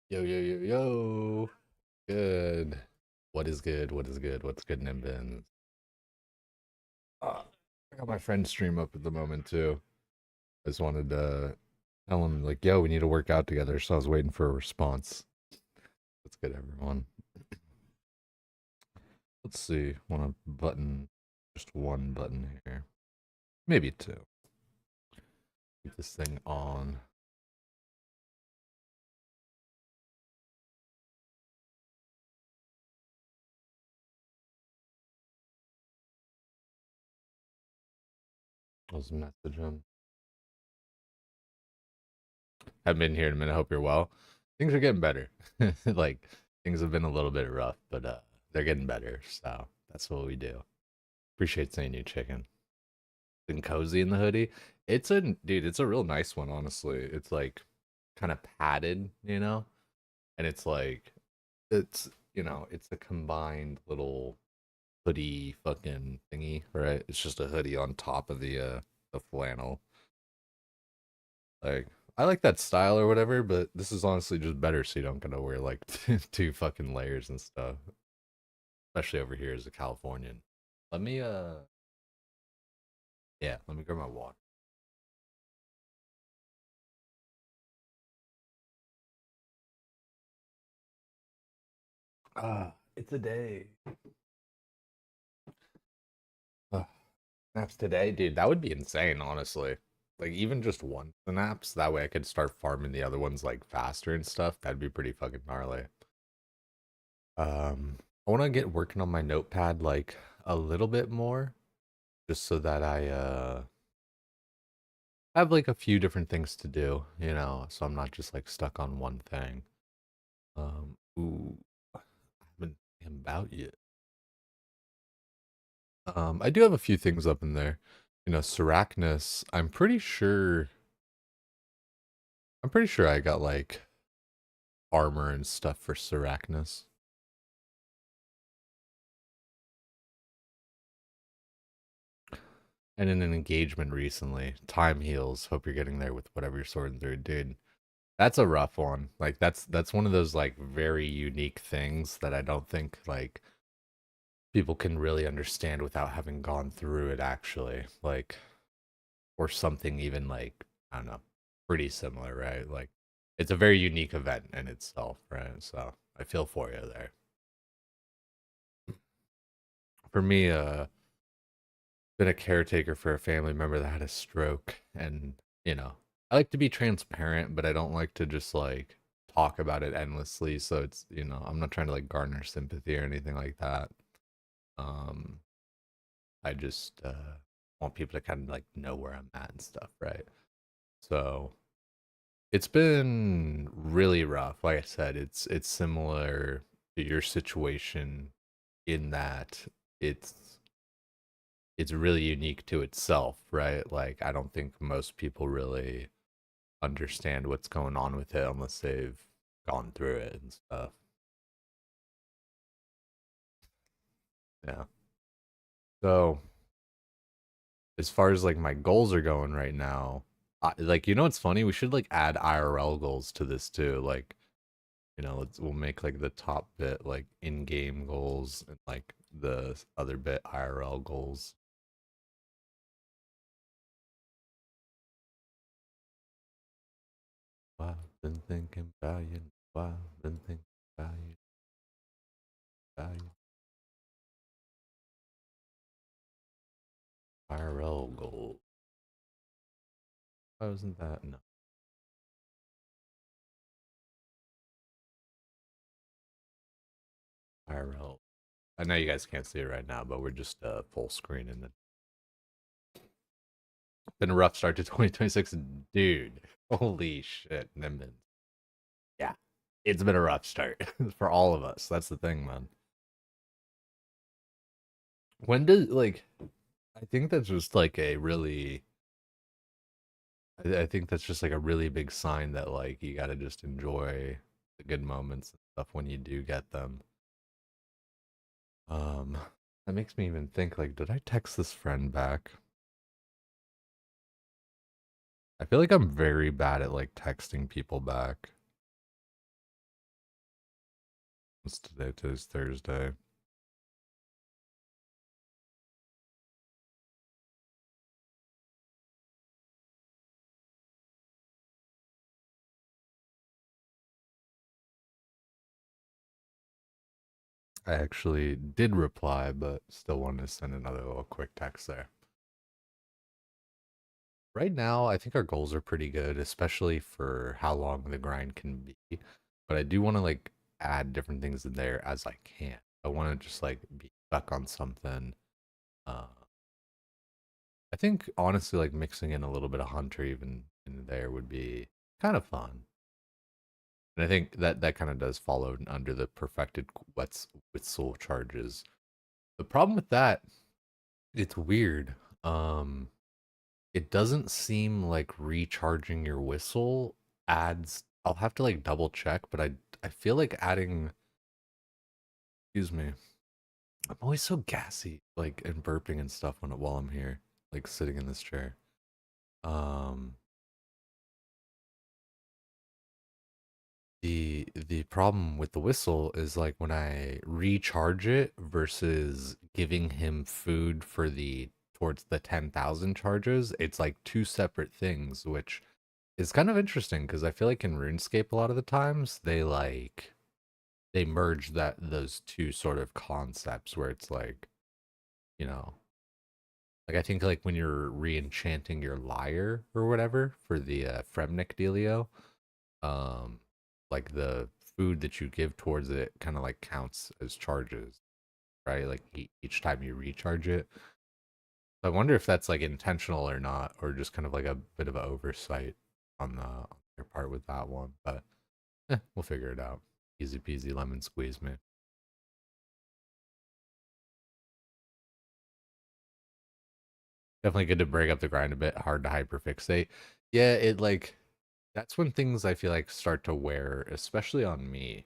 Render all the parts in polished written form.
Yo, yo, yo, yo. Good. What is good? What is good? What's good, Nimbin? I got my friend stream up at the moment too. I just wanted to tell him like, yo, we need to work out together. So I was waiting for a response. What's good, everyone? Let's see. Want to button, just one button here, maybe two. Keep this thing on. Let's message him. Haven't been here in a minute. Hope you're well. Things are getting better. Like things have been a little bit rough, but they're getting better. So that's what we do. Appreciate seeing you, chicken. Been cozy in the hoodie. It's a dude. It's a real nice one, honestly. It's like kind of padded, and it's like it's a combined little hoodie fucking thingy, right? It's just a hoodie on top of the flannel. Like I like that style or whatever, but this is honestly just better so you don't gotta wear like two fucking layers and stuff. Especially over here as a Californian. Let me yeah, let me grab my water. It's a day. Uh, Snaps today, dude. That would be insane, honestly. Like even just one synapse, that way I could start farming the other ones like faster and stuff. That'd be pretty fucking gnarly. I want to get working on my notepad like a little bit more, just so that I have like a few different things to do, so I'm not just like stuck on one thing. Ooh, I haven't thinking about yet. I do have a few things up in there. Seracnus, I'm pretty sure I got like armor and stuff for Seracnus. And in an engagement recently, time heals. Hope you're getting there with whatever you're sorting through, dude. That's a rough one. Like that's one of those like very unique things that I don't think like people can really understand without having gone through it actually. Like or something even like I don't know, pretty similar, right? Like it's a very unique event in itself, right? So I feel for you there. For me, been a caretaker for a family member that had a stroke, and I like to be transparent, but I don't like to just like talk about it endlessly. So it's I'm not trying to like garner sympathy or anything like that. Um, I just want people to kind of like know where I'm at and stuff, right? So it's been really rough. Like I said, it's similar to your situation in that it's it's really unique to itself, right? Like I don't think most people really understand what's going on with it unless they've gone through it and stuff. Yeah. So as far as like my goals are going right now, like it's funny. We should like add IRL goals to this too. Like we'll make like the top bit like in-game goals and like the other bit IRL goals. Wow, been thinking about you. Wow, been thinking about you. About you. IRL goal. Why wasn't that? No. IRL. I know you guys can't see it right now, but we're just full screen and it's been a rough start to 2026, dude. Holy shit, Nimbin. Yeah, it's been a rough start for all of us. That's the thing, man. When does like I think that's just like a really I think that's just like a really big sign that like you got to just enjoy the good moments and stuff when you do get them. Um that makes me even think like did I text this friend back? I feel like I'm very bad at like texting people back. What's today? Today's Thursday. I actually did reply, but still wanted to send another little quick text there. Right now, I think our goals are pretty good, especially for how long the grind can be. But I do want to like add different things in there as I can. I want to just like be stuck on something. Uh, I think honestly, like mixing in a little bit of Hunter even in there would be kind of fun. And I think that that kind of does follow under the perfected what's with soul charges. The problem with that, it's weird. Um, it doesn't seem like recharging your whistle adds. I'll have to like double check, but I feel like adding. Excuse me. I'm always so gassy, like and burping and stuff while I'm here, like sitting in this chair. Um, the problem with the whistle is like when I recharge it versus giving him food for the towards the 10,000 charges, it's like two separate things, which is kind of interesting because I feel like in RuneScape a lot of the times they merge those two sort of concepts where it's like, you know, like I think like when you're re-enchanting your lyre or whatever for the Fremnik dealio, um like the food that you give towards it kind of like counts as charges, right? Like each time you recharge it. So I wonder if that's like intentional or not, or just kind of like a bit of an oversight on their part with that one. But we'll figure it out. Easy peasy lemon squeeze, man. Definitely good to break up the grind a bit. Hard to hyperfixate. Yeah, it like that's when things I feel like start to wear, especially on me.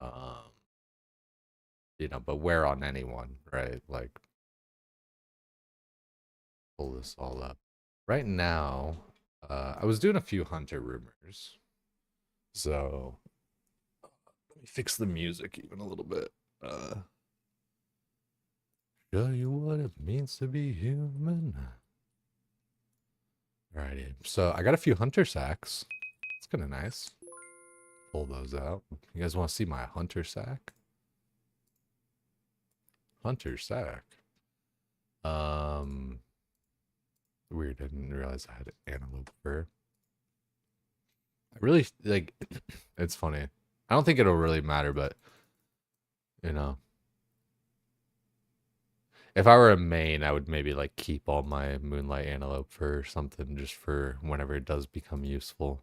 Um, but wear on anyone, right? Like pull this all up. Right now, I was doing a few hunter rumors. So let me fix the music even a little bit. Show you what it means to be human. Alrighty. So I got a few hunter sacks. It's kind of nice. Pull those out. You guys want to see my hunter sack? Hunter sack. Um, Weird. I didn't realize I had antelope fur. I really like. It's funny. I don't think it'll really matter, but you know, if I were a main, I would maybe like keep all my moonlight antelope fur or something just for whenever it does become useful.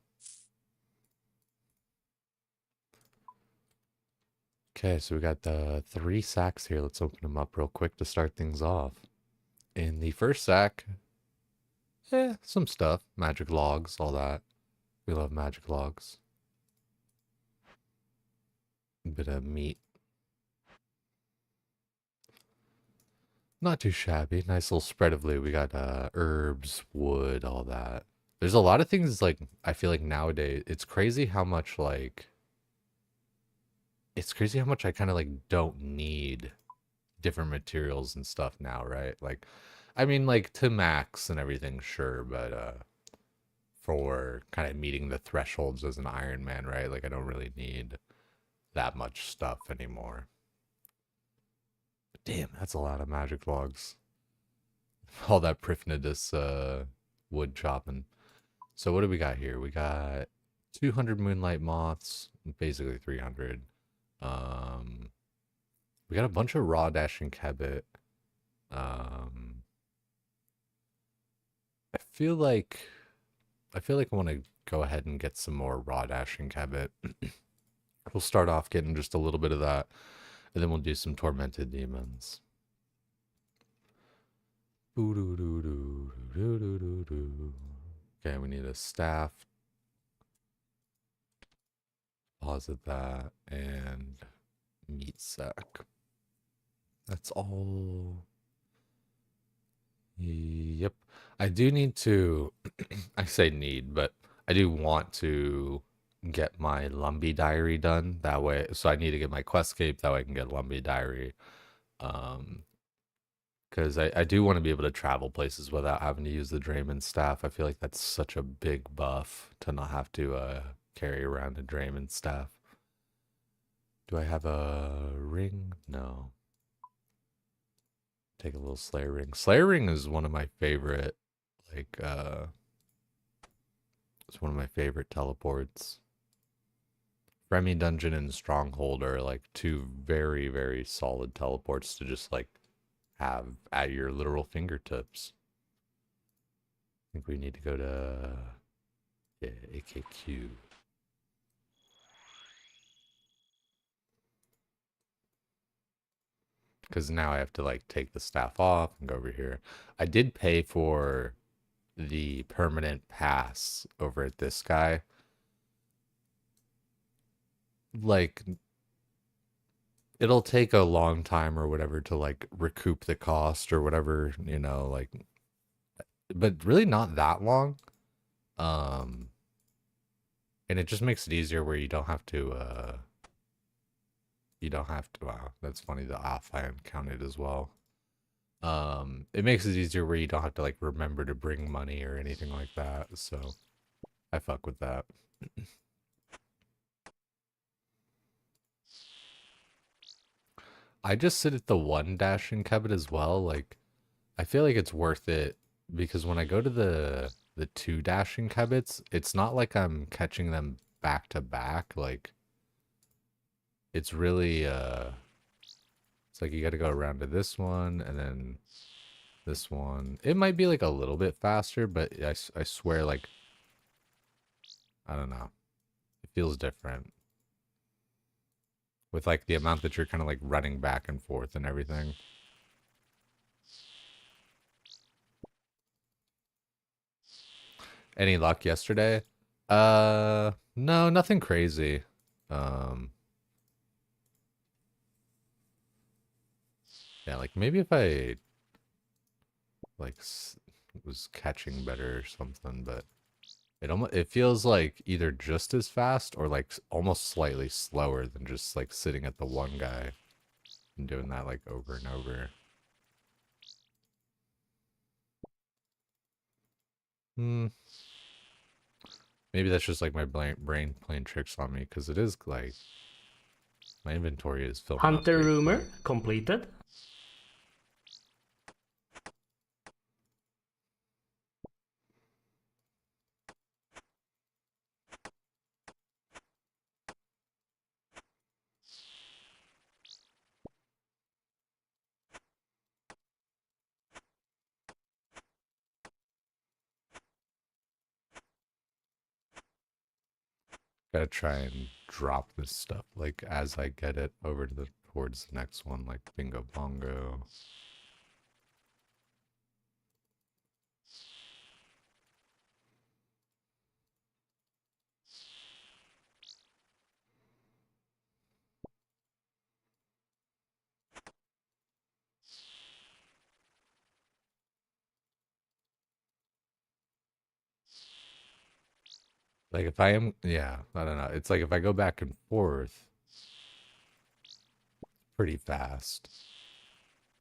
Okay, so we got the three sacks here. Let's open them up real quick to start things off. In the first sack, some stuff, magic logs, all that. We love magic logs. A bit of meat. Not too shabby. Nice little spread of loot. We got herbs, wood, all that. There's a lot of things like I feel like nowadays it's crazy how much like it's crazy how much I kind of like don't need different materials and stuff now, right? Like I mean like to max and everything, sure, but for kind of meeting the thresholds as an Iron Man, right? Like I don't really need that much stuff anymore. But damn, that's a lot of magic logs. All that Prifnidus wood chopping. So what do we got here? We got 200 moonlight moths, basically 300. Um, we got a bunch of raw dash and kebbit. Um, I feel like I want to go ahead and get some more raw dash and kebbit. We'll start off getting just a little bit of that, and then we'll do some tormented demons. Okay, we need a staff. Deposit that and meat sack. That's all. Yep. I do need to, I say need, but I do want to get my Lumbee diary done that way. So I need to get my quest cape that way I can get Lumbee diary. Um, because I do want to be able to travel places without having to use the Draymond staff. I feel like that's such a big buff to not have to carry around a Draymond staff. Do I have a ring? No. Take a little Slayer ring. Slayer ring is one of my favorite, like, it's one of my favorite teleports. Remy Dungeon and Stronghold are like two very, very solid teleports to just like have at your literal fingertips. I think we need to go to AKQ. Because now I have to like take the staff off and go over here. I did pay for the permanent pass over at this guy. Like, it'll take a long time or whatever to like recoup the cost or whatever, you know, like, but really not that long. Um, and it just makes it easier where you don't have to, wow, that's funny. The offhand counted as well. It makes it easier where you don't have to like remember to bring money or anything like that. So I fuck with that. I just sit at the one dashing cubit as well. Like, I feel like it's worth it because when I go to the two dashing cubits, it's not like I'm catching them back to back. Like, it's really it's like you got to go around to this one and then this one. It might be like a little bit faster, but I swear, like, I don't know. It feels different with like the amount that you're kind of like running back and forth and everything. Any luck yesterday? No, nothing crazy. Um, yeah, like maybe if I like was catching better or something, but it feels like either just as fast or like almost slightly slower than just like sitting at the one guy and doing that like over and over. Hmm. Maybe that's just like my brain playing tricks on me because it is like my inventory is filling up Hunter pretty rumor quick. completed. Gotta try and drop this stuff like as I get it over to the towards the next one, like bingo bongo. Like if I am, yeah, I don't know. It's like if I go back and forth pretty fast.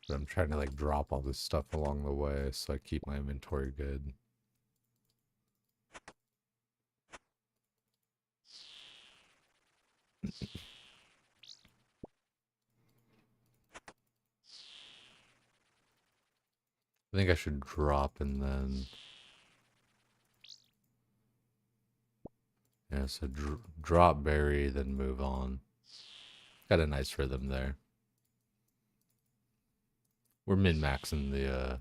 But I'm trying to like drop all this stuff along the way so I keep my inventory good. I think I should drop and then, yeah, so drop berry, then move on. Got a nice rhythm there. We're min-maxing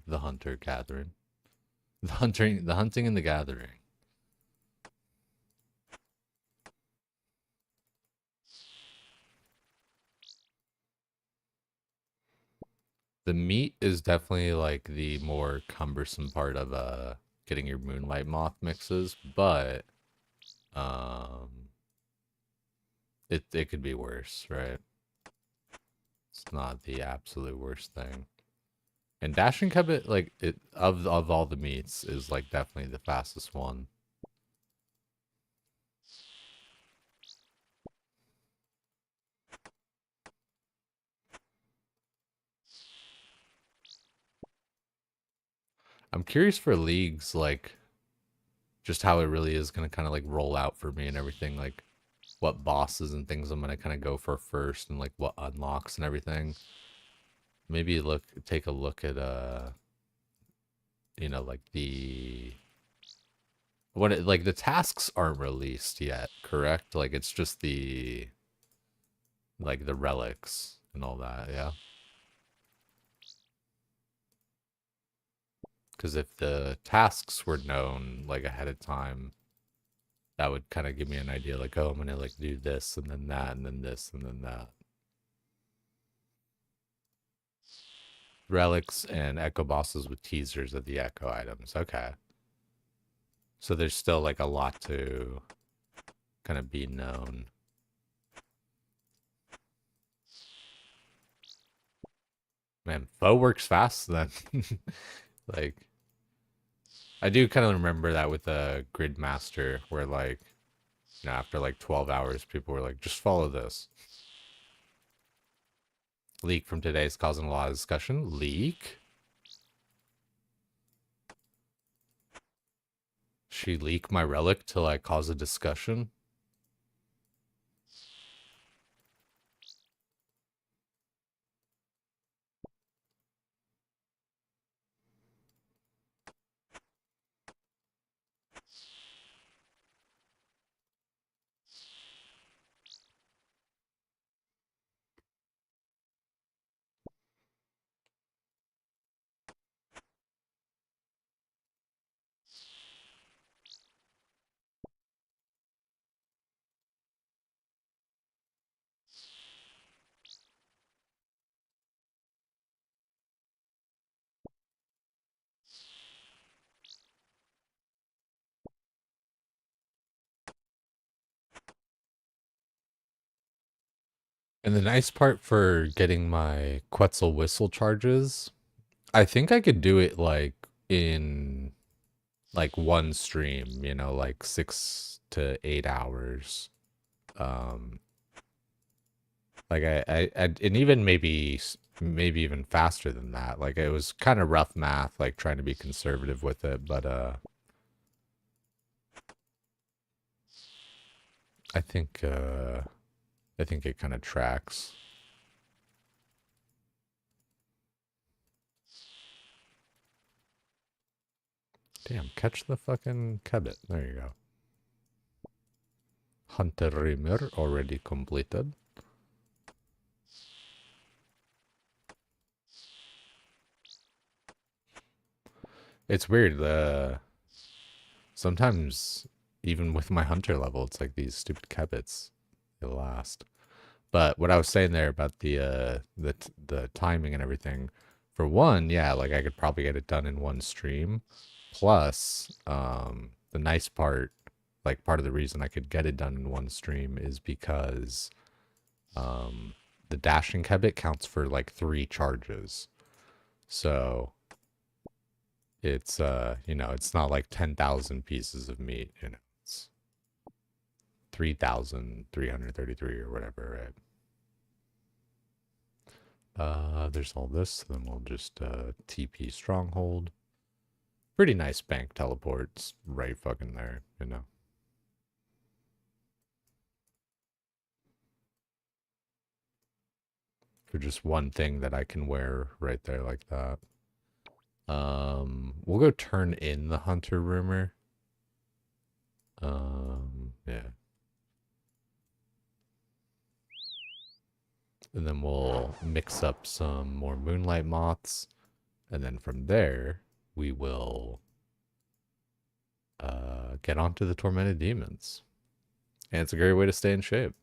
the hunter gathering. The hunting and the gathering. The meat is definitely like the more cumbersome part of getting your moonlight moth mixes, but um it could be worse, right? It's not the absolute worst thing. And dashing cubit, like it of all the meats, is like definitely the fastest one. I'm curious for leagues, like just how it really is gonna kind of like roll out for me and everything, like what bosses and things I'm gonna kind of go for first, and like what unlocks and everything. Maybe take a look at like like the tasks aren't released yet, correct? Like it's just the relics and all that, yeah. Because if the tasks were known like ahead of time, that would kind of give me an idea, like, oh, I'm gonna like do this and then that and then this and then that. Relics and echo bosses with teasers of the echo items. Okay. So there's still like a lot to kind of be known. Man, Foe works fast then. Like, I do kind of remember that with the Gridmaster, where like, after like 12 hours, people were like, just follow this. Leak from today's causing a lot of discussion. Leak? She leak my relic to like cause a discussion? And the nice part for getting my Quetzal whistle charges, I think I could do it like in like one stream, like 6 to 8 hours. Um, like and even maybe even faster than that. Like it was kind of rough math, like trying to be conservative with it, but I think uh, I think it kind of tracks. Damn, catch the fucking kebbit. There you go. Hunter Rimmer already completed. It's weird. Sometimes even with my hunter level, it's like these stupid kebbits, they last. But what I was saying there about the timing and everything, for one, yeah, like I could probably get it done in one stream. Plus, the nice part, like part of the reason I could get it done in one stream is because the dashing kebbit counts for like 3 charges. So it's it's not like 10,000 pieces of meat, it's 3,333 or whatever, right? There's all this. Then we'll just TP Stronghold. Pretty nice bank teleports right fucking there. For just one thing that I can wear right there like that. We'll go turn in the Hunter Rumor. Yeah. And then we'll mix up some more Moonlight Moths. And then from there, we will get onto the Tormented Demons. And it's a great way to stay in shape.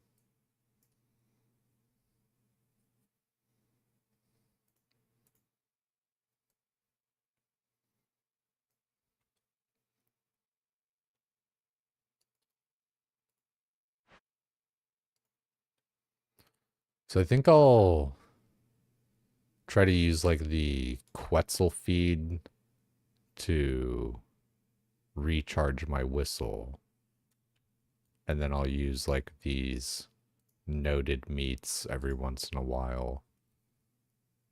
So I think I'll try to use like the Quetzal feed to recharge my whistle. And then I'll use like these noted meats every once in a while.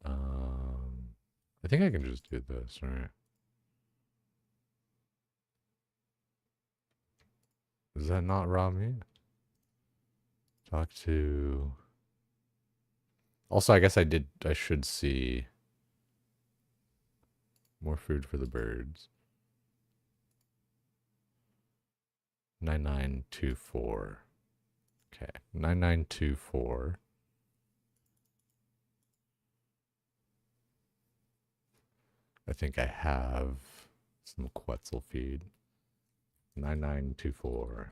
I think I can just do this, right? Is that not raw meat? Talk to... Also, I guess I should see more food for the birds. 9924. Okay, 9924. I think I have some Quetzal feed. 9924.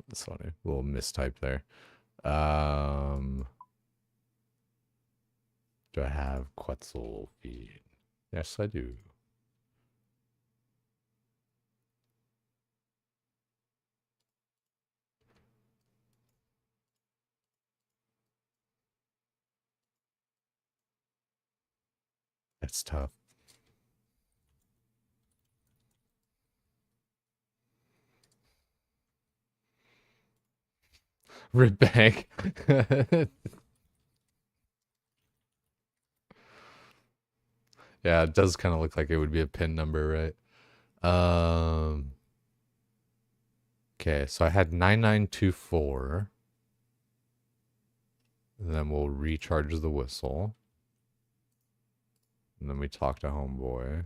That's funny. A little mistype there. Do I have Quetzal feed? Yes, I do. That's tough. Rib bag. Yeah, it does kind of look like it would be a pin number, right? Okay, so I had 9924. And then we'll recharge the whistle. And then we talk to homeboy.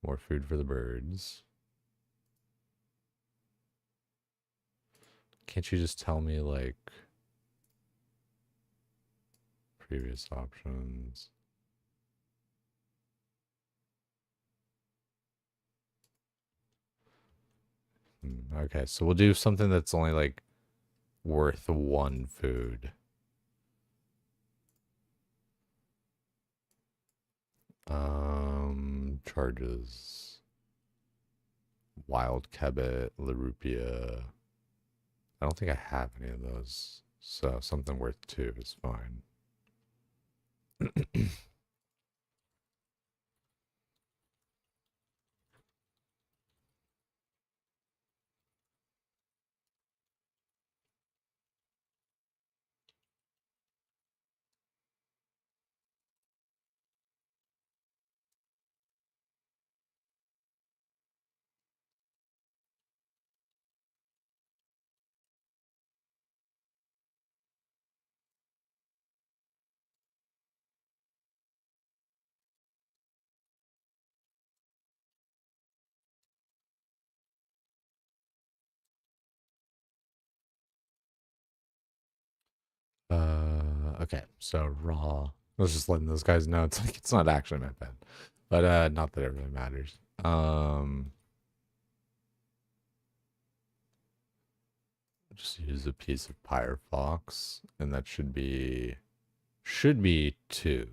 More food for the birds. Can't you just tell me, like, previous options? Okay, so we'll do something that's only, like, worth one food. Charges. Wild Kebbit, Larupia. I don't think I have any of those. So something worth 2 is fine. Okay, so raw. I was just letting those guys know it's like it's not actually my pen, but not that it really matters. Just use a piece of Pyrofox, and that should be 2.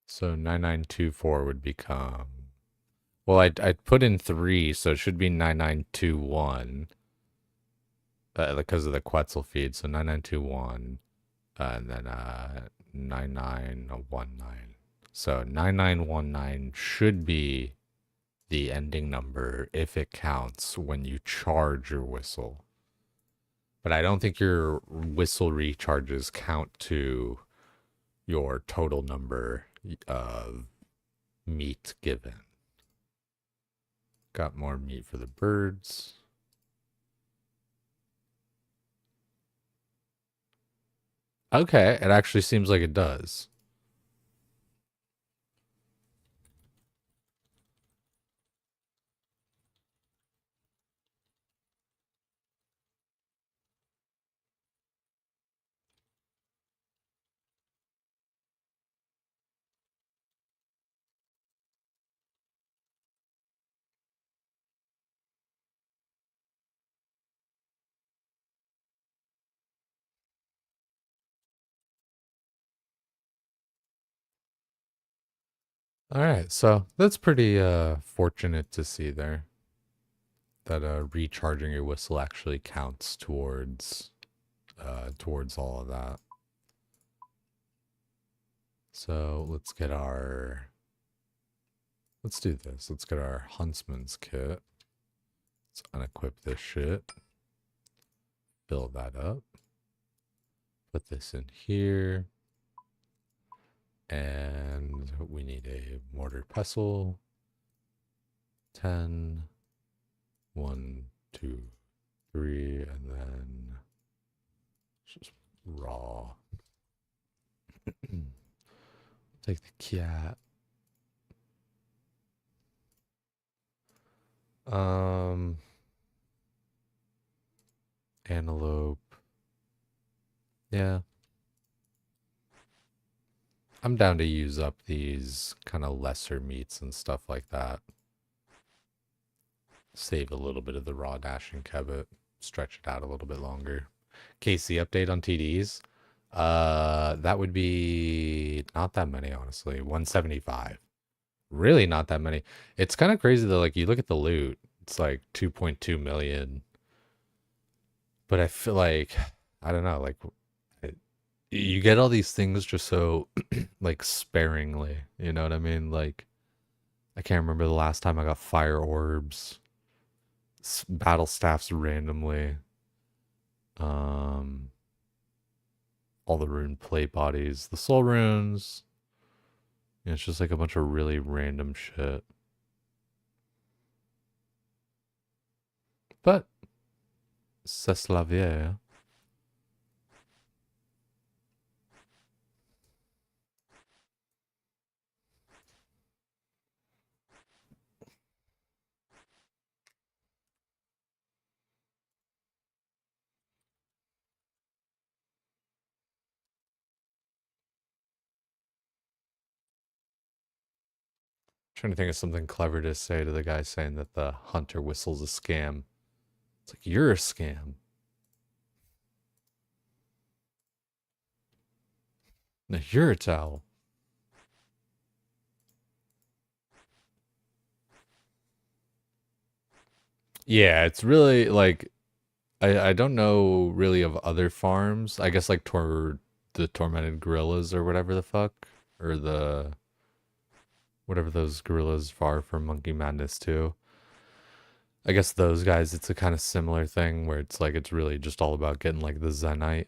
So 9924 would become. Well, I put in 3, so it should be 9921. Because of the Quetzal feed, so 9921, and then 9919. So 9919 should be the ending number if it counts when you charge your whistle. But I don't think your whistle recharges count to your total number of meat given. Got more meat for the birds. Okay, it actually seems like it does. All right, so that's pretty fortunate to see there that recharging your whistle actually counts towards all of that. So let's get our, let's do this. Let's get our Huntsman's kit. Let's unequip this shit. Fill that up. Put this in here. And we need a mortar pestle. 10. 1, 2, 3, and then just raw. Take the cat. Antelope. Yeah. I'm down to use up these kind of lesser meats and stuff like that. Save a little bit of the raw dash and kebab. Stretch it out a little bit longer. KC update on TDs. That would be not that many, honestly. 175. Really not that many. It's kind of crazy though. Like you look at the loot, it's like 2.2 million. But I feel like, I don't know, like you get all these things just so like sparingly. You know what I mean? Like I can't remember the last time I got fire orbs, battle staffs randomly. All the rune plate bodies, the soul runes. Yeah, it's just like a bunch of really random shit. But c'est la vie. Trying to think of something clever to say to the guy saying that the hunter whistle's a scam. It's like, you're a scam. No, you're a towel. Yeah, it's really like I don't know really of other farms. I guess like the tormented gorillas or whatever the fuck. Or the whatever those gorillas far from Monkey Madness too. I guess those guys, it's a kind of similar thing where it's like it's really just all about getting like the Zenite.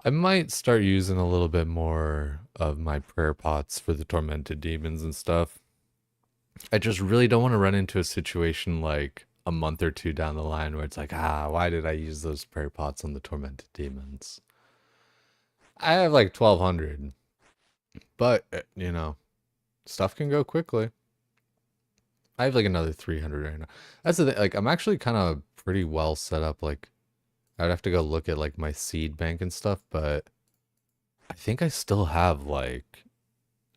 I might start using a little bit more of my prayer pots for the tormented demons and stuff. I just really don't want to run into a situation like a month or two down the line where it's like, why did I use those prayer pots on the tormented demons? I have like 1200, but you know, stuff can go quickly. I have like another 300 right now. That's the thing. Like, I'm actually kind of pretty well set up. Like, I'd have to go look at like my seed bank and stuff, but I think I still have like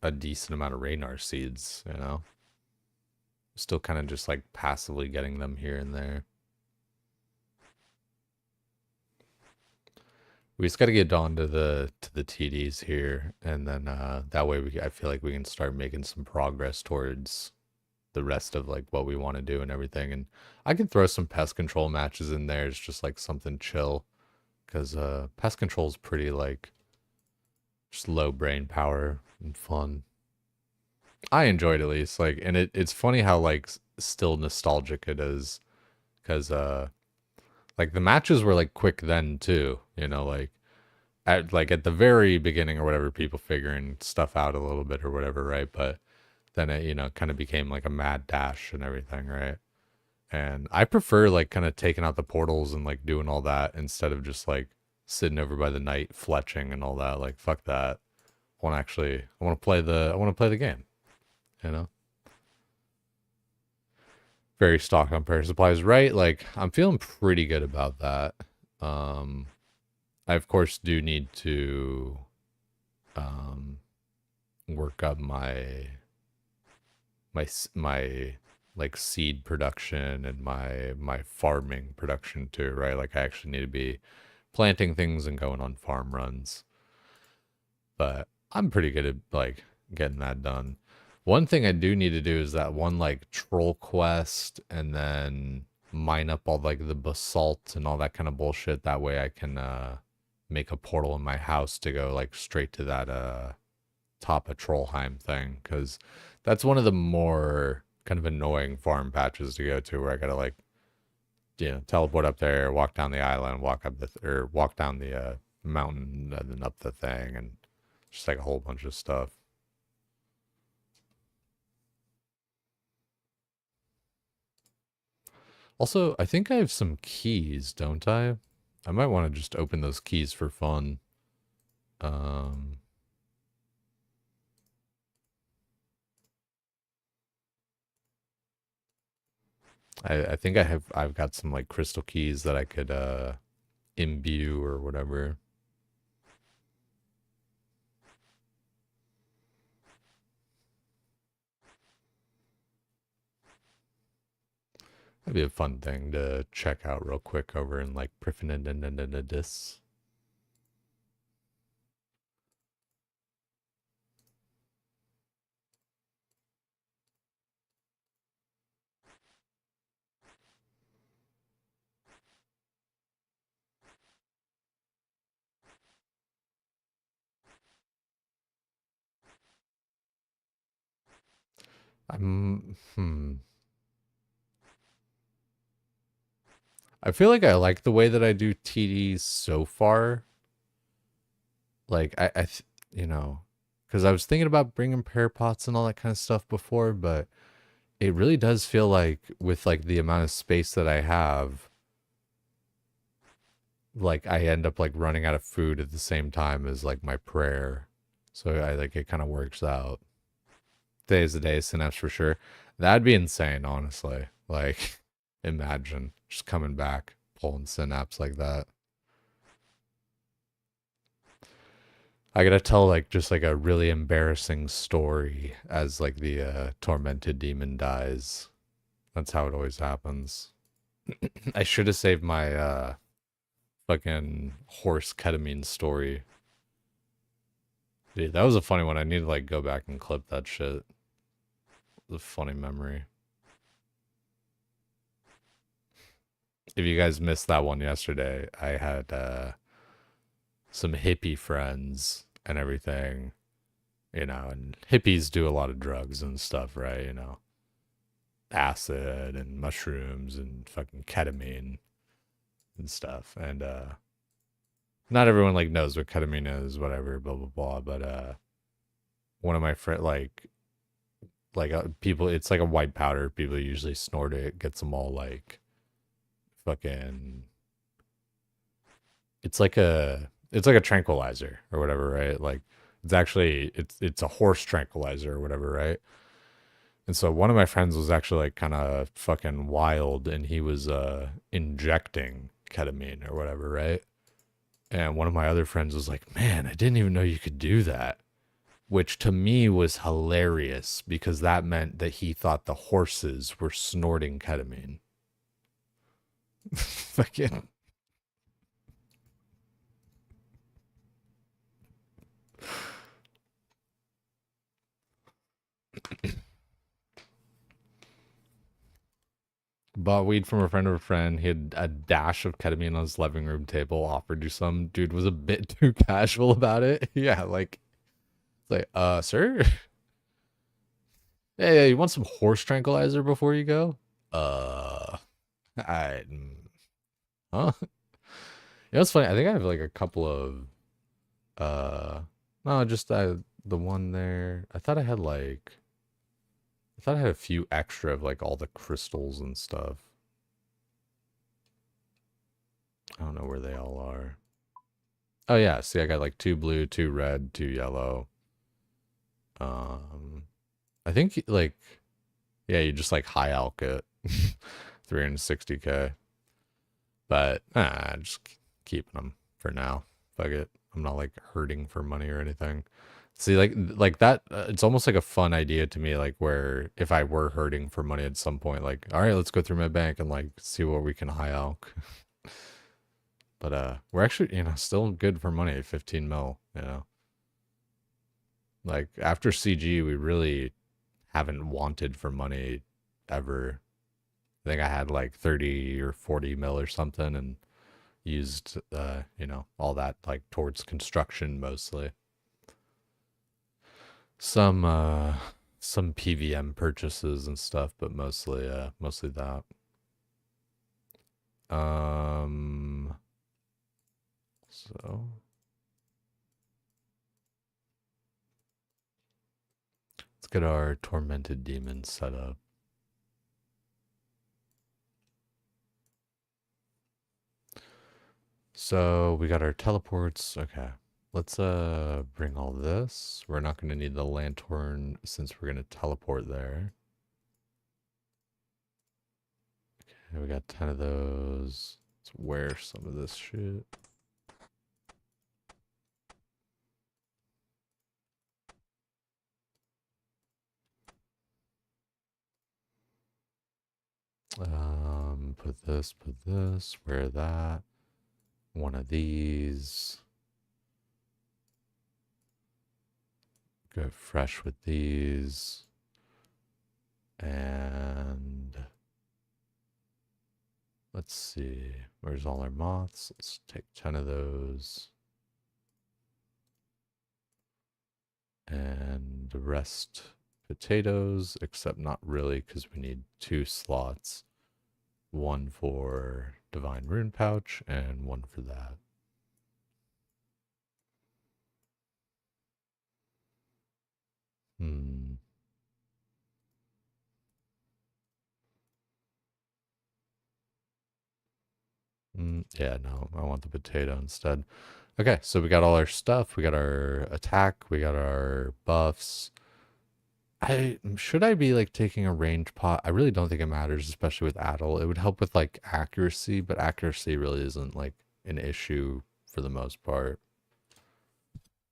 a decent amount of Raynar seeds, you know? Still kind of just like passively getting them here and there. We just got to get on to the TDs here, and then that way I feel like we can start making some progress towards the rest of like what we want to do and everything. And I can throw some pest control matches in there. It's just like something chill, because pest control is pretty like just low brain power and fun. I enjoyed it at least, like, and it's funny how like still nostalgic it is, because like the matches were like quick then too, you know, like at the very beginning or whatever, people figuring stuff out a little bit or whatever, right? But then it, you know, kind of became like a mad dash and everything, right? And I prefer like kind of taking out the portals and like doing all that instead of just like sitting over by the night fletching and all that. Like fuck that. I want to play the game, you know? Very stock on prayer supplies, right? Like I'm feeling pretty good about that. Um I of course do need to um work up my like seed production and my farming production too, right? Like I actually need to be planting things and going on farm runs. But I'm pretty good at like getting that done. One thing I do need to do is that one like troll quest and then mine up all like the basalt and all that kind of bullshit. That way I can make a portal in my house to go like straight to that top of Trollheim thing, because that's one of the more kind of annoying farm patches to go to where I gotta like teleport up there, walk down the island, walk up or walk down the mountain and then up the thing, and just like a whole bunch of stuff. Also, I think I have some keys, don't I? I might want to just open those keys for fun. Um, I think I've got some like crystal keys that I could imbue or whatever. That'd be a fun thing to check out real quick over in like Priffinidis. I feel like I like the way that I do TDs so far. Like you know, because I was thinking about bringing pair pots and all that kind of stuff before, but it really does feel like with like the amount of space that I have, like I end up like running out of food at the same time as like my prayer. So I like it kind of works out. Today's the day, Synapse for sure. That'd be insane, honestly. Like, imagine just coming back, pulling Synapse like that. I gotta tell like just like a really embarrassing story as like the tormented demon dies. That's how it always happens. I should have saved my fucking horse ketamine story. Dude, that was a funny one. I need to like go back and clip that shit. It was a funny memory. If you guys missed that one yesterday, I had some hippie friends and everything, and hippies do a lot of drugs and stuff, right? Acid and mushrooms and fucking ketamine and stuff. And not everyone like knows what ketamine is, whatever, blah blah blah. But one of my friends, people, it's like a white powder. People usually snort it, gets them all like fucking. It's like a tranquilizer or whatever, right? Like it's a horse tranquilizer or whatever, right? And so one of my friends was actually like kind of fucking wild, and he was injecting ketamine or whatever, right? And one of my other friends was like, "Man, I didn't even know you could do that." Which to me was hilarious because that meant that he thought the horses were snorting ketamine. Fucking bought weed from a friend of a friend. He had a dash of ketamine on his living room table, offered you some. Dude was a bit too casual about it. Yeah, like, sir? Hey, you want some horse tranquilizer before you go? Uh, I, huh? It's funny. I think I have like a couple of, uh, no, just the one there. I thought I had a few extra of like all the crystals and stuff. I don't know where they all are. Oh yeah, see, I got like 2 blue, 2 red, 2 yellow. I think like yeah, you just like high alk it, 360k. But just keeping them for now. Fuck it. I'm not like hurting for money or anything. See, like that. It's almost like a fun idea to me. Like where if I were hurting for money at some point, like all right, let's go through my bank and like see what we can high alk. But we're actually still good for money. 15 mil. Like after CG, we really haven't wanted for money ever. I think I had like 30 or 40 mil or something, and used all that like towards construction mostly. Some PVM purchases and stuff, but mostly that. So let's get our tormented demons set up. So we got our teleports. Okay. Let's bring all this. We're not going to need the lantern since we're going to teleport there. Okay, we got 10 of those. Let's wear some of this shit. Put this, wear that. One of these. Go fresh with these. And let's see. Where's all our moths? Let's take 10 of those. And the rest potatoes, except not really because we need 2 slots. One for Divine Rune Pouch and one for that. Yeah, no, I want the potato instead. Okay, so we got all our stuff. We got our attack. We got our buffs. Should I be like taking a range pot? I really don't think it matters, especially with Addle. It would help with like accuracy, but accuracy really isn't like an issue for the most part.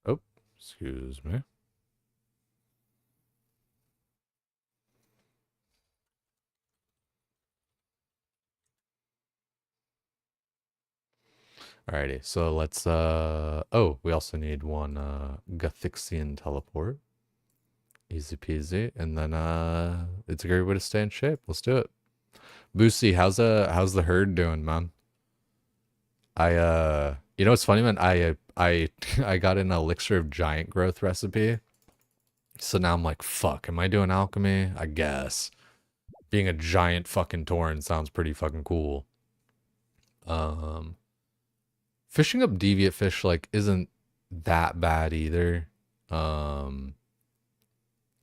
Oh, excuse me. Alrighty, so let's oh, we also need one Gothixian teleport. Easy peasy. And then it's a great way to stay in shape. Let's do it. Boosie, how's the herd doing, man? You know what's funny, man? I got an elixir of giant growth recipe. So now I'm like, fuck, am I doing alchemy? I guess. Being a giant fucking Tauren sounds pretty fucking cool. Fishing up deviate fish like isn't that bad either.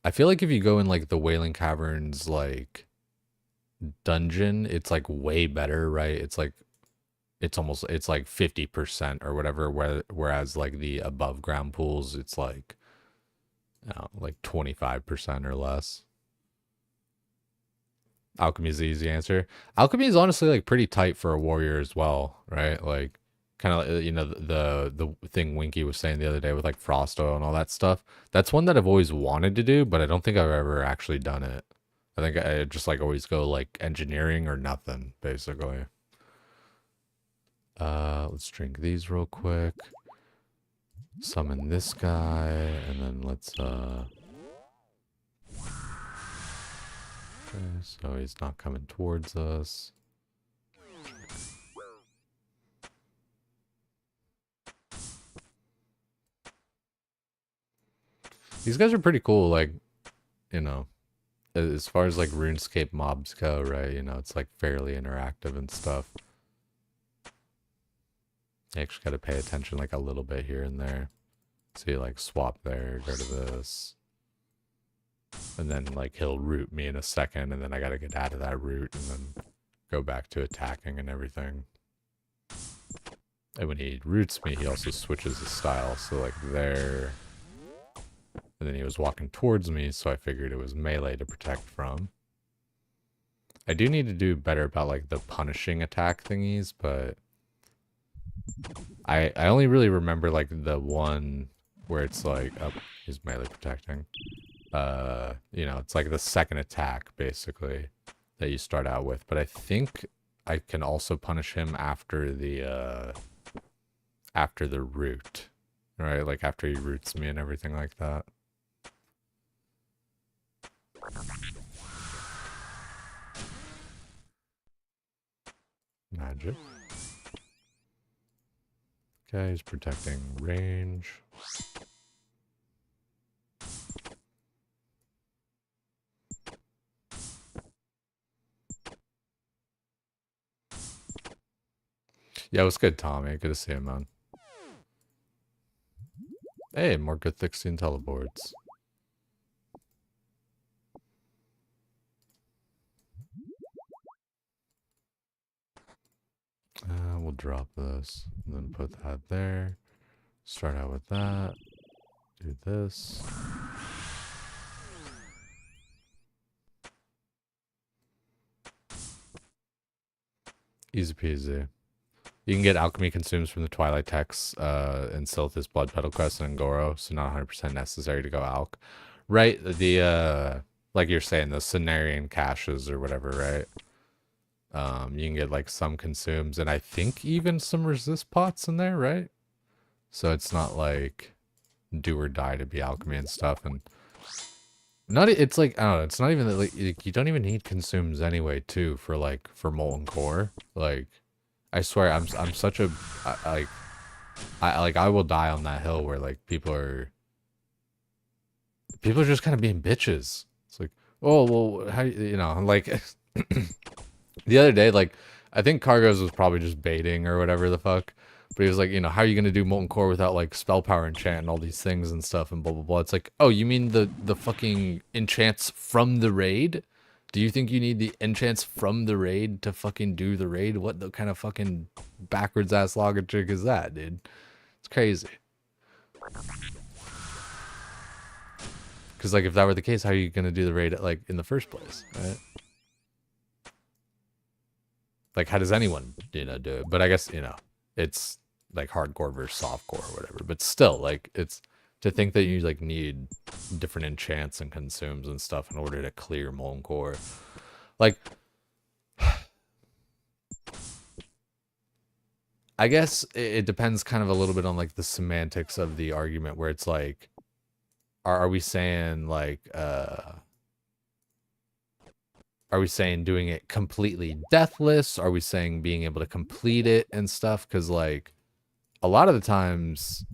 I feel like if you go in like the Wailing Caverns like dungeon, it's like way better, right? It's like it's like 50% or whatever, whereas like the above ground pools, it's like like 25% or less. Alchemy is the easy answer. Alchemy is honestly like pretty tight for a warrior as well, right? Like kind of the thing Winky was saying the other day with like frost oil and all that stuff. That's one that I've always wanted to do, but I don't think I've ever actually done it. I think I just like always go like engineering or nothing basically. Let's drink these real quick. Summon this guy, and then let's okay, so he's not coming towards us. These guys are pretty cool, like, as far as like RuneScape mobs go, right? It's like fairly interactive and stuff. You actually got to pay attention like a little bit here and there. So you like swap there, go to this. And then like he'll root me in a second, and then I got to get out of that route and then go back to attacking and everything. And when he roots me, he also switches his style. So like there. And then he was walking towards me, so I figured it was melee to protect from. I do need to do better about like the punishing attack thingies, but I only really remember like the one where it's like, oh, he's melee protecting. You know, it's like the second attack basically that you start out with, but I think I can also punish him after the root, right? Like after he roots me and everything like that. Magic. Okay, he's protecting range. Yeah, it was good, Tommy. Good to see you, man. Hey, more good Thixian teleports. We'll drop this and then put that there. Start out with that. Do this. Easy peasy. You can get alchemy consumes from the Twilight Texts and Silith's Blood Petal Quest and Ngoro, so not 100% necessary to go alch. Right, the, like you're saying, the Cenarian caches or whatever, right? You can get like some consumes and I think even some resist pots in there, right? So it's not like do or die to be alchemy and stuff. And not, it's like, I don't know, it's not even that like you don't even need consumes anyway too for like for molten core. Like I swear I'm such a I will die on that hill where like people are just kind of being bitches. It's like, oh well, how you know, like the other day, like I think Cargos was probably just baiting or whatever the fuck. But he was like, you know, how are you gonna do molten core without like spell power enchant and all these things and stuff and blah blah blah. It's like, oh, you mean the fucking enchants from the raid? Do you think you need the enchants from the raid to fucking do the raid? What the kind of fucking backwards ass logic is that, dude? It's crazy. Because like if that were the case, how are you gonna do the raid like in the first place, right? Like how does anyone, you know, do it? But I guess, you know, it's like hardcore versus softcore or whatever. But still, like it's to think that you like need different enchants and consumes and stuff in order to clear molten core. Like I guess it depends kind of a little bit on like the semantics of the argument where it's like are we saying like are we saying doing it completely deathless? Are we saying being able to complete it and stuff? Because like a lot of the times,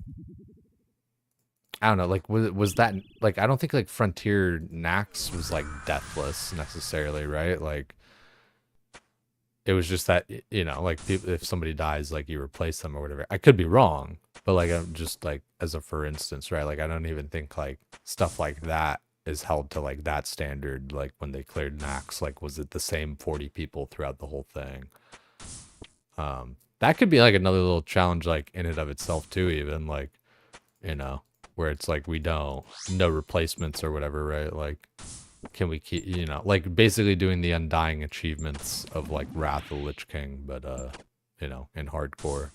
I don't know, like was that like I don't think like Frontier Nax was like deathless necessarily, right? Like it was just that, you know, like if somebody dies, like you replace them or whatever. I could be wrong, but like I'm just like as a for instance, right? Like I don't even think like stuff like that is held to like that standard. Like when they cleared Nax, like was it the same 40 people throughout the whole thing? That could be like another little challenge, like in and of itself too. Even like, you know, where it's like we don't no replacements or whatever, right? Like, can we keep, you know, like basically doing the undying achievements of like Wrath of the Lich King, but you know, in hardcore.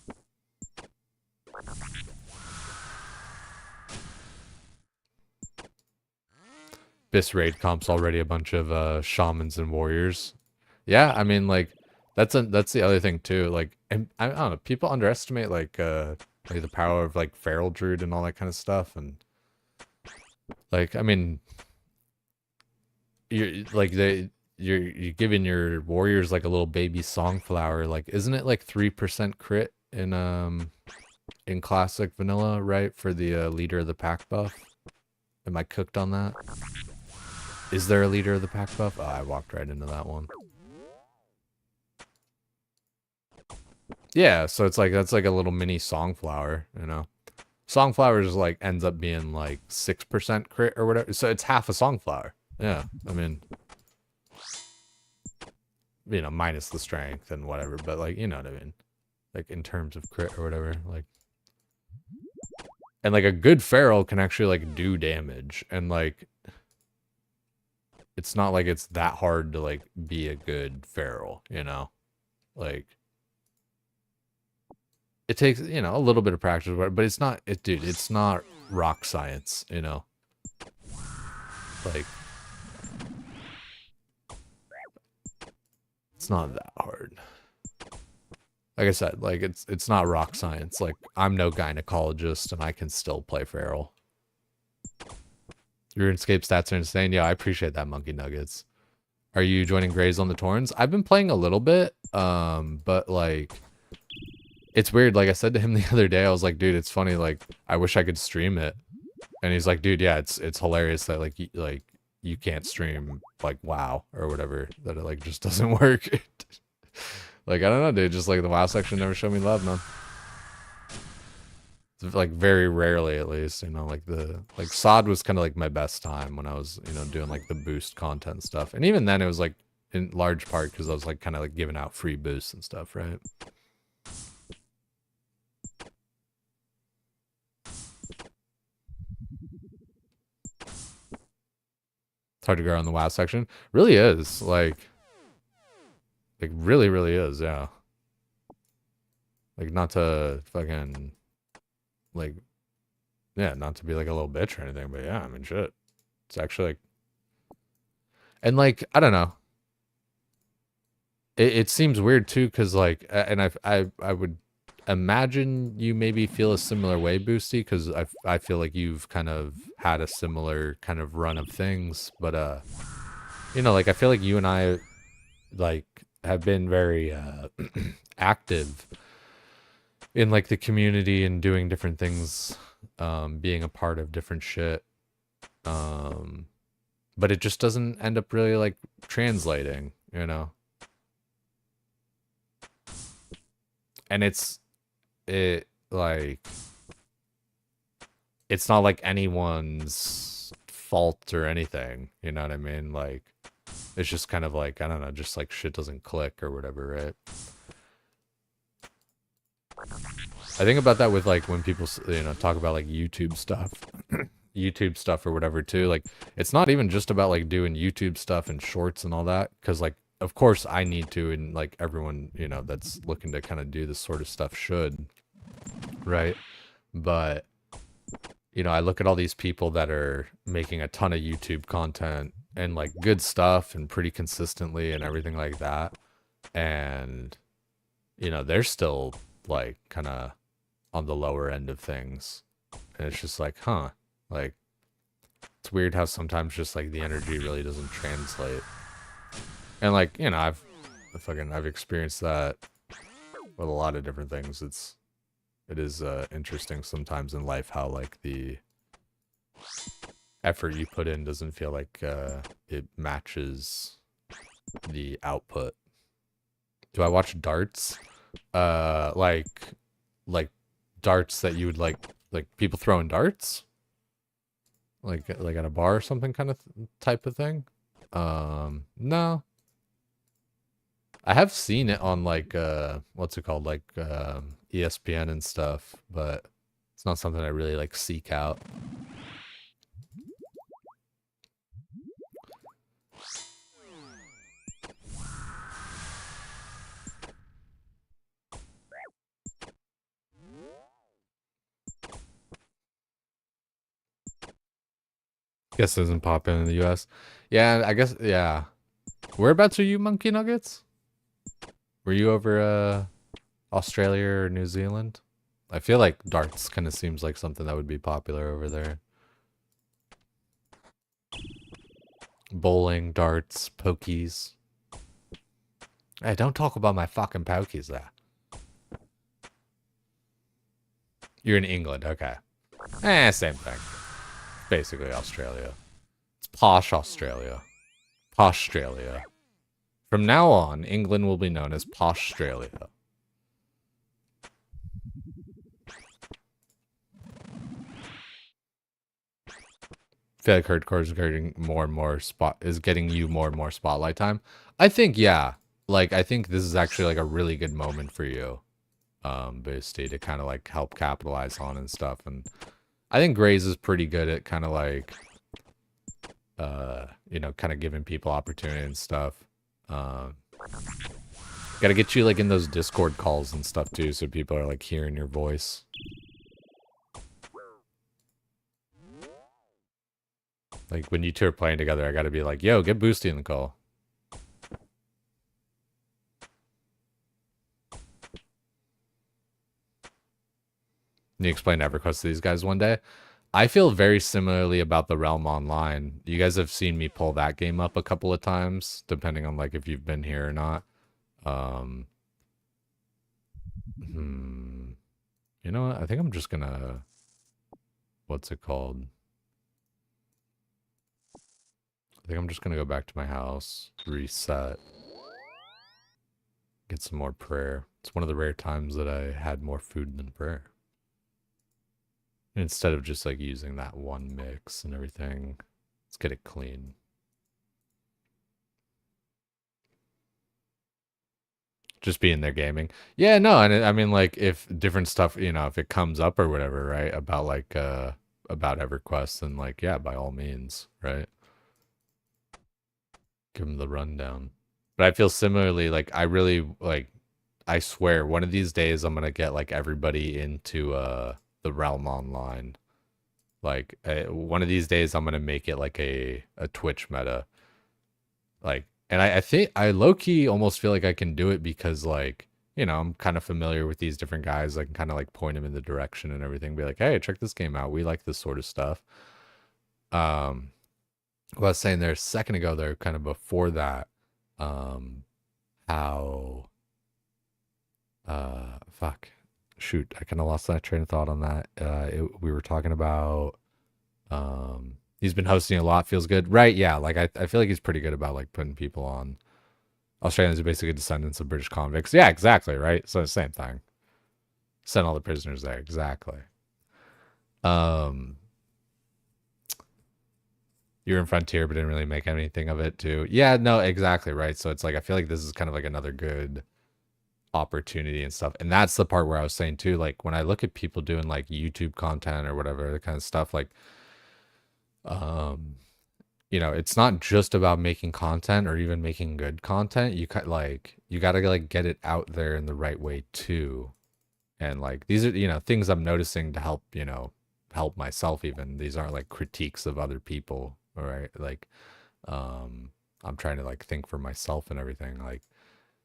This raid comp's already a bunch of shamans and warriors. Yeah, I mean like that's the other thing too. Like, and I don't know, people underestimate like the power of like feral druid and all that kind of stuff, and like I mean, you're like you're giving your warriors like a little baby songflower. Like, isn't it like 3% crit in classic vanilla, right? For the leader of the pack buff. Am I cooked on that? Is there a leader of the pack buff? Oh, I walked right into that one. Yeah, so it's like that's like a little mini songflower, you know. Songflower is like ends up being like 6% crit or whatever. So it's half a songflower. Yeah, I mean, you know, minus the strength and whatever, but like, you know what I mean. like in terms of crit or whatever. Like, and like a good feral can actually like do damage, and like it's not like it's that hard to like be a good feral, you know? Like it takes, you know, a little bit of practice, but it's not dude, it's not rock science, you know? Like it's not that hard. Like I said, like it's not rock science. Like I'm no gynecologist and I can still play feral. Your RuneScape stats are insane. Yeah, I appreciate that, Monkey Nuggets. Are you joining Grays on the Torns? I've been playing a little bit, but like it's weird. Like I said to him the other day, I was like, dude, it's funny. Like I wish I could stream it, and he's like, dude, yeah, it's hilarious that like you can't stream like WoW or whatever. That it like just doesn't work. Like I don't know, dude. Just like the WoW section never showed me love, man. Like very rarely at least, you know, like sod was kind of like my best time when I was, you know, doing like the boost content stuff, and even then it was like in large part because I was like kind of like giving out free boosts and stuff, right? It's hard to grow on the WoW section. Really is, like really is, yeah. Like not to fucking like, yeah, not to be like a little bitch or anything, but yeah, I mean, shit. It's actually like, and like, I don't know. It seems weird too, because like, and I would imagine you maybe feel a similar way, Boosty, because I feel like you've kind of had a similar kind of run of things, but you know, like I feel like you and I like have been very active in like the community and doing different things, being a part of different shit, but it just doesn't end up really like translating, you know. And it's like it's not like anyone's fault or anything, you know what I mean? Like it's just kind of like, I don't know, just like shit doesn't click or whatever, right? I think about that with like when people, you know, talk about like YouTube stuff, YouTube stuff or whatever too. Like it's not even just about like doing YouTube stuff and shorts and all that, because like of course I need to, and like everyone, you know, that's looking to kind of do this sort of stuff should, right? But you know, I look at all these people that are making a ton of YouTube content and like good stuff and pretty consistently and everything like that, and you know, they're still like kind of on the lower end of things, and it's just like, huh, like it's weird how sometimes just like the energy really doesn't translate. And like, you know, I've experienced that with a lot of different things. It is interesting sometimes in life how like the effort you put in doesn't feel like it matches the output. Do I watch darts? Like darts that you would like people throwing darts? Like at a bar or something kind of type of thing? No. I have seen it on like what's it called, like ESPN and stuff, but it's not something I really like seek out. Guess it doesn't pop in the US. Yeah, I guess, yeah. Whereabouts are you, Monkey Nuggets? Were you over Australia or New Zealand? I feel like darts kind of seems like something that would be popular over there. Bowling, darts, pokies. Hey, don't talk about my fucking pokies there. You're in England, okay. Same thing. Basically Australia. It's posh Australia. Poshstralia. From now on, England will be known as Poshstralia. I feel like hardcore is getting more and more getting you more and more spotlight time. I think, yeah. Like, I think this is actually like a really good moment for you. boosty to kind of like help capitalize on and stuff. And I think Graze is pretty good at kind of like, you know, kind of giving people opportunity and stuff. Gotta get you like in those Discord calls and stuff too, so people are like hearing your voice. Like when you two are playing together, I gotta be like, yo, get Boosty in the call. Can you explain EverQuest to these guys one day? I feel very similarly about the Realm Online. You guys have seen me pull that game up a couple of times, depending on like if you've been here or not. You know what? I think I'm just gonna, what's it called? I think I'm just gonna go back to my house, reset, get some more prayer. It's one of the rare times that I had more food than prayer. Instead of just like using that one mix and everything, let's get it clean. Just being there gaming. Yeah, no, and I mean like if different stuff, you know, if it comes up or whatever, right, about like about EverQuest, then like yeah, by all means, right? Give them the rundown. But I feel similarly, like I really like, I swear one of these days I'm gonna get like everybody into the Realm Online. Like one of these days I'm gonna make it like a Twitch meta. Like, and I think I low-key almost feel like I can do it because like, you know, I'm kind of familiar with these different guys. I can kind of like point them in the direction and everything. Be like, hey, check this game out. We like this sort of stuff. What I was saying there a second ago there, kind of before that, how fuck. Shoot, I kind of lost that train of thought on that. We were talking about he's been hosting a lot, feels good. Right, yeah, like I feel like he's pretty good about like putting people on. Australians are basically descendants of British convicts. Yeah, exactly, right? So the same thing. Send all the prisoners there, exactly. You're in Frontier but didn't really make anything of it too. Yeah, no, exactly, right? So it's like I feel like this is kind of like another good opportunity and stuff. And that's the part where I was saying too, like when I look at people doing like YouTube content or whatever, the kind of stuff, like you know, it's not just about making content or even making good content. You like you gotta like get it out there in the right way too. And like these are, you know, things I'm noticing to help, you know, help myself even. These aren't like critiques of other people, all right? Like I'm trying to like think for myself and everything. Like,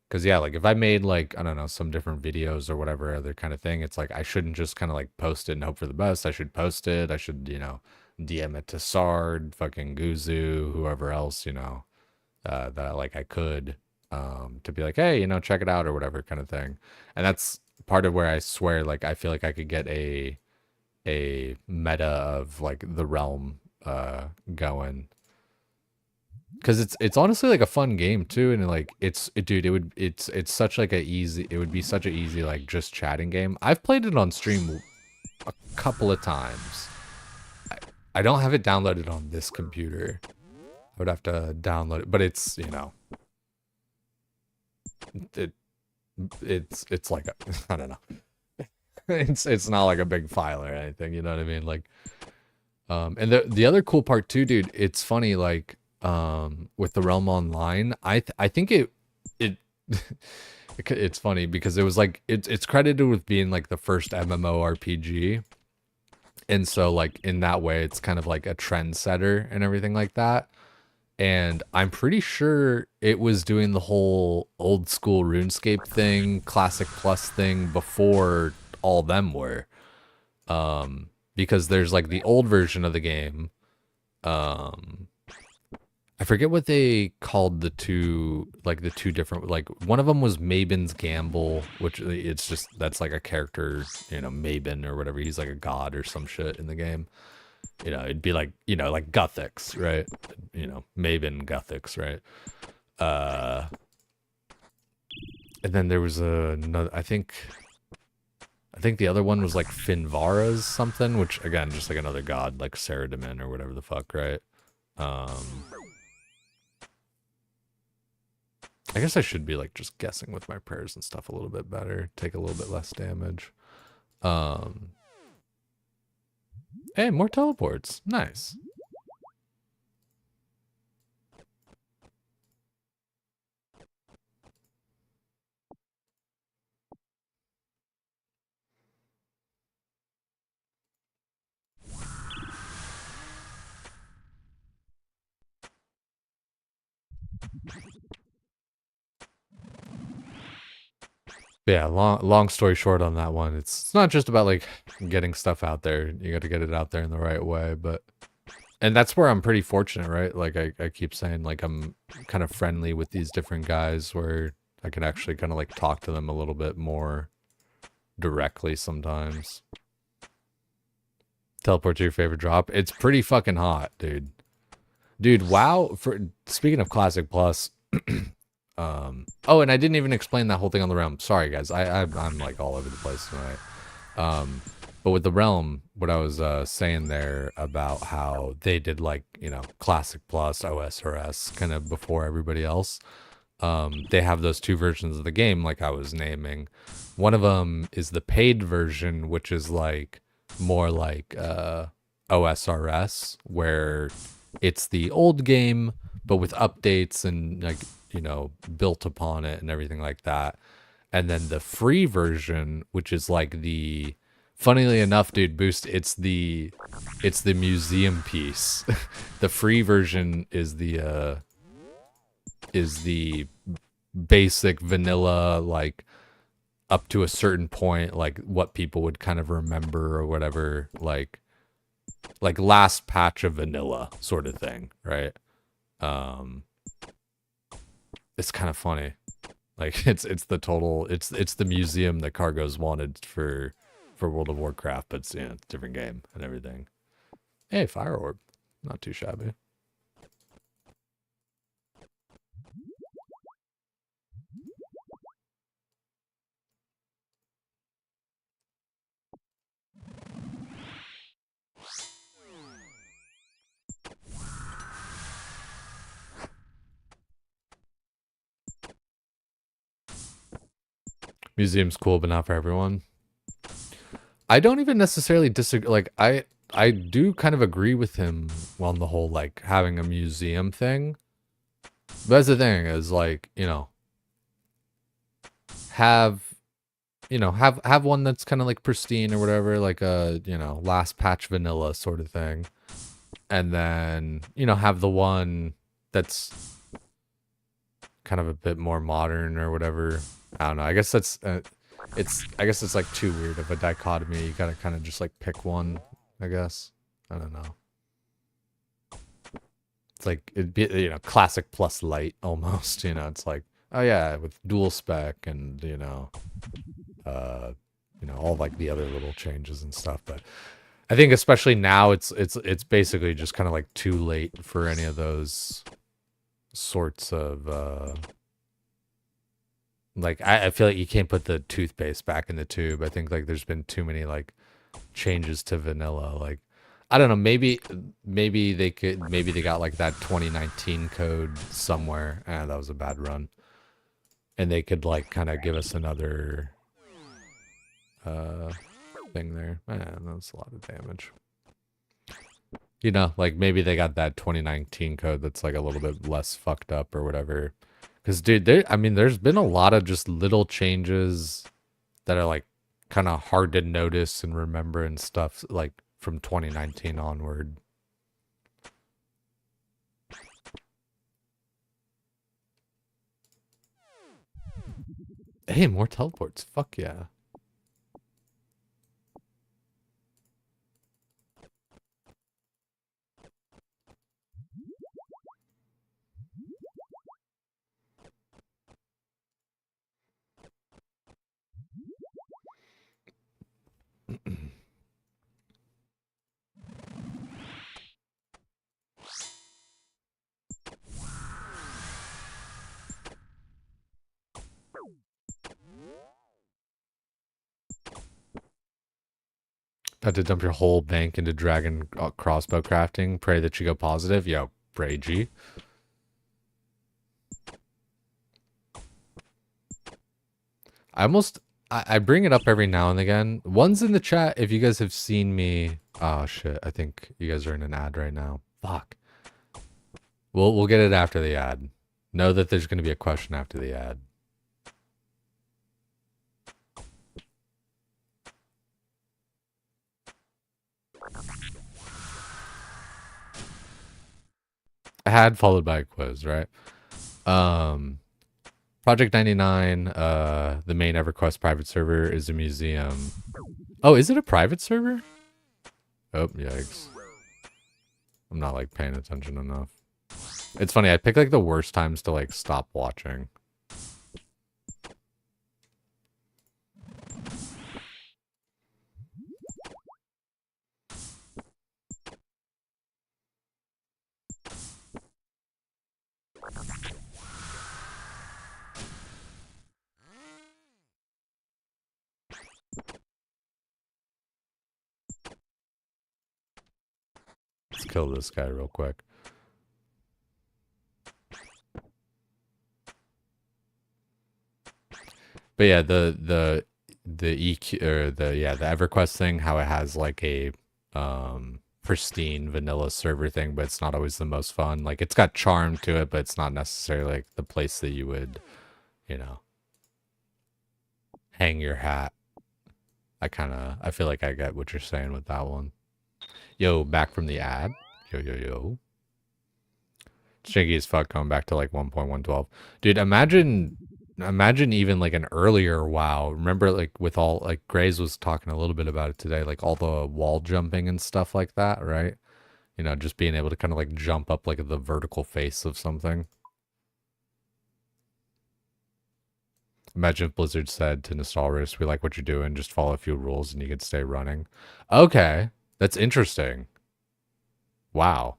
because yeah, like if I made like, I don't know, some different videos or whatever other kind of thing, it's like I shouldn't just kind of like post it and hope for the best. I should post it. I should, you know, DM it to Sard, fucking Guzu, whoever else, you know, that like I could, to be like, hey, you know, check it out or whatever kind of thing. And that's part of where I swear, like I feel like I could get a meta of like the realm going. Because it's honestly like a fun game too, and like dude, it's such like a easy, it would be such a easy like just chatting game. I've played it on stream a couple of times. I don't have it downloaded on this computer. I would have to download it, but it's, you know, it's like a, I don't know. It's not like a big file or anything, you know what I mean? Like, and the other cool part too, dude, it's funny, like, with the Realm Online, I think it it's funny because it was like it's credited with being like the first MMORPG, and so like in that way it's kind of like a trendsetter and everything like that. And I'm pretty sure it was doing the whole old school RuneScape thing, Classic Plus thing before all them were, because there's like the old version of the game. I forget what they called the two different, like one of them was Mabon's Gamble, which it's just, that's like a character, you know, Mabon or whatever. He's like a god or some shit in the game. You know, it'd be like, you know, like Guthix, right? You know, Mabon Guthix, right? And then there was another, I think the other one was like Finvara's something, which again, just like another god, like Saradomin or whatever the fuck, right? I guess I should be like just guessing with my prayers and stuff a little bit better. Take a little bit less damage. Um, hey, more teleports. Nice. Yeah, long story short on that one, it's not just about like getting stuff out there. You got to get it out there in the right way, but and that's where I'm pretty fortunate, right? Like I keep saying, like I'm kind of friendly with these different guys where I can actually kind of like talk to them a little bit more directly sometimes. Teleport to your favorite drop. It's pretty fucking hot, dude. Dude, WoW, for speaking of Classic Plus, oh, and I didn't even explain that whole thing on the realm. Sorry, guys. I'm like all over the place tonight. But with the realm, what I was saying there about how they did like, you know, Classic Plus, OSRS, kind of before everybody else. They have those two versions of the game, like I was naming. One of them is the paid version, which is like more like OSRS, where it's the old game, but with updates and like, you know, built upon it and everything like that. And then the free version, which is like the, funnily enough, dude, Boost, it's the museum piece. The free version is the basic vanilla, like up to a certain point, like what people would kind of remember or whatever, like last patch of vanilla sort of thing, right? Um, it's kind of funny. Like it's the total, it's the museum that Cargo's wanted for World of Warcraft, but it's, you know, it's a different game and everything. Hey, Fire Orb, not too shabby. Museum's cool, but not for everyone. I don't even necessarily disagree. Like I do kind of agree with him on the whole like having a museum thing. But that's the thing is like, you know, have have one that's kind of like pristine or whatever, like a, you know, last patch vanilla sort of thing. And then, you know, have the one that's kind of a bit more modern or whatever. I don't know. I guess that's I guess it's like too weird of a dichotomy. You gotta kind of just like pick one, I guess. I don't know. It's like it'd be, you know, classic plus light almost. You know, it's like, oh yeah, with dual spec and you know, all like the other little changes and stuff. But I think especially now, it's basically just kind of like too late for any of those sorts of like I feel like you can't put the toothpaste back in the tube. I think like there's been too many like changes to vanilla. Like I don't know, maybe they got like that 2019 code somewhere. That was a bad run. And they could like kind of give us another thing there. Man, that's a lot of damage. You know, like maybe they got that 2019 code that's like a little bit less fucked up or whatever. Because, dude, I mean, there's been a lot of just little changes that are like kind of hard to notice and remember and stuff like from 2019 onward. Hey, more teleports. Fuck yeah. Had to dump your whole bank into dragon crossbow crafting. Pray that you go positive. Yo, pray G. I bring it up every now and again. One's in the chat if you guys have seen me. Oh shit, I think you guys are in an ad right now. Fuck. We'll get it after the ad. Know that there's gonna be a question after the ad. A ad followed by a quiz, right? Project 99, the main EverQuest private server is a museum. Oh, is it a private server? Oh, yikes. I'm not like paying attention enough. It's funny, I pick like the worst times to like stop watching. Let's kill this guy real quick. But yeah, the EQ or the EverQuest thing, how it has like a pristine vanilla server thing, but it's not always the most fun. Like it's got charm to it, but it's not necessarily like the place that you would, you know, hang your hat. I feel like I get what you're saying with that one. Yo, back from the ad. Yo. Stinky as fuck going back to like 1.112. Dude, imagine even like an earlier WoW. Remember like with all like Grays was talking a little bit about it today, like all the wall jumping and stuff like that, right? You know, just being able to kind of like jump up like the vertical face of something. Imagine if Blizzard said to Nostalris, we like what you're doing, just follow a few rules and you could stay running. Okay. That's interesting. Wow.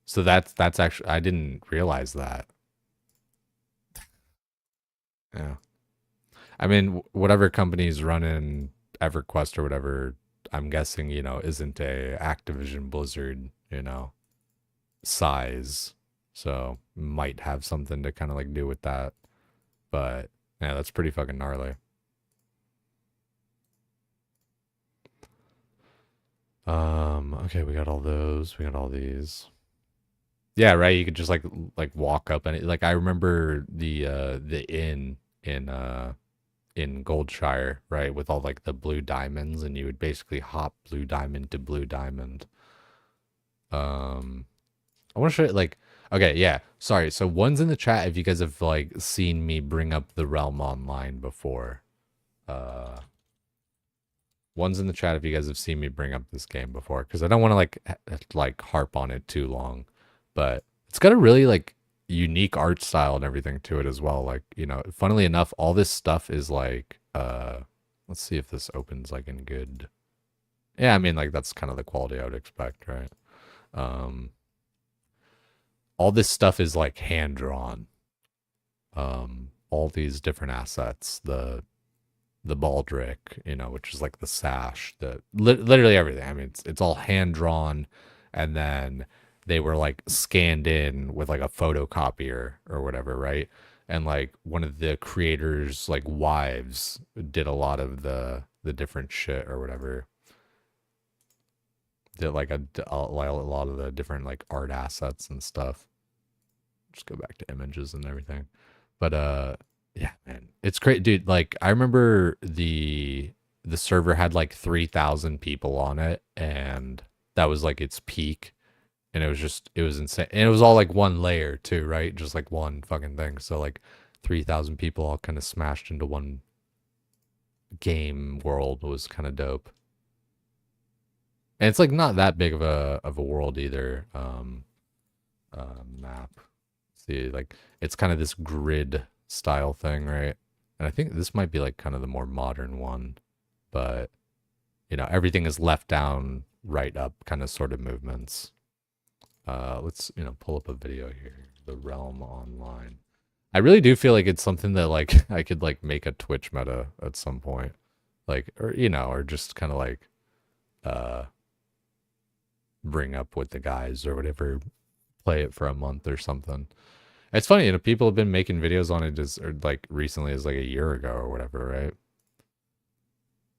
So that's actually I didn't realize that. Yeah. I mean, whatever company's running EverQuest or whatever, I'm guessing, you know, isn't a Activision Blizzard, you know, size. So might have something to kind of like do with that. But yeah, that's pretty fucking gnarly. Okay, we got all those. We got all these. Yeah, right. You could just like walk up and like I remember the inn in Goldshire, right, with all like the blue diamonds, and you would basically hop blue diamond to blue diamond. I want to show you like okay, yeah. Sorry. So one's in the chat if you guys have like seen me bring up the Realm Online before. One's in the chat if you guys have seen me bring up this game before, because I don't want to like harp on it too long, but it's got a really like unique art style and everything to it as well. Like, you know, funnily enough, all this stuff is like let's see if this opens like in good. Yeah, I mean like that's kind of the quality I would expect, right? All this stuff is like hand drawn. All these different assets, the baldric, you know, which is like the sash, literally everything. I mean, it's all hand drawn, and then they were like scanned in with like a photocopier or whatever, right? And like one of the creators' like wives did a lot of the different shit or whatever. Did like a lot of the different like art assets and stuff. Just go back to images and everything, but yeah, man, it's great, dude. Like I remember the server had like 3,000 people on it, and that was like its peak, and it was insane, and it was all like one layer too, right? Just like one fucking thing. So like 3,000 people all kind of smashed into one game world was kind of dope, and it's like not that big of a world either. Map. See, like it's kind of this grid style thing, right? And I think this might be like kind of the more modern one, but you know, everything is left down, right up kind of sort of movements. Let's, you know, pull up a video here. The Realm Online. I really do feel like it's something that like I could like make a Twitch meta at some point. Like or you know, or just kind of like bring up with the guys or whatever, play it for a month or something. It's funny, you know, people have been making videos on it or like recently as like a year ago or whatever, right?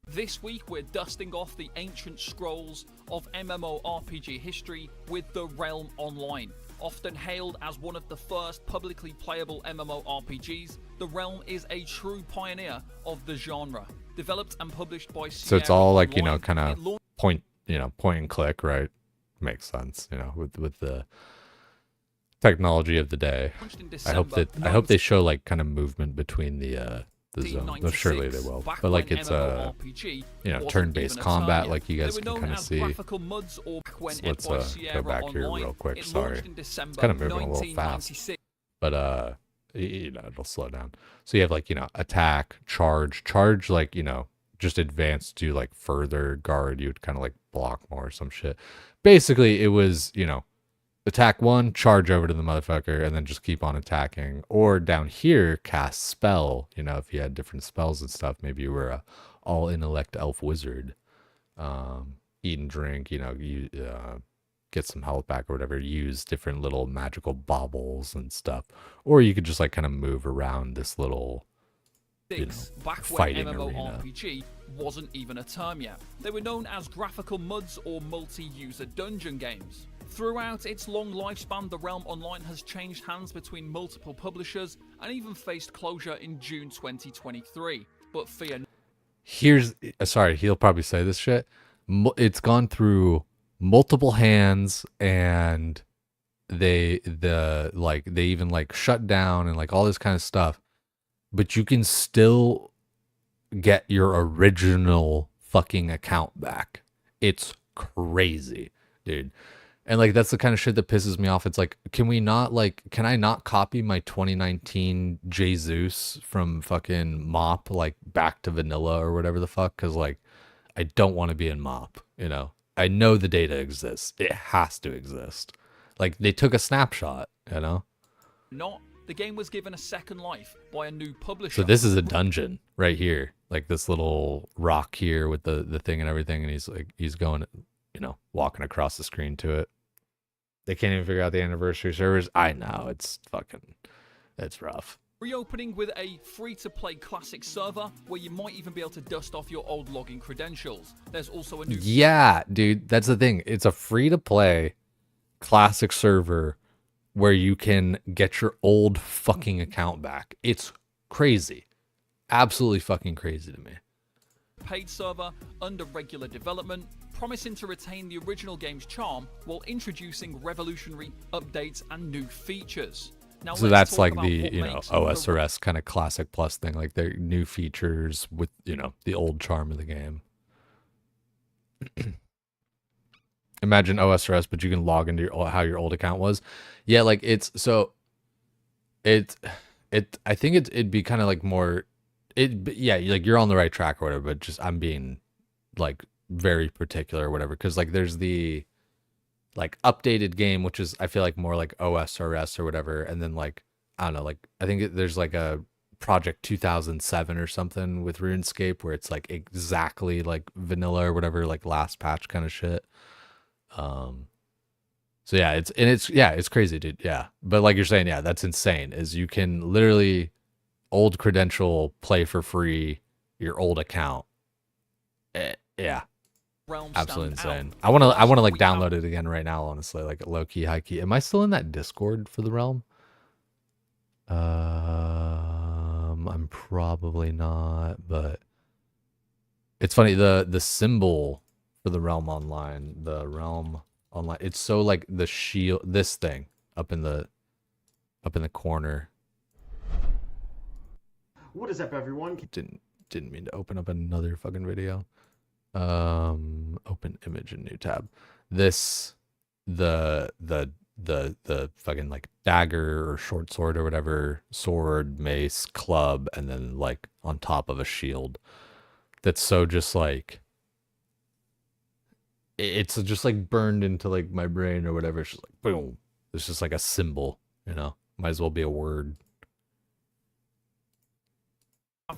This week we're dusting off the ancient scrolls of MMORPG history with The Realm Online. Often hailed as one of the first publicly playable MMORPGs, The Realm is a true pioneer of the genre. Developed and published by So it's all like, you know, kind of point and click, right? Makes sense, you know, with the technology of the day. I hope they show like kind of movement between the zone. Well, surely they will. But like it's you know, turn-based combat, like you guys can kind of see. Let's go back here real quick. Sorry, it's kind of moving a little fast, but you know, it'll slow down. So you have like, you know, attack, charge, like, you know, just advance to like further, guard. You would kind of like block more or some shit. Basically, it was, you know, attack one, charge over to the motherfucker, and then just keep on attacking. Or down here, cast spell. You know, if you had different spells and stuff, maybe you were a all intellect elf wizard. Eat and drink, you know, you get some health back or whatever. Use different little magical baubles and stuff. Or you could just like kind of move around this little, you know, back fighting when MMORPG arena. wasn't even a term yet. They were known as graphical MUDs or multi-user dungeon games. Throughout its long lifespan, The Realm Online has changed hands between multiple publishers and even faced closure in June 2023. But fear. Here's, sorry, he'll probably say this shit. It's gone through multiple hands, and they even like shut down and like all this kind of stuff. But you can still get your original fucking account back. It's crazy, dude. And like that's the kind of shit that pisses me off. It's like, can I not copy my 2019 Jesus from fucking Mop like back to vanilla or whatever the fuck? Because like I don't want to be in Mop, you know. I know the data exists. It has to exist. Like they took a snapshot, you know. The game was given a second life by a new publisher. So this is a dungeon right here, like this little rock here with the thing and everything, and he's going, you know, walking across the screen to it. They can't even figure out the anniversary servers. I know, it's rough. Reopening with a free-to-play classic server where you might even be able to dust off your old login credentials. There's also a new... Yeah, dude, that's the thing. It's a free-to-play classic server where you can get your old fucking account back. It's crazy. Absolutely fucking crazy to me. Paid server under regular development, promising to retain the original game's charm while introducing revolutionary updates and new features. Now, so that's like the, you know, OSRS kind of classic plus thing, like their new features with, you know, the old charm of the game. Imagine OSRS, but you can log into how your old account was. Yeah, like I think it'd be kind of like more, yeah, like you're on the right track or whatever, but just I'm being like very particular or whatever, because like there's the like updated game, which is I feel like more like OSRS or whatever, and then like I don't know, like I think there's like a Project 2007 or something with RuneScape where it's like exactly like vanilla or whatever, like last patch kind of shit. So yeah, it's crazy, dude. Yeah, but like you're saying, yeah, that's insane. Is you can literally old credential play for free your old account. Yeah, absolutely insane. I want to like download it again right now. Honestly, like low key, high key. Am I still in that Discord for the Realm? I'm probably not, but it's funny. The symbol for the Realm Online, it's so like the shield, this thing up in the corner. What is up, everyone? Didn't mean to open up another fucking video. Open image in new tab. This the fucking like dagger or short sword or whatever, sword, mace, club, and then like on top of a shield. That's so just like it's just like burned into like my brain or whatever. It's just like boom. It's just like a symbol, you know. Might as well be a word.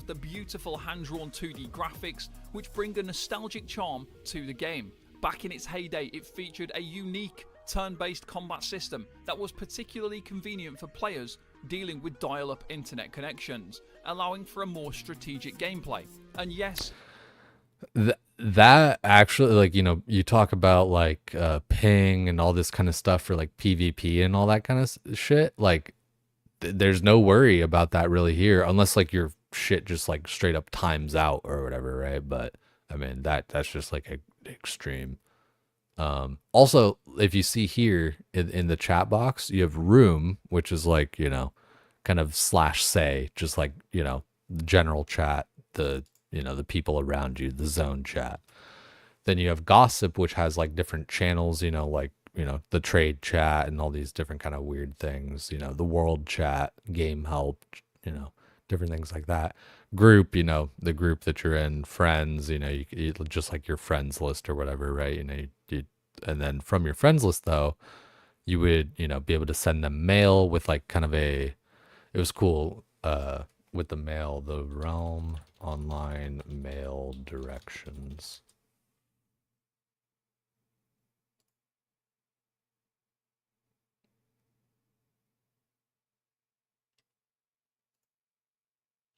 The beautiful hand-drawn 2D graphics, which bring a nostalgic charm to the game. Back in its heyday, it featured a unique turn-based combat system that was particularly convenient for players dealing with dial-up internet connections, allowing for a more strategic gameplay. And yes, that actually, like, you know, you talk about like ping and all this kind of stuff for like PvP and all that kind of shit. Like, there's no worry about that really here, unless like your shit just like straight up times out or whatever, right? But I mean, that's just like a extreme. Also, if you see here in the chat box, you have room, which is like, you know, kind of slash say, just like, you know, the general chat, the, you know, the people around you, the zone chat. Then you have gossip, which has like different channels, you know, like, you know, the trade chat and all these different kind of weird things, you know, the world chat, game help, you know, different things like that. Group, you know, the group that you're in, friends, you know, you just like your friends list or whatever, right? You know, and then from your friends list though, you would, you know, be able to send them mail with like kind of a, it was cool, with the mail, the Realm Online mail directions.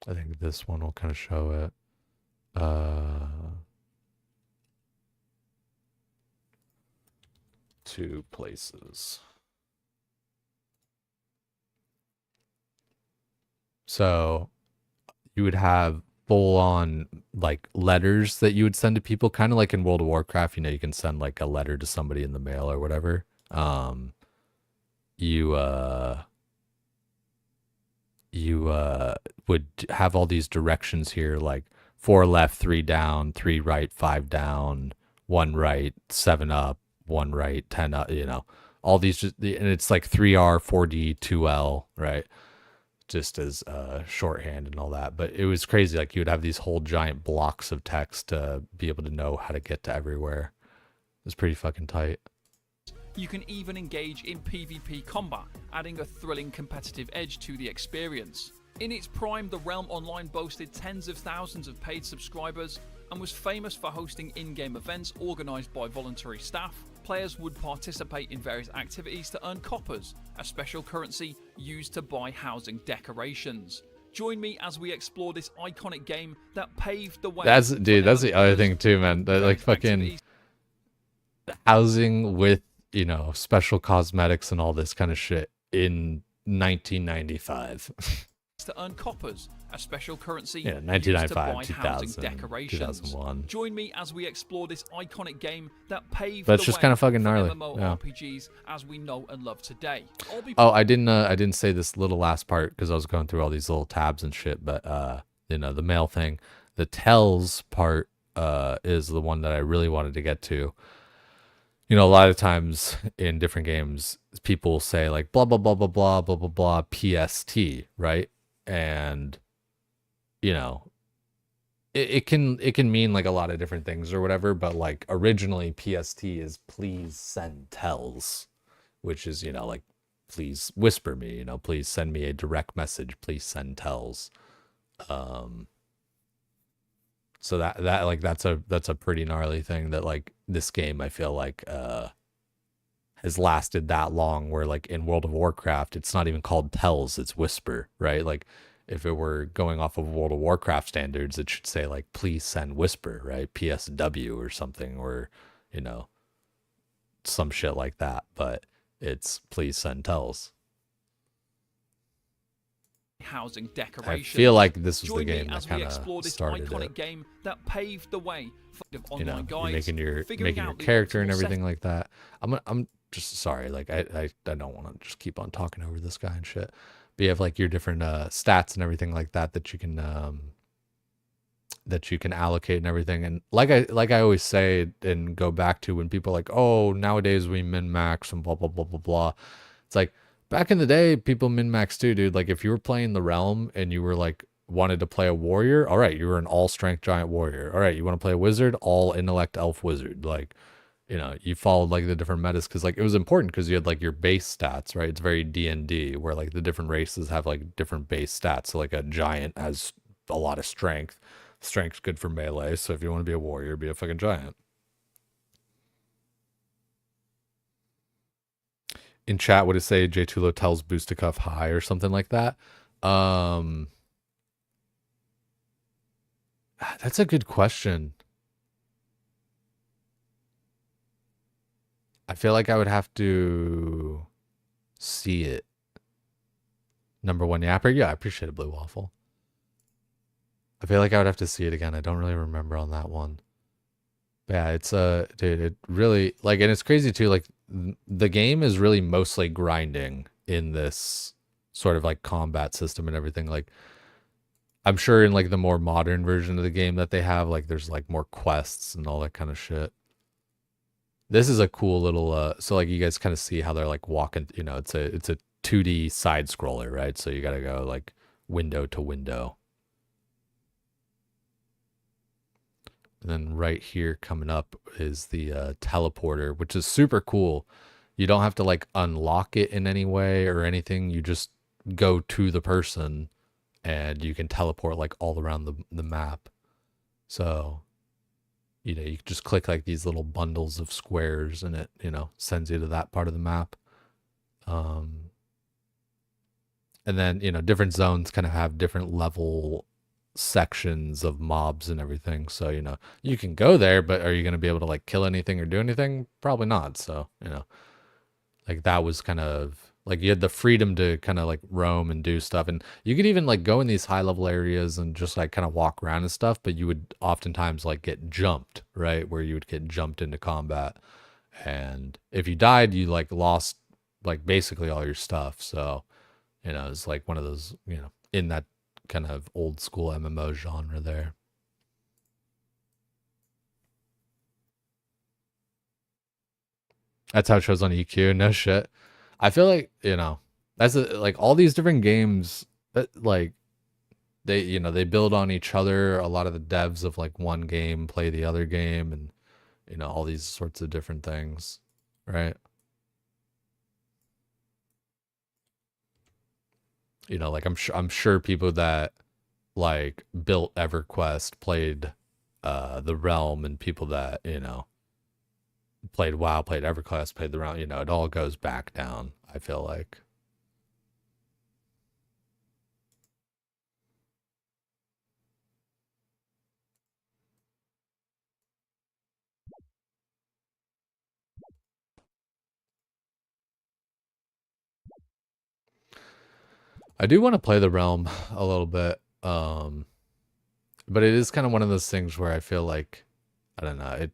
I think this one will kind of show it. Two places. So you would have full on like letters that you would send to people, kind of like in World of Warcraft. You know, you can send like a letter to somebody in the mail or whatever. You would have all these directions here, like 4 left, 3 down, 3 right, 5 down, 1 right, 7 up, 1 right, 10 up, you know, all these just, and it's like 3R, 4D, 2L, right? Just as shorthand and all that. But it was crazy. Like, you would have these whole giant blocks of text to be able to know how to get to everywhere. It was pretty fucking tight. you can even engage in PvP combat, adding a thrilling competitive edge to the experience. In its prime, the Realm Online boasted tens of thousands of paid subscribers and was famous for hosting in-game events organised by voluntary staff. Players would participate in various activities to earn coppers, a special currency used to buy housing decorations. Join me as we explore this iconic game that paved the way. That's the other thing too, man. That, like, fucking housing with, you know, special cosmetics and all this kind of shit in 1995. To earn coppers, a special currency 1995, 2000, 2001. Join me as we explore this iconic game that paved That's the just way kind of fucking for gnarly. MMORPGs as we know and love today. I didn't say this little last part because I was going through all these little tabs and shit, but you know, the mail thing, the tells part is the one that I really wanted to get to. You know, a lot of times in different games, people will say like blah blah blah blah blah blah blah blah PST, right? And you know, it can mean like a lot of different things or whatever, but like originally PST is please send tells, which is, you know, like please whisper me, you know, please send me a direct message, please send tells. So that like that's a pretty gnarly thing that like this game I feel like has lasted that long, where like in World of Warcraft it's not even called tells, it's whisper, right? Like if it were going off of World of Warcraft standards, it should say like please send whisper, right? PSW or something, or you know, some shit like that, but it's please send tells. Housing decorations. I feel like this was Join the game me that as we kind explore of this started iconic it. game that paved the way for You know, online you're guides, making your the character and optimal everything like that. I'm just sorry, like I don't want to just keep on talking over this guy and shit. But you have like your different stats and everything like that that you can allocate and everything. And like I always say and go back to when people are like, oh, nowadays we min max and blah blah blah blah blah. It's like back in the day, people min max too, dude. Like if you were playing the Realm and you were like wanted to play a warrior, all right, you were an all strength giant warrior. All right, you want to play a wizard, all intellect elf wizard. Like, you know, you followed like the different metas because like it was important because you had like your base stats, right? It's very D&D where like the different races have like different base stats. So like a giant has a lot of strength. Strength's good for melee, so if you want to be a warrior, be a fucking giant. in chat, would it say J2Lo tells Boostacuff hi or something like that? Um, that's a good question. I feel like I would have to see it. Number one yapper. Yeah, I appreciate it, Blue Waffle. I feel like I would have to see it again. I don't really remember on that one. But yeah, it's dude, it really like, and it's crazy too. Like the game is really mostly grinding in this sort of like combat system and everything. Like I'm sure in like the more modern version of the game that they have, like there's like more quests and all that kind of shit. This is a cool little so like you guys kind of see how they're like walking, you know, it's a 2D side scroller, right? So you got to go like window to window. And then right here coming up is the teleporter, which is super cool. You don't have to like unlock it in any way or anything. You just go to the person and you can teleport like all around the map. So, you know, you just click like these little bundles of squares and it, you know, sends you to that part of the map. Um, and then, you know, different zones kind of have different level sections of mobs and everything. So, you know, you can go there, but are you going to be able to like kill anything or do anything? Probably not. So, you know, like that was kind of like you had the freedom to kind of like roam and do stuff. And you could even like go in these high level areas and just like kind of walk around and stuff, but you would oftentimes like get jumped, right? Where you would get jumped into combat. And if you died, you like lost like basically all your stuff. So, you know, it's like one of those, you know, in that kind of old school MMO genre there. That's how it shows on EQ. No shit. I feel like, you know, like all these different games that like they, you know, they build on each other. A lot of the devs of like one game play the other game and, you know, all these sorts of different things, right? You know, like I'm sure people that like built EverQuest played the Realm, and people that, you know, played WoW, played EverQuest, played the Realm, you know, it all goes back down, I feel like. I do want to play the Realm a little bit. But it is kind of one of those things where I feel like I don't know,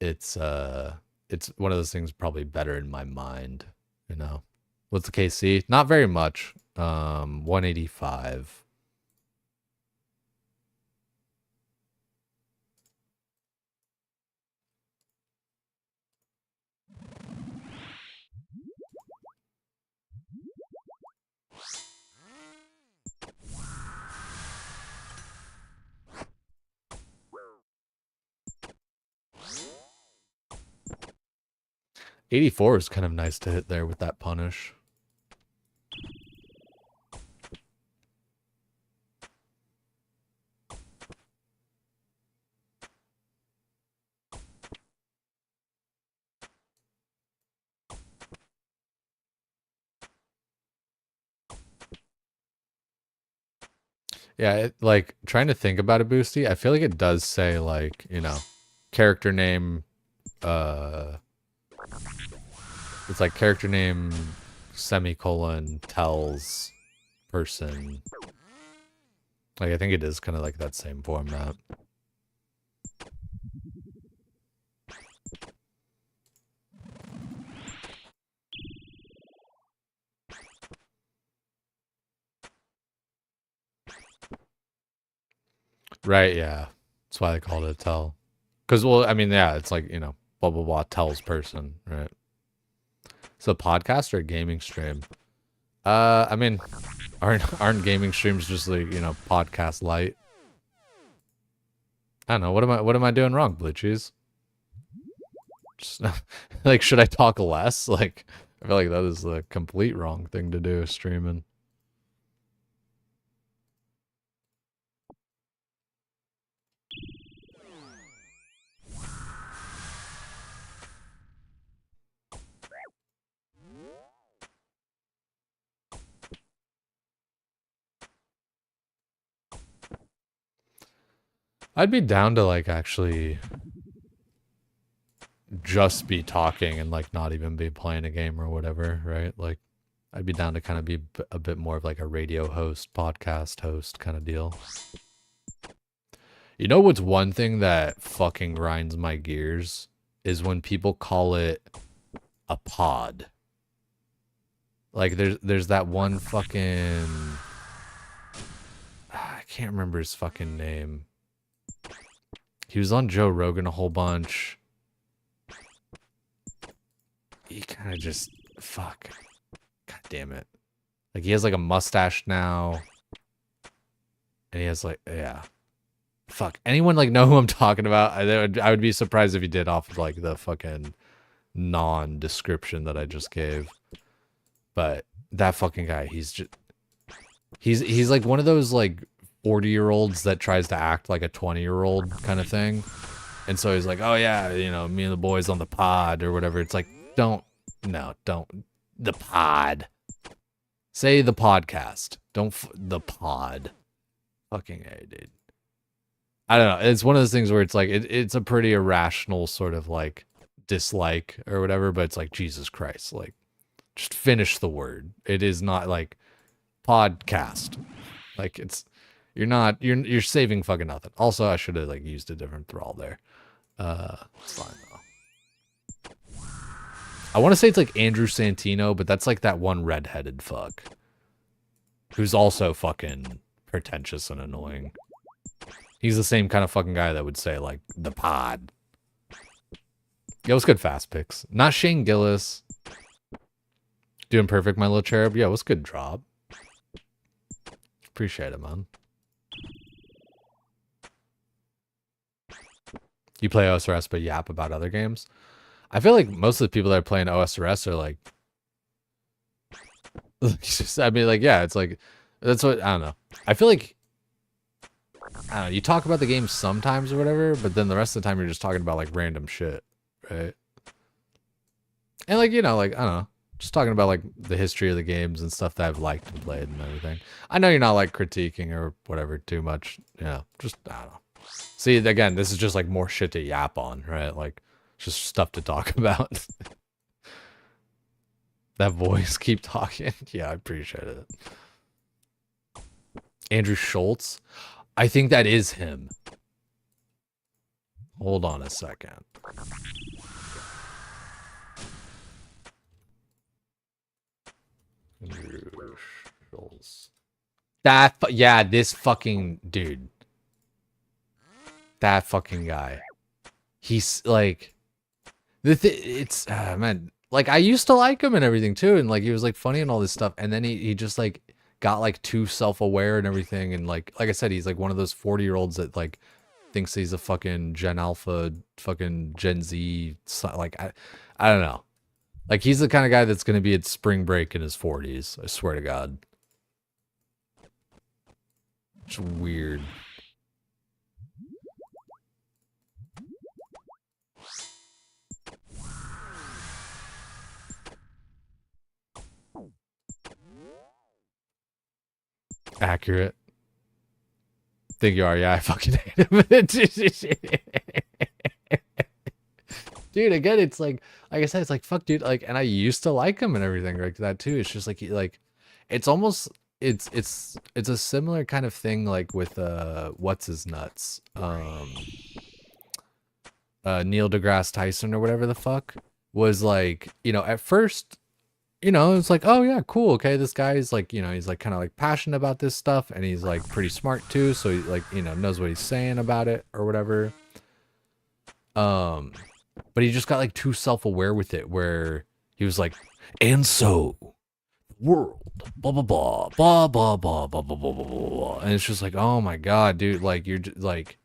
it's one of those things probably better in my mind, you know. What's the KC? Not very much. 185. 84 is kind of nice to hit there with that punish. Yeah, like trying to think about a boosty, I feel like it does say like, you know, character name, uh it's like character name semicolon tells person. Like I think it is kind of like that same format. Right, yeah. That's why they called it a tell. Because, well, I mean, yeah, it's like, you know, blah, blah, blah, tells person, right? So podcast or a gaming stream? I mean, aren't gaming streams just like, you know, podcast light? I don't know. What am I doing wrong, Blue Cheese? Just, like, should I talk less? Like, I feel like that is the complete wrong thing to do, streaming. I'd be down to like actually just be talking and like not even be playing a game or whatever, right? Like I'd be down to kind of be a bit more of like a radio host, podcast host kind of deal. You know what's one thing that fucking grinds my gears is when people call it a pod. Like there's that one fucking I can't remember his fucking name. He was on Joe Rogan a whole bunch. He kind of just fuck. God damn it. Like he has like a mustache now. And he has like yeah. Fuck. Anyone like know who I'm talking about? I would be surprised if he did off of like the fucking non-description that I just gave. But that fucking guy, he's like one of those like 40-year-olds that tries to act like a 20-year-old kind of thing. And so he's like, oh yeah, you know, me and the boys on the pod or whatever. It's like, don't. The pod. Say the podcast. Don't the pod. Fucking A, dude. I don't know. It's one of those things where it's like, it's a pretty irrational sort of like dislike or whatever, but it's like, Jesus Christ, like, just finish the word. It is not like podcast. Like it's, you're saving fucking nothing. Also, I should have like used a different thrall there. It's fine though. I want to say it's like Andrew Santino, but that's like that one redheaded fuck who's also fucking pretentious and annoying. He's the same kind of fucking guy that would say like the pod. Yo, what's good, fast picks? Not Shane Gillis. Doing perfect, my little cherub. Yeah, what's good, drop? Appreciate it, man. You play OSRS, but yap about other games. I feel like most of the people that are playing OSRS are like, I mean, like, yeah, it's like, that's what, I don't know. I feel like, I don't know, you talk about the game sometimes or whatever, but then the rest of the time you're just talking about like random shit, right? And like, you know, like, I don't know, just talking about like the history of the games and stuff that I've liked and played and everything. I know you're not like critiquing or whatever too much, you know, just, I don't know. See, again, this is just like more shit to yap on, right? Like, just stuff to talk about. That voice, keep talking. Yeah, I appreciate it. Andrew Schultz? I think that is him. Hold on a second. Andrew Schultz. Yeah, this fucking dude. That fucking guy. He's like, it's man, like I used to like him and everything too, and like he was like funny and all this stuff, and then he just like got like too self-aware and everything, and like I said, he's like one of those 40-year-olds that like thinks he's a fucking Gen Alpha, fucking Gen Z, like I don't know, like he's the kind of guy that's gonna be at spring break in his 40s. I swear to God, it's weird. Accurate. Think you are, yeah, I fucking hate him. Dude, again, it's like I said, it's like fuck, dude, like, and I used to like him and everything like that too. It's just like it's almost it's a similar kind of thing like with what's his nuts? Neil deGrasse Tyson or whatever the fuck was like, you know, at first, you know, it's like, oh yeah, cool, okay, this guy is like, you know, he's like kind of like passionate about this stuff, and he's like pretty smart too, so he like, you know, knows what he's saying about it or whatever. But he just got like too self-aware with it, where he was like, and so world, blah blah blah, blah blah blah blah blah blah blah blah, and it's just like, oh my god, dude, like you're just, like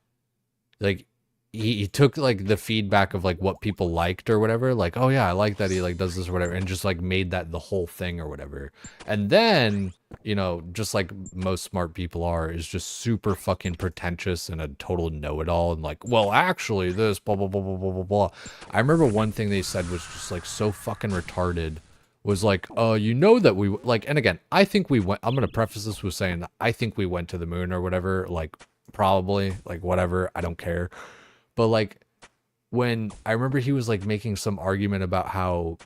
he took like the feedback of like what people liked or whatever, like, oh yeah, I like that he like does this or whatever, and just like made that the whole thing or whatever. And then, you know, just like most smart people are, is just super fucking pretentious and a total know-it-all, and like, well, actually this blah blah blah blah blah blah blah. I remember one thing they said was just like so fucking retarded, was like, you know that we like, and again, I think we went, I'm gonna preface this with saying that I think we went to the moon or whatever, like probably, like whatever, I don't care. But like when I remember he was like making some argument about how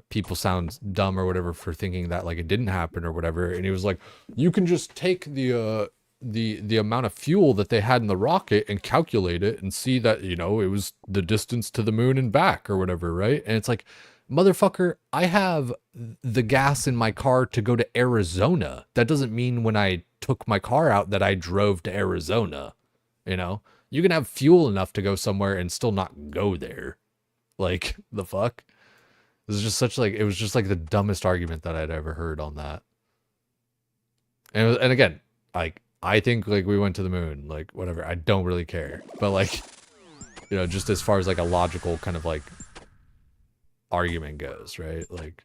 people sound dumb or whatever for thinking that like it didn't happen or whatever, and he was like, you can just take the amount of fuel that they had in the rocket and calculate it and see that, you know, it was the distance to the moon and back or whatever, right? And it's like, motherfucker, I have the gas in my car to go to Arizona. That doesn't mean when I took my car out that I drove to Arizona. You know, you can have fuel enough to go somewhere and still not go there. Like, the fuck? This is just such like, it was just like the dumbest argument that I'd ever heard on that. And again, like, I think like we went to the moon, like whatever. I don't really care. But like, you know, just as far as like a logical kind of like argument goes, right? Like,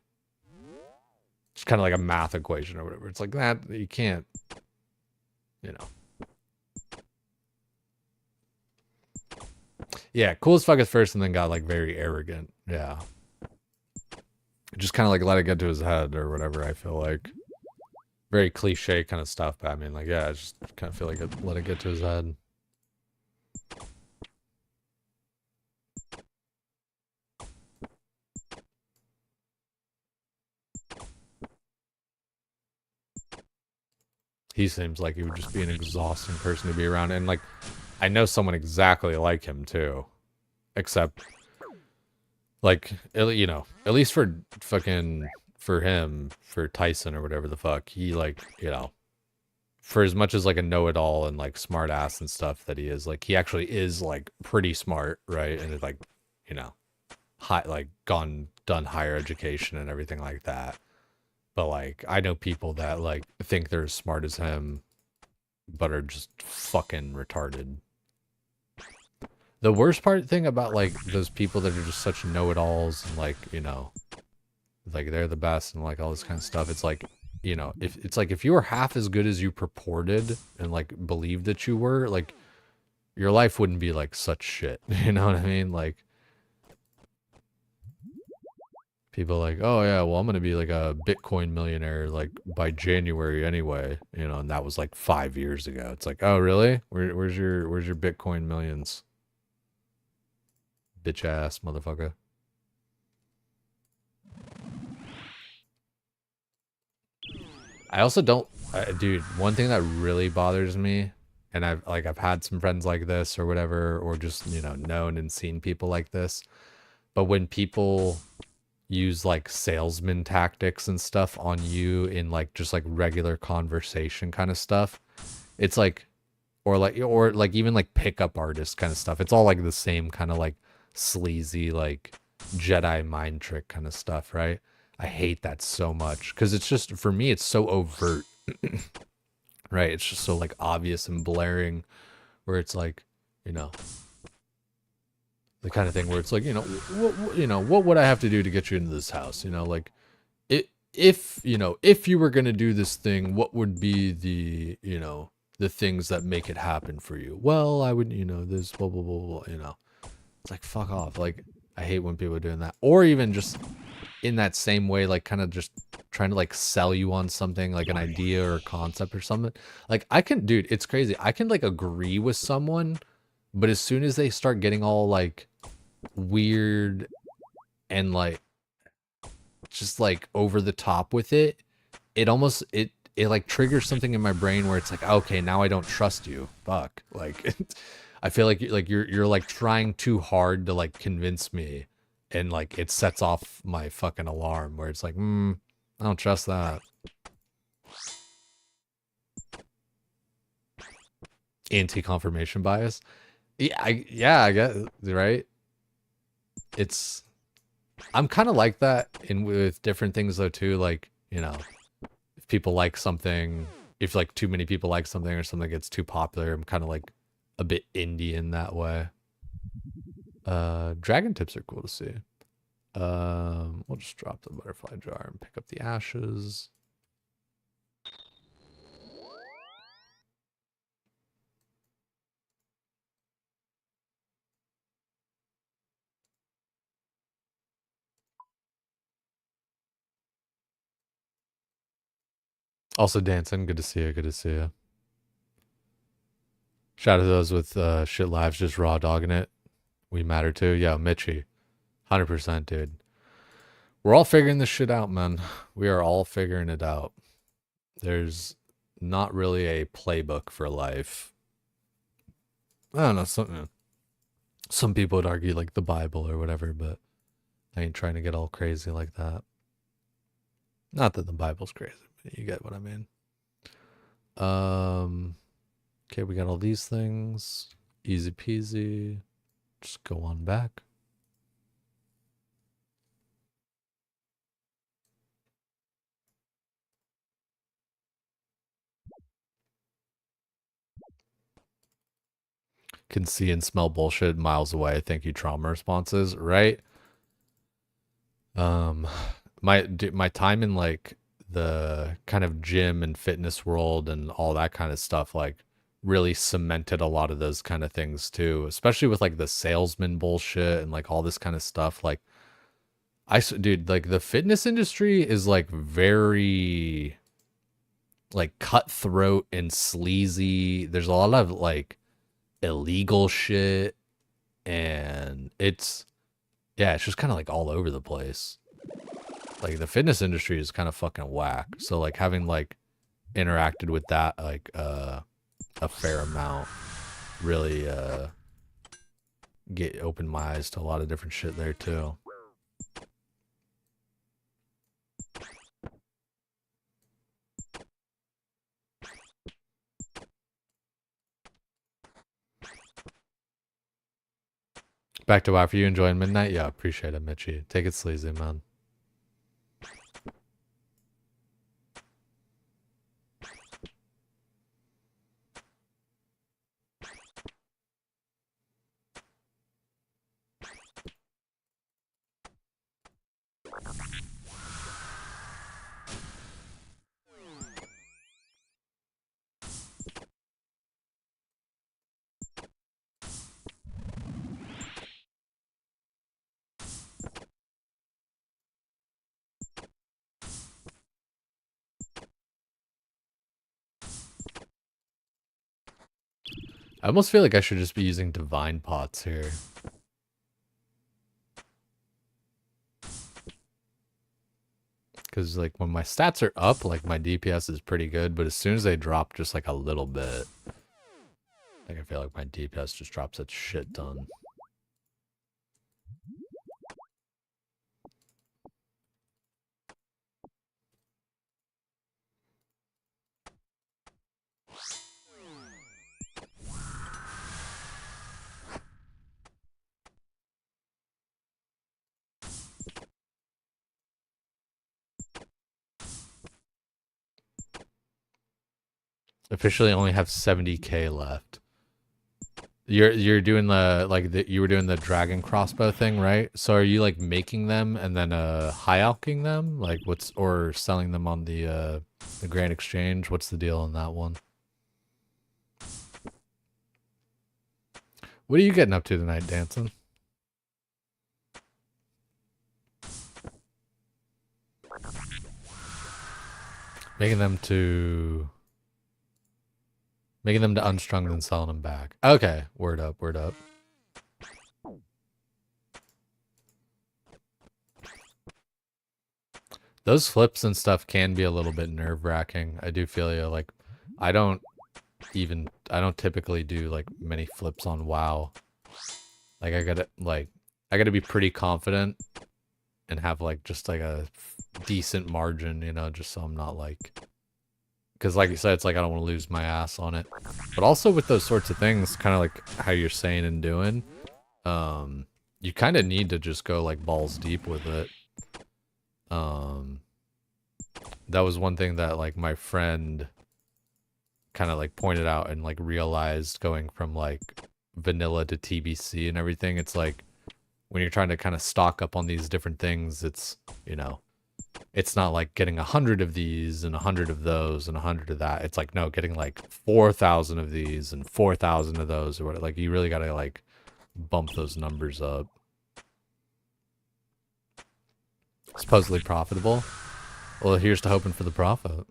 it's kind of like a math equation or whatever. It's like that, you can't, you know. Yeah, cool as fuck at first and then got like very arrogant. Yeah. Just kind of like let it get to his head or whatever, I feel like. Very cliche kind of stuff, but I mean, like, yeah, I just kind of feel like let it get to his head. He seems like he would just be an exhausting person to be around. And like, I know someone exactly like him too. Except, like, you know, at least for fucking, for him, for Tyson or whatever the fuck, he like, you know, for as much as like a know-it-all and like smart ass and stuff that he is, like he actually is like pretty smart, right? And it's like, you know, high, like done higher education and everything like that. But like I know people that like think they're as smart as him, but are just fucking retarded. The worst part thing about like those people that are just such know-it-alls and like, you know, like they're the best and like all this kind of stuff, it's like, you know, if it's like if you were half as good as you purported and like believed that you were, like your life wouldn't be like such shit. You know what I mean? Like people like, oh yeah, well I'm gonna be like a Bitcoin millionaire like by January anyway, you know, and that was like 5 years ago. It's like, oh really? Where's your Bitcoin millions? Bitch ass motherfucker. I also don't, dude. One thing that really bothers me, and I've had some friends like this or whatever, or just you know known and seen people like this. But when people use like salesman tactics and stuff on you in like just like regular conversation kind of stuff, it's like, or like even like pickup artist kind of stuff. It's all like the same kind of like sleazy like Jedi mind trick kind of stuff, right? I hate that so much because it's just for me it's so overt, right? It's just so like obvious and blaring where it's like, you know, the kind of thing where it's like, you know, what would I have to do to get you into this house? You know, like if you know, if you were going to do this thing, what would be the, you know, the things that make it happen for you? Well, I would, you know, this blah blah blah blah, you know. It's like fuck off. Like I hate when people are doing that. Or even just in that same way, like kind of just trying to like sell you on something, like an idea or concept or something. Like I can, dude, it's crazy. I can like agree with someone, but as soon as they start getting all like weird and like just like over the top with it, it almost it like triggers something in my brain where it's like, okay, now I don't trust you. Fuck. Like I feel like you're like trying too hard to like convince me, and like it sets off my fucking alarm where it's like, I don't trust that. Anti-confirmation bias. Yeah, I guess, right? It's I'm kind of like that in with different things though too, like, you know, if people like something, if like too many people like something or something gets too popular, I'm kind of like a bit indie in that way. Dragon tips are cool to see. We'll just drop the butterfly jar and pick up the ashes. Also dancing, good to see you, good to see you. Shout out to those with shit lives just raw dogging it. We matter too. Yeah, Mitchie. 100%, dude. We're all figuring this shit out, man. We are all figuring it out. There's not really a playbook for life. I don't know, some people would argue like the Bible or whatever, but I ain't trying to get all crazy like that. Not that the Bible's crazy, but you get what I mean. Okay, we got all these things. Easy peasy. Just go on back. Can see and smell bullshit miles away. Thank you, trauma responses, right? My time in like the kind of gym and fitness world and all that kind of stuff like really cemented a lot of those kind of things too, especially with like the salesman bullshit and like all this kind of stuff. Like dude, like the fitness industry is like very like cutthroat and sleazy. There's a lot of like illegal shit, and it's just kind of like all over the place. Like the fitness industry is kind of fucking whack. So like having like interacted with that like a fair amount really get opened my eyes to a lot of different shit there too. Back to WoW for you, enjoying midnight? Yeah, appreciate it, Mitchie. Take it sleazy, man. I almost feel like I should just be using divine pots here. Because like when my stats are up, like my DPS is pretty good, but as soon as they drop just like a little bit, like I feel like my DPS just drops a shit ton. Officially only have 70k left. You're doing the like you were doing the dragon crossbow thing, right? So are you like making them and then high alching them? Like or selling them on the Grand Exchange? What's the deal on that one? What are you getting up to tonight, dancing? Making them to unstrung, then selling them back. Okay, word up, word up. Those flips and stuff can be a little bit nerve-wracking. I do feel you. Like, I don't typically do like many flips on WoW. Like I gotta be pretty confident and have like just like a decent margin, you know, just so I'm not like, because like you said, it's like I don't want to lose my ass on it. But also with those sorts of things, kind of like how you're saying and doing, you kind of need to just go like balls deep with it. That was one thing that like my friend kind of like pointed out and like realized going from like vanilla to TBC and everything. It's like when you're trying to kind of stock up on these different things, it's, you know, it's not like getting 100 of these and 100 of those and 100 of that. It's like, no, getting like 4,000 of these and 4,000 of those or what. Like you really got to like bump those numbers up. Supposedly profitable. Well, here's to hoping for the profit.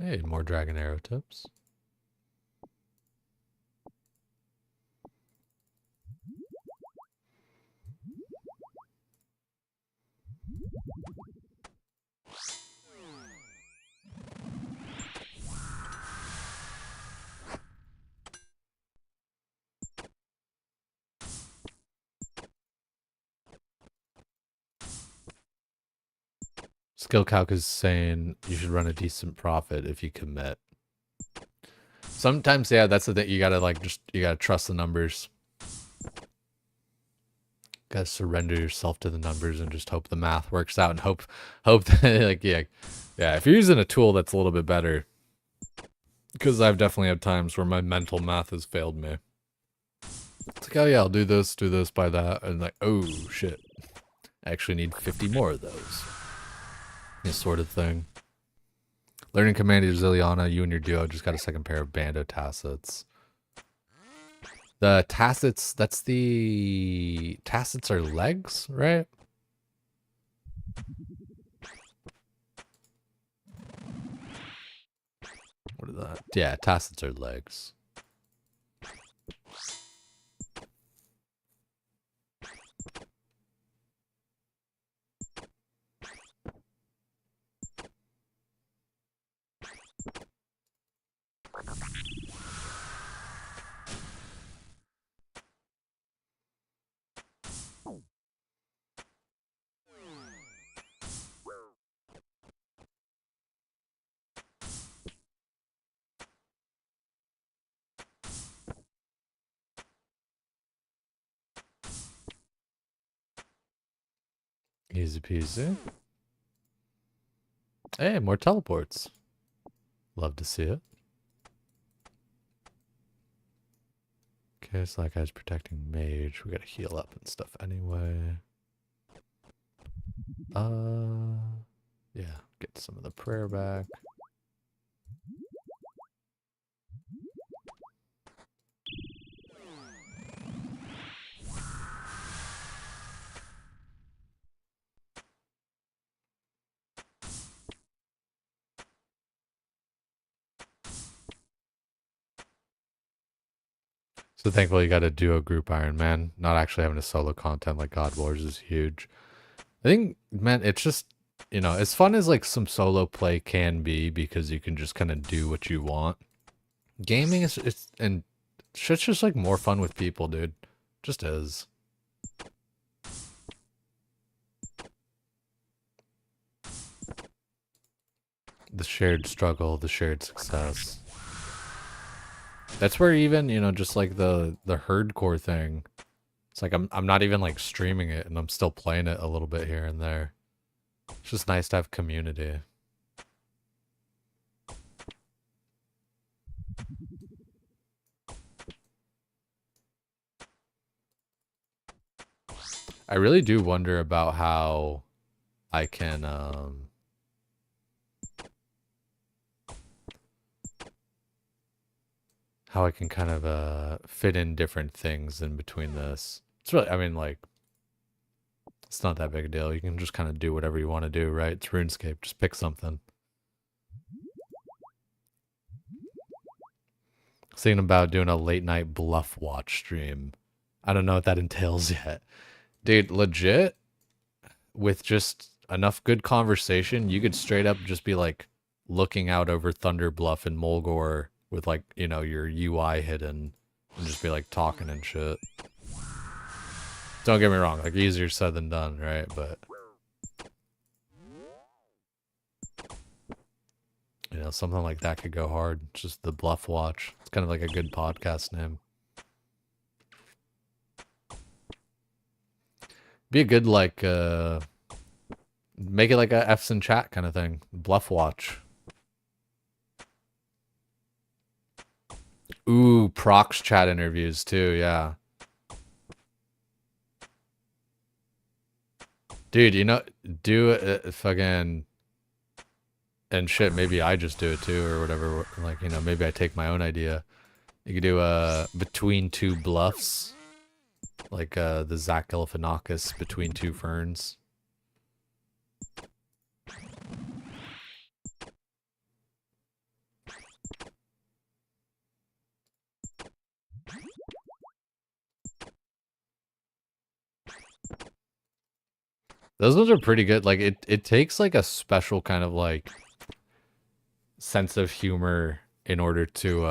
Hey, more dragon arrow tips. Skill Calc is saying you should run a decent profit if you commit. Sometimes, yeah, that's the thing. You gotta you gotta trust the numbers. Gotta surrender yourself to the numbers and just hope the math works out and hope that yeah. If you're using a tool that's a little bit better, because I've definitely had times where my mental math has failed me. It's like, oh yeah, I'll do this, buy that, and like, oh shit, I actually need 50 more of those. This sort of thing. Learning Commander Zilliana, you and your duo just got a second pair of Bando Tacits. The Tacits, Tacits are legs, right? What are that? Yeah, Tacits are legs. Easy peasy. Hey, more teleports. Love to see it. Okay, so that guy's protecting mage. We gotta heal up and stuff anyway. Yeah, get some of the prayer back. So thankfully you got a duo group Iron Man. Not actually having a solo content like God Wars is huge. I think, man, it's just, you know, as fun as like some solo play can be because you can just kind of do what you want. Gaming and shit's just like more fun with people, dude. Just is. The shared struggle, the shared success. That's where even, you know, just like the herdcore thing. It's like I'm not even like streaming it and I'm still playing it a little bit here and there. It's just nice to have community. I really do wonder about how I can kind of fit in different things in between this. It's really, I mean, like, it's not that big a deal. You can just kind of do whatever you want to do, right? It's RuneScape. Just pick something. Thinking about doing a late night bluff watch stream. I don't know what that entails yet. Dude, legit, with just enough good conversation, you could straight up just be like looking out over Thunder Bluff and Mulgore with like, you know, your UI hidden and just be like talking and shit. Don't get me wrong, like easier said than done, right? But you know, something like that could go hard. Just the Bluff Watch. It's kind of like a good podcast name. Be a good like make it like a F's in chat kind of thing. Bluff Watch. Ooh, prox chat interviews too, yeah. Dude, you know, do it fucking and shit, maybe I just do it too or whatever. Like, you know, maybe I take my own idea. You could do between two bluffs. Like the Zach Galifianakis between two ferns. Those ones are pretty good. Like it takes like a special kind of like sense of humor in order to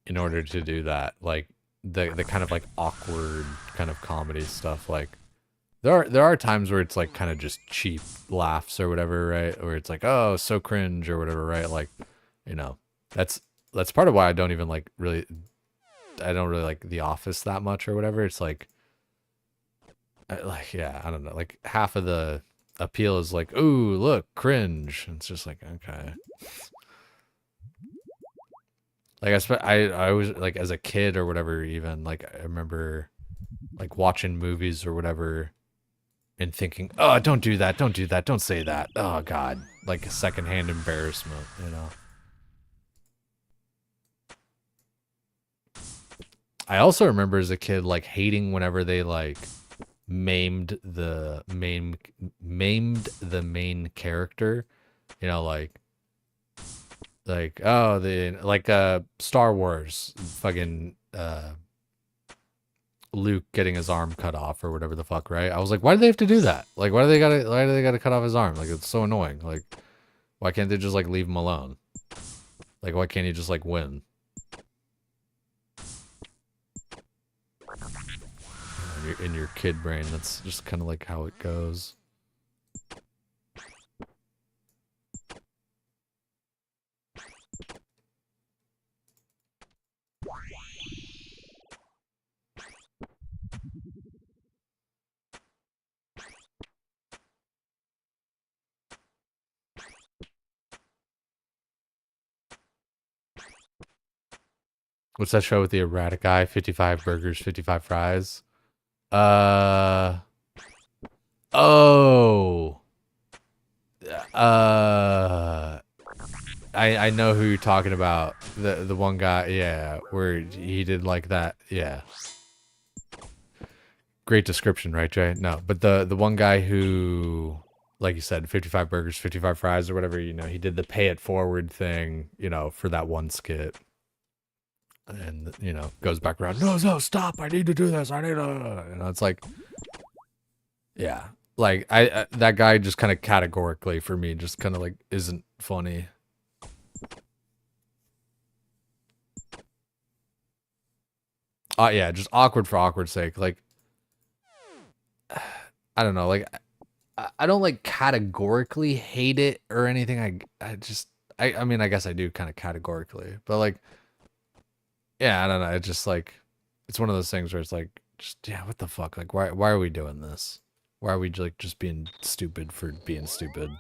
do that. Like the kind of like awkward kind of comedy stuff. Like there are times where it's like kind of just cheap laughs or whatever, right? Where it's like, oh, so cringe or whatever, right? Like, you know, that's that's part of why I don't really like The Office that much or whatever. It's like yeah, I don't know. Like half of the appeal is like, ooh, look, cringe. And it's just like, okay. Like I was like as a kid or whatever, even like I remember like watching movies or whatever and thinking, oh, don't do that, don't do that, don't say that. Oh God, like a secondhand embarrassment, you know. I also remember as a kid like hating whenever they like maimed the main character, you know, like oh the like Star Wars fucking Luke getting his arm cut off or whatever the fuck, right? I was like, why do they have to do that? Like why do they gotta cut off his arm? Like it's so annoying. Like why can't they just like leave him alone? Like why can't he just like win? In your kid brain, that's just kind of like how it goes. What's that show with the erratic guy? 55 burgers, 55 fries. Uh oh. Uh I know who you're talking about. The one guy, yeah, where he did like that. Yeah. Great description, right, Jay? No, but the one guy who like you said, 55 burgers, 55 fries or whatever, you know, he did the pay it forward thing, you know, for that one skit. And you know, goes back around, no, stop, I need to do this, I need to, you know, it's like, yeah, like I that guy just kind of categorically for me just kind of like isn't funny. Yeah, just awkward for awkward sake. Like I don't know, like I don't like categorically hate it or anything. I just I mean I guess I do kind of categorically, but like yeah, I don't know. It's just like it's one of those things where it's like just yeah, what the fuck? Like why are we doing this? Why are we like just being stupid for being stupid?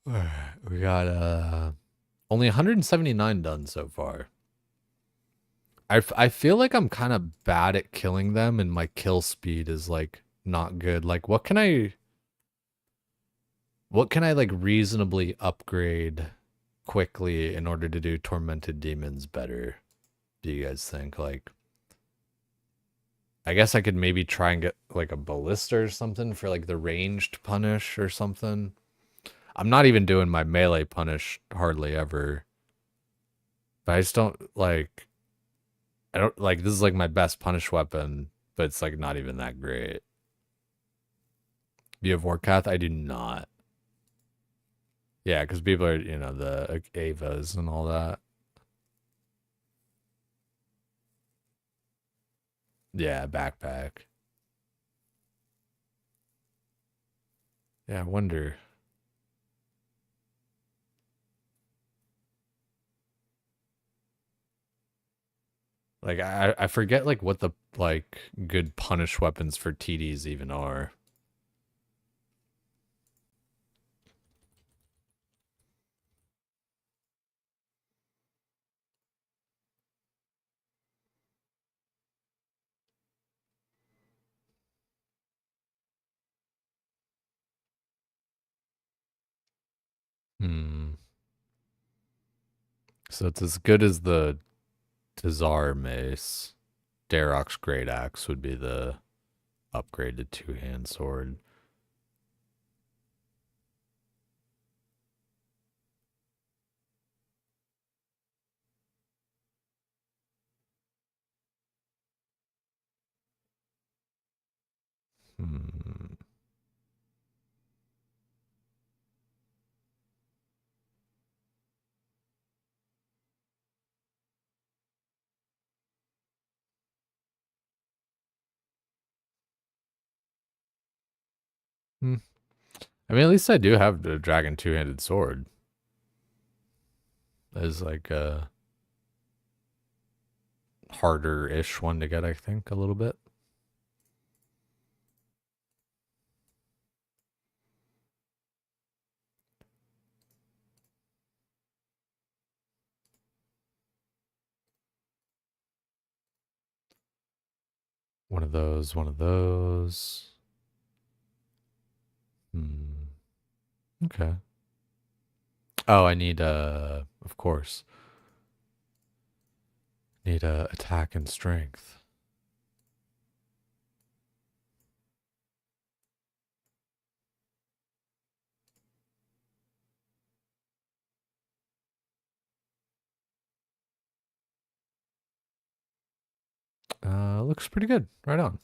We got only 179 done so far. I feel like I'm kind of bad at killing them and my kill speed is like not good. Like what can I like reasonably upgrade quickly in order to do tormented demons better? Do you guys think? Like I guess I could maybe try and get like a ballista or something for like the ranged punish or something. I'm not even doing my melee punish hardly ever. But I just don't like I don't like this is like my best punish weapon, but it's like not even that great. Do you have Warcath? I do not. Yeah, because people are, you know, the Avas and all that. Yeah, backpack. Yeah, I wonder. Like I forget like what the like good punish weapons for TDs even are. Hmm. So it's as good as the Tazar mace. Darok's great axe would be the upgraded two-hand sword. Hmm. Hmm. I mean, at least I do have the dragon two-handed sword. As like a harder-ish one to get, I think, a little bit. One of those, one of those. Hmm. Okay. Oh, I need of course. Need attack and strength. Looks pretty good. Right on.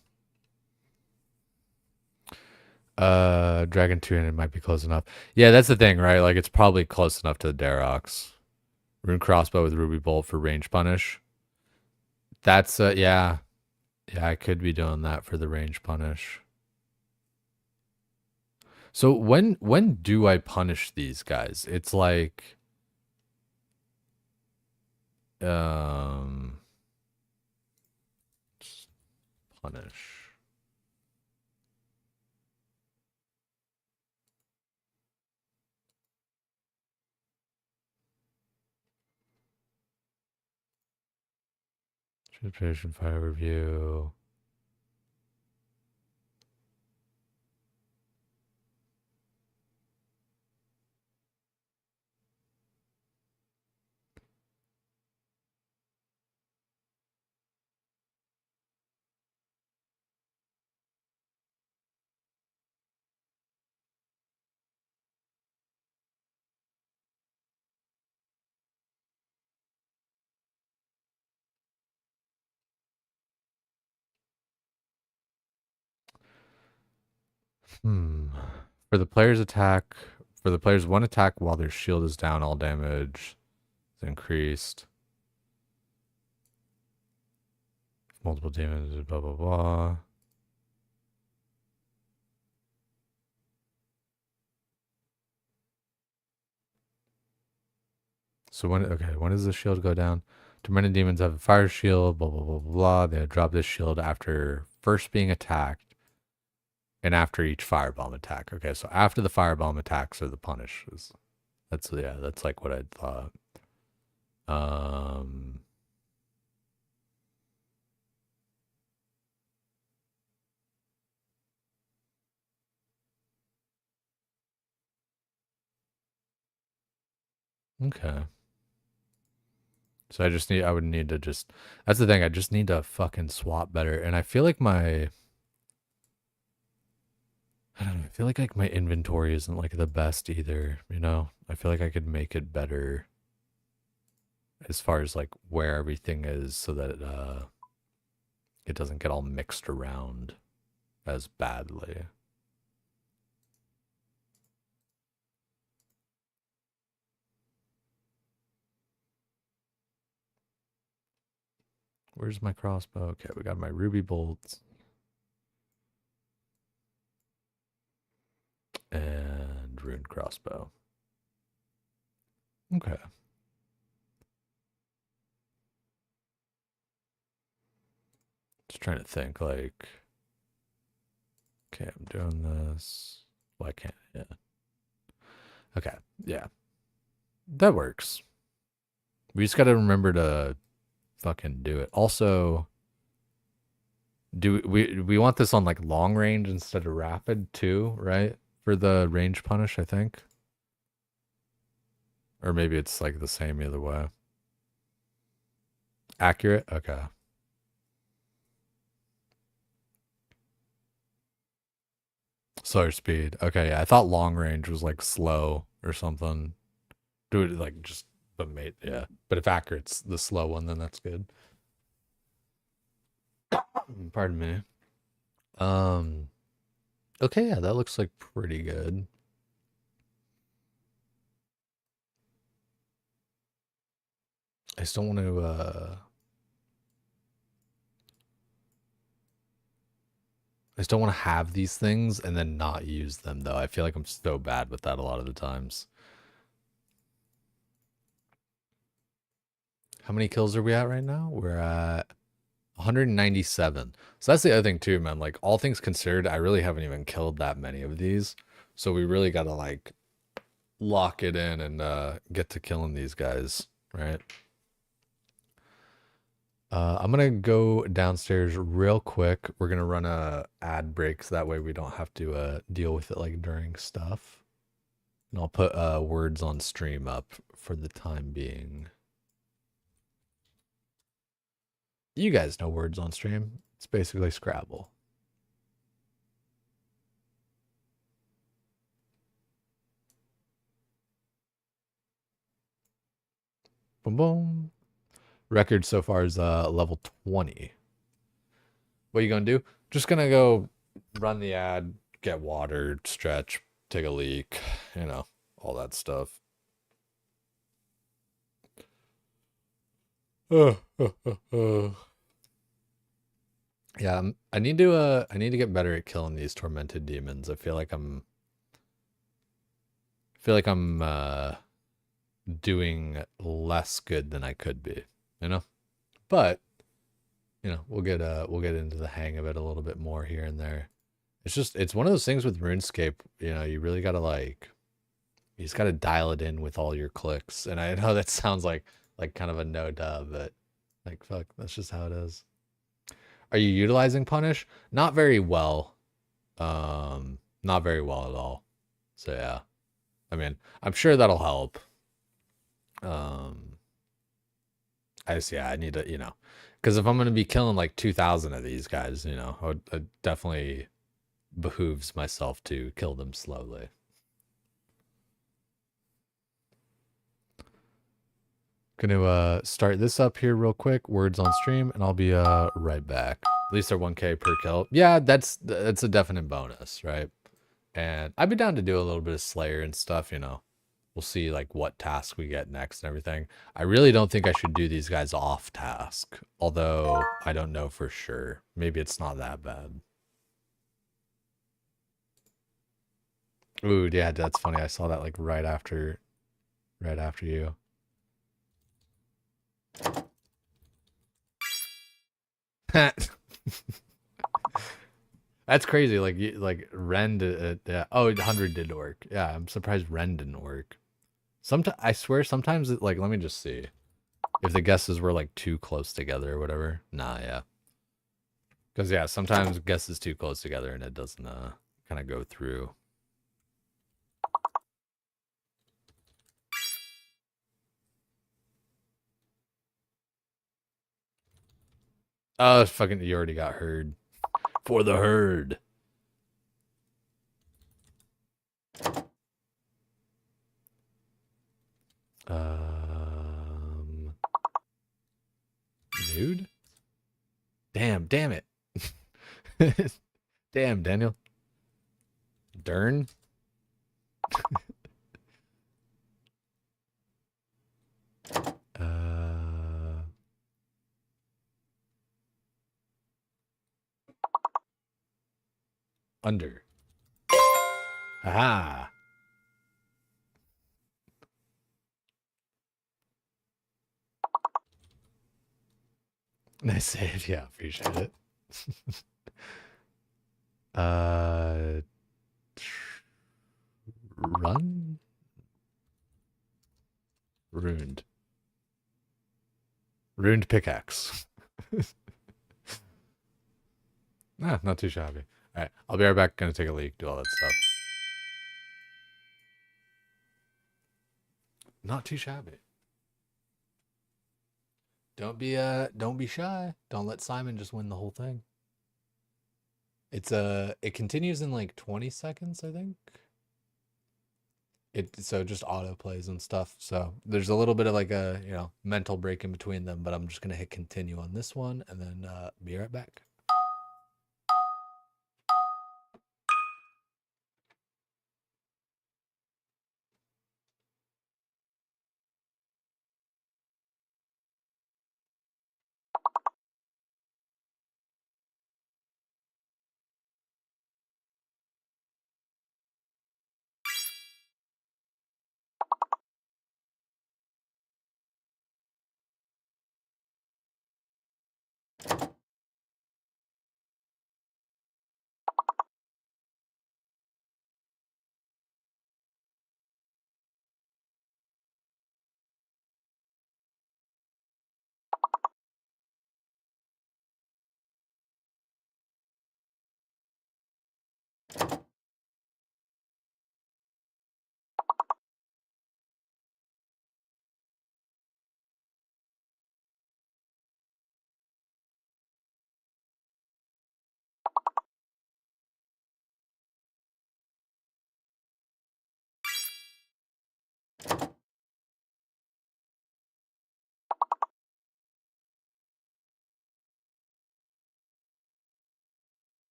Dragon two-handed might be close enough. Yeah, that's the thing, right? Like it's probably close enough to the Darox. Rune crossbow with ruby bolt for range punish. That's yeah. Yeah, I could be doing that for the range punish. So when do I punish these guys? It's like um punish. Transportation fire review. Hmm. For the player's attack, for the player's one attack while their shield is down, all damage is increased. Multiple damage, blah blah blah. So when does the shield go down? Tormented demons have a fire shield, blah blah blah blah blah. They drop this shield after first being attacked and after each firebomb attack. Okay, so after the firebomb attacks are the punishes. That's yeah, that's like what I thought. Um okay. So I would need to just, that's the thing, I just need to fucking swap better. And I feel like I don't know, I feel like my inventory isn't like the best either, you know? I feel like I could make it better as far as like where everything is so that it doesn't get all mixed around as badly. Where's my crossbow? Okay, we got my ruby bolts. And rune crossbow. Okay. Just trying to think like, okay, I'm doing this. Why can't, yeah. Okay, yeah. That works. We just got to remember to fucking do it. Also, do we want this on like long range instead of rapid too, right? For the range punish, I think. Or maybe it's like the same either way. Accurate? Okay. Slower speed. Okay, yeah. I thought long range was like slow or something. Do it like just but mate, yeah. But if accurate's the slow one, then that's good. Pardon me. Um Okay, yeah, that looks like pretty good. I just don't want to I just don't want to have these things and then not use them though. I feel like I'm so bad with that a lot of the times. How many kills are we at right now? We're at 197. So that's the other thing too, man. Like all things considered, I really haven't even killed that many of these. So we really gotta like lock it in and get to killing these guys, right? I'm gonna go downstairs real quick. We're gonna run a ad break so that way we don't have to deal with it like during stuff. And I'll put words on stream up for the time being. You guys know words on stream. It's basically Scrabble. Boom boom. Record so far is level 20. What are you gonna do? Just gonna go run the ad, get water, stretch, take a leak, you know, all that stuff. Yeah, I need to get better at killing these tormented demons. I feel like I'm doing less good than I could be, you know? But, you know, we'll get into the hang of it a little bit more here and there. It's one of those things with RuneScape, you know, you really gotta like you just gotta dial it in with all your clicks. And I know that sounds like kind of a no duh, but like fuck, that's just how it is. Are you utilizing punish? Not very well. Not very well at all. So yeah. I mean, I'm sure that'll help. Um I need to, you know, because if I'm gonna be killing like 2,000 of these guys, you know, it definitely behooves myself to kill them slowly. Gonna start this up here real quick. Words on stream, and I'll be right back. At least they're 1K per kill. Yeah, that's a definite bonus, right? And I'd be down to do a little bit of Slayer and stuff, you know. We'll see like what task we get next and everything. I really don't think I should do these guys off task, although I don't know for sure. Maybe it's not that bad. Ooh, yeah, that's funny. I saw that like right after you. That's crazy. Like Ren did, oh, 100 did work. Yeah, I'm surprised Ren didn't work. Sometimes I swear sometimes it like let me just see if the guesses were like too close together or whatever. Nah, yeah. Because yeah, sometimes guesses too close together and it doesn't kind of go through. Oh, fucking you already got heard. For the herd. Um Nude? Damn it. Damn, Daniel. Dern? Uh Under. Aha. Nice save. Yeah, appreciate it. uh Run? Ruined. Ruined pickaxe. Nah, not too shabby. All right, I'll be right back. Gonna take a leak, do all that stuff. Not too shabby. Don't be shy. Don't let Simon just win the whole thing. It continues in like 20 seconds, I think. It so just auto plays and stuff. So there's a little bit of like a, you know, mental break in between them, but I'm just gonna hit continue on this one and then be right back.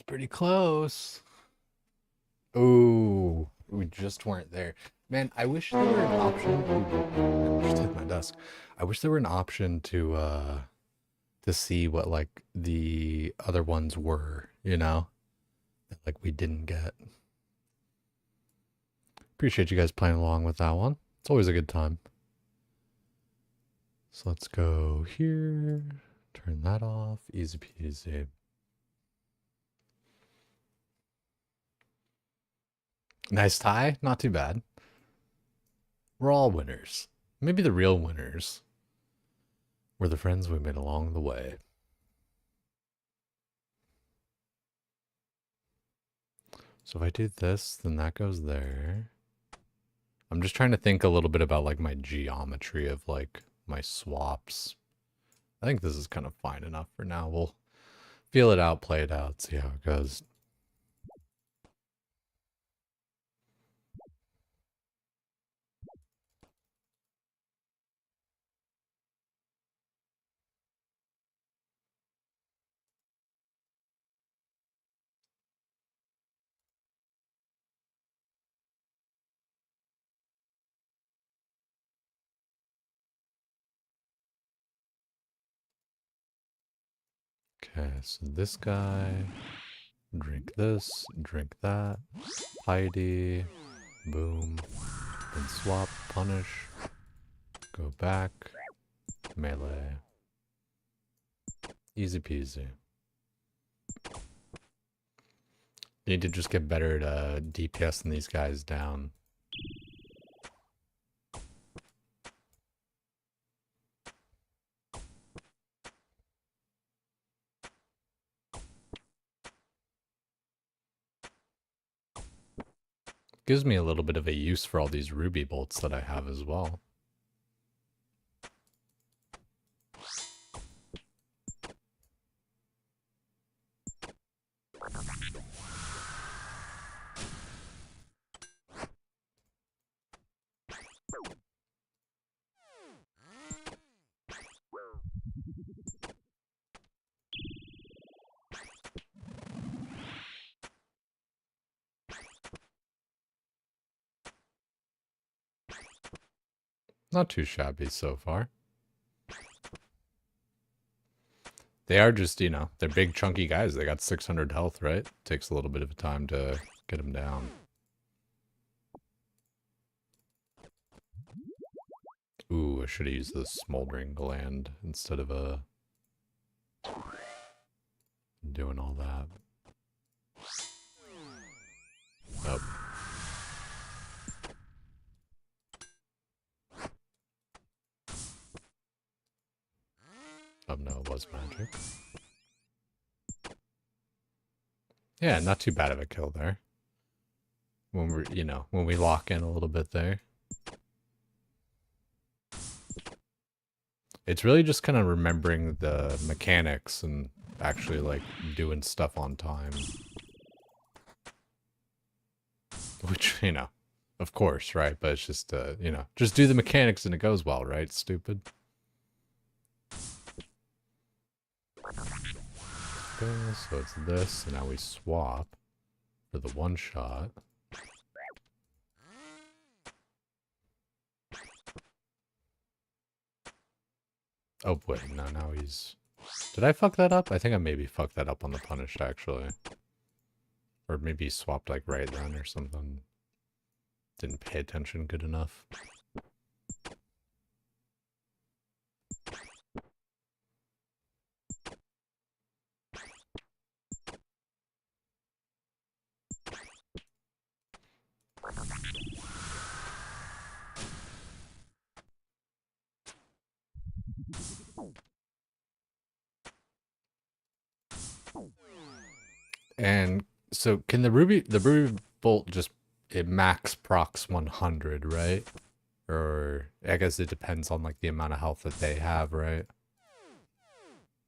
Pretty close. Oh, we just weren't there. Man, I wish there were an option. Ooh, I just hit my desk. I wish there were an option to see what like the other ones were, you know? That, like we didn't get. Appreciate you guys playing along with that one. It's always a good time. So let's go here. Turn that off. Easy peasy. Nice tie. Not too bad. We're all winners. Maybe the real winners were the friends we made along the way. So if I do this, then that goes there. I'm just trying to think a little bit about like my geometry of like my swaps. I think this is kind of fine enough for now. We'll feel it out, play it out, see how it goes. Okay, so this guy, drink this, drink that, Heidi, boom, then swap, punish, go back, melee. Easy peasy. Need to just get better at DPSing these guys down. Gives me a little bit of a use for all these ruby bolts that I have as well. Not too shabby so far. They are just, you know, they're big chunky guys. They got 600 health, right? Takes a little bit of time to get them down. Ooh, I should have used the smoldering gland instead of doing all that. Nope. Oh no, it was magic. Yeah, not too bad of a kill there. When we're, you know, when we lock in a little bit there. It's really just kind of remembering the mechanics and actually like doing stuff on time. Which, you know, of course, right? But it's just, you know, just do the mechanics and it goes well, right? Stupid. Okay, so it's this, and now we swap for the one shot. Oh, wait, no, now he's... Did I fuck that up? I think I maybe fucked that up on the punish, actually. Or maybe he swapped, like, right then or something. Didn't pay attention good enough. And so can the ruby bolt just, it max procs 100, right? Or I guess it depends on like the amount of health that they have, right?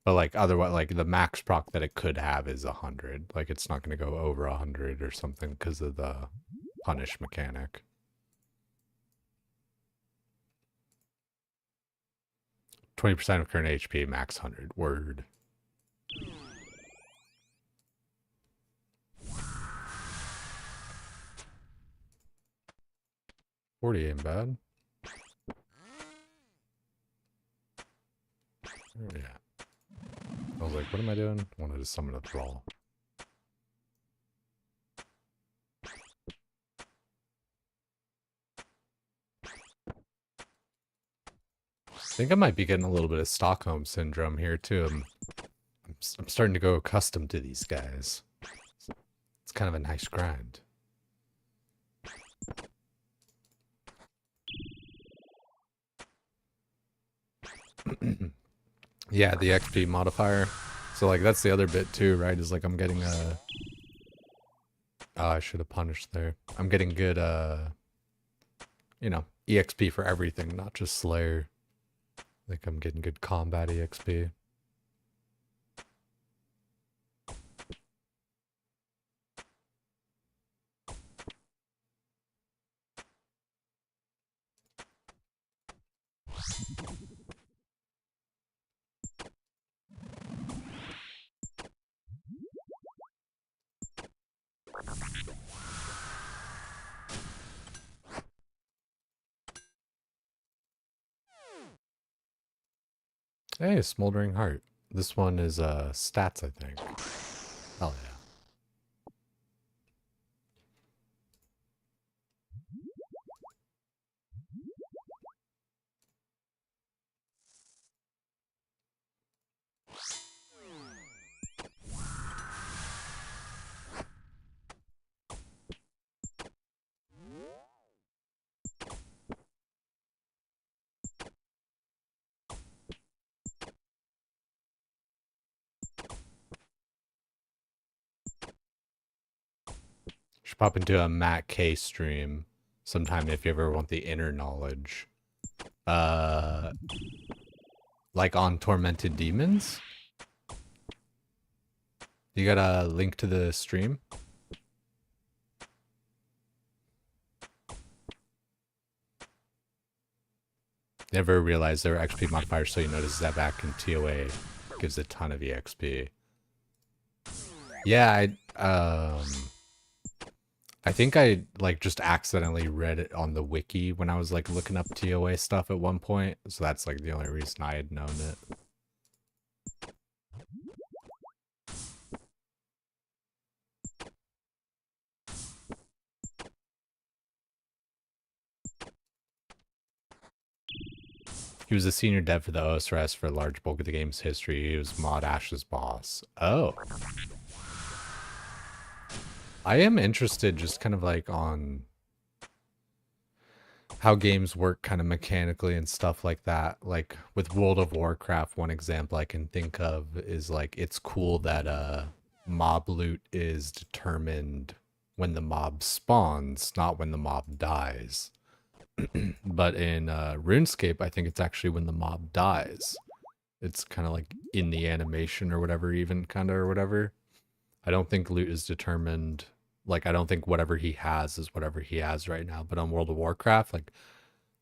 But like otherwise, like the max proc that it could have is 100. Like it's not going to go over 100 or something because of the punish mechanic. 20% of current HP, max 100. Word. 40 ain't bad. Yeah. I was like, what am I doing? I wanted to summon a thrall. I think I might be getting a little bit of Stockholm syndrome here too. I'm starting to go accustomed to these guys. It's kind of a nice grind. Yeah, the XP modifier. So like that's the other bit too, right? Is like I'm getting a oh, I should have punished there. I'm getting good you know, EXP for everything, not just Slayer. Like I'm getting good combat EXP. Hey, Smoldering Heart. This one is stats, I think. Hell yeah. Should pop into a Matt K stream sometime if you ever want the inner knowledge. Like on Tormented Demons? You got a link to the stream? Never realized there were XP modifiers, so you notice that back in TOA gives a ton of EXP. Yeah, I think I like just accidentally read it on the wiki when I was like looking up TOA stuff at one point, so that's like the only reason I had known it. He was a senior dev for the OSRS for a large bulk of the game's history. He was Mod Ash's boss. Oh. I am interested just kind of like on how games work kind of mechanically and stuff like that. Like with World of Warcraft, one example I can think of is like it's cool that mob loot is determined when the mob spawns, not when the mob dies. But in RuneScape, I think it's actually when the mob dies. It's kind of like in the animation or whatever, even kind of or whatever. I don't think loot is determined. Like, I don't think whatever he has is whatever he has right now. But on World of Warcraft, like,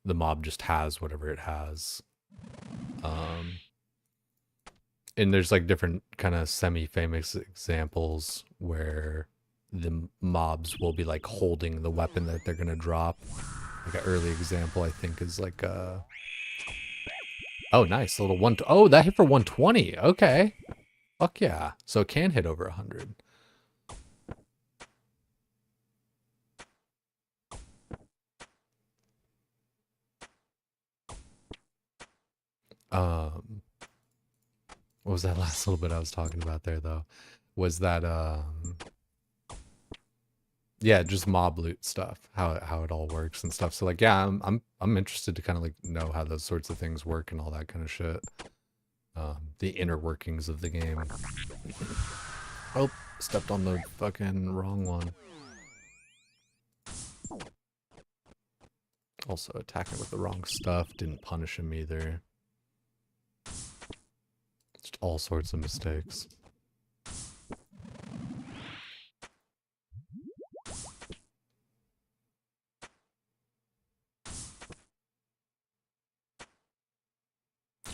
the mob just has whatever it has. And there's like different kind of semi-famous examples where the mobs will be like holding the weapon that they're gonna drop. Like an early example, I think, is like oh, nice. A little one. Oh, that hit for 120. Okay. Fuck yeah. So it can hit over 100. What was that last little bit I was talking about there though? Was that yeah, just mob loot stuff, how it all works and stuff. So like, yeah, I'm interested to kind of like know how those sorts of things work and all that kind of shit. The inner workings of the game. Oh, stepped on the fucking wrong one. Also attacking with the wrong stuff, didn't punish him either. Just all sorts of mistakes.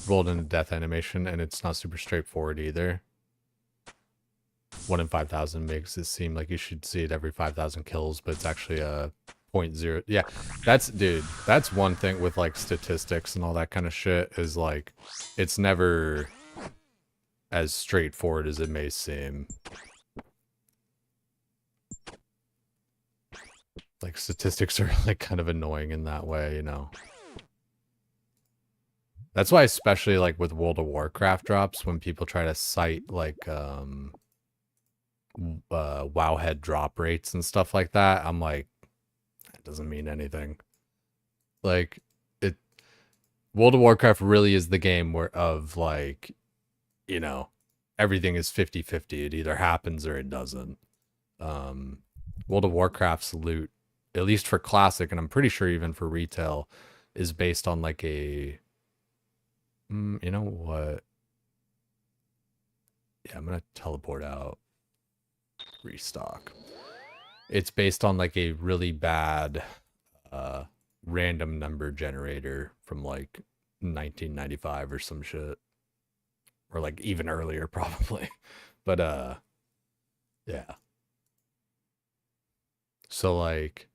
Rolled in a death animation, and it's not super straightforward either. 1 in 5,000 makes it seem like you should see it every 5,000 kills, but it's actually a point zero. Yeah, that's dude. That's one thing with like statistics and all that kind of shit is like, it's never as straightforward as it may seem. Like statistics are like kind of annoying in that way, you know. That's why, especially like with World of Warcraft drops, when people try to cite like Wowhead drop rates and stuff like that, I'm like, it doesn't mean anything. Like, it World of Warcraft really is the game where of like, you know, everything is 50-50. It either happens or it doesn't. World of Warcraft's loot, at least for classic, and I'm pretty sure even for retail, is based on like a you know what? Yeah, I'm gonna teleport out. Restock. It's based on like a really bad random number generator from like 1995 or some shit. Or like even earlier probably. But yeah. So like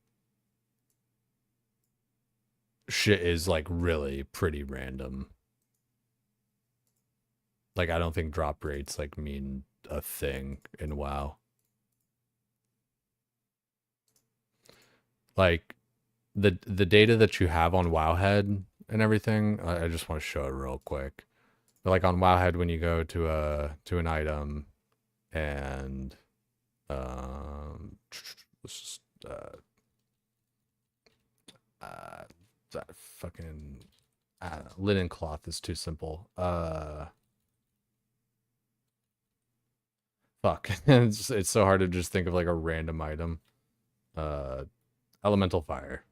shit is like really pretty random. Like, I don't think drop rates like mean a thing in WoW. Like the data that you have on Wowhead and everything, I just want to show it real quick. But like on Wowhead, when you go to an item and let's just that fucking linen cloth is too simple. Fuck. It's so hard to just think of like a random item. Elemental fire.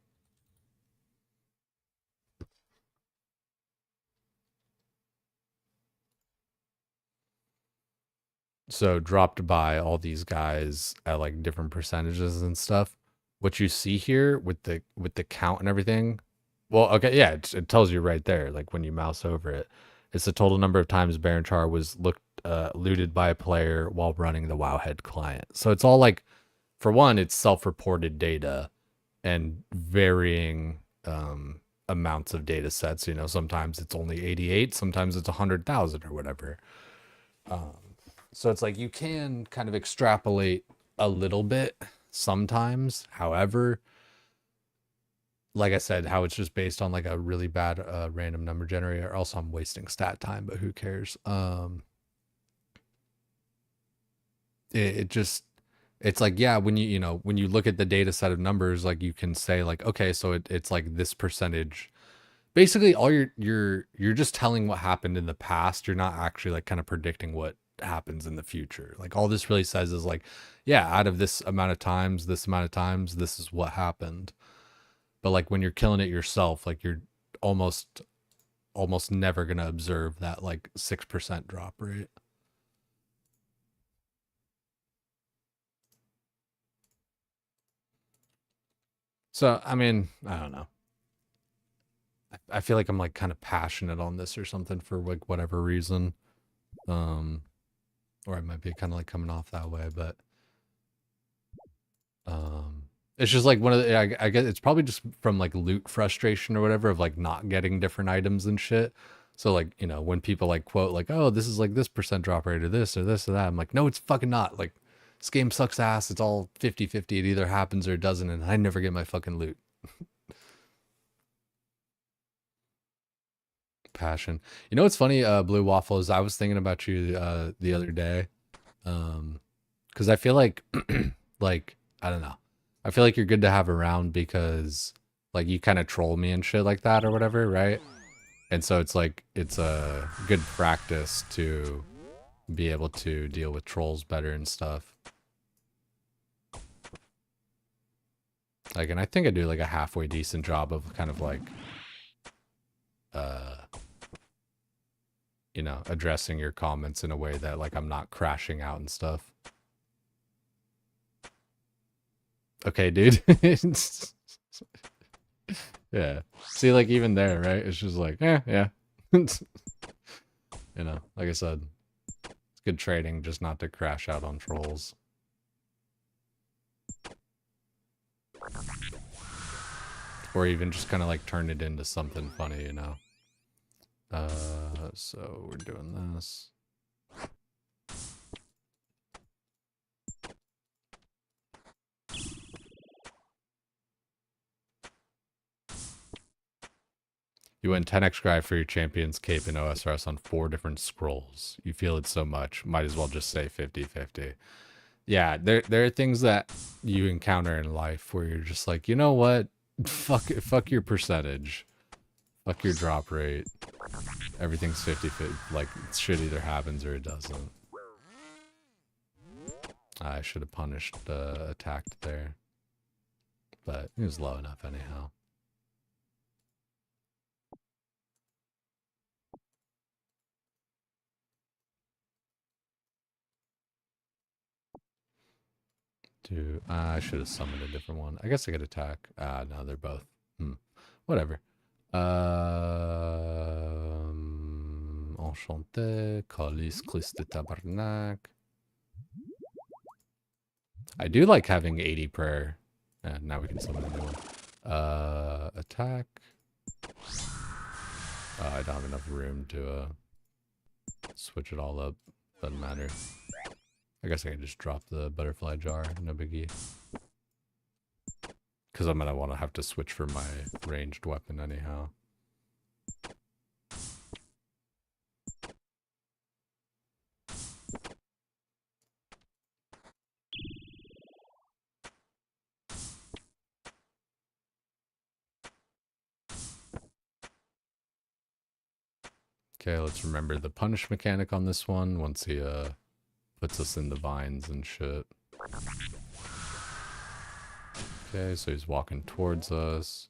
So dropped by all these guys at like different percentages and stuff. What you see here with the count and everything. Well, okay, yeah, it tells you right there, like when you mouse over it. It's the total number of times Baron Char was looted by a player while running the Wowhead client. So it's all like, for one, it's self-reported data and varying amounts of data sets. You know, sometimes it's only 88, sometimes it's 100,000 or whatever. So it's like you can kind of extrapolate a little bit sometimes. However, like I said, how it's just based on like a really bad random number generator. Also, I'm wasting stat time, but who cares? It just, it's like, yeah, when you know when you look at the data set of numbers, like you can say like, okay, so it's like this percentage. Basically, all you're just telling what happened in the past. You're not actually like kind of predicting what happens in the future. Like all this really says is like, yeah, out of this amount of times, this is what happened. But like when you're killing it yourself, like you're almost never gonna observe that like 6% drop rate. So I mean, I don't know. I feel like I'm like kind of passionate on this or something for like whatever reason. Or I might be kind of like coming off that way, but it's just like one of the, I guess it's probably just from like loot frustration or whatever of like not getting different items and shit. So like, you know, when people like quote like, oh, this is like this percent drop rate or this or this or that, I'm like, no, it's fucking not. Like, this game sucks ass. It's all 50-50. It either happens or it doesn't, and I never get my fucking loot. Passion. You know what's funny, Blue Waffles? I was thinking about you the other day. Because I feel like like, I don't know. I feel like you're good to have around because like you kind of troll me and shit like that or whatever, right? And so it's like it's a good practice to be able to deal with trolls better and stuff. Like, and I think I do like a halfway decent job of kind of like you know, addressing your comments in a way that like I'm not crashing out and stuff. Okay, dude. Yeah. See, like even there, right? It's just like, yeah. You know, like I said, it's good trading just not to crash out on trolls. Or even just kind of like turn it into something funny, you know? So we're doing this. You win 10x guy for your champion's cape in OSRS on 4 different scrolls. You feel it so much, might as well just say 50-50. Yeah, there are things that you encounter in life where you're just like, you know what? Fuck your percentage. Fuck your drop rate. Everything's 50-50. Like, shit either happens or it doesn't. I should have punished attacked there. But it was low enough anyhow. I should have summoned a different one. I guess I could attack. No, they're both. Whatever. Enchanté, Calice, Clis de Tabarnak. I do like having 80 prayer. Now we can summon a new one. Attack. I don't have enough room to switch it all up. Doesn't matter. I guess I can just drop the butterfly jar. No biggie. Because I'm gonna want to have to switch for my ranged weapon anyhow. Okay, let's remember the punish mechanic on this one once he puts us in the vines and shit. Okay, so he's walking towards us.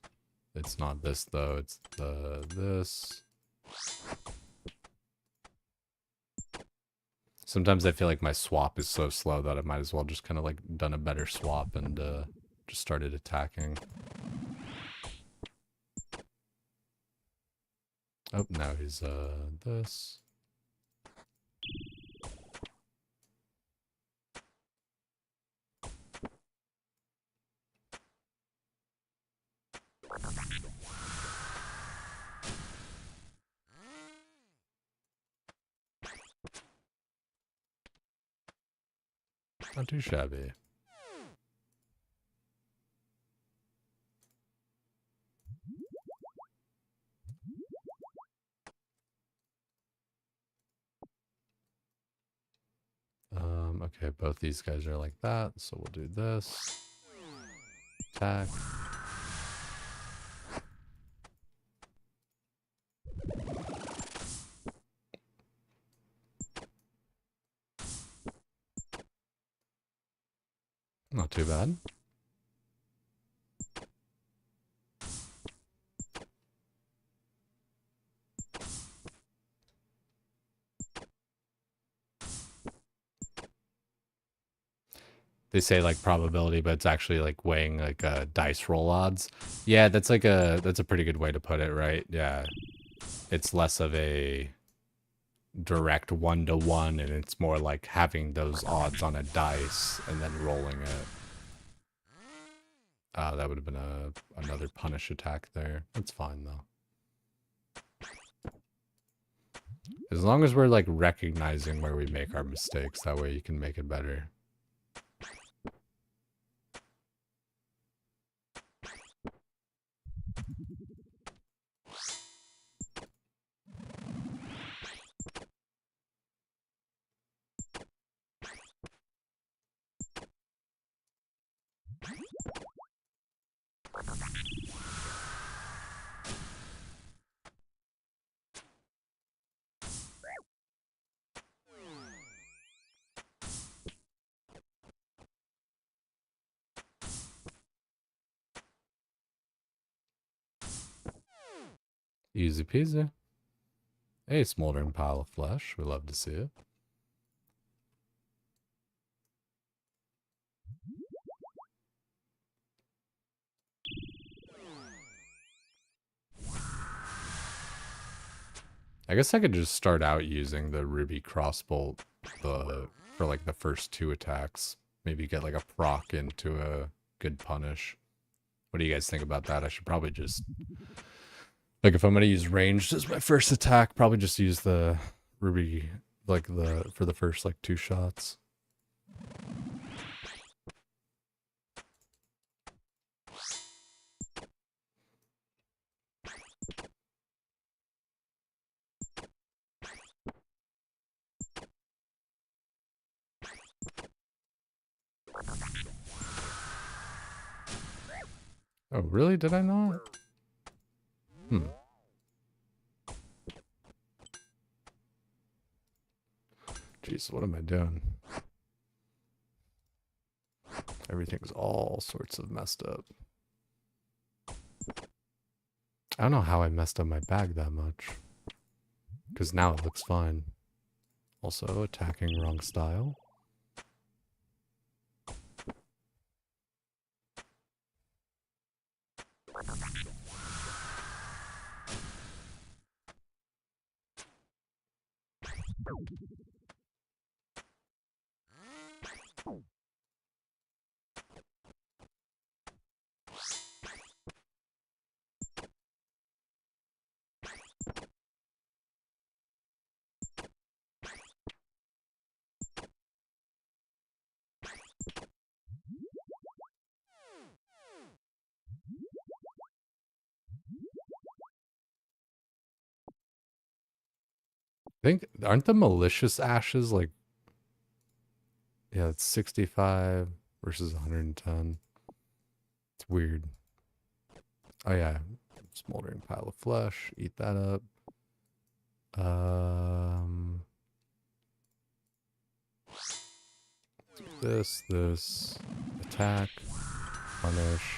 It's not this though, it's this. Sometimes I feel like my swap is so slow that I might as well just kind of like done a better swap and just started attacking. Oh, now he's this. Not too shabby. Okay, both these guys are like that, so we'll do this. Attack. Not too bad. They say like probability, but it's actually like weighing like dice roll odds. Yeah, that's a pretty good way to put it, right? Yeah. It's less of a direct 1-to-1 and it's more like having those odds on a dice and then rolling it. That would have been another punish attack there. That's fine though. As long as we're like recognizing where we make our mistakes, that way you can make it better. Easy peasy. A smoldering pile of flesh. We love to see it. I guess I could just start out using the ruby crossbolt for like the first 2 attacks. Maybe get like a proc into a good punish. What do you guys think about that? I should probably just, like, if I'm gonna use ranged as my first attack, probably just use the ruby, like for the first like 2 shots. Oh, really? Did I not? Jeez, what am I doing? Everything's all sorts of messed up. I don't know how I messed up my bag that much. Because now it looks fine. Also, attacking wrong style. I think, aren't the malicious ashes like, yeah, it's 65 versus 110. It's weird. Oh yeah, smoldering pile of flesh. Eat that up. This, attack, punish.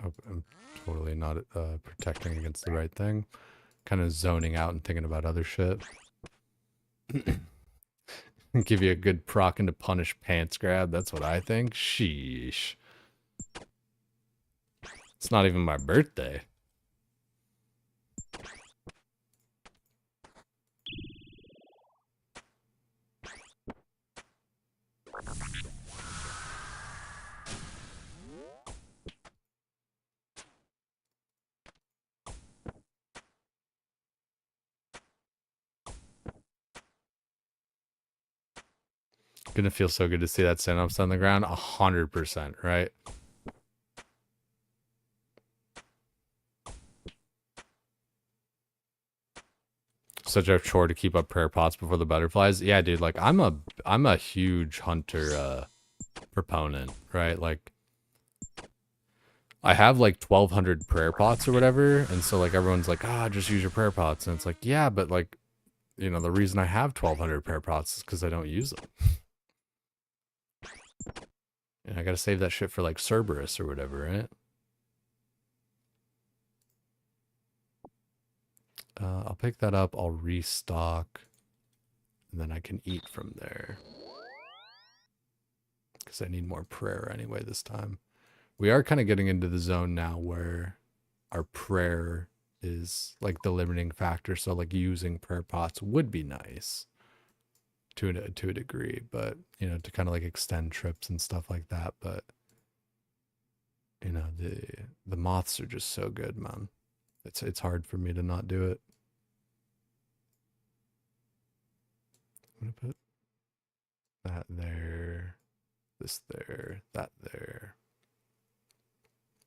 Oh, I'm totally not protecting against the right thing. Kind of zoning out and thinking about other shit. Give you a good proc into punish pants grab. That's what I think. Sheesh. It's not even my birthday. Gonna feel so good to see that Synapse on the ground. 100%, right? Such a chore to keep up prayer pots before the butterflies. Yeah, dude, like I'm a huge hunter proponent, right? Like I have like 1,200 prayer pots or whatever, and so like everyone's like, just use your prayer pots, and it's like, yeah, but like, you know, the reason I have 1,200 prayer pots is because I don't use them. And I gotta save that shit for like Cerberus or whatever, right? I'll pick that up. I'll restock, and then I can eat from there because I need more prayer anyway this time. We are kind of getting into the zone now where our prayer is like the limiting factor. So like using prayer pots would be nice to a degree, but you know, to kind of like extend trips and stuff like that. But you know, the moths are just so good, man. It's hard for me to not do it. I'm gonna put that there, this there, that there.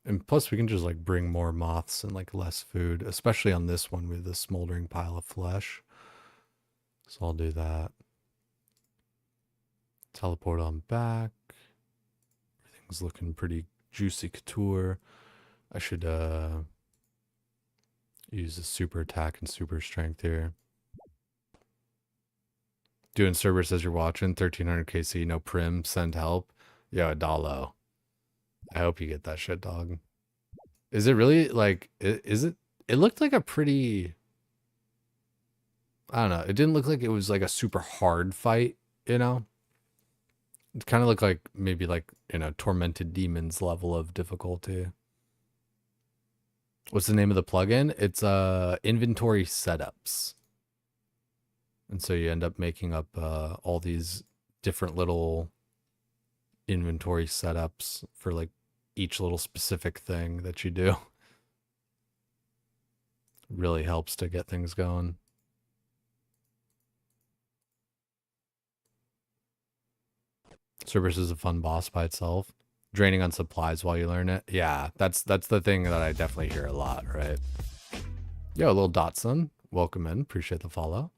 And plus we can just like bring more moths and like less food, especially on this one with the smoldering pile of flesh. So I'll do that. Teleport on back. Everything's looking pretty juicy couture. I should use a super attack and super strength here. Doing Cerberus as you're watching, 1300 KC, no prim, send help. Yo, Adalo. I hope you get that shit, dog. Is it really like, is it? It looked like a pretty, I don't know. It didn't look like it was like a super hard fight, you know? It kind of looked like maybe like, you know, Tormented Demons level of difficulty. What's the name of the plugin? It's inventory setups. And so you end up making up all these different little inventory setups for like each little specific thing that you do. Really helps to get things going. Cerberus is a fun boss by itself. Draining on supplies while you learn it. Yeah, that's the thing that I definitely hear a lot, right? Yo, little Dotson, welcome in. Appreciate the follow.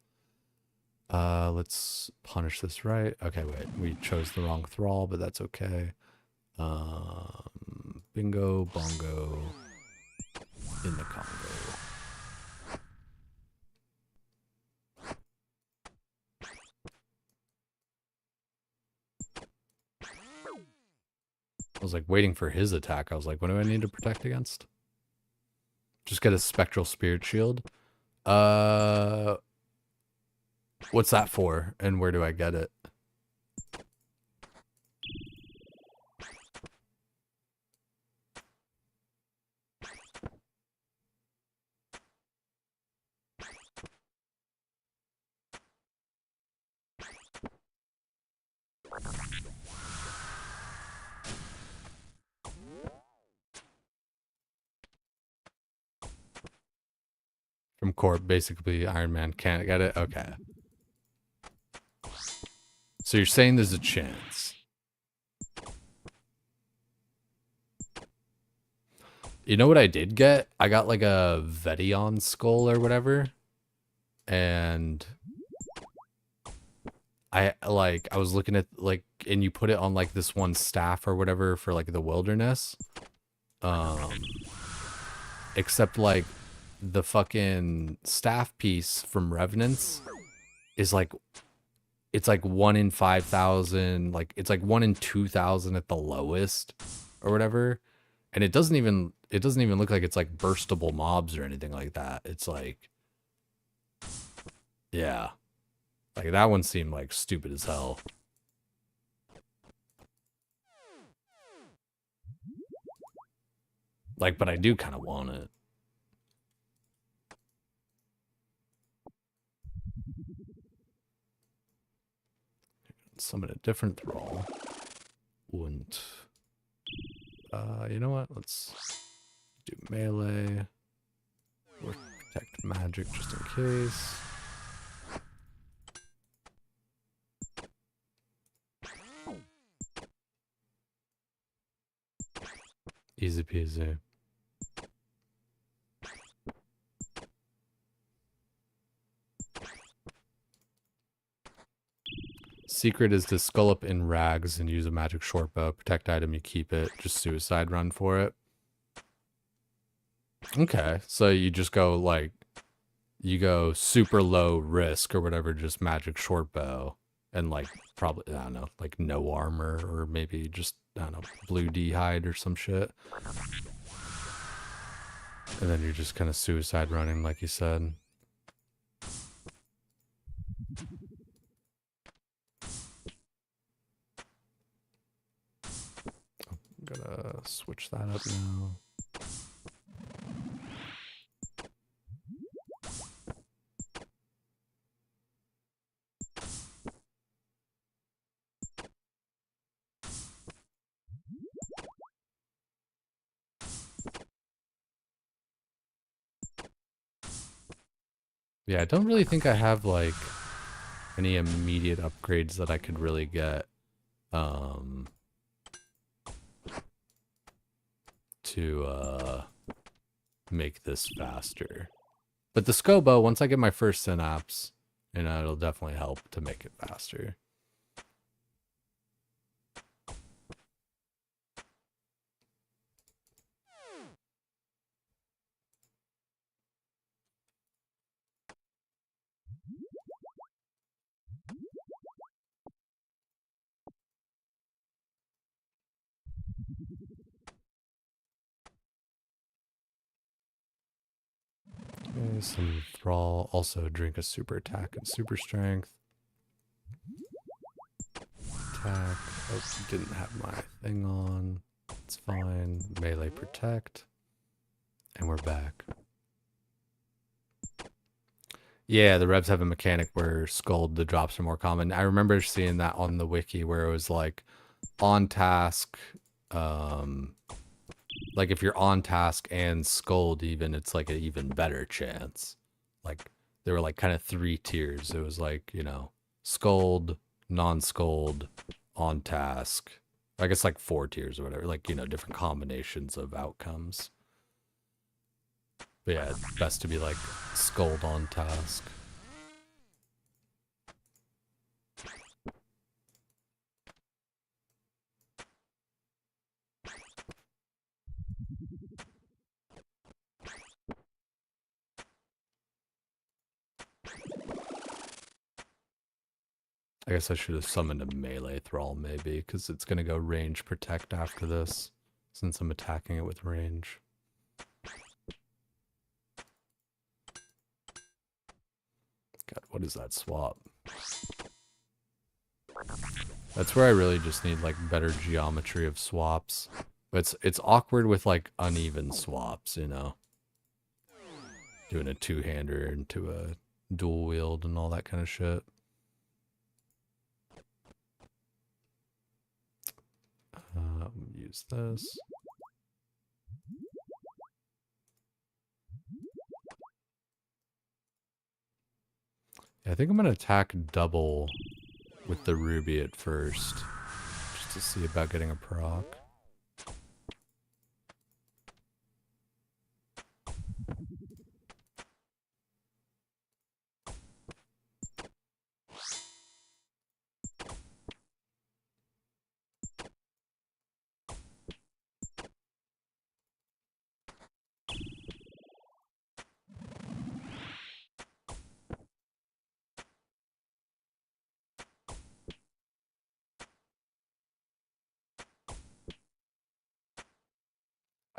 Let's punish this right. Okay, wait, we chose the wrong thrall, but that's okay. Bingo, bongo, in the Congo. I was like waiting for his attack. I was like, what do I need to protect against? Just get a spectral spirit shield. What's that for? And where do I get it? From Corp, basically Iron Man can't get it? Okay. So you're saying there's a chance. You know what I did get? I got like a Vedion skull or whatever. And I was looking at like, and you put it on like this one staff or whatever for like the wilderness. Except like the fucking staff piece from Revenants is like, it's like 1 in 5,000, like it's like 1 in 2,000 at the lowest or whatever. And it doesn't even look like it's like burstable mobs or anything like that. It's like, yeah, like that one seemed like stupid as hell. Like, but I do kind of want it. Summon a different thrall. Wouldn't. You know what? Let's do melee. Or protect magic just in case. Easy peasy. Secret is to skull up in rags and use a magic short bow. Protect item, you keep it. Just suicide run for it. Okay, so you just go like, you go super low risk or whatever, just magic short bow. And like, probably, I don't know, like no armor or maybe just, I don't know, blue D-hide or some shit. And then you're just kind of suicide running like you said. Gotta switch that up now. Yeah, I don't really think I have like any immediate upgrades that I could really get to make this faster. But the Scobo, once I get my first Synapse, you know, it'll definitely help to make it faster. Okay, some Thrall. Also drink a super attack and super strength. Attack. Oh, didn't have my thing on. It's fine. Melee protect. And we're back. Yeah, the revs have a mechanic where Scold, the drops are more common. I remember seeing that on the wiki where it was like on task, like if you're on task and Scold even, it's like an even better chance. Like there were like kind of 3 tiers. It was like, you know, Scold, non-Scold, on task. I guess like 4 tiers or whatever, like, you know, different combinations of outcomes. But yeah, it's best to be like Scold on task. I guess I should have summoned a melee thrall maybe, because it's going to go range protect after this, since I'm attacking it with range. God, what is that swap? That's where I really just need like better geometry of swaps. But it's awkward with like uneven swaps, you know? Doing a 2-hander into a dual wield and all that kind of shit. Use this. Yeah, I think I'm going to attack double with the ruby at first, just to see about getting a proc.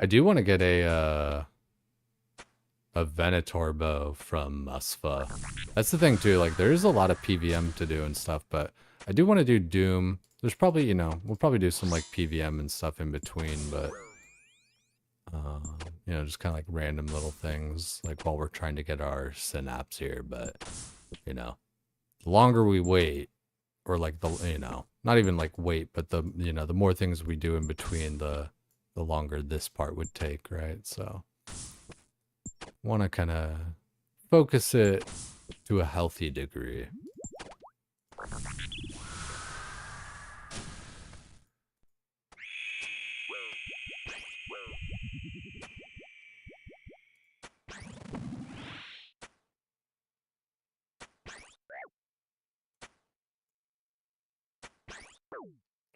I do want to get a Venator bow from Musfa. That's the thing too, like there's a lot of PVM to do and stuff, but I do want to do Doom. There's probably, you know, we'll probably do some like PVM and stuff in between, but you know, just kind of like random little things like while we're trying to get our Synapse here, but you know, the longer we wait, or like the, you know, not even like wait, but the, you know, the more things we do in between, the longer this part would take, right? So want to kind of focus it to a healthy degree.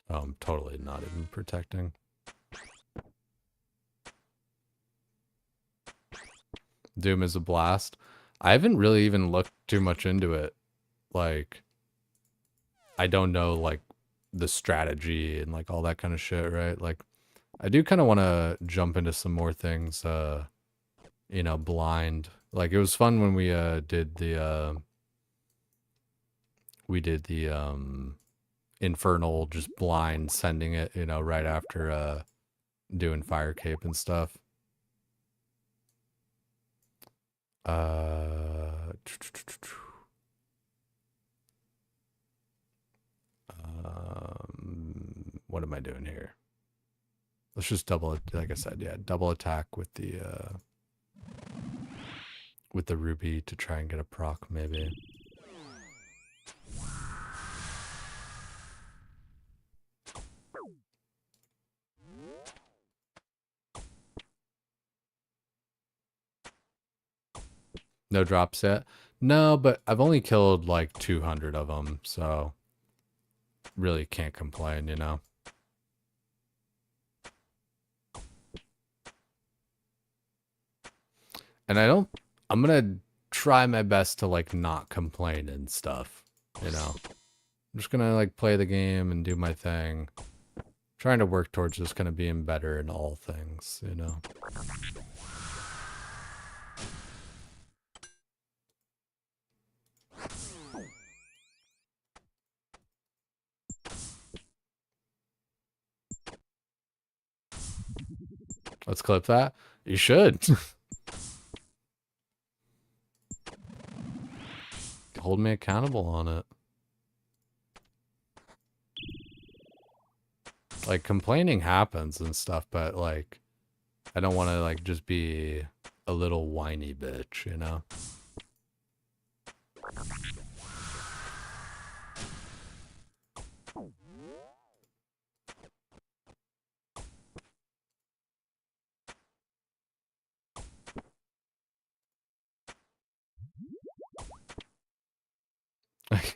Oh, I'm totally not even protecting. Doom is a blast. I haven't really even looked too much into it. Like, I don't know, like, the strategy and, like, all that kind of shit, right? Like, I do kind of want to jump into some more things, you know, blind. Like, it was fun when we, did the, Infernal just blind sending it, you know, right after, doing Fire Cape and stuff. What am I doing here? Let's just double, like I said, yeah, double attack with the ruby to try and get a proc, maybe. No drops yet? No, but I've only killed like 200 of them, so really can't complain, you know? And I'm gonna try my best to like not complain and stuff, you know? I'm just gonna like play the game and do my thing. Trying to work towards just kind of being better in all things, you know? Let's clip that. You should. Hold me accountable on it. Like, complaining happens and stuff, but, like, I don't want to, like, just be a little whiny bitch, you know?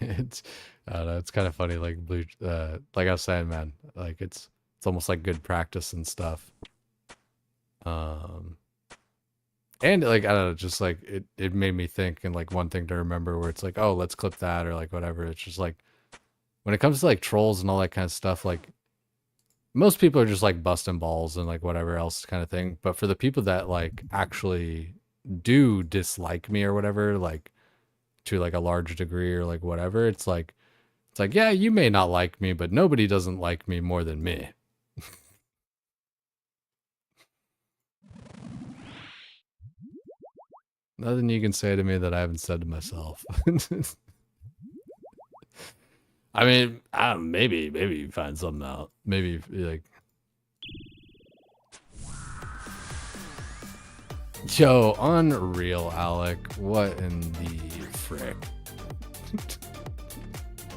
It's, I don't know, it's kind of funny, like, like I was saying, man, like, it's almost like good practice and stuff. Um, and like, I don't know, just like, it made me think, and like one thing to remember where it's like, oh, let's clip that, or like whatever. It's just like, when it comes to like trolls and all that kind of stuff, like, most people are just like busting balls and like whatever else kind of thing. But for the people that like actually do dislike me or whatever, like to like a large degree or like whatever, it's like, yeah, you may not like me, but nobody doesn't like me more than me. Nothing you can say to me that I haven't said to myself. I mean, maybe you find something out. Maybe like, yo, unreal, Alec. What in the frick?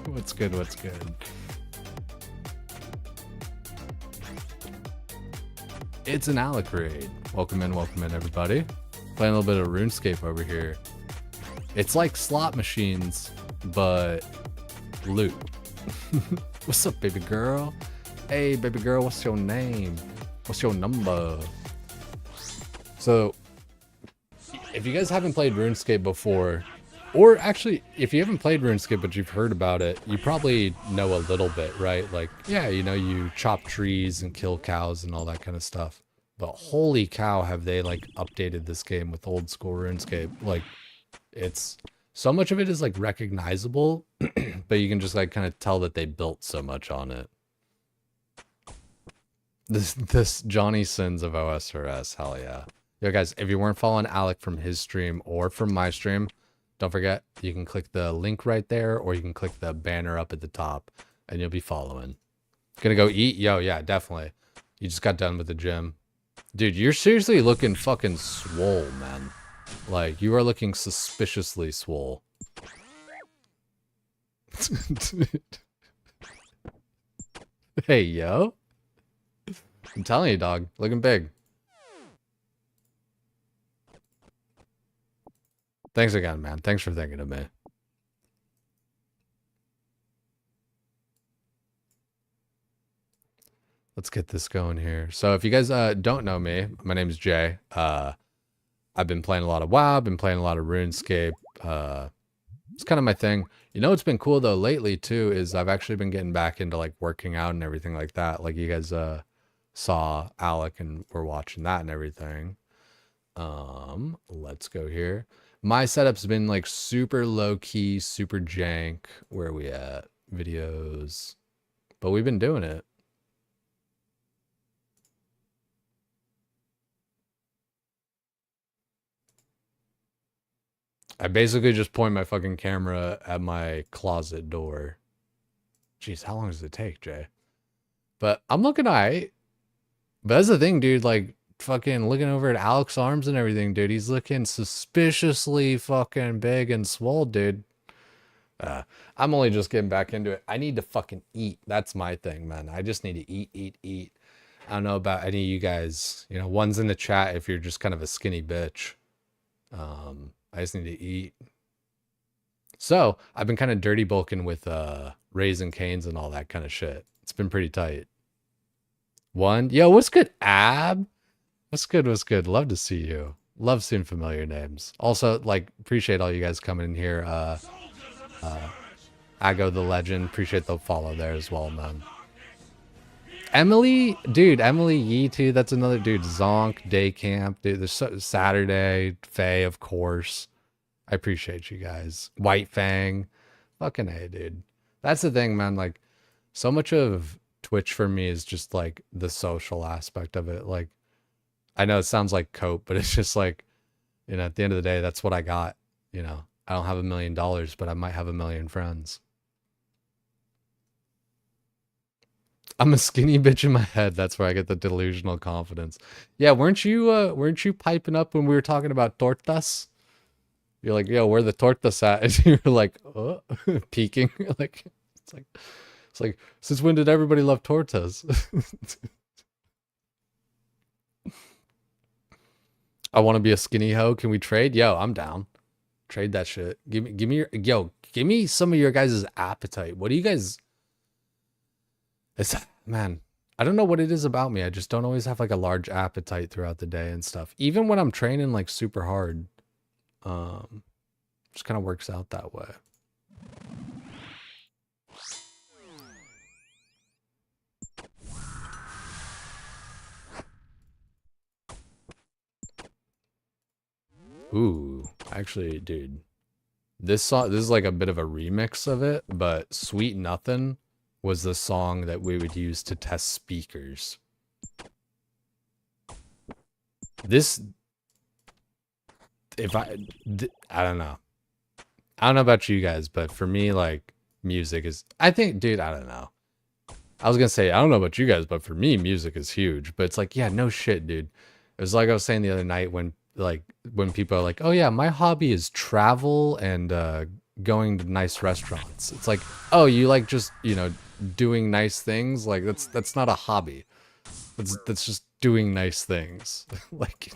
What's good? What's good? It's an Alec raid. Welcome in, everybody. Playing a little bit of RuneScape over here. It's like slot machines, but loot. What's up, baby girl? Hey, baby girl, what's your name? What's your number? So, if you guys haven't played RuneScape before, or actually, if you haven't played RuneScape but you've heard about it, you probably know a little bit, right? Like, yeah, you know, you chop trees and kill cows and all that kind of stuff. But holy cow, have they, like, updated this game with old school RuneScape. Like, it's... so much of it is, like, recognizable, but you can just, like, kind of tell that they built so much on it. This Johnny Sins of OSRS, hell yeah. Yo, guys, if you weren't following Alec from his stream or from my stream, don't forget, you can click the link right there, or you can click the banner up at the top, and you'll be following. Gonna go eat? Yo, yeah, definitely. You just got done with the gym. Dude, you're seriously looking fucking swole, man. Like, you are looking suspiciously swole. Hey, yo. I'm telling you, dog. Looking big. Thanks again, man. Thanks for thinking of me. Let's get this going here. So if you guys don't know me, my name is Jay. I've been playing a lot of WoW, been playing a lot of RuneScape. It's kind of my thing. You know what's been cool though lately too is I've actually been getting back into like working out and everything like that. Like you guys saw Alec and we're watching that and everything. Let's go here. My setup's been like super low key, super jank. Where are we at? Videos. But we've been doing it. I basically just point my fucking camera at my closet door. Jeez, how long does it take, Jay? But I'm looking alright. But that's the thing, dude. Like, fucking looking over at Alec's arms and everything, dude. He's looking suspiciously fucking big and swole, dude. I'm only just getting back into it. I need to fucking eat. That's my thing, man. I just need to eat. I don't know about any of you guys. You know, one's in the chat if you're just kind of a skinny bitch. I just need to eat. So I've been kind of dirty bulking with Raising Cane's and all that kind of shit. It's been pretty tight. One, yo, what's good, Ab? What's good? What's good? Love to see you. Love seeing familiar names. Also, like, appreciate all you guys coming in here. Ago the Legend, appreciate the follow there as well, man. Emily, dude, Emily Yee too. That's another dude. Zonk, Day Camp, dude. There's Saturday, Faye, of course. I appreciate you guys. White Fang, fucking A, dude. That's the thing, man. Like, so much of Twitch for me is just like the social aspect of it. Like, I know it sounds like cope, but it's just like, you know, at the end of the day, that's what I got. You know, I don't have $1,000,000, but I might have 1,000,000 friends. I'm a skinny bitch in my head. That's where I get the delusional confidence. Yeah, weren't you piping up when we were talking about tortas? You're like, yo, where the tortas at? And you're like, oh, peeking. Like, it's like, it's like, since when did everybody love tortas? I want to be a skinny hoe. Can we trade? Yo, I'm down. Trade that shit. Give me some of your guys' appetite. What do you guys? It's man, I don't know what it is about me. I just don't always have like a large appetite throughout the day and stuff. Even when I'm training like super hard, um, just kind of works out that way. Ooh, actually, dude, this is like a bit of a remix of it, but Sweet Nothing was the song that we would use to test speakers. This, if I don't know. I don't know about you guys, but for me, like, music is, I think, dude, I don't know. I was gonna say, I don't know about you guys, but for me, music is huge. But it's like, yeah, no shit, dude. It was like I was saying the other night when, like, when people are like, oh yeah, my hobby is travel and going to nice restaurants. It's like, oh, you like just, you know, doing nice things? Like, that's not a hobby. That's just doing nice things. Like,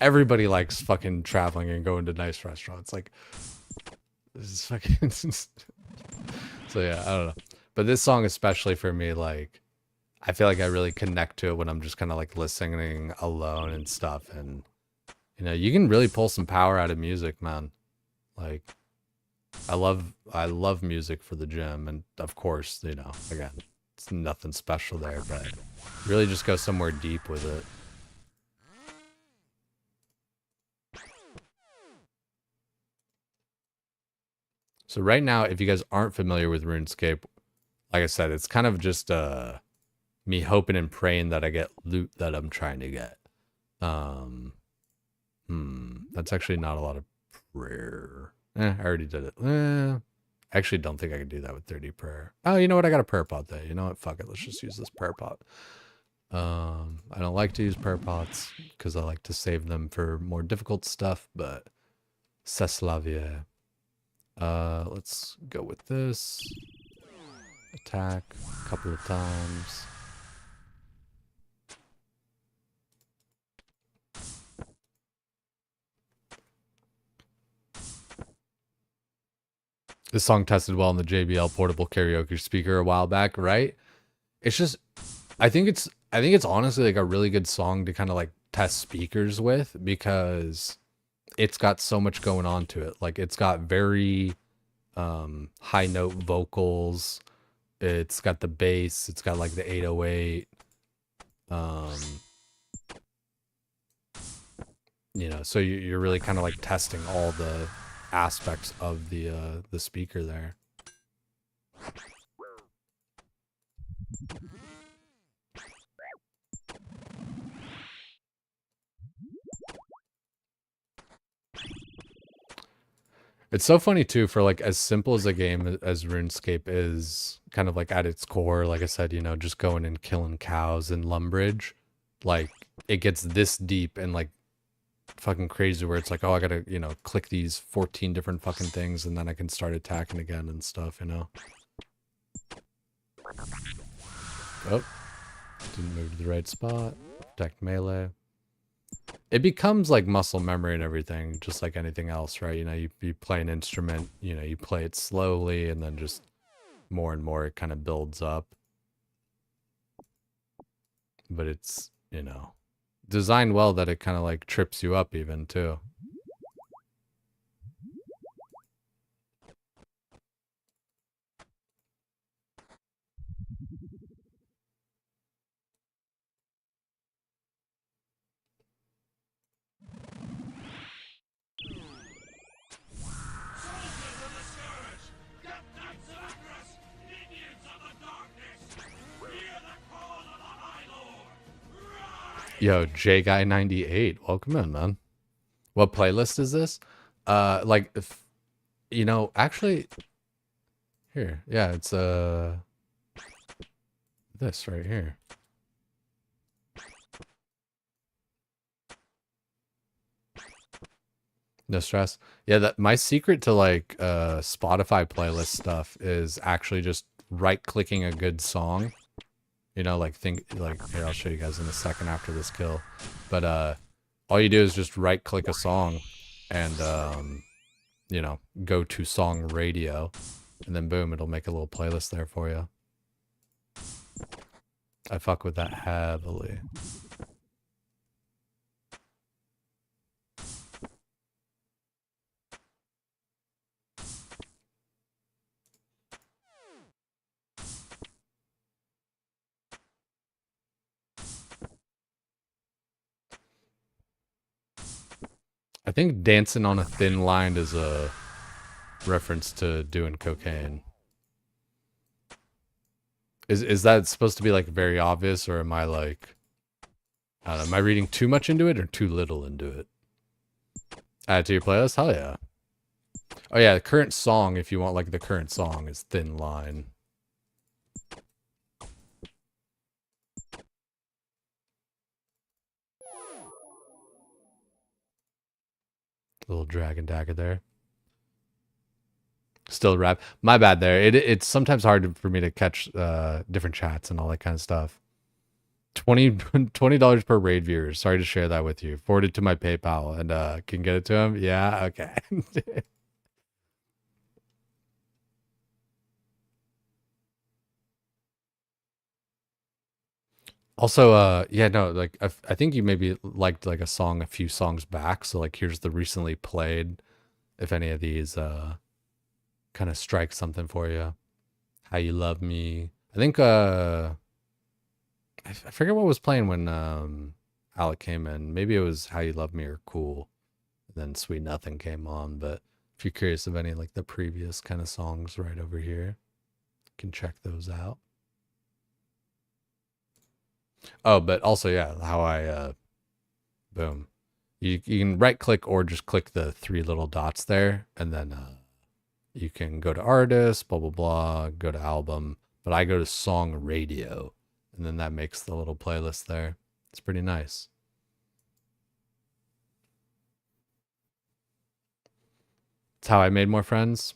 everybody likes fucking traveling and going to nice restaurants. Like, this is fucking. So yeah, I don't know. But this song, especially for me, like, I feel like I really connect to it when I'm just kind of like listening alone and stuff. And, you know, you can really pull some power out of music, man. Like, I love music for the gym. And of course, you know, again, it's nothing special there, but really just go somewhere deep with it. So right now, if you guys aren't familiar with RuneScape, like I said, it's kind of just me hoping and praying that I get loot that I'm trying to get. That's actually not a lot of prayer. I already did it. I actually don't think I can do that with 30 prayer. Oh, you know what? I got a prayer pot there. You know what? Fuck it. Let's just use this prayer pot. I don't like to use prayer pots because I like to save them for more difficult stuff, but c'est la vie. Let's go with this. Attack a couple of times. This song tested well on the JBL portable karaoke speaker a while back, right? It's just, I think it's honestly like a really good song to kind of like test speakers with because it's got so much going on to it. Like it's got very high note vocals. It's got the bass. It's got like the 808. You know, so you're really kind of like testing all the aspects of the speaker there. It's so funny too, for like as simple as a game as RuneScape is, kind of like at its core, like I said, you know, just going and killing cows in Lumbridge, like it gets this deep and like fucking crazy where it's like, oh, I gotta, you know, click these 14 different fucking things and then I can start attacking again and stuff, you know. Oh, didn't move to the right spot. Protect melee. It becomes like muscle memory and everything, just like anything else, right? You know, you play an instrument, you know, you play it slowly and then just more and more it kind of builds up. But it's, you know, designed well that it kind of like trips you up even too. Yo, J Guy 98, welcome in, man. What playlist is this? Like, if, actually, here, yeah, it's this right here. No stress. Yeah, that my secret to like Spotify playlist stuff is actually just right clicking a good song. Like here, I'll show you guys in a second after this kill. But all you do is just right click a song and go to song radio, and then boom, it'll make a little playlist there for you. I fuck with that heavily. I think dancing on a thin line is a reference to doing cocaine. Is that supposed to be like very obvious, or am I like, I don't know, am I reading too much into it or too little into it? Add to your playlist? Hell yeah. Oh yeah, the current song, if you want like the current song, is Thin Line. Little drag and dagger there. Still rap. My bad there. It's sometimes hard for me to catch different chats and all that kind of stuff. $20 per raid viewer. Sorry to share that with you. Forward it to my PayPal and can get it to him. Yeah, okay. Also, yeah, no, like I think you maybe liked like a song a few songs back. So like here's the recently played. If any of these kind of strike something for you. How You Love Me. I think I forget what was playing when Alec came in. Maybe it was How You Love Me or Cool. And then Sweet Nothing came on. But if you're curious of any like the previous kind of songs right over here, you can check those out. Oh, but also yeah, how I boom. You can right click or just click the three little dots there, and then you can go to artist, blah blah blah, go to album. But I go to song radio, and then that makes the little playlist there. It's pretty nice. It's how I made more friends.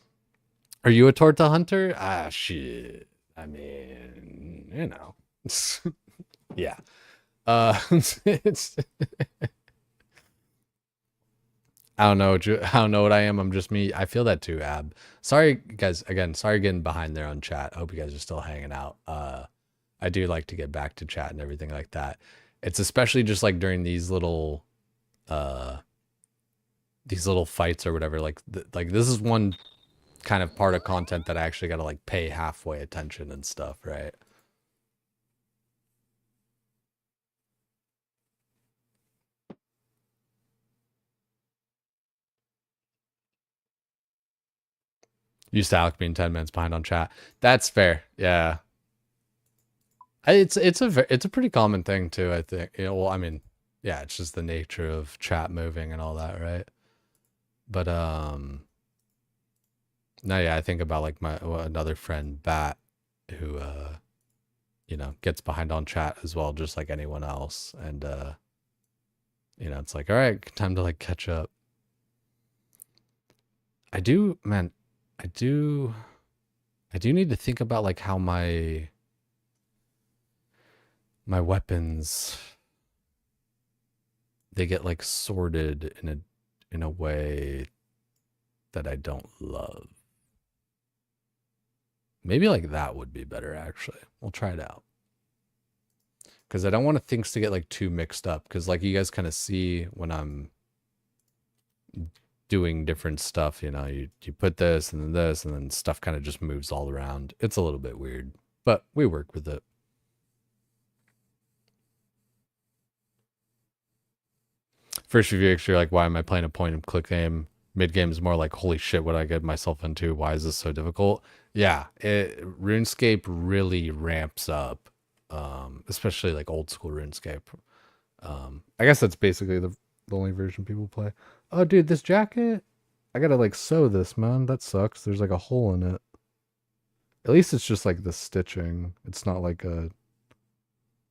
Are you a torta hunter? Ah, shit. I mean, yeah. It's I don't know. I don't know what I am. I'm just me. I feel that too, Ab. Sorry, guys. Again, sorry getting behind there on chat. I hope you guys are still hanging out. I do like to get back to chat and everything like that. It's especially just like during these little fights or whatever. Like this is one kind of part of content that I actually got to like pay halfway attention and stuff, right? Used to Alec being 10 minutes behind on chat. That's fair. Yeah. It's a pretty common thing too, I think. Well, I mean, yeah, it's just the nature of chat moving and all that, right? But no, yeah, I think about like another friend Bat who gets behind on chat as well, just like anyone else, and it's like, all right, time to like catch up. I do need to think about like how my weapons, they get like sorted in a way that I don't love. Maybe like that would be better actually. We'll try it out. Because I don't want things to get like too mixed up. Because like you guys kind of see when I'm doing different stuff, you put this and then stuff kind of just moves all around. It's a little bit weird, but we work with it. First review, you're like, why am I playing a point and click game? Mid game is more like, holy shit, what did I get myself into? Why is this so difficult? Yeah, RuneScape really ramps up, especially like old school RuneScape. I guess that's basically the only version people play. Oh, dude, this jacket, I gotta like sew this, man. That sucks. There's like a hole in it. At least it's just like the stitching. It's not like a.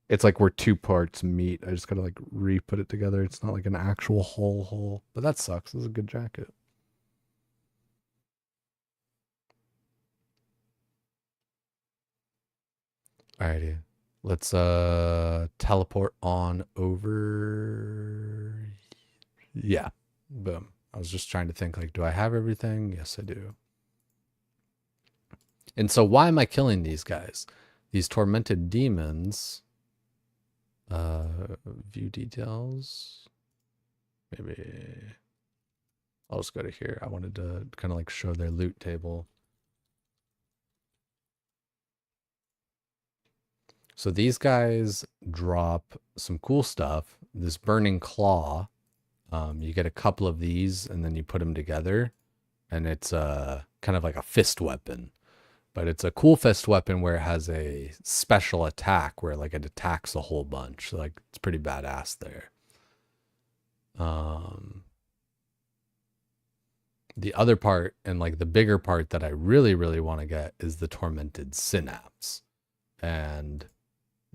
It's like where two parts meet. I just gotta like re-put it together. It's not like an actual hole. But that sucks. This is a good jacket. Alrighty. Let's teleport on over. Yeah. Boom. I was just trying to think like, do I have everything? Yes, I do. And so why am I killing these guys? These tormented demons. View details. Maybe I'll just go to here. I wanted to kind of like show their loot table. So these guys drop some cool stuff. This burning claw. You get a couple of these and then you put them together. And it's kind of like a fist weapon. But it's a cool fist weapon where it has a special attack where like it attacks a whole bunch. So, like it's pretty badass there. The other part and like the bigger part that I really, really want to get is the tormented synapse. And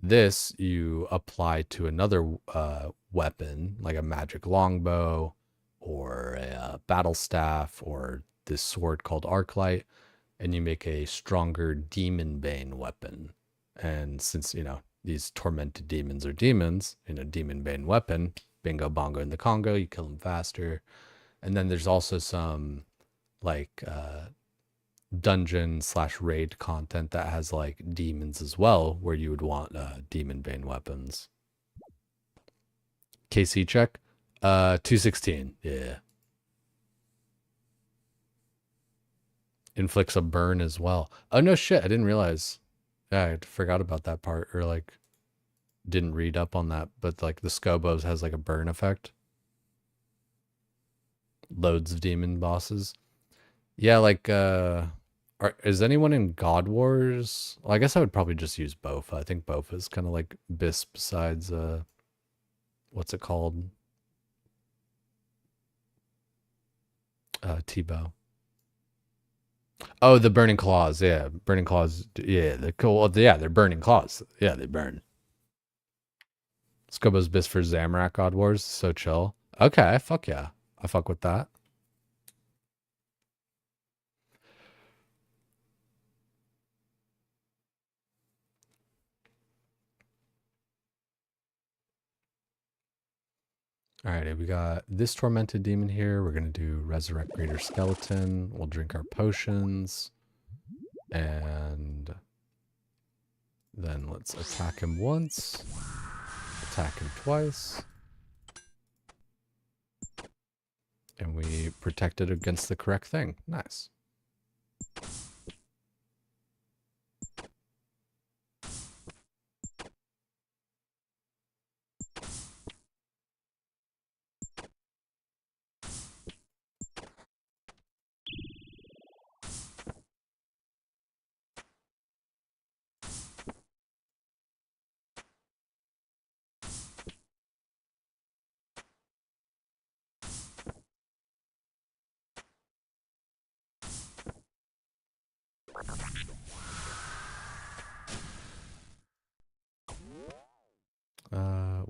this you apply to another weapon, like a magic longbow or a battle staff or this sword called Arclight, and you make a stronger demon bane weapon. And since, you know, these tormented demons are demons, in a demon bane weapon, bingo bongo in the Congo, you kill them faster. And then there's also some like dungeon / raid content that has like demons as well, where you would want demon bane weapons. KC check. 216. Yeah. Inflicts a burn as well. Oh no shit, I didn't realize. Yeah, I forgot about that part, or like didn't read up on that, but like the Scobos has like a burn effect. Loads of demon bosses. Yeah, like is anyone in God Wars? Well, I guess I would probably just use Bofa. I think Bofa is kind of like Bis besides what's it called? T-Bow. Oh, the burning claws. Yeah, burning claws. Yeah, they're cool. Yeah, they're burning claws. Yeah, they burn. Scobo's Bis for Zamorak God Wars. So chill. Okay, fuck yeah. I fuck with that. All right, we got this tormented demon here. We're going to do Resurrect Greater Skeleton. We'll drink our potions. And then let's attack him once. Attack him twice. And we protected against the correct thing. Nice.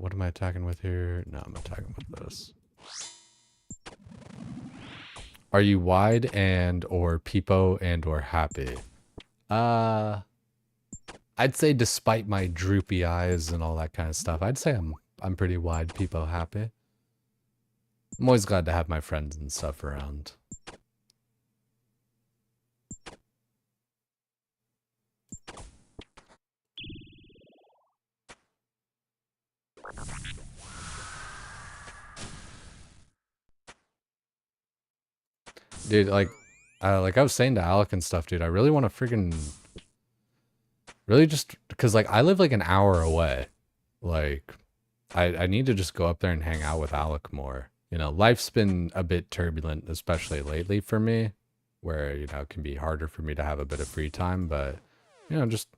What am I attacking with here? No, I'm attacking with this. Are you wide and or peepo and or happy? I'd say despite my droopy eyes and all that kind of stuff, I'd say I'm pretty wide peepo happy. I'm always glad to have my friends and stuff around. Dude, like I was saying to Alec and stuff, dude, I really want to freaking really just because like I live like an hour away. Like I need to just go up there and hang out with Alec more. You know, life's been a bit turbulent, especially lately for me, where, you know, it can be harder for me to have a bit of free time, but, you know, just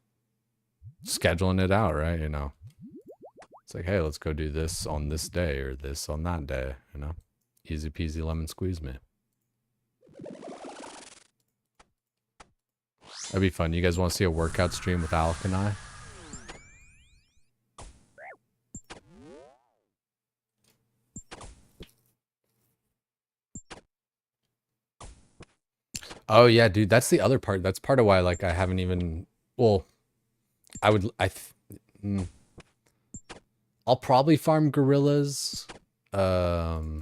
scheduling it out, right? You know, It's like, hey, let's go do this on this day or this on that day, you know? Easy peasy lemon squeeze me. That'd be fun. You guys want to see a workout stream with Alec and I? Oh yeah, dude, that's the other part. That's part of why like I haven't even, well, I'll probably farm gorillas without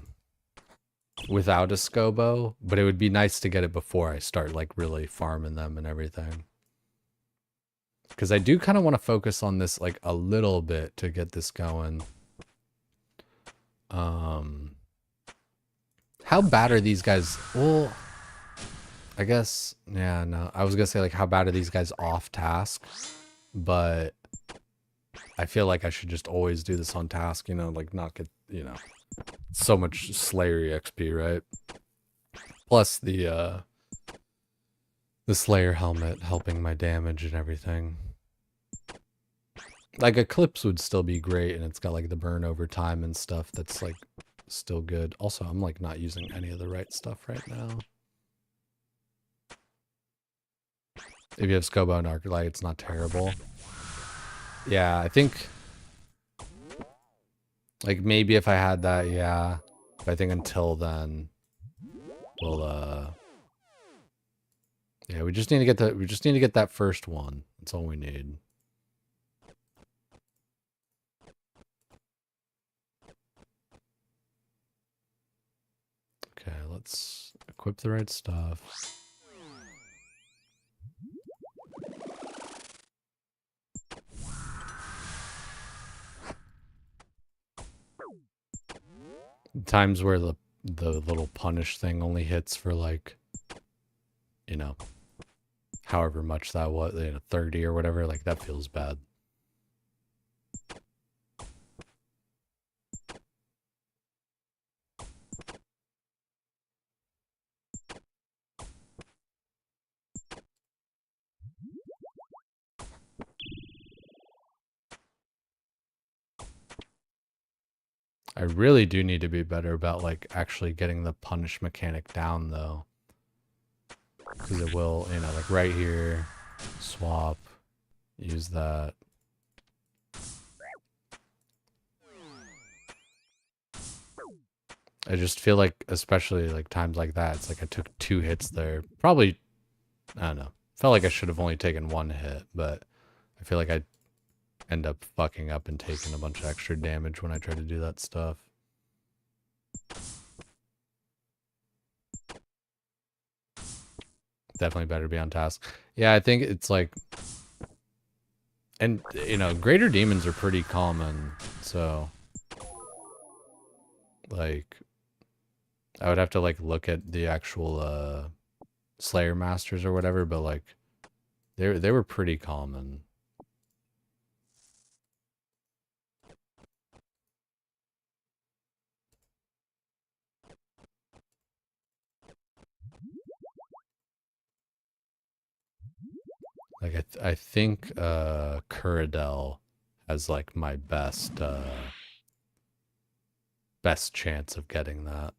a scobo, but it would be nice to get it before I start like really farming them and everything. Because I do kind of want to focus on this like a little bit to get this going. How bad are these guys? Well, I guess, yeah, no. I was gonna say like how bad are these guys off task? But I feel like I should just always do this on task, you know, like not get, you know, so much Slayer XP, right? Plus the Slayer helmet helping my damage and everything. Like Eclipse would still be great, and it's got like the burn over time and stuff that's like still good. Also, I'm like not using any of the right stuff right now. If you have Scobo and Arclight, it's not terrible. Yeah, I think like maybe if I had that, yeah. But I think until then, we'll yeah, we just need to get that first one. That's all we need. Okay, let's equip the right stuff. Times where the little punish thing only hits for like, you know, however much that was, you know, 30 or whatever, like that feels bad. I really do need to be better about like actually getting the punish mechanic down though. Because it will, you know, like right here, swap, use that. I just feel like, especially like times like that, it's like I took 2 hits there. Probably, I don't know. Felt like I should have only taken 1 hit, but I feel like I end up fucking up and taking a bunch of extra damage when I try to do that stuff. Definitely better to be on task. Yeah, I think it's like, and you know, greater demons are pretty common, so like I would have to like look at the actual Slayer Masters or whatever, but like they were pretty common. Like I think Kuradel has like my best chance of getting that.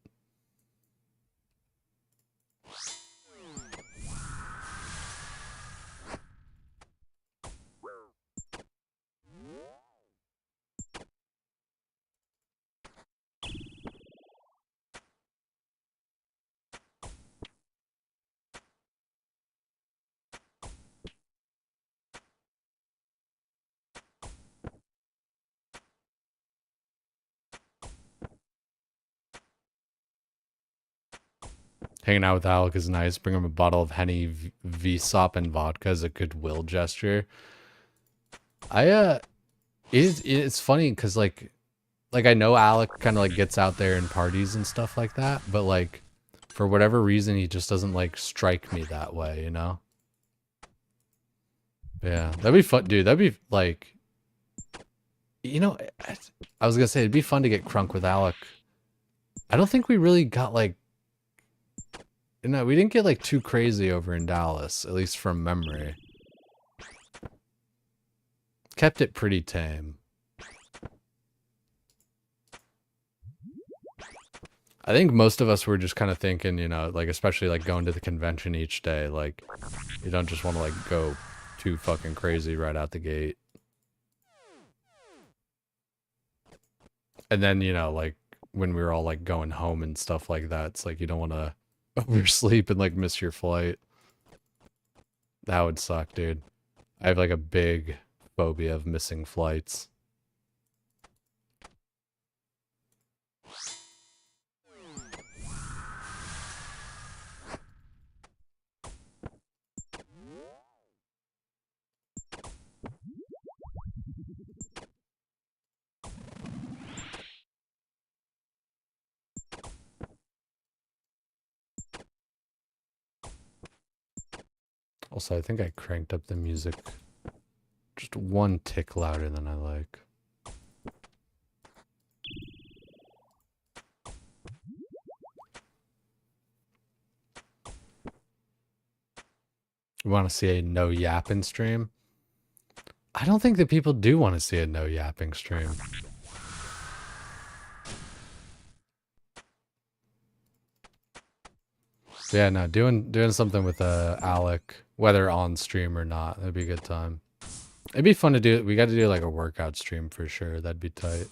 Hanging out with Alec is nice. Bring him a bottle of Henny, Vsop, and vodka as a goodwill gesture. It's funny because like I know Alec kind of like gets out there and parties and stuff like that, but like for whatever reason he just doesn't like strike me that way, you know? Yeah, that'd be fun, dude. That'd be like, you know, I was gonna say it'd be fun to get crunk with Alec. I don't think we really got like, no, we didn't get like too crazy over in Dallas, at least from memory. Kept it pretty tame. I think most of us were just kind of thinking, you know, like especially like going to the convention each day, like you don't just want to like go too fucking crazy right out the gate. And then, you know, like when we were all like going home and stuff like that, it's like you don't want to oversleep and like miss your flight. That would suck, dude. I have like a big phobia of missing flights. Also, I think I cranked up the music just one tick louder than I like. You want to see a no yapping stream? I don't think that people do want to see a no yapping stream. Yeah, no, doing something with Alec, whether on stream or not, that'd be a good time. It'd be fun to do. We got to do like a workout stream for sure. That'd be tight.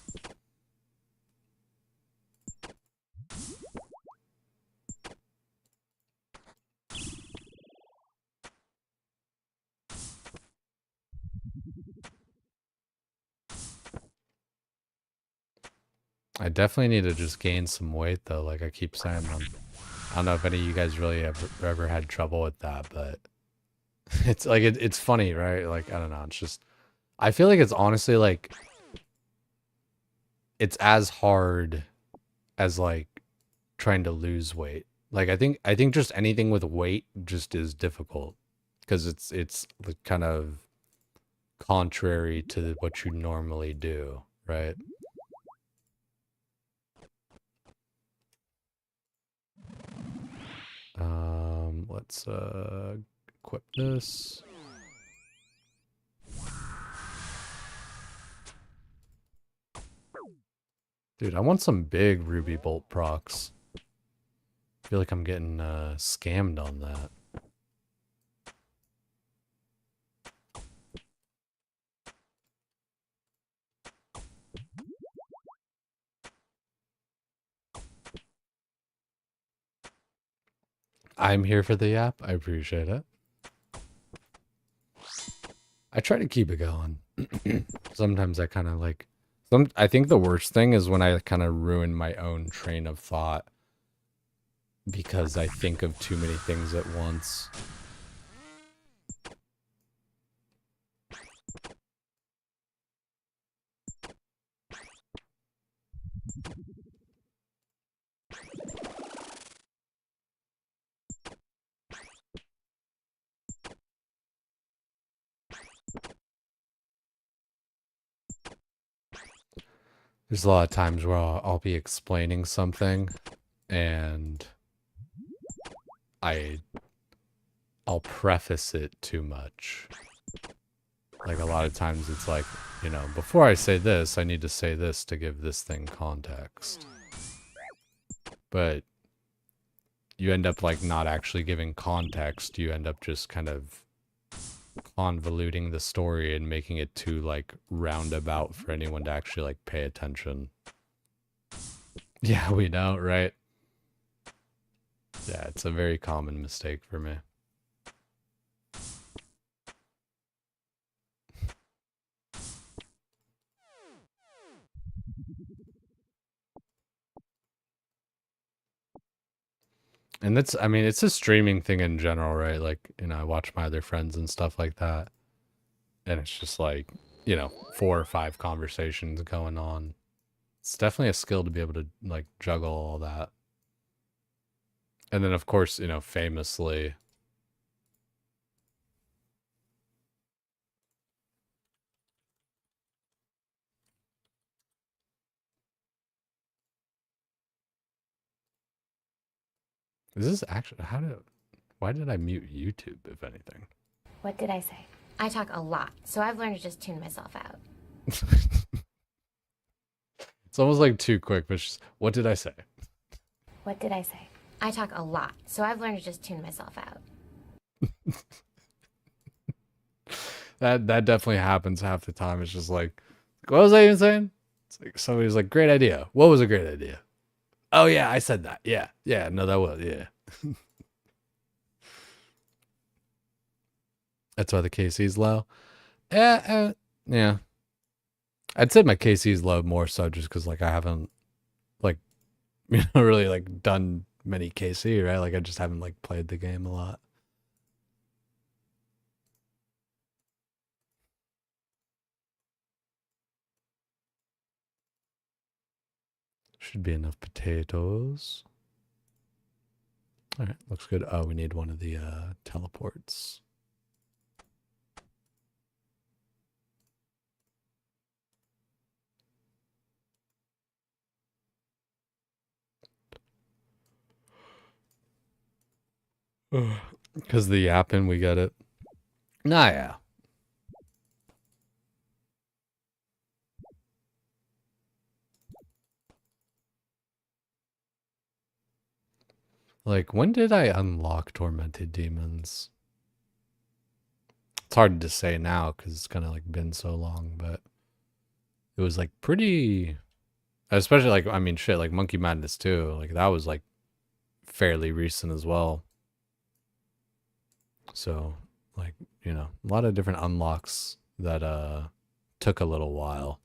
I definitely need to just gain some weight though. Like I keep saying, I don't know if any of you guys really ever had trouble with that, but it's like it's funny, right? Like I don't know. It's just I feel like it's honestly like it's as hard as like trying to lose weight. Like I think just anything with weight just is difficult because it's kind of contrary to what you normally do, right? Let's equip this. Dude, I want some big ruby bolt procs. I feel like I'm getting scammed on that. I'm here for the app. I appreciate it. I try to keep it going. Sometimes I kind of like I think the worst thing is when I kind of ruin my own train of thought because I think of too many things at once. There's a lot of times where I'll be explaining something and I'll preface it too much. Like a lot of times it's like, you know, before I say this, I need to say this to give this thing context. But you end up like not actually giving context. You end up just kind of convoluting the story and making it too like roundabout for anyone to actually like pay attention. Yeah, we know, right? Yeah, it's a very common mistake for me. And that's, I mean, it's a streaming thing in general, right? Like, you know, I watch my other friends and stuff like that. And it's just like, you know, 4 or 5 conversations going on. It's definitely a skill to be able to like juggle all that. And then, of course, you know, famously, is this actually, why did I mute YouTube, if anything? What did I say? I talk a lot, so I've learned to just tune myself out. It's almost like too quick, but just, what did I say? What did I say? I talk a lot, so I've learned to just tune myself out. That definitely happens half the time. It's just like, what was I even saying? It's like somebody's like, great idea. What was a great idea? Oh yeah, I said that. Yeah, no, that was yeah. That's why the KC's low. Yeah. I'd say my KC's low more so just because like I haven't like really like done many KC, right? Like I just haven't like played the game a lot. Should be enough potatoes. All right, looks good. Oh, we need one of the teleports. Because the yapping, we get it. Nah, yeah. Like, when did I unlock Tormented Demons? It's hard to say now because it's kind of like been so long, but it was like pretty, especially like, I mean, shit, like Monkey Madness 2, like that was like fairly recent as well. So, like, you know, a lot of different unlocks that took a little while.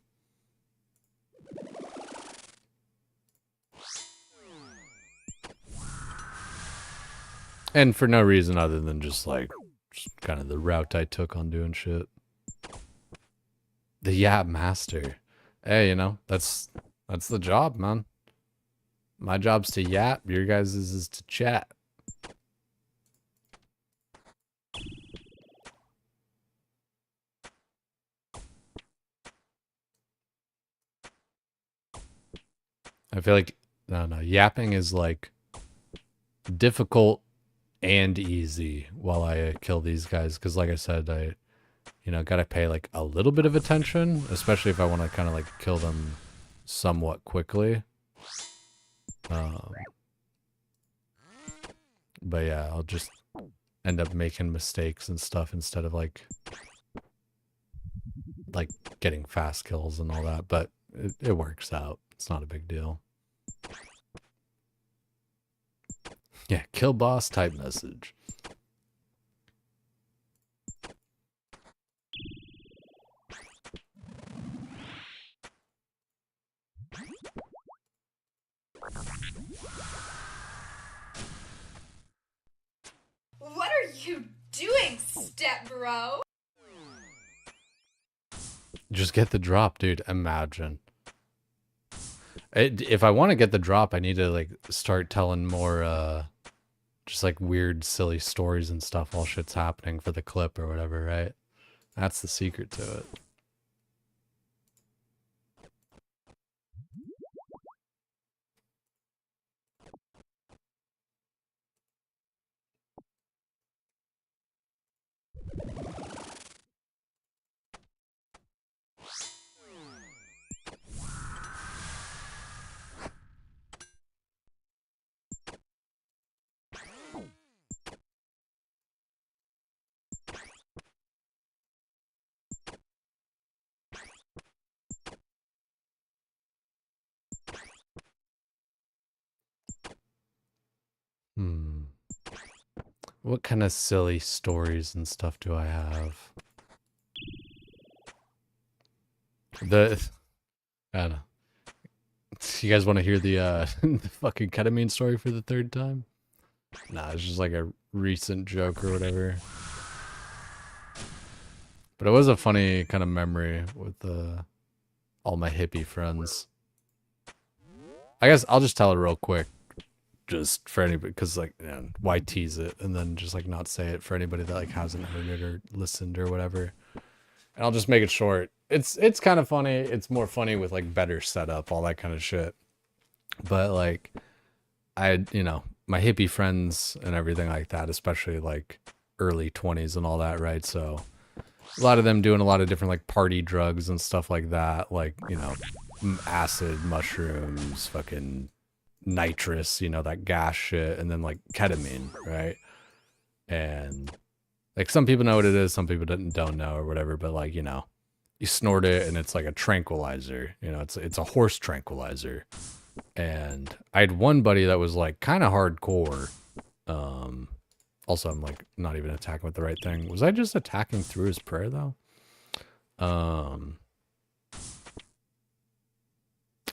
And for no reason other than just like just kind of the route I took on doing shit. The Yap Master. Hey, you know, that's the job, man. My job's to yap, your guys' is to chat. I feel like, I don't know, yapping is like difficult and easy while I kill these guys. Because like I said, I, you know, gotta pay like a little bit of attention, especially if I want to kind of like kill them somewhat quickly. But yeah, I'll just end up making mistakes and stuff instead of like getting fast kills and all that. But it works out. It's not a big deal. Yeah, kill boss type message. What are you doing, step bro? Just get the drop, dude. Imagine. If I want to get the drop, I need to like start telling more just like weird, silly stories and stuff while shit's happening for the clip or whatever, right? That's the secret to it. What kind of silly stories and stuff do I have? I don't know. You guys want to hear the the fucking ketamine story for the third time? Nah, it's just like a recent joke or whatever. But it was a funny kind of memory with all my hippie friends. I guess I'll just tell it real quick. Just for anybody, because like, you know, why tease it and then just like not say it for anybody that like hasn't heard it or listened or whatever. And I'll just make it short. It's kind of funny. It's more funny with like better setup, all that kind of shit. But like, you know, my hippie friends and everything like that, especially like early 20s and all that, right? So a lot of them doing a lot of different like party drugs and stuff like that, like, you know, acid, mushrooms, fucking nitrous, you know, that gas shit, and then like ketamine, right? And like some people know what it is, some people don't know or whatever, but like, you know, you snort it and it's like a tranquilizer, you know, it's a horse tranquilizer. And I had one buddy that was like kind of hardcore. Also, I'm like not even attacking with the right thing. Was I just attacking through his prayer though? I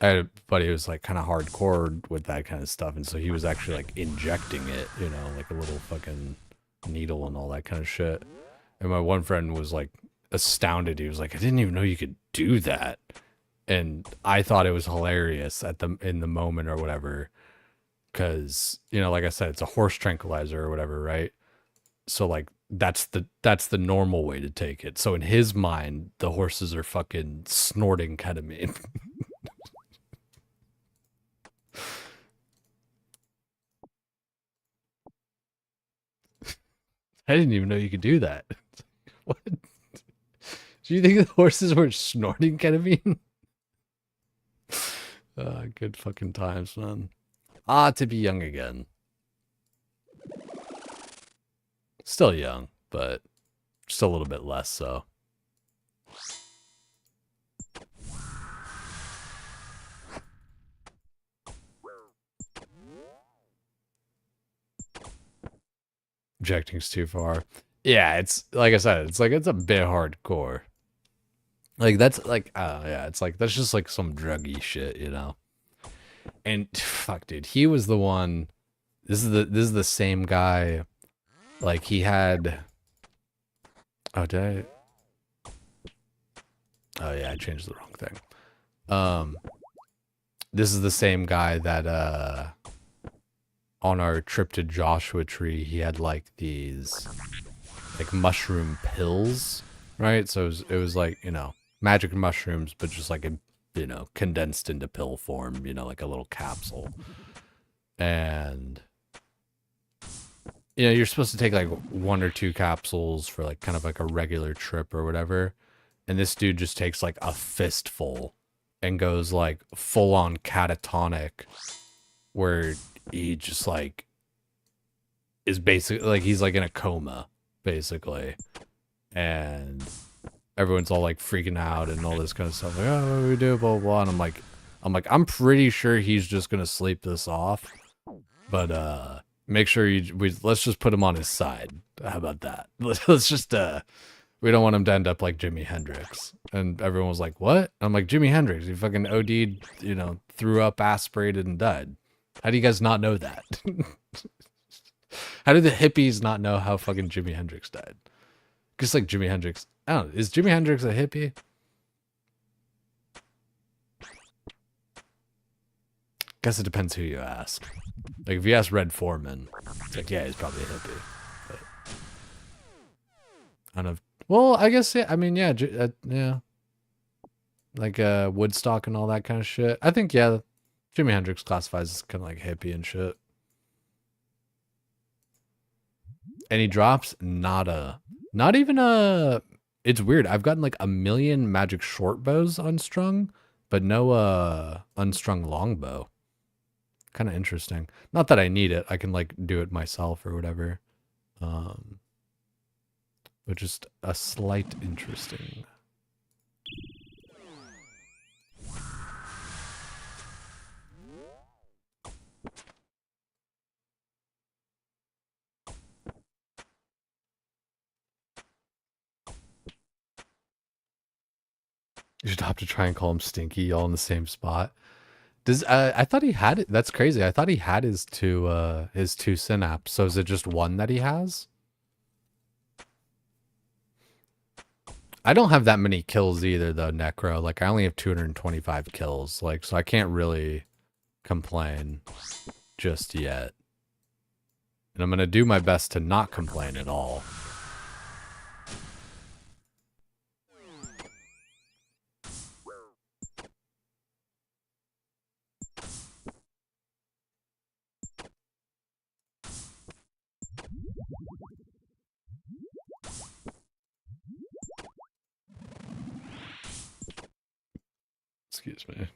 had a buddy who was like kind of hardcore with that kind of stuff, and so he was actually like injecting it, you know, like a little fucking needle and all that kind of shit. And my one friend was like astounded. He was like, I didn't even know you could do that. And I thought it was hilarious in the moment or whatever. Cause, you know, like I said, it's a horse tranquilizer or whatever, right? So like that's the normal way to take it. So in his mind, the horses are fucking snorting ketamine. I didn't even know you could do that. What? Do you think the horses were snorting ketamine? Good fucking times, man. Ah, to be young again. Still young, but just a little bit less so. Objecting's too far. Yeah, it's like I said, it's like it's a bit hardcore. Like that's like yeah, it's like that's just like some druggy shit, you know. And fuck, dude, he was the one. This is the same guy. Like he had. Oh, did I? Oh yeah, I changed the wrong thing. This is the same guy that on our trip to Joshua Tree, he had like these like mushroom pills, right? So it was like, you know, magic mushrooms, but just like, you know, condensed into pill form, you know, like a little capsule. And, you know, you're supposed to take like 1 or 2 capsules for like kind of like a regular trip or whatever. And this dude just takes like a fistful and goes like full on catatonic, where he just like is basically like he's like in a coma basically, and everyone's all like freaking out and all this kind of stuff, like, oh, what do we do, blah blah blah. And I'm pretty sure he's just gonna sleep this off, but make sure let's just put him on his side. How about that? Let's just we don't want him to end up like Jimi Hendrix. And everyone was like, what? I'm like, Jimi Hendrix, he fucking OD'd, you know, threw up, aspirated, and died. How do you guys not know that? How do the hippies not know how fucking Jimi Hendrix died? Just like Jimi Hendrix. I don't know. Is Jimi Hendrix a hippie? Guess it depends who you ask. Like if you ask Red Foreman, it's like, yeah, he's probably a hippie. But I don't know. Well, I guess, yeah. I mean, yeah, yeah. Like Woodstock and all that kind of shit. I think, yeah, Jimi Hendrix classifies as kind of like hippie and shit. Any drops? Nada. Not even a... It's weird. I've gotten like 1,000,000 magic short bows unstrung, but no unstrung longbow. Kind of interesting. Not that I need it. I can like do it myself or whatever. But just a slight interesting. You should have to try and call him Stinky, all in the same spot. Does I thought he had it. That's crazy. I thought he had his two Synapse. So is it just one that he has? I don't have that many kills either though, Necro. Like I only have 225 kills. Like so I can't really complain just yet. And I'm gonna do my best to not complain at all. Excuse me.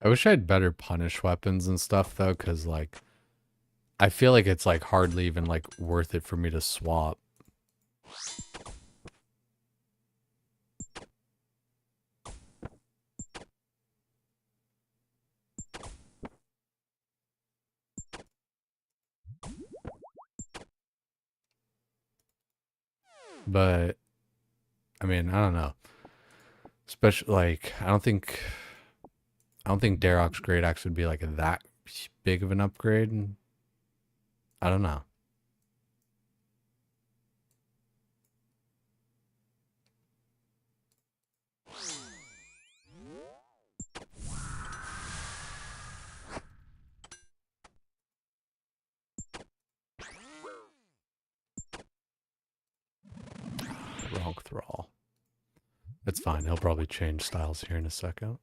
I wish I had better punish weapons and stuff though, because like I feel like it's like hardly even like worth it for me to swap. But I mean, I don't know. Especially like I don't think Darok's Great Axe would be like that big of an upgrade. I don't know. Wrong thrall. That's fine. He'll probably change styles here in a second.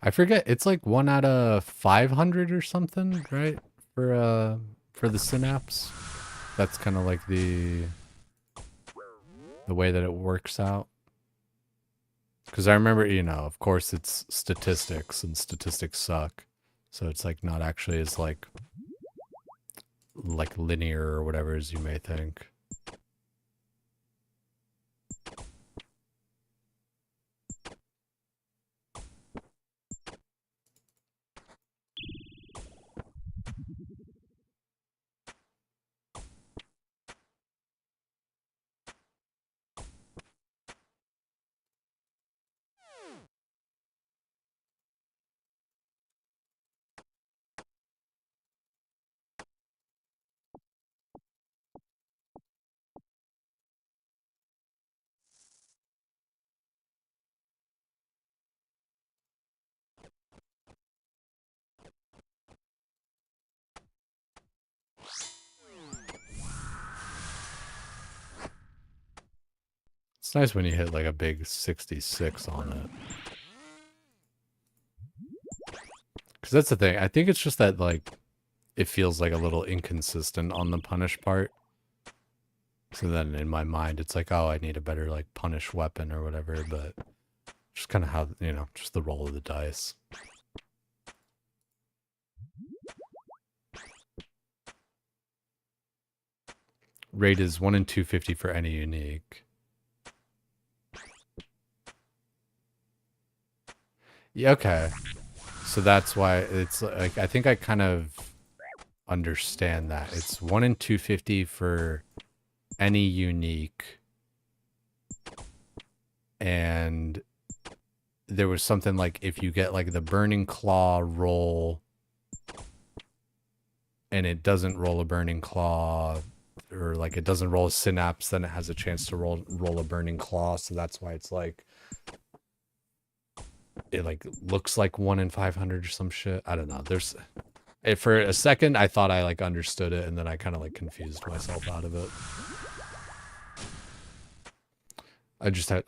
I forget. It's like 1 out of 500 or something, right? For the Synapse. That's kind of like the way that it works out. Because I remember, you know, of course it's statistics and statistics suck. So it's like not actually as like linear or whatever as you may think. It's nice when you hit like a big 66 on it. Because that's the thing. I think it's just that like it feels like a little inconsistent on the punish part. So then in my mind, it's like, oh, I need a better like punish weapon or whatever. But just kind of how, you know, just the roll of the dice. Rate is 1 in 250 for any unique. Yeah, okay. So that's why it's like, I think I kind of understand that. It's 1 in 250 for any unique. And there was something like if you get like the Burning Claw roll and it doesn't roll a Burning Claw, or like it doesn't roll a Synapse, then it has a chance to roll a Burning Claw. So that's why it's like it like looks like 1 in 500 or some shit. I don't know. There's for a second I thought I like understood it, and then I kind of like confused myself out of it.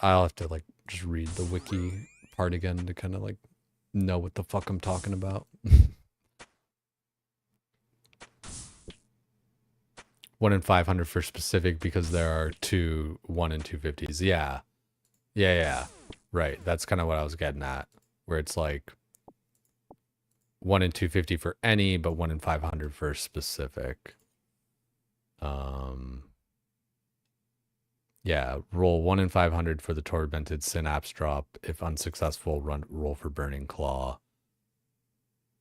I'll have to like just read the wiki part again to kind of like know what the fuck I'm talking about. 1 in 500 for specific because there are 2 1 in 250s. Yeah. Yeah. Right. That's kind of what I was getting at. Where it's like 1 in 250 for any, but 1 in 500 for specific. Yeah, roll 1 in 500 for the Tormented Synapse drop. If unsuccessful, roll for Burning Claw.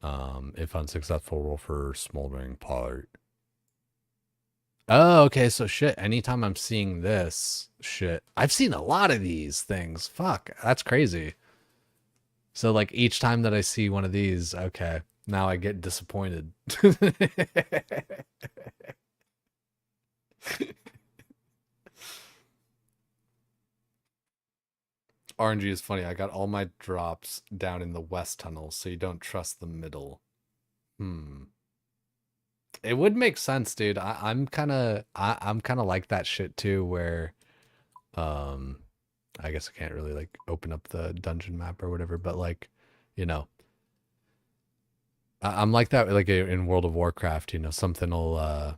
If unsuccessful, roll for Smoldering Part. Oh, okay, so shit, anytime I'm seeing this shit, I've seen a lot of these things. Fuck, that's crazy. So like each time that I see one of these, okay, now I get disappointed. RNG is funny. I got all my drops down in the west tunnel, so you don't trust the middle. It would make sense, dude. I'm kind of like that shit too, where I guess I can't really like open up the dungeon map or whatever, but like, you know, I'm like that like in World of Warcraft, you know, something will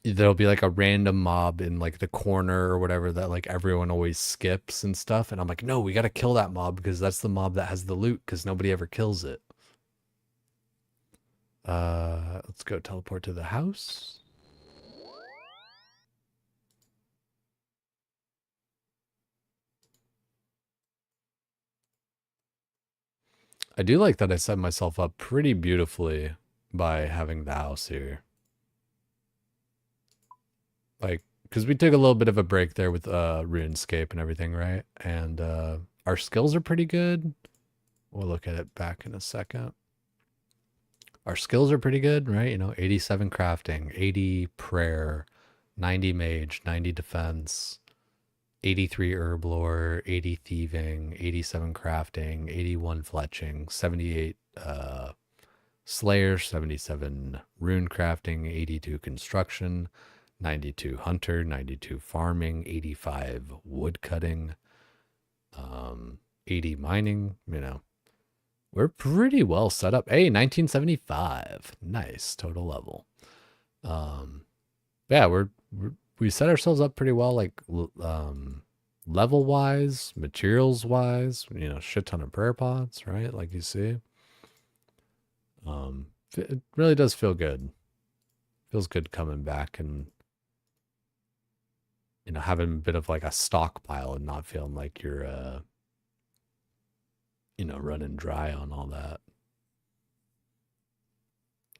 there'll be like a random mob in like the corner or whatever that like everyone always skips and stuff, and I'm like, no, we got to kill that mob because that's the mob that has the loot because nobody ever kills it. Let's go teleport to the house. I do like that I set myself up pretty beautifully by having the house here. Like, because we took a little bit of a break there with RuneScape and everything, right? And our skills are pretty good. We'll look at it back in a second. Our skills are pretty good, right? You know, 87 crafting, 80 prayer, 90 mage, 90 defense, 83 herb lore, 80 thieving, 87 crafting, 81 fletching, 78 slayer, 77 rune crafting, 82 construction, 92 hunter, 92 farming, 85 wood cutting, 80 mining, you know. We're pretty well set up. Hey, 1975. Nice total level. Yeah, we set ourselves up pretty well, like level wise, materials wise, you know, shit ton of prayer pots, right? Like you see. It really does feel good. Feels good coming back and, you know, having a bit of like a stockpile and not feeling like you're you know, running dry on all that.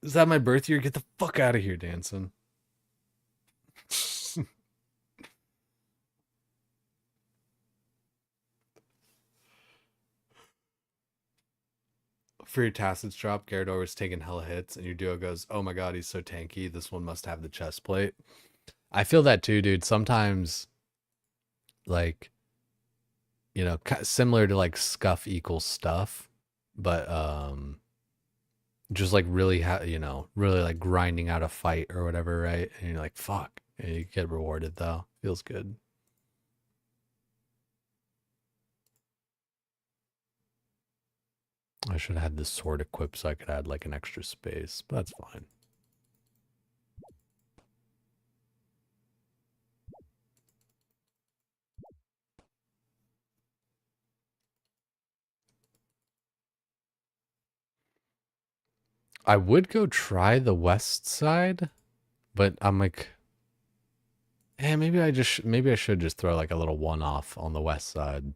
Is that my birth year? Get the fuck out of here, Danson. For your Tacitus drop, Gyarados was taking hella hits, and your duo goes, oh my god, he's so tanky. This one must have the chest plate. I feel that too, dude. Sometimes, like, you know, similar to like scuff equals stuff, but just like really, you know, really like grinding out a fight or whatever, right? And you're like, fuck. And you get rewarded though. Feels good. I should have had this sword equipped so I could add like an extra space, but that's fine. I would go try the west side, but I'm like, maybe I should just throw like a little one off on the west side.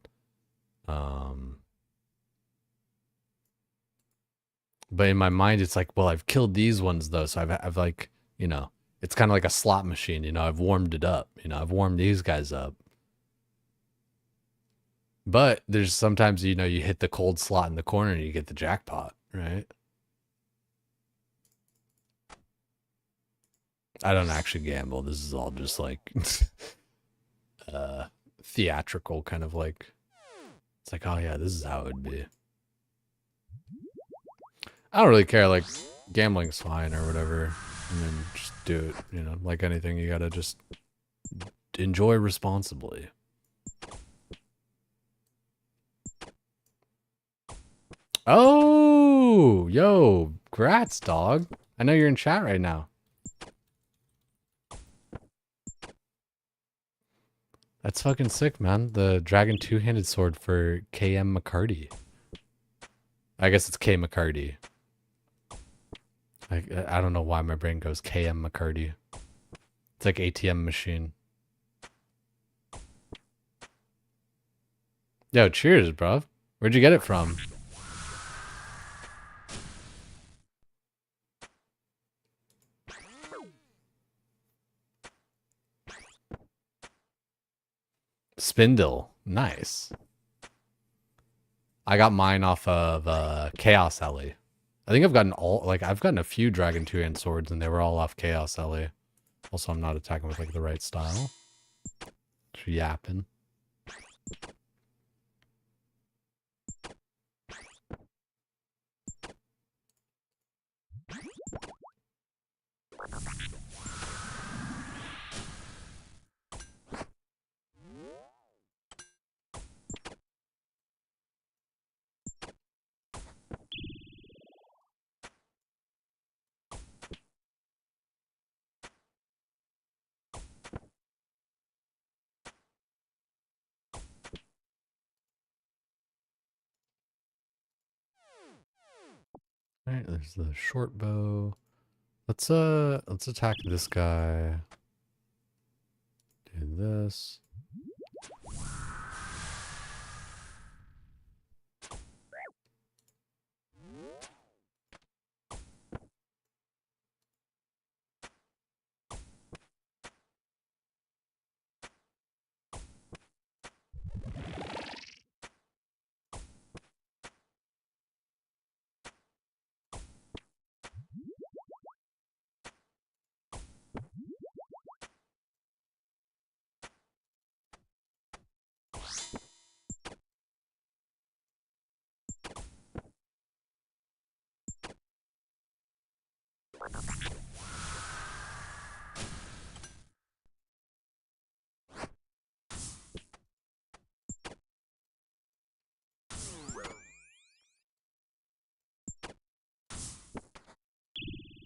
But in my mind, it's like, well, I've killed these ones though, so I've like, you know, it's kind of like a slot machine, you know. I've warmed it up, you know. I've warmed these guys up. But there's sometimes, you know, you hit the cold slot in the corner and you get the jackpot, right? I don't actually gamble. This is all just like theatrical kind of like, it's like, oh yeah, this is how it would be. I don't really care, like gambling's fine or whatever. And then just do it, you know, like anything, you gotta just enjoy responsibly. Oh, yo, grats, dog. I know you're in chat right now. That's fucking sick, man. The Dragon Two-Handed Sword for KM McCarty. I guess it's K McCarty. I don't know why my brain goes KM McCarty. It's like ATM machine. Yo, cheers, bro. Where'd you get it from? Spindle. Nice. I got mine off of Chaos Alley. I think I've gotten I've gotten a few Dragon Two-Hand Swords and they were all off Chaos Alley. Also, I'm not attacking with like the right style. Just yapping. Alright, there's the short bow. Let's attack this guy. Do this.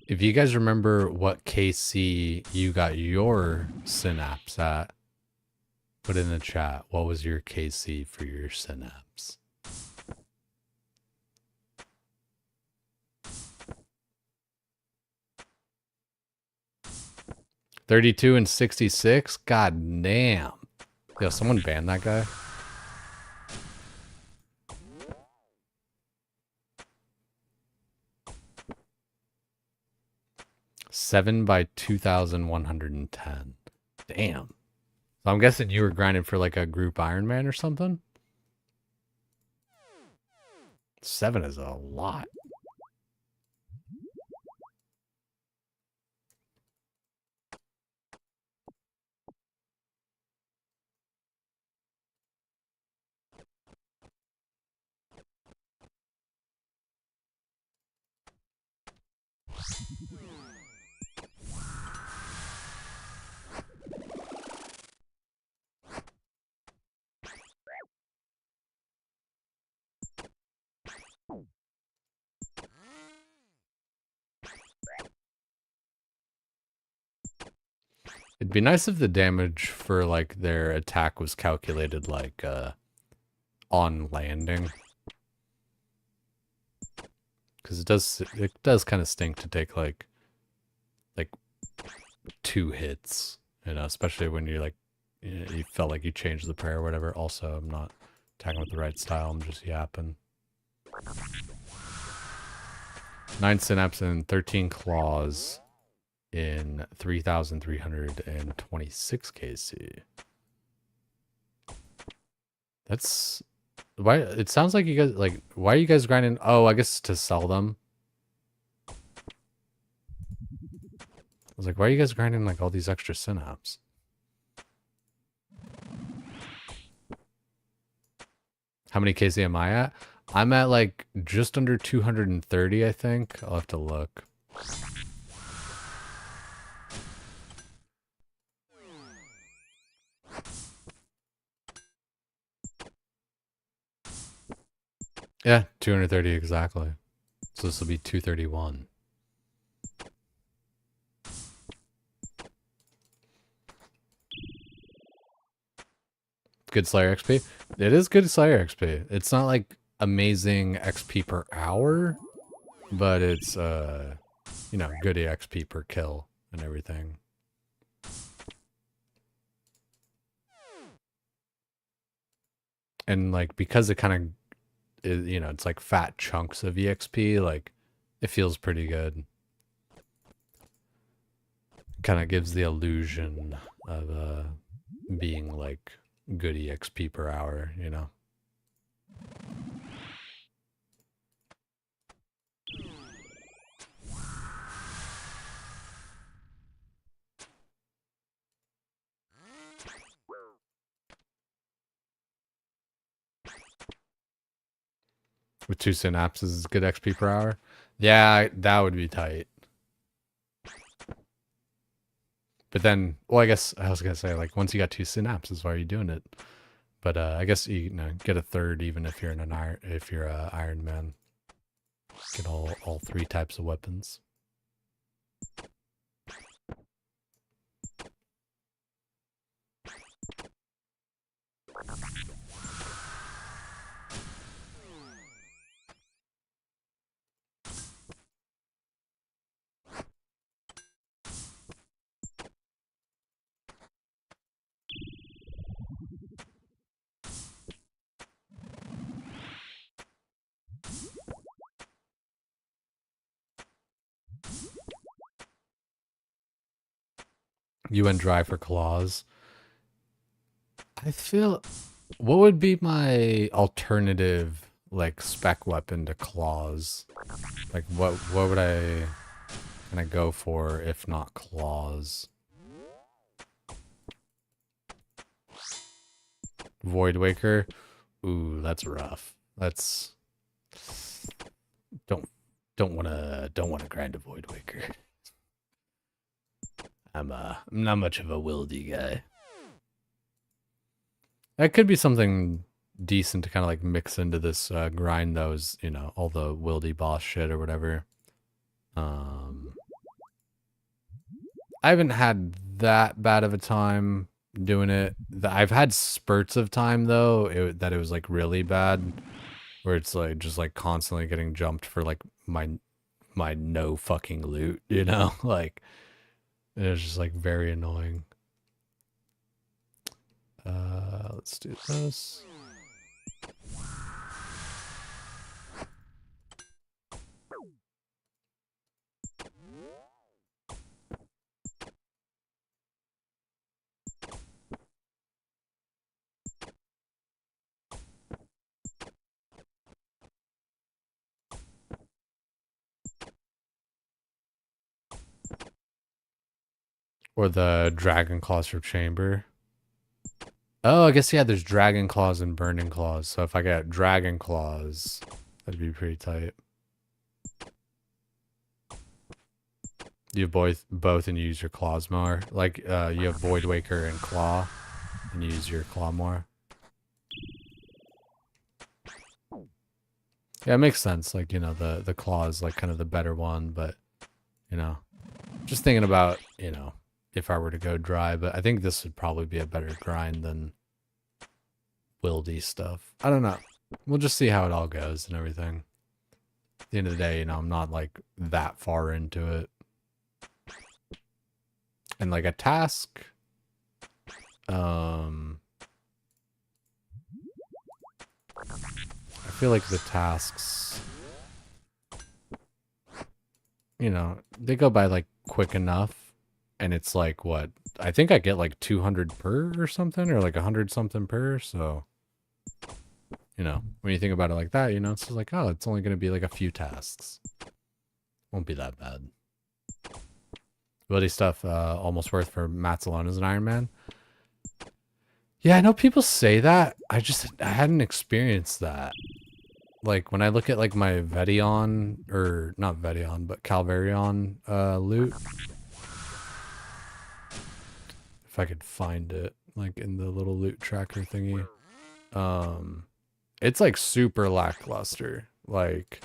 If you guys remember what KC you got your Synapse at, put in the chat. What was your KC for your Synapse? $32 and $66? God damn. Yo, someone ban that guy. $7 by 2,110. Damn. So I'm guessing you were grinding for like a group Ironman or something? 7 is a lot. It'd be nice if the damage for like their attack was calculated like on landing. Cuz it does kind of stink to take like 2 hits, you know, especially when you're like you felt like you changed the prayer or whatever. Also, I'm not attacking with the right style, I'm just yapping. 9 synapse and 13 claws in 3,326 KC. That's why it sounds like you guys like, why are you guys grinding? Oh, I guess to sell them. I was like, why are you guys grinding like all these extra synapse? How many KC am I at? I'm at like just under 230, I think. I'll have to look. Yeah, 230 exactly. So this will be 231. Good Slayer XP? It is good Slayer XP. It's not like amazing XP per hour, but it's you know, good XP per kill and everything. And like because it kind of is, you know, it's like fat chunks of EXP, like it feels pretty good. Kind of gives the illusion of being like good EXP per hour, you know. With 2 synapses is good XP per hour. Yeah, that would be tight. But then, well, I guess I was gonna say, like, once you got 2 synapses, why are you doing it? But I guess you know, get a third even if you're in an if you're a Iron Man. Get all 3 types of weapons. You went dry for claws. I feel, what would be my alternative like spec weapon to claws? Like what would I kind of go for if not claws? Void Waker. Ooh, that's rough. That's don't don't wanna grind a Void Waker. I'm not much of a wildy guy. That could be something decent to kind of like mix into this grind though, is, you know, all the wildy boss shit or whatever. I haven't had that bad of a time doing it. I've had spurts of time though that it was like really bad, where it's like just like constantly getting jumped for like my no fucking loot, you know? Like it was just like very annoying. Let's do this. Or the Dragon Claws from Chamber. Oh, I guess, yeah, there's Dragon Claws and Burning Claws. So if I get Dragon Claws, that'd be pretty tight. You have both and you use your claws more. Like, you have Void Waker and Claw, and you use your claw more. Yeah, it makes sense. Like, you know, the claw is like kind of the better one, but, you know, just thinking about, you know, if I were to go dry, but I think this would probably be a better grind than wildy stuff. I don't know. We'll just see how it all goes and everything. At the end of the day, you know, I'm not like that far into it. And like a task, I feel like the tasks, you know, they go by like quick enough, and it's like what, I think I get like 200 per or something, or like 100 something per, so, you know, when you think about it like that, you know, it's just like, oh, it's only going to be like a few tasks. Won't be that bad. Ability stuff, almost worth for mats alone as an Iron Man. Yeah, I know people say that. I hadn't experienced that. Like, when I look at, like, my Vedion, or not Vedion, but Calvarion loot. If I could find it, like, in the little loot tracker thingy. It's, like, super lackluster. Like,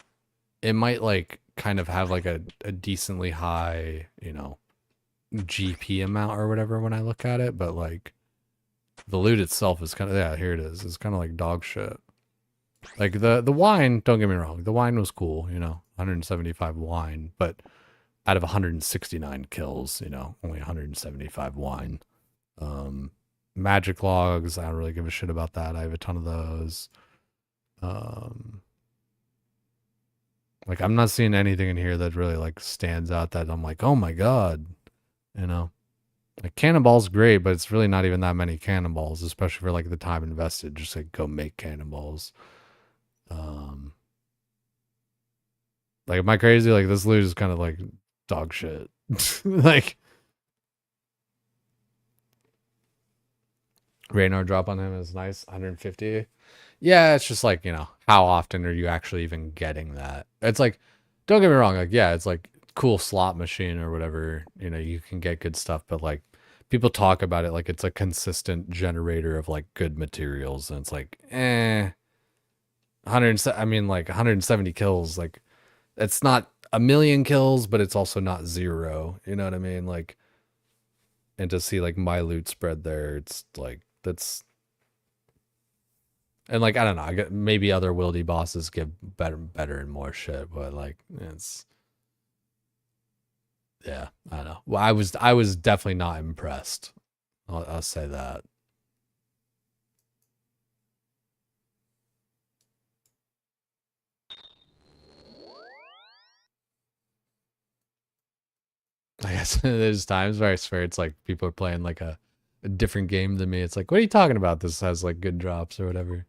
it might, like, kind of have, like, a decently high, you know, GP amount or whatever when I look at it, but, like, the loot itself is kind of, yeah, here it is. It's kind of like dog shit. Like the wine, don't get me wrong, the wine was cool, you know, 175 wine, but out of 169 kills, you know, only 175 wine. Magic logs, I don't really give a shit about that. I have a ton of those. Like I'm not seeing anything in here that really like stands out that I'm like, oh my god, you know. Like cannonball's great, but it's really not even that many cannonballs, especially for like the time invested. Just like go make cannonballs. Like am I crazy? Like this loot is kind of like dog shit. Like Raynor drop on him is nice, 150. Yeah, it's just like, you know, how often are you actually even getting that? It's like, don't get me wrong, like yeah, it's like cool slot machine or whatever, you know, you can get good stuff, but like people talk about it like it's a consistent generator of like good materials, and it's like, 100, I mean like 170 kills, like it's not a million kills, but it's also not zero, you know what I mean? Like, and to see like my loot spread there, it's like that's, and like I don't know, I get maybe other wildy bosses give better and more shit, but like it's, yeah, I don't know. Well, I was definitely not impressed. I'll say that. I guess there's times where I swear it's like people are playing like a different game than me. It's like, what are you talking about? This has like good drops or whatever.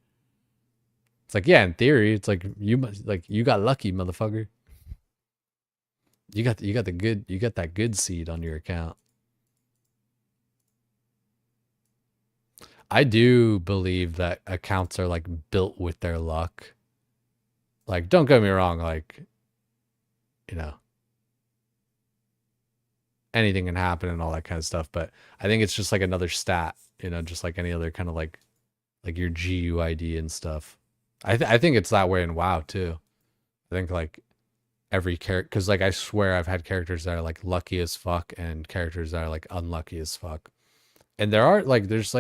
It's like, yeah, in theory, it's like you got lucky, motherfucker. You got that good seed on your account. I do believe that accounts are like built with their luck. Like, don't get me wrong, like, you know, anything can happen and all that kind of stuff, but I think it's just like another stat, just like any other kind of like your GUID and stuff. I think it's that way in WoW too. I think like every character, because like I swear I've had characters that are like lucky as fuck and characters that are like unlucky as fuck, and there's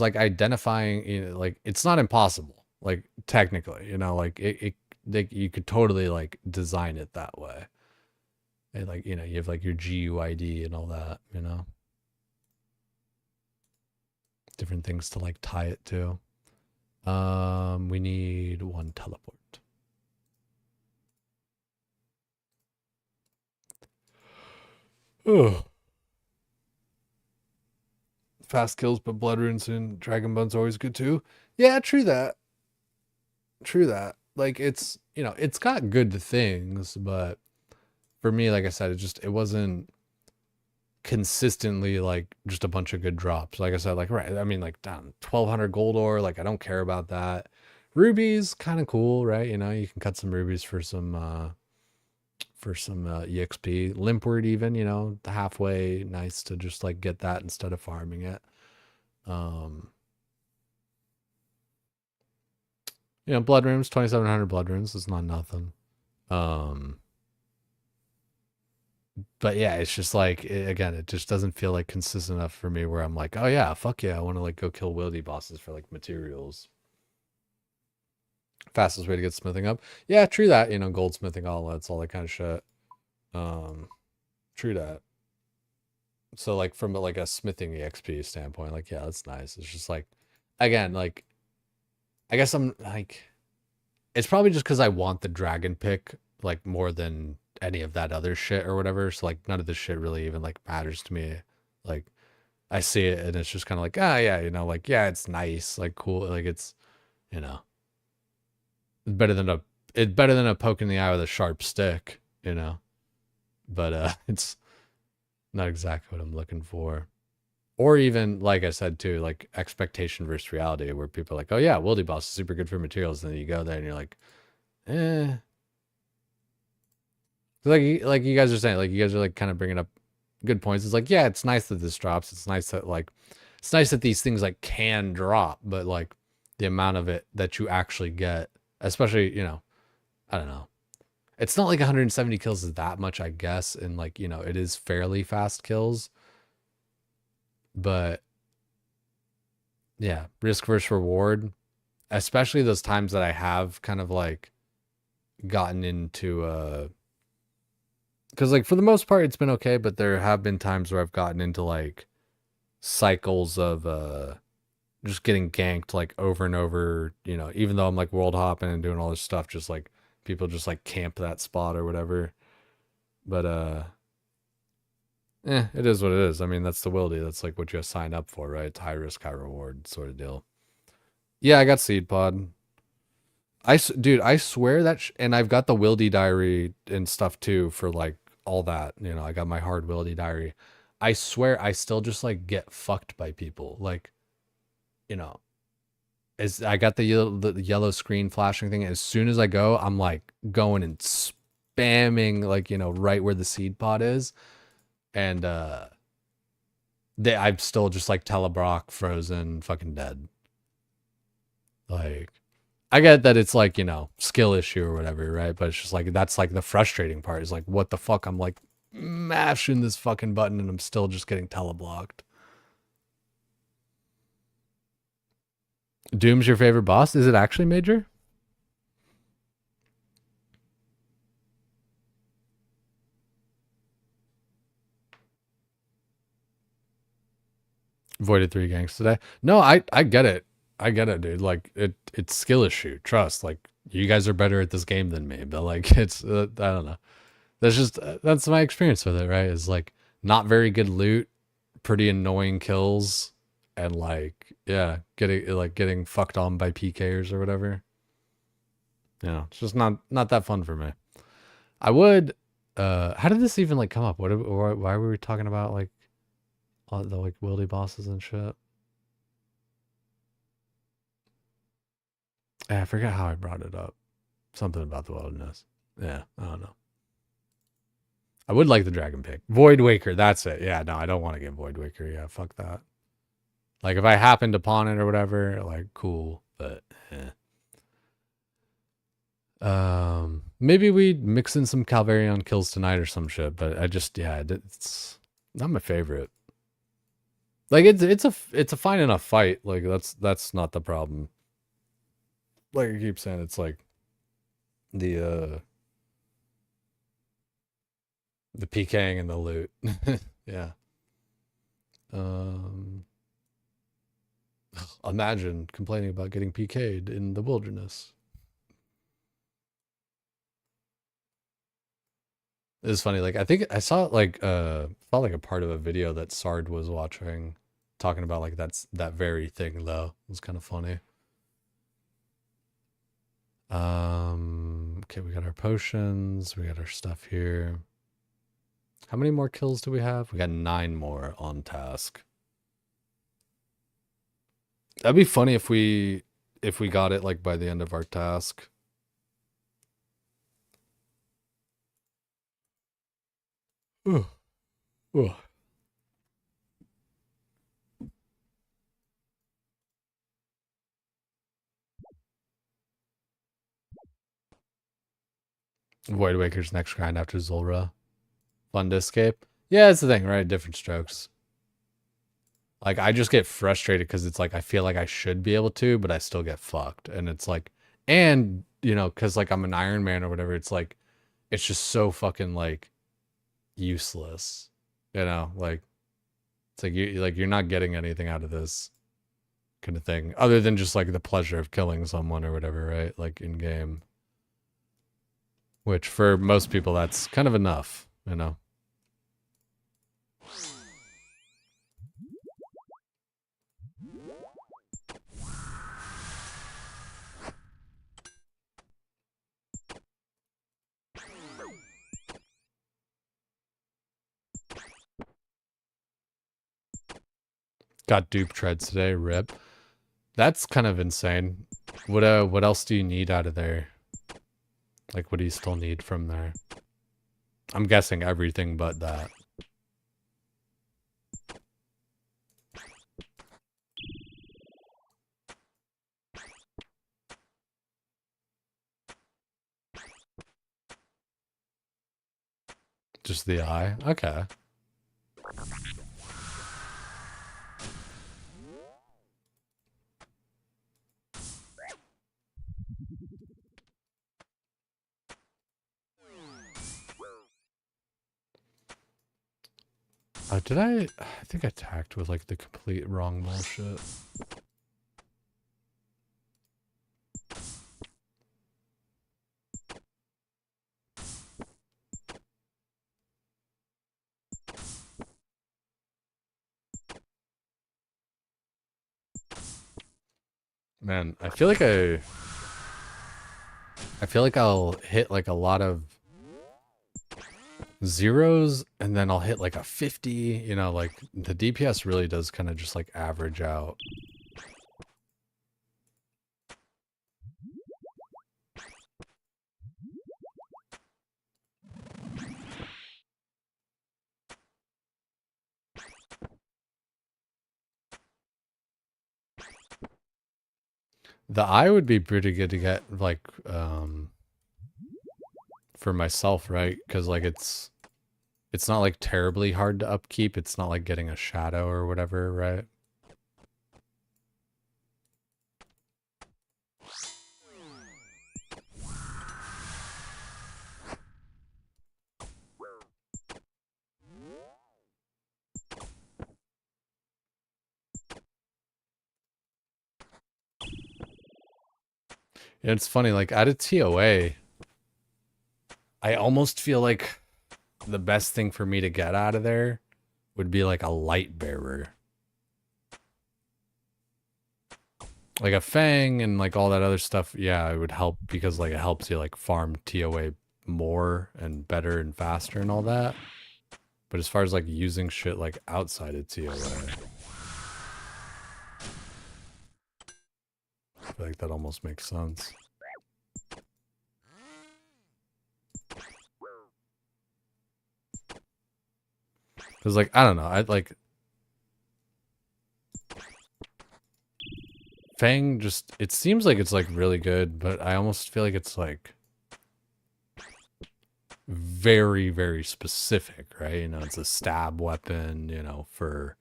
like identifying, like it's not impossible, like technically, like you could totally like design it that way, and like you have like your GUID and all that, different things to like tie it to. We need one teleport. Oh. Fast kills, but blood runes and dragon bone's always good too. Yeah, true that. True that. Like it's it's got good things, but for me, like I said, it wasn't consistently like just a bunch of good drops. Like I said, like right, I mean like down 1200 gold ore, like I don't care about that. Rubies kind of cool, right? You can cut some rubies for some EXP. Limpward even, halfway nice to just like get that instead of farming it. Blood runes, 2700 blood runes is not nothing. But yeah, it's just like, again, it just doesn't feel like consistent enough for me where I'm like, oh yeah, fuck yeah, I want to like go kill wildy bosses for like materials. Fastest way to get smithing up. Yeah, true that, goldsmithing, all that kind of shit. True that. So like from like a smithing EXP standpoint, like, yeah, that's nice. It's just like, again, like, I guess I'm like, it's probably just because I want the dragon pick like more than any of that other shit or whatever. So like none of this shit really even like matters to me. Like I see it and it's just kind of like, yeah, like, yeah, it's nice, like cool. Like it's, better than a poke in the eye with a sharp stick, but it's not exactly what I'm looking for. Or even, like I said too, like expectation versus reality, where people are like, oh yeah, wildy boss is super good for materials, and then you go there and you're like, eh. Like you guys are saying, like you guys are like kind of bringing up good points. It's like, yeah, it's nice that this drops. It's nice that these things like can drop, but like the amount of it that you actually get, especially, I don't know. It's not like 170 kills is that much, I guess. And like, it is fairly fast kills. But yeah, risk versus reward, especially those times that I have kind of like gotten into, because like for the most part, it's been okay. But there have been times where I've gotten into like cycles of, just getting ganked like over and over, even though I'm like world hopping and doing all this stuff, just like people just like camp that spot or whatever. But it is what it is. I mean, that's the wildy. That's like what you sign up for, right? It's high risk, high reward sort of deal. Yeah, I got seed pod. Dude, I swear that, and I've got the wildy diary and stuff too for like all that. I got my hard wildy diary. I swear I still just like get fucked by people. Like, as I got the yellow screen flashing thing. As soon as I go, I'm like going and spamming like, right where the seed pod is. And I'm still just like telebrock, frozen, fucking dead. Like, I get that it's like, skill issue or whatever, right? But it's just like, that's like the frustrating part is like, what the fuck? I'm like mashing this fucking button and I'm still just getting teleblocked. Doom's your favorite boss? Is it actually Major? Voided 3 ganks today. No, I get it. I get it, dude. Like it's skill issue. Trust. Like you guys are better at this game than me, but like it's I don't know. that's my experience with it, right? Is like not very good loot, pretty annoying kills, and like yeah, getting fucked on by PKers or whatever. You know, it's just not that fun for me. I would how did this even like come up? Why were we talking about like all the like wildy bosses and shit? I forget how I brought it up. Something about the wilderness. Yeah, I don't know. I would like the dragon pick. Void Waker, that's it. Yeah, no, I don't want to get Void Waker. Yeah, fuck that. Like if I happened upon it or whatever, like cool, but maybe we mix in some Calvarion kills tonight or some shit, but I just it's not my favorite. Like it's a fine enough fight. Like that's not the problem. Like I keep saying, it's like the PKing and the loot. Yeah. Imagine complaining about getting PK'd in the wilderness. It's funny, like I think I saw like a part of a video that Sard was watching talking about like that very thing though. It was kind of funny. Okay, we got our potions, we got our stuff here. How many more kills do we have? We got 9 more on task. That'd be funny if we got it like by the end of our task. Ooh. Ooh. Void Waker's next grind after Zulra. Fun to escape. Yeah, it's the thing, right? Different strokes. Like, I just get frustrated because it's like, I feel like I should be able to, but I still get fucked. And it's like, and, you know, because like I'm an Iron Man or whatever, it's like, it's just so fucking like useless. You know, like, it's like you're not getting anything out of this kind of thing, other than just like the pleasure of killing someone or whatever, right? Like in game. Which for most people that's kind of enough, you know. Got dupe treads today, rip. That's kind of insane. What else do you need out of there? Like what do you still need from there? I'm guessing everything but that. Just the eye? Okay. Did I think I attacked with like the complete wrong bullshit. Man, I feel like I'll hit like a lot of zeros and then I'll hit like a 50, you know, like the DPS really does kind of just like average out. The eye would be pretty good to get like for myself, right? Because like it's not like terribly hard to upkeep. It's not like getting a shadow or whatever, right? And it's funny, like at a TOA, I almost feel like the best thing for me to get out of there would be like a light bearer. Like a fang and like all that other stuff, yeah, it would help because like it helps you like farm TOA more and better and faster and all that. But as far as like using shit like outside of TOA, I feel like that almost makes sense. Cause like, I don't know, I'd like Fang just, it seems like it's like really good, but I almost feel like it's like very, very specific, right? You know, it's a stab weapon, you know, for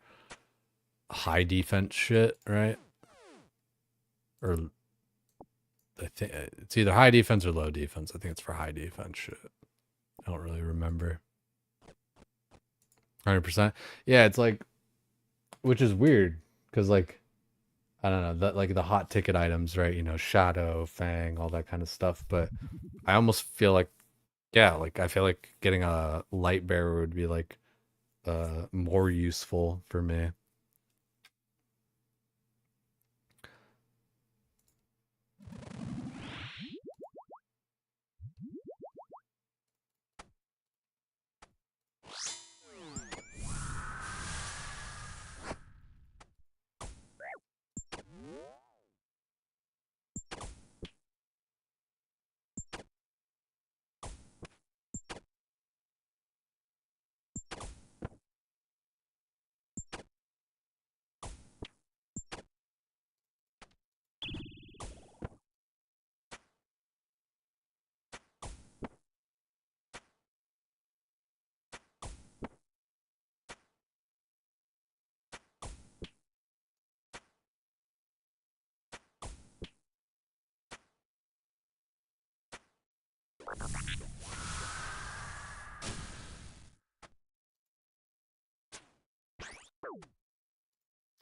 high defense shit, right? Or I think it's either high defense or low defense. I think it's for high defense shit. I don't really remember. 100%. Yeah, it's like, which is weird because like, I don't know, that like the hot ticket items, right? You know, Shadow, Fang, all that kind of stuff. But I almost feel like, yeah, like I feel like getting a light bearer would be like more useful for me.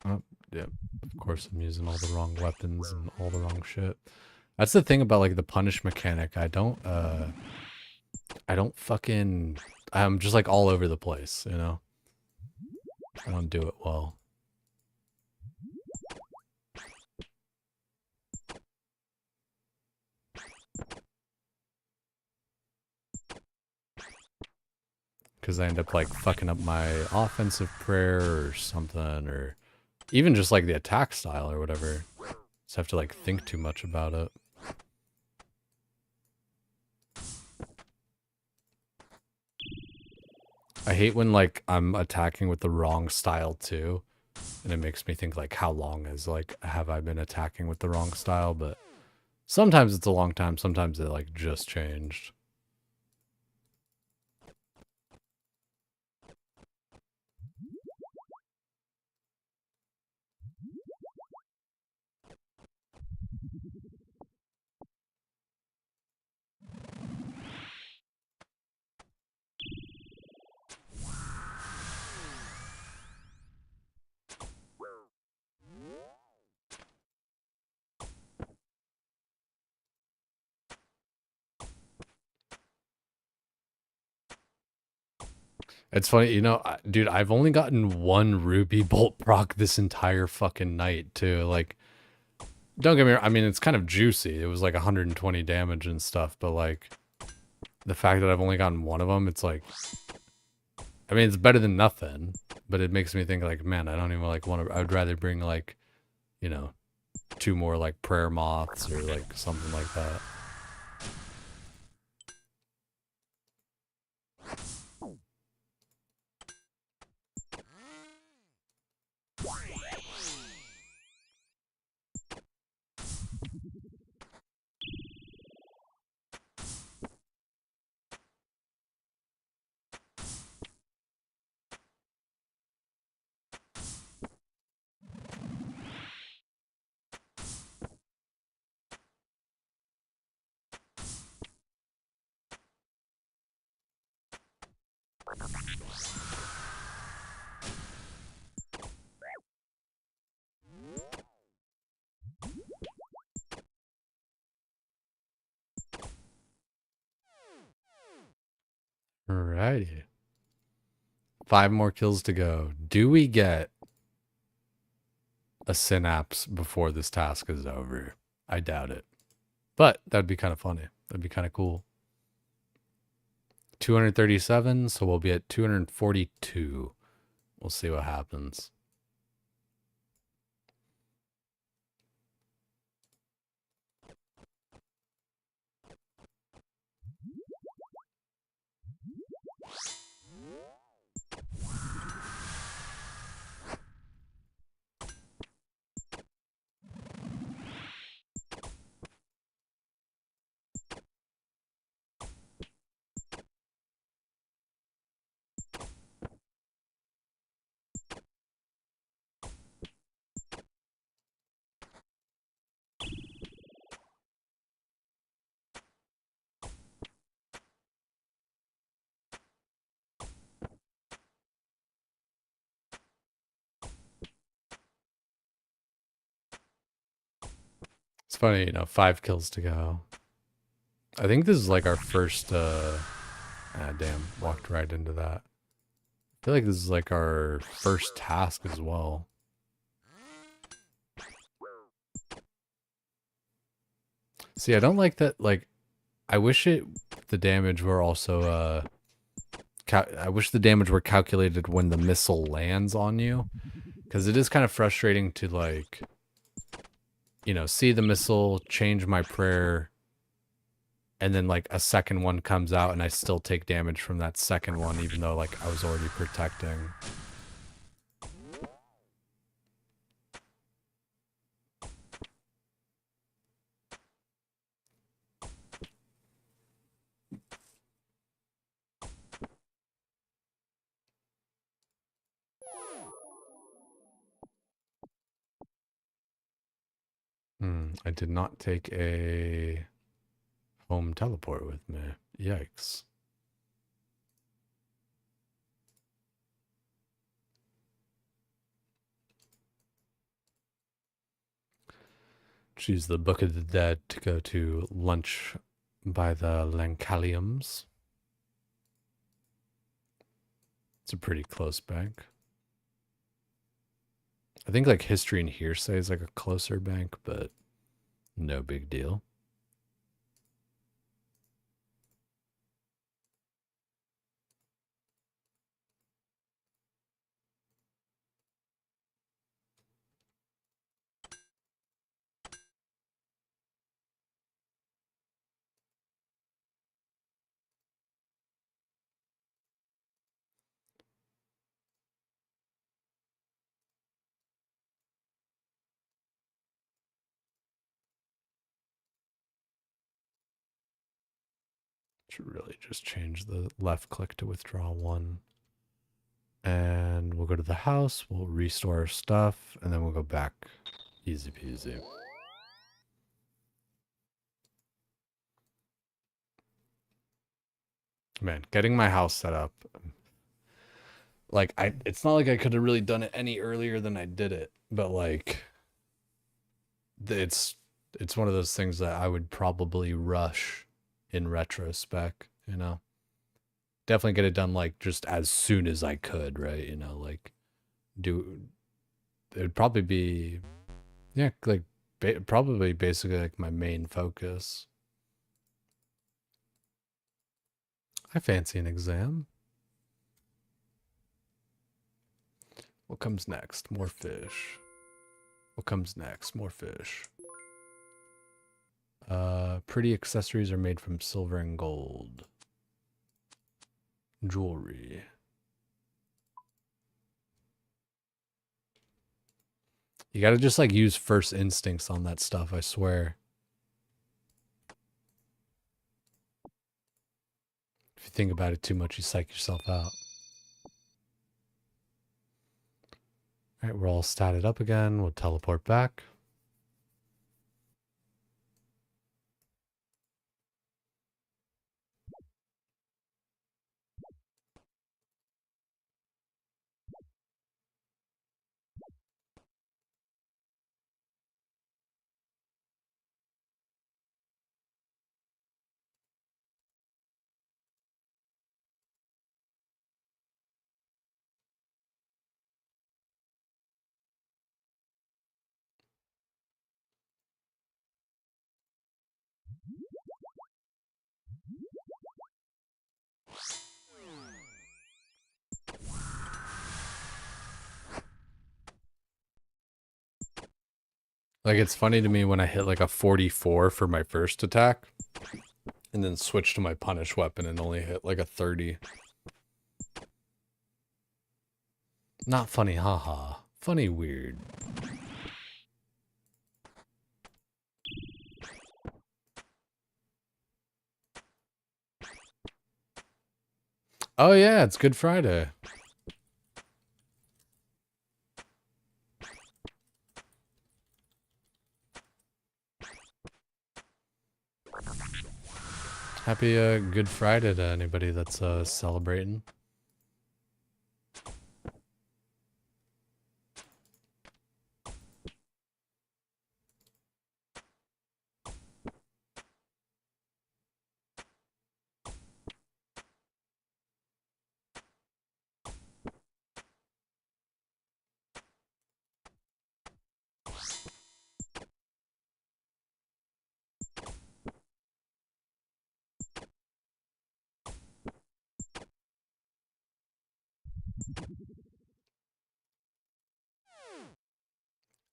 Oh, yeah, of course I'm using all the wrong weapons and all the wrong shit. That's the thing about like the punish mechanic. I don't fucking, I'm just like all over the place, you know? I don't do it well. Because I end up like fucking up my offensive prayer or something, or even just like the attack style or whatever. Just have to like think too much about it. I hate when like I'm attacking with the wrong style too. And it makes me think like how long is like have I been attacking with the wrong style? But sometimes it's a long time, sometimes it like just changed. It's funny, you know, dude, I've only gotten one ruby bolt proc this entire fucking night too. Like, don't get me wrong, I mean, it's kind of juicy. It was like 120 damage and stuff, but like, the fact that I've only gotten one of them, it's like, I mean, it's better than nothing, but it makes me think like, man, I don't even like want to, I would rather bring like, you know, 2 more like prayer moths or like something like that. Alrighty. 5 more kills to go. Do we get a synapse before this task is over? I doubt it. But that'd be kind of funny. That'd be kind of cool. 237, so we'll be at 242. We'll see what happens. It's funny, you know, 5 kills to go. I think this is like our first, damn, walked right into that. I feel like this is like our first task as well. See, I don't like that, like, I wish the damage were also, I wish the damage were calculated when the missile lands on you. Because it is kind of frustrating to, like, you know, see the missile, change my prayer, and then, like, a second one comes out and I still take damage from that second one, even though, like, I was already protecting. I did not take a home teleport with me. Yikes. Choose the Book of the Dead to go to lunch by the Lancaliums. It's a pretty close bank. I think like History and Hearsay is like a closer bank, but no big deal. Should really just change the left click to withdraw 1. And we'll go to the house, we'll restore our stuff, and then we'll go back. Easy peasy. Man, getting my house set up. Like, it's not like I could have really done it any earlier than I did it, but like, it's one of those things that I would probably rush in retrospect, you know? Definitely get it done, like, just as soon as I could, right? You know, like, it would probably be, yeah, like, probably basically, like, my main focus. I fancy an exam. What comes next? More fish. What comes next? More fish. Pretty accessories are made from silver and gold. Jewelry. You gotta just like use first instincts on that stuff, I swear. If you think about it too much, you psych yourself out. Alright, we're all statted up again. We'll teleport back. Like, it's funny to me when I hit like a 44 for my first attack and then switch to my punish weapon and only hit like a 30. Not funny, haha. Funny weird. Oh yeah, it's Good Friday. Happy Good Friday to anybody that's celebrating.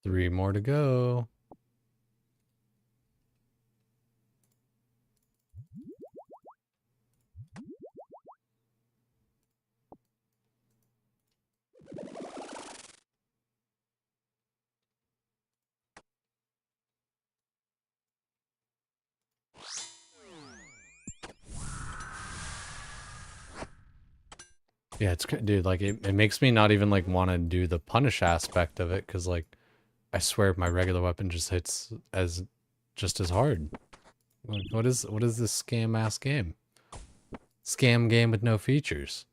Three more to go. Yeah, it's dude, like it makes me not even like want to do the punish aspect of it because like I swear my regular weapon just hits as just as hard. Like, what is this scam ass game? Scam game with no features.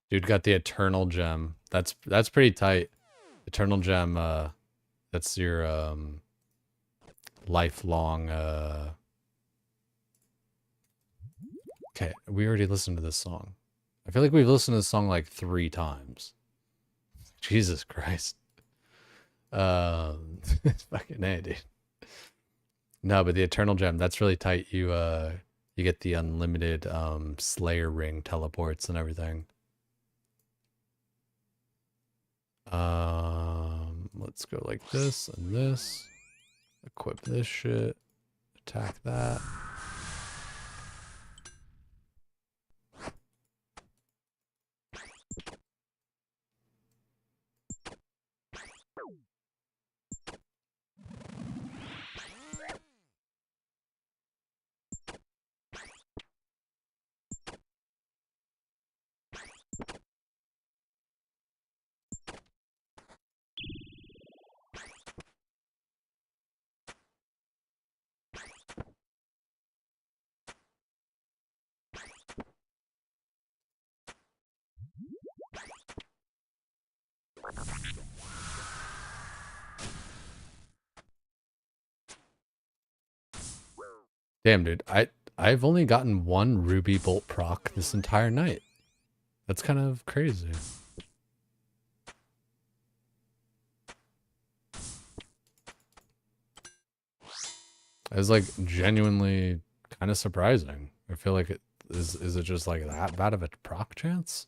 Dude got the eternal gem. That's pretty tight. Eternal gem, that's your lifelong okay, we already listened to this song. I feel like we've listened to this song like 3 times. Jesus Christ. It's fucking A, dude. No, but the eternal gem, that's really tight. You get the unlimited Slayer ring teleports and everything. Let's go like this and this. Equip this shit. Attack that. Damn, dude. I've only gotten 1 ruby bolt proc this entire night. That's kind of crazy. It was like genuinely kind of surprising. I feel like it is it just like that bad of a proc chance?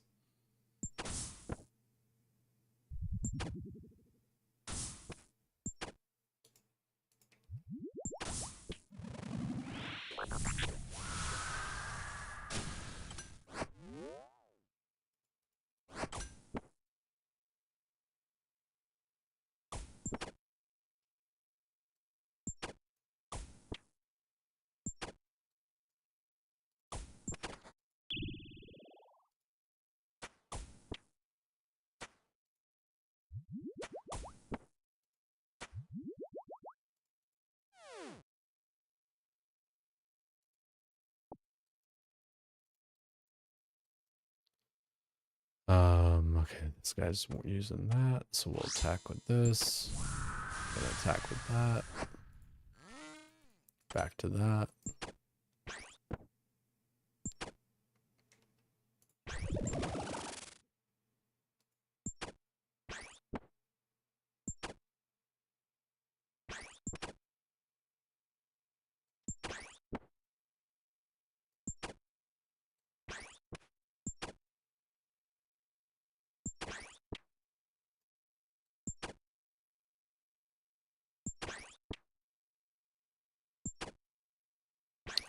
Okay, this guy's using that, so we'll attack with this. Gonna attack with that. Back to that.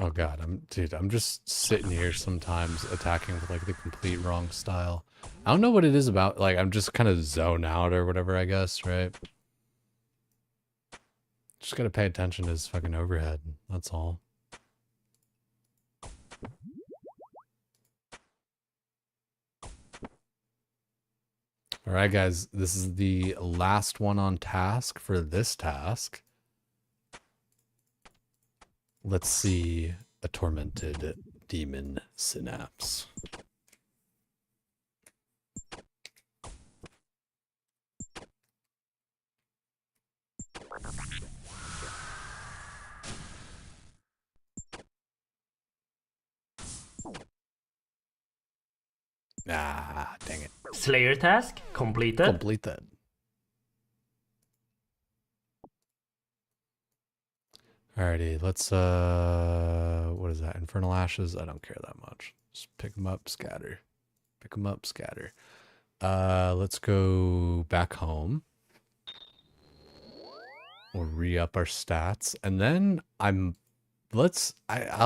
Oh god, I'm just sitting here sometimes attacking with like the complete wrong style. I don't know what it is about, like I'm just kind of zone out or whatever, I guess, right? Just gotta pay attention to his fucking overhead, that's all. Alright guys, this is the last one on task for this task. Let's see a tormented demon synapse. Ah, dang it. Slayer task completed. Completed. Alrighty, let's, what is that? Infernal Ashes? I don't care that much. Just pick them up, scatter. Pick them up, scatter. Let's go back home. We'll re-up our stats. And then I'll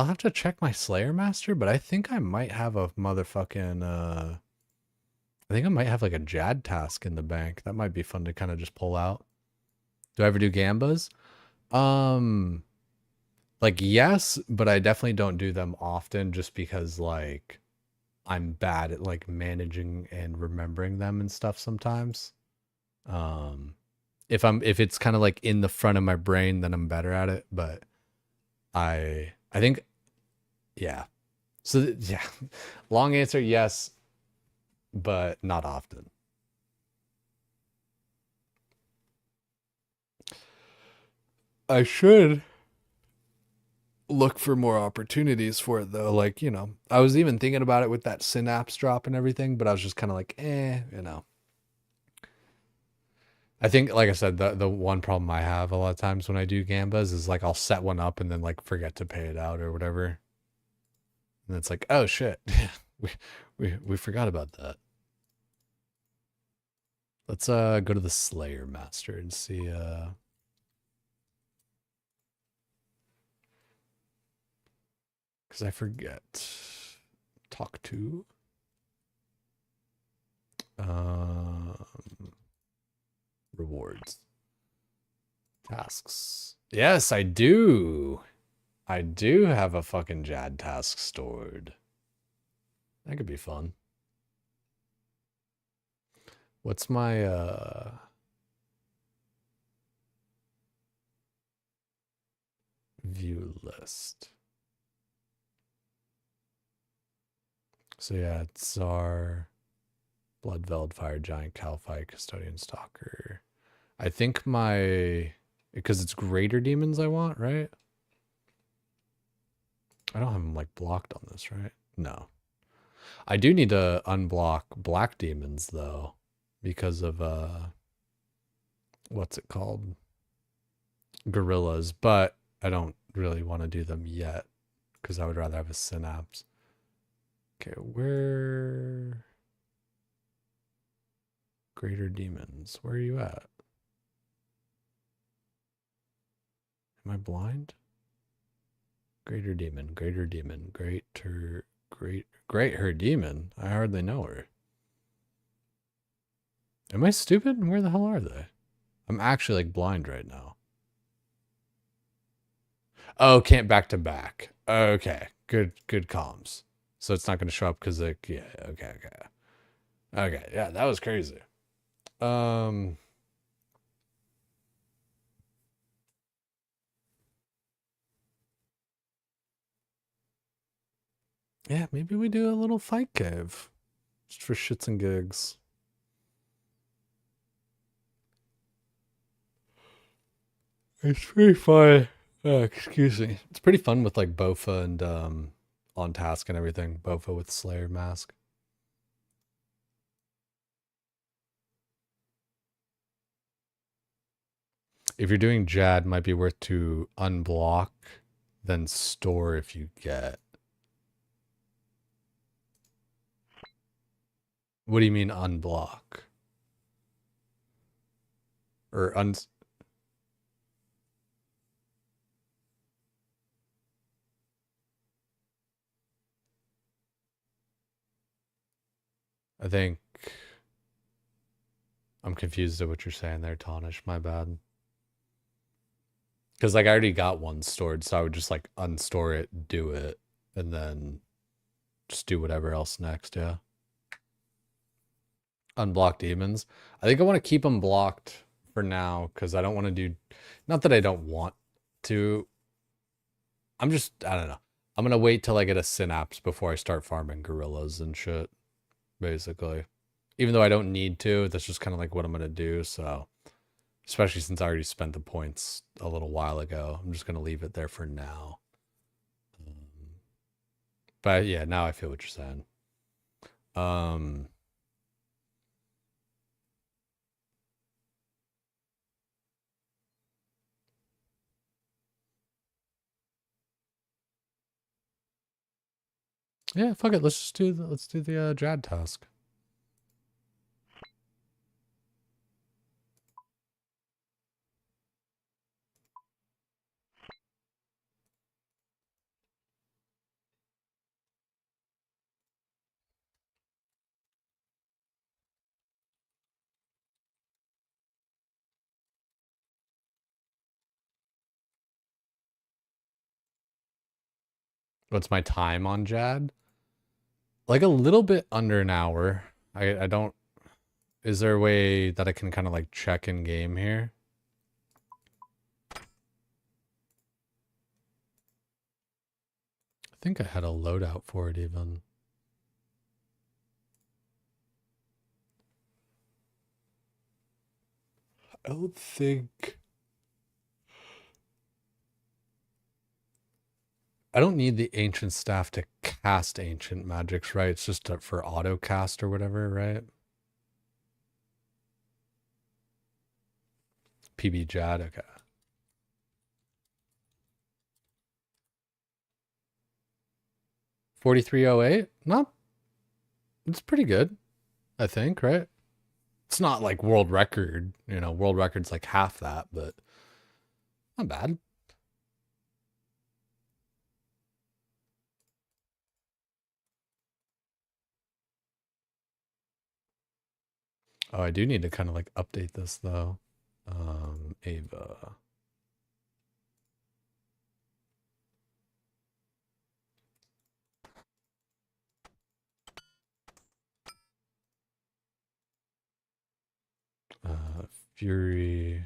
have to check my Slayer Master, but I think I might have a motherfucking, I think I might have like a Jad task in the bank. That might be fun to kind of just pull out. Do I ever do Gambas? Like, yes, but I definitely don't do them often just because, like, I'm bad at, like, managing and remembering them and stuff sometimes. If it's kind of, like, in the front of my brain, then I'm better at it, but I think, yeah. So, yeah. Long answer, yes, but not often. I should look for more opportunities for it though. Like, you know, I was even thinking about it with that Synapse drop and everything, but I was just kind of like, you know. I think, like I said, the one problem I have a lot of times when I do Gambas is like I'll set one up and then like forget to pay it out or whatever. And it's like, oh shit. we forgot about that. Let's go to the Slayer Master and see because I forget. Talk to. Rewards. Tasks. Yes, I do. I do have a fucking Jad task stored. That could be fun. What's my view list? So yeah, it's our Bloodveld, Fire Giant, Calphite, Custodian, Stalker. I think because it's greater demons I want, right? I don't have them like blocked on this, right? No. I do need to unblock black demons though, because of what's it called? Gorillas, but I don't really want to do them yet because I would rather have a Synapse. Okay, where greater demons? Where are you at? Am I blind? Greater demon, greater demon, great her demon. I hardly know her. Am I stupid? Where the hell are they? I'm actually like blind right now. Oh, can't back to back. Okay, good comms. So it's not going to show up because like, yeah, okay. Okay, yeah, that was crazy. Yeah, maybe we do a little fight cave. Just for shits and gigs. It's pretty fun. Excuse me. It's pretty fun with like Bofa and on task and everything. Bofa with Slayer mask. If you're doing Jad, might be worth to unblock, then store if you get. What do you mean unblock? Or I think I'm confused at what you're saying there, Tonish. My bad. Because like I already got one stored, so I would just like unstore it, do it, and then just do whatever else next, yeah. Unblock demons. I think I want to keep them blocked for now, because I don't want to do... Not that I don't want to. I don't know. I'm going to wait till I get a Synapse before I start farming gorillas and shit, basically. Even though I don't need to, that's just kind of like what I'm going to do, so... Especially since I already spent the points a little while ago. I'm just going to leave it there for now. But yeah, now I feel what you're saying. Yeah, fuck it. Let's do the Jad task. What's my time on Jad? Like a little bit under an hour. I don't... Is there a way that I can kind of like check in game here? I think I had a loadout for it even. I don't think... I don't need the ancient staff to cast ancient magics, right? It's just for auto cast or whatever, right? PB Jad, okay. $43.08? Not... It's pretty good, I think, right? It's not like world record, you know, world record's like half that, but not bad. Oh, I do need to kind of like update this though. Ava. Fury.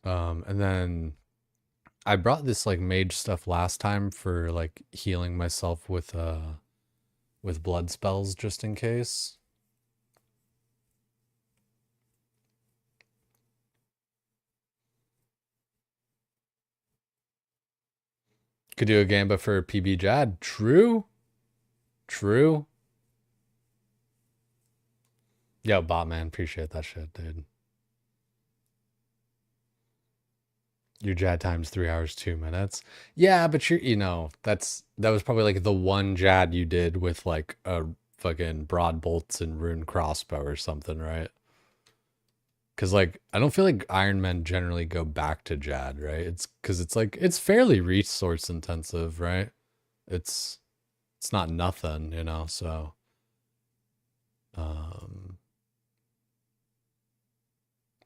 And then I brought this like mage stuff last time for like healing myself with blood spells just in case. Could do a gamba for PB Jad. True. True. Yo, Botman, appreciate that shit, dude. Your Jad time's 3 hours, 2 minutes. Yeah, but you know, that was probably like the one Jad you did with like a fucking broad bolts and rune crossbow or something, right? Because like I don't feel like Iron Men generally go back to Jad, right? It's because it's like it's fairly resource intensive, right? It's not nothing, you know. So,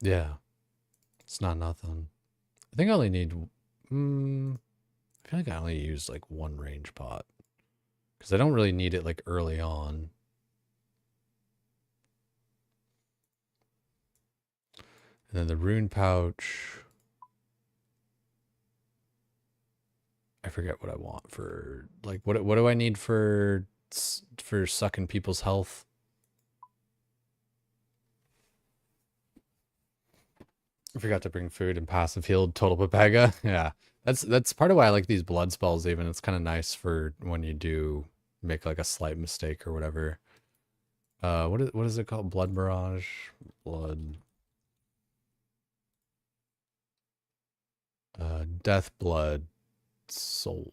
yeah, it's not nothing. I think I only need. I feel like I only use like one range pot because I don't really need it like early on. And then the rune pouch. I forget what I want for like what do I need for sucking people's health? I forgot to bring food and passive healed total Pepega. Yeah. That's part of why I like these blood spells even. It's kind of nice for when you do make like a slight mistake or whatever. What is it called? Blood barrage? Blood death blood soul.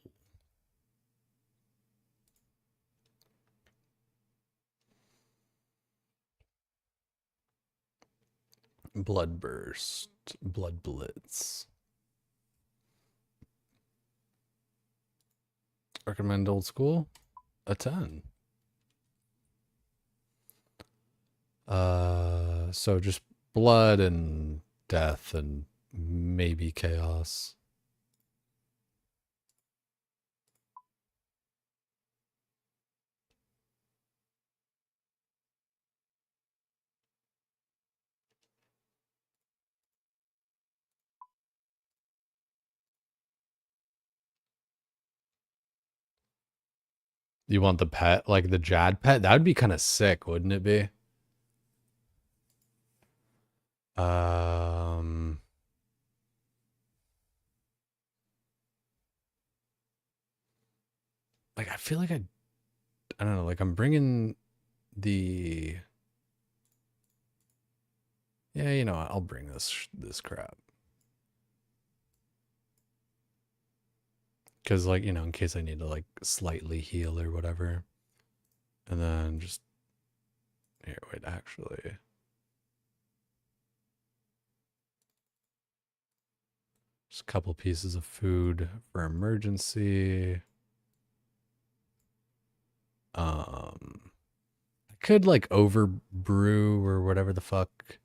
Blood burst, blood blitz. Recommend old school? A 10. So just blood and death and maybe chaos. You want the pet, like the Jad pet? That would be kind of sick, wouldn't it be? Um, like I feel like I don't know, like I'm bringing the yeah, you know, I'll bring this crap. Cuz like, you know, in case I need to like slightly heal or whatever. And then just here, wait, actually. Just a couple pieces of food for emergency. I could like over brew or whatever the fuck,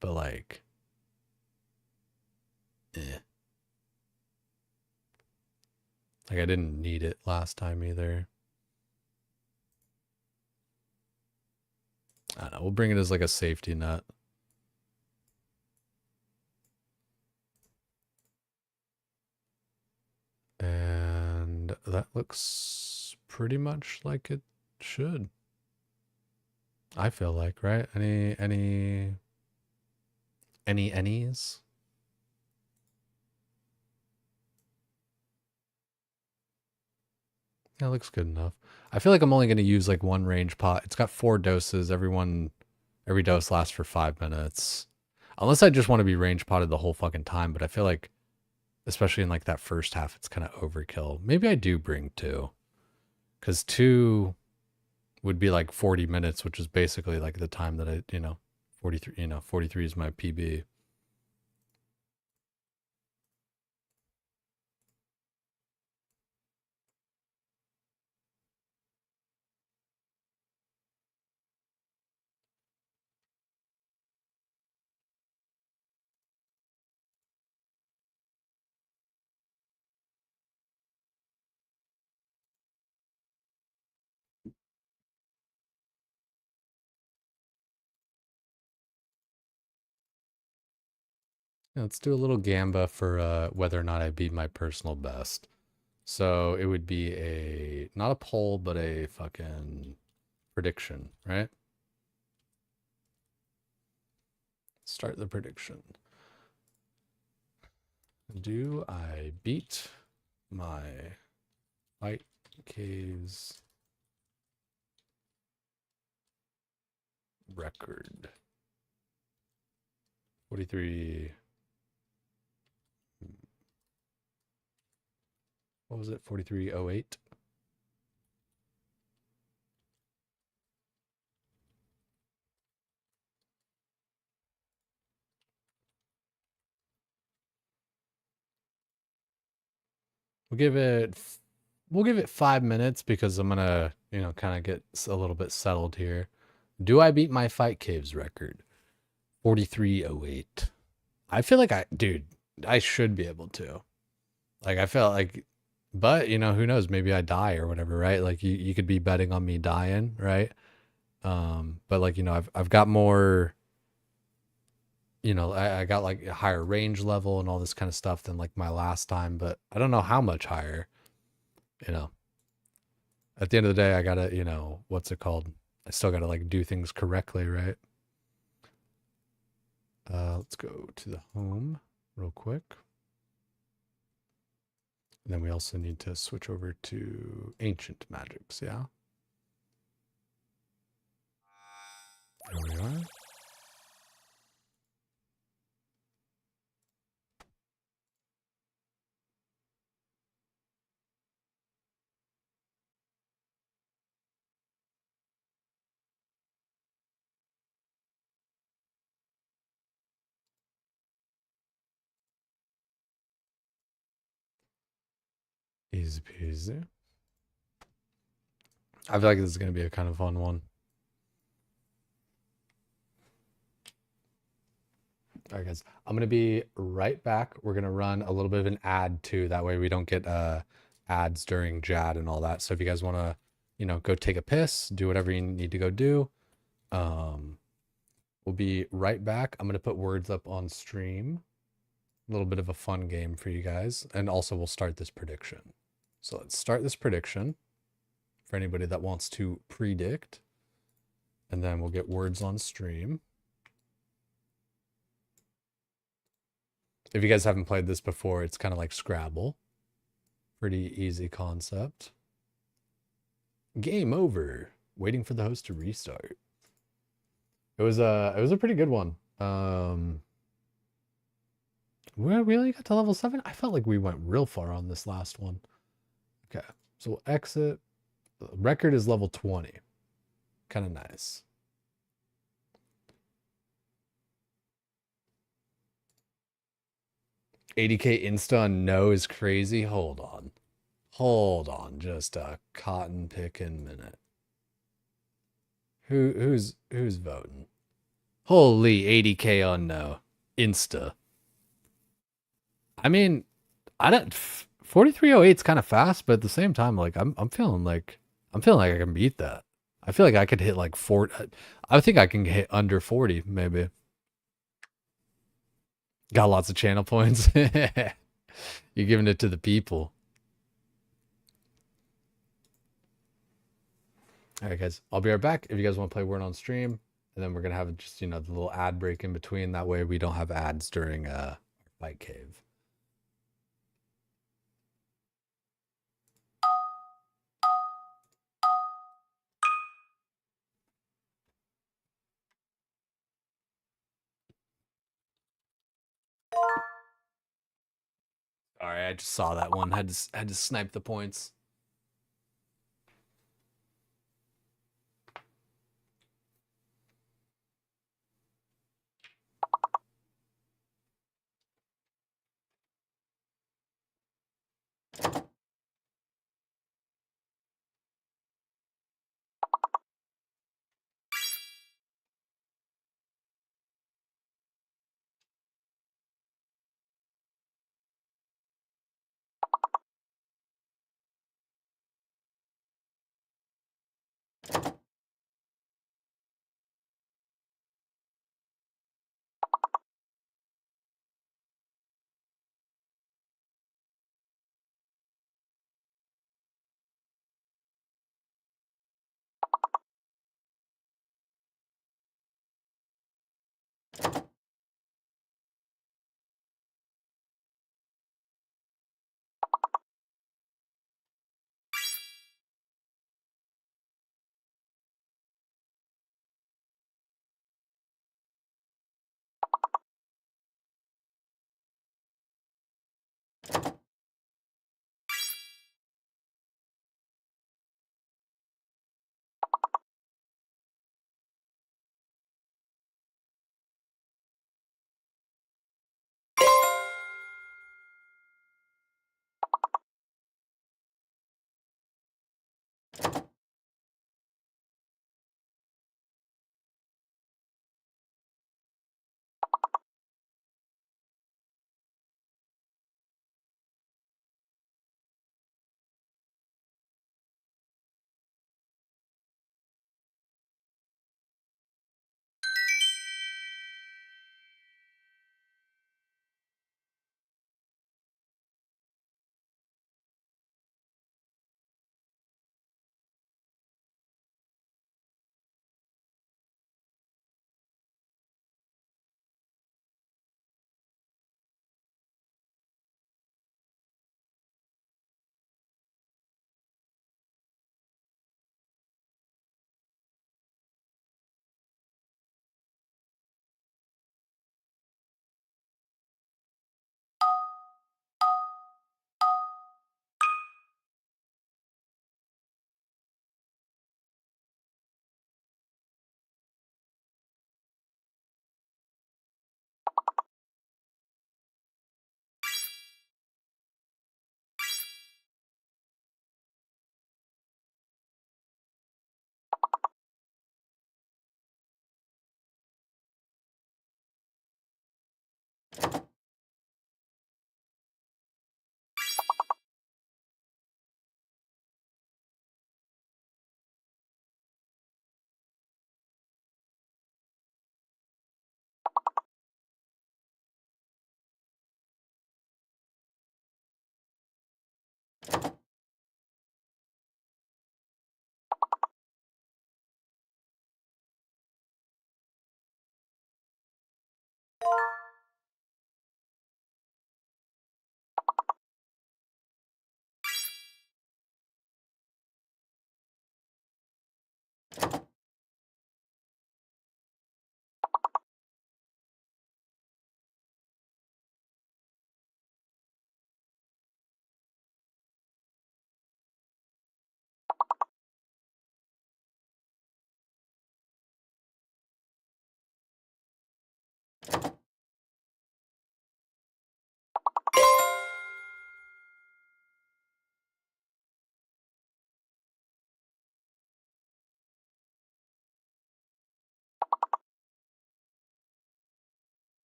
but like, like I didn't need it last time either. I don't know. We'll bring it as like a safety net. And that looks pretty much like it should. I feel like, right? Any's? Yeah, it looks good enough. I feel like I'm only going to use like one range pot. It's got 4 doses. Every dose lasts for 5 minutes. Unless I just want to be range potted the whole fucking time, but I feel like, especially in like that first half, it's kind of overkill. Maybe I do bring 2. Because 2 would be like 40 minutes, which is basically like the time that I, 43, 43 is my PB. Yeah, let's do a little gamba for whether or not I beat my personal best. So it would be not a poll, but a fucking prediction, right? Start the prediction. Do I beat my Fight Caves record? 43. What was it? 4308. We'll give it 5 minutes because I'm gonna, kind of get a little bit settled here. Do I beat my Fight Caves record? 4308. I feel like I should be able to. Like I felt like, but who knows? Maybe I die or whatever, right? Like you could be betting on me dying, right? But like, I've got more, I got like a higher range level and all this kind of stuff than like my last time, but I don't know how much higher. you know, at the end of the day, I gotta, you know, what's it called? I still gotta like do things correctly, right? Let's go to the home real quick. And then we also need to switch over to ancient magics, yeah? There we are. Easy peasy. I feel like this is going to be a kind of fun one. All right, guys. I'm going to be right back. We're going to run a little bit of an ad too. That way we don't get ads during JAD and all that. So if you guys want to, you know, go take a piss, do whatever you need to go do. We'll be right back. I'm going to put words up on stream. A little bit of a fun game for you guys. And also we'll start this prediction. So let's start this prediction for anybody that wants to predict. And then we'll get words on stream. If you guys haven't played this before, it's kind of like Scrabble. Pretty easy concept. Game over. Waiting for the host to restart. It was a pretty good one. We really got to level 7? I felt like we went real far on this last one. Okay, so we'll exit. The record is level 20. Kind of nice. $80K insta on no is crazy. Hold on. Hold on. Just a cotton picking minute. Who's voting? Holy 80K on no. Insta. I mean, I don't 4308 is kind of fast, but at the same time, like I'm feeling like I can beat that. I feel like I could hit like 40. I think I can hit under 40, maybe. Got lots of channel points. You're giving it to the people. All right, guys. I'll be right back. If you guys want to play Word on stream, and then we're gonna have just, you know, the little ad break in between. That way we don't have ads during Fight Cave. All right, I just saw that one. Had to snipe the points.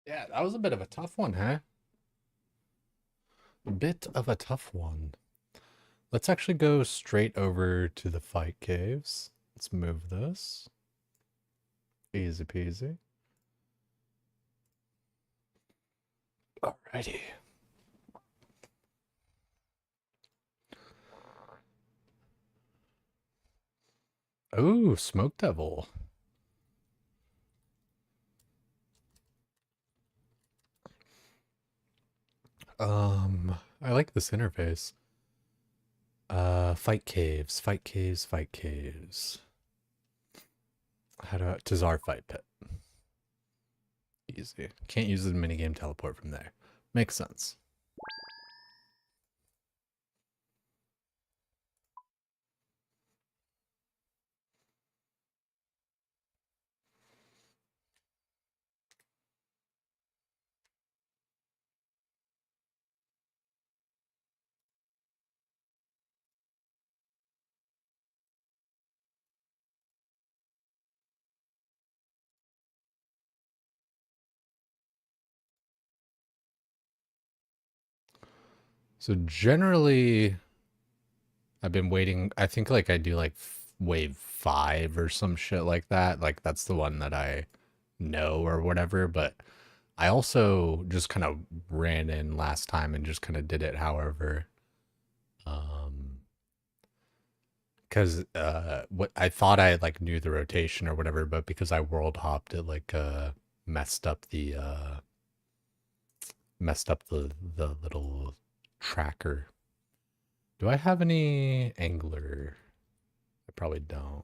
Yeah, that was a bit of a tough one, huh? A bit of a tough one. Let's actually go straight over to the fight caves. Let's move this. Easy peasy. Alrighty. Oh, Smoke Devil. I like this interface. Fight caves, fight caves, fight caves. How to Tazar fight pit. Easy. Can't use the minigame teleport from there. Makes sense. So generally, I've been waiting. I think like I do like wave 5 or some shit like that. Like that's the one that I know or whatever. But I also just kind of ran in last time and just kind of did it however. Because what I thought I like knew the rotation or whatever, but because I world hopped, it like messed up the the little tracker. Do I have any angler? I probably don't.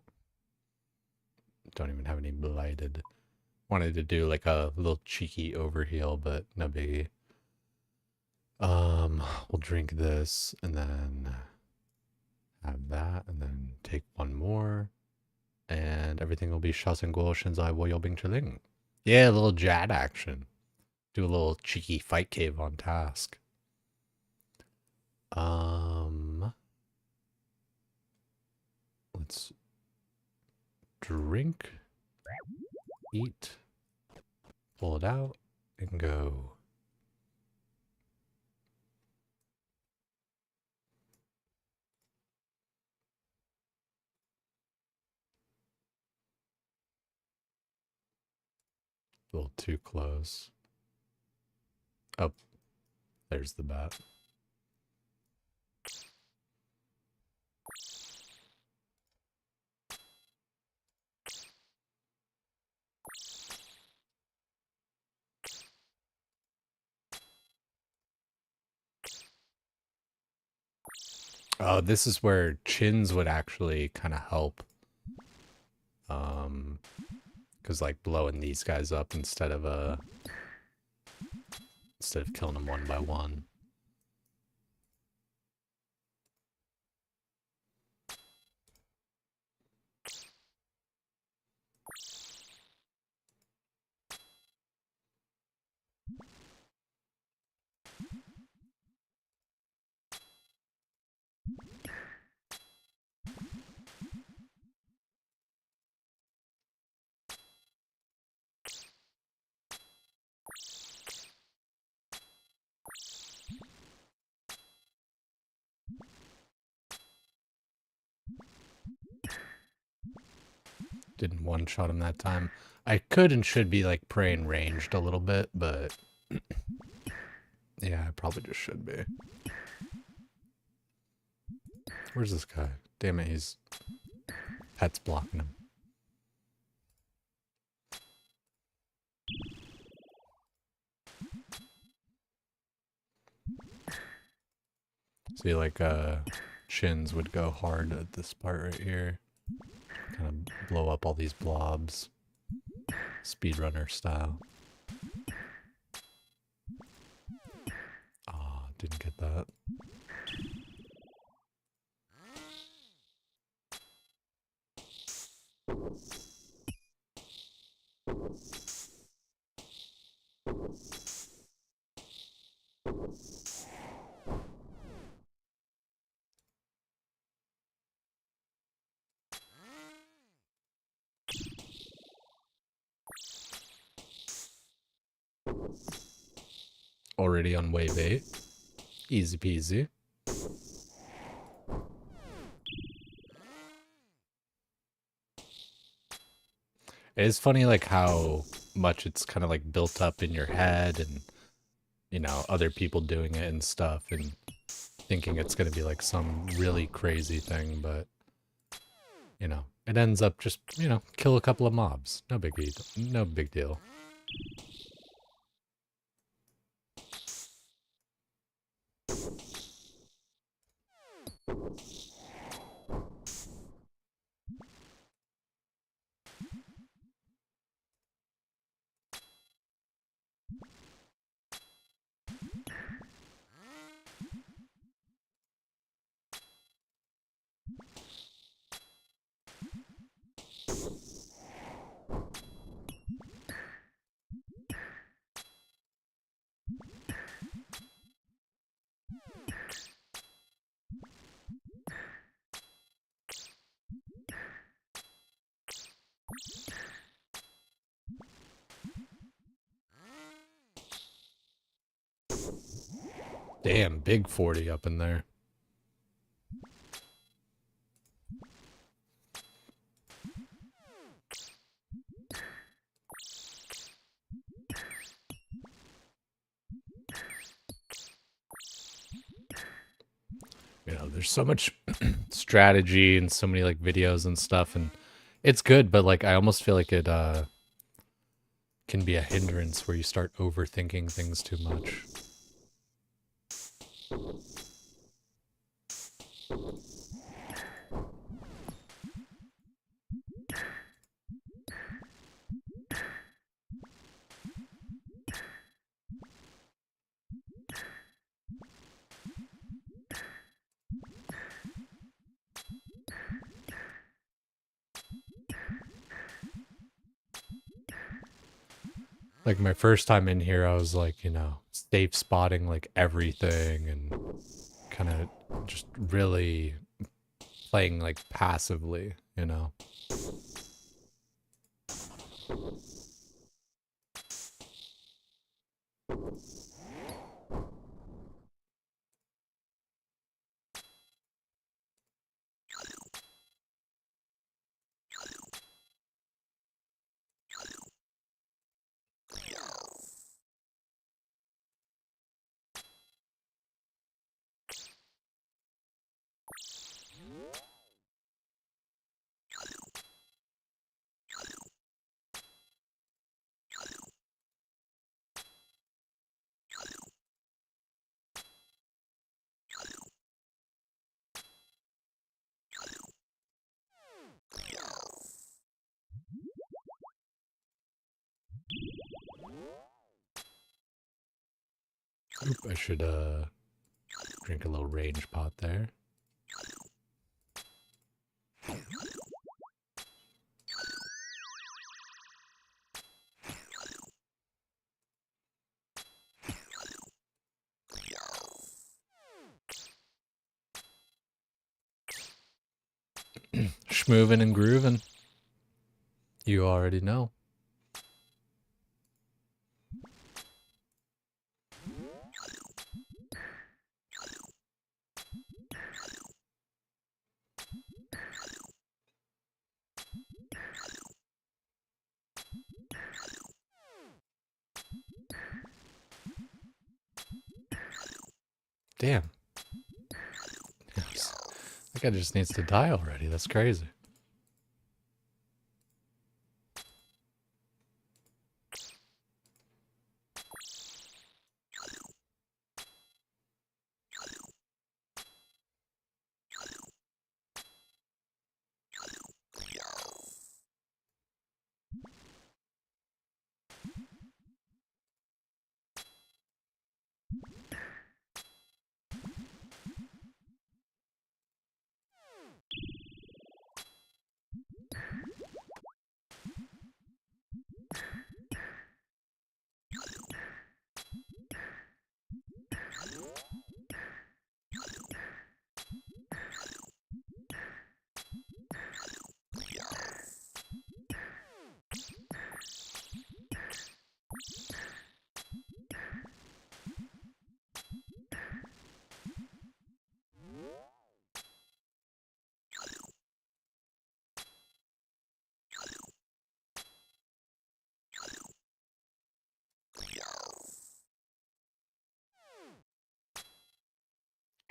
Don't even have any blighted. Wanted to do like a little cheeky overheal, but no biggie. We'll drink this and then have that and then take one more. And everything will be Shasen Guo Shinzai Woyo Bing Chiling. Yeah, a little Jad action. Do a little cheeky fight cave on task. Let's drink. eat, pull it out, and go. A little too close. Oh, there's the bat. Oh, this is where chins would actually kind of help. Because like blowing these guys up instead of killing them one by one. Didn't one-shot him that time. I could and should be like praying ranged a little bit, but yeah, I probably just should be. Where's this guy? Damn it, he's pet's blocking him. See, like, chins would go hard at this part right here. Kind of blow up all these blobs. Speedrunner style. Ah, didn't get that. Already on wave 8. Easy peasy. It is funny like how much it's kind of like built up in your head and, you know, other people doing it and stuff and thinking it's going to be like some really crazy thing, but, you know, it ends up just, you know, kill a couple of mobs. No big deal. No big deal. Damn, big 40 up in there. You know, there's so much strategy and so many like videos and stuff, and it's good, but like I almost feel like it can be a hindrance where you start overthinking things too much. Like my first time in here, I was like, you know, safe spotting like everything and kind of just really playing like passively, you know. Oop, I should drink a little range pot there. Schmoovin' and groovin'. You already know. Damn. That guy just needs to die already. That's crazy.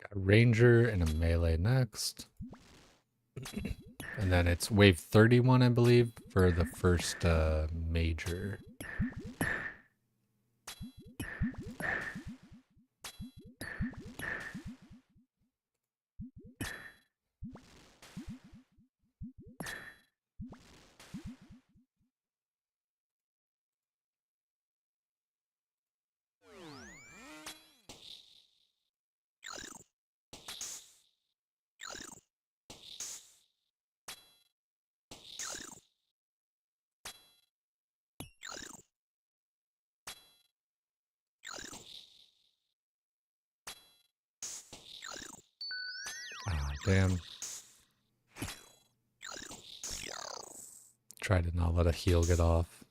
Got a ranger and a melee next. And then it's wave 31, I believe, for the first major. Ah, damn. Try to not let a heal get off.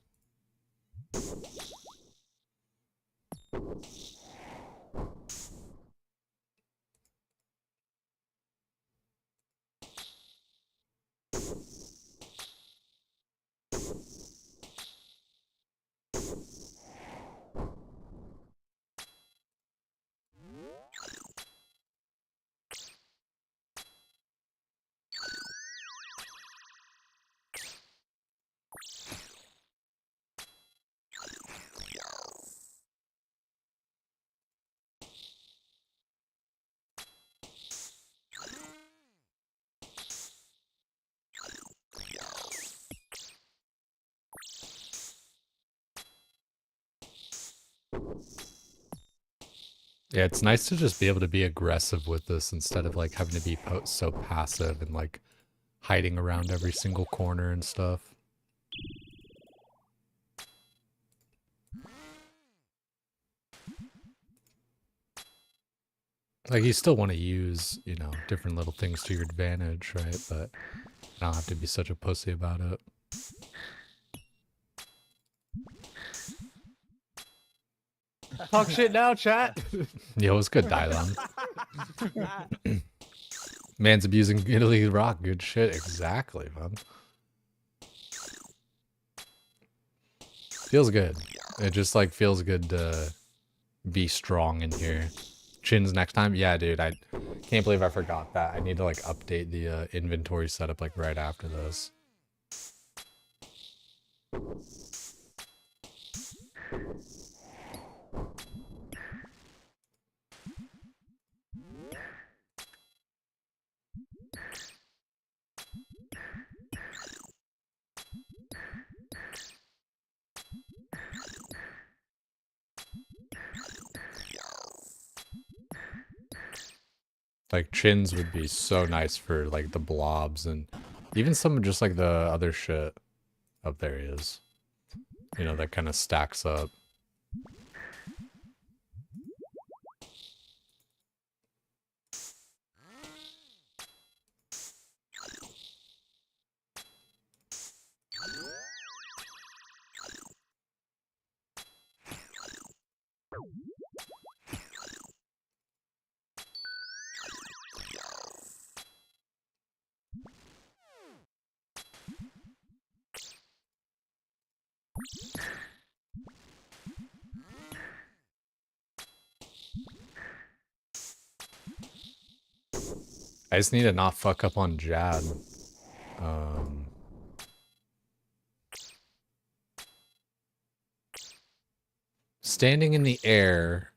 Yeah, it's nice to just be able to be aggressive with this instead of like having to be so passive and like hiding around every single corner and stuff. Like you still want to use, you know, different little things to your advantage, right? But you don't have to be such a pussy about it. Talk shit now, chat. Yo, it's good, Dylon. Man's abusing Italy rock. Good shit. Exactly, man. Feels good. It just like feels good to be strong in here. Chins next time? Yeah, dude. I can't believe I forgot that. I need to like update the inventory setup like right after this. Like chins would be so nice for like the blobs and even some of just like the other shit. Up there he is. You know, that kind of stacks up. I just need to not fuck up on Jad. Standing in the air,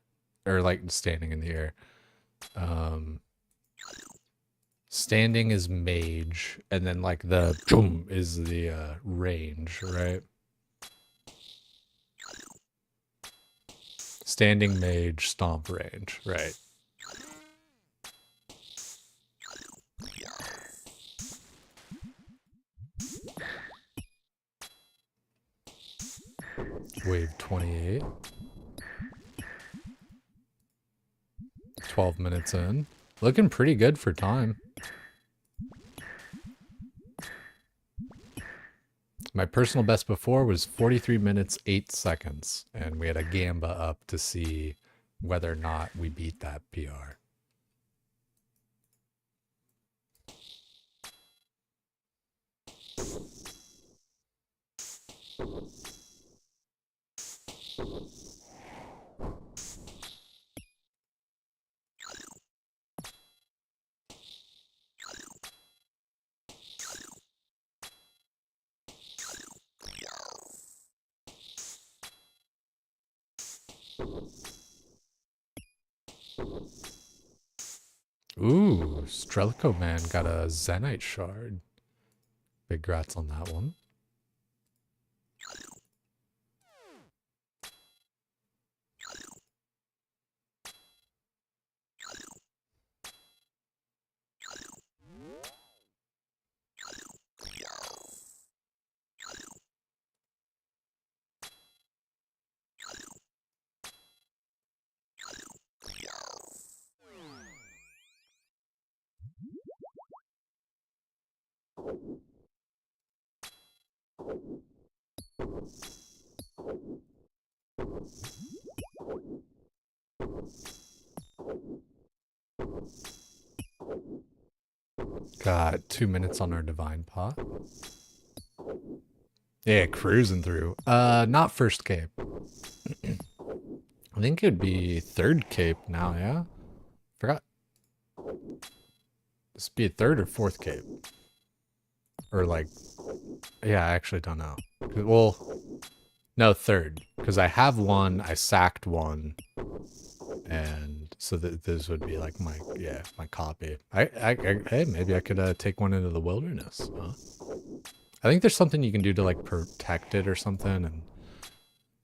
or like standing in the air. Standing is mage, and then like the boom is the range, right? Standing mage, stomp range, right? Wave 28. 12 minutes in. Looking pretty good for time. My personal best before was 43 minutes, 8 seconds. And we had a gamba up to see whether or not we beat that PR. Ooh, Strelko Man got a Zenite shard. Big grats on that one. Got 2 minutes on our divine pot. Yeah, cruising through. Not first cape. I think it'd be third cape now, yeah? Forgot. This would be a third or fourth cape. Or like, yeah, I actually don't know. Well, no, third. Because I have one, I sacked one. And so this would be like my, yeah, my copy. Hey, maybe I could take one into the wilderness, huh? I think there's something you can do to like protect it or something and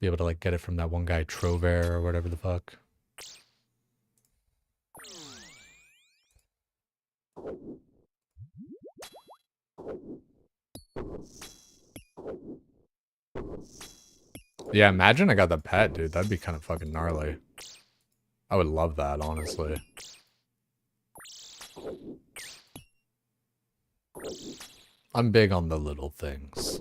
be able to like get it from that one guy Trover or whatever the fuck. Yeah, imagine I got the pet, dude. That'd be kind of fucking gnarly. I would love that, honestly. I'm big on the little things.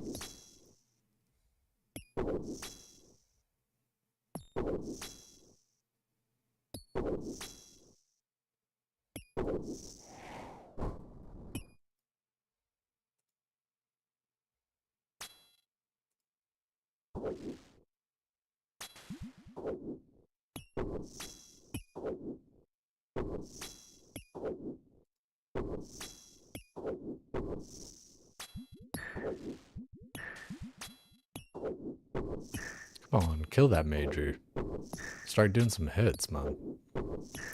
Come on, kill that major. Start doing some hits, man.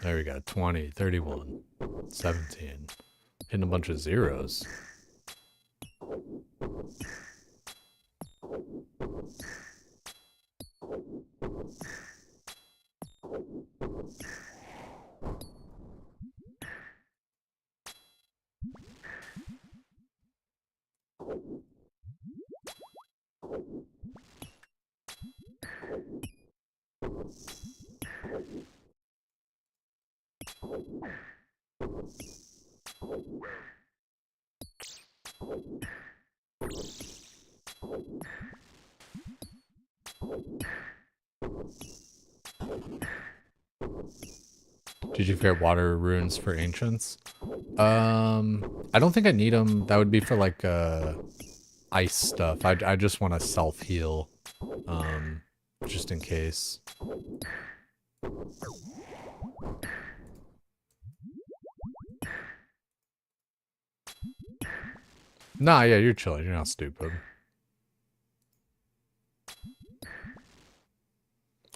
There we go. 20, 31, 17. Hitting a bunch of zeros. Did you get water runes for ancients? I don't think I need them. That would be for like ice stuff. I just want to self heal, just in case. Nah, yeah, you're chilling. You're not stupid.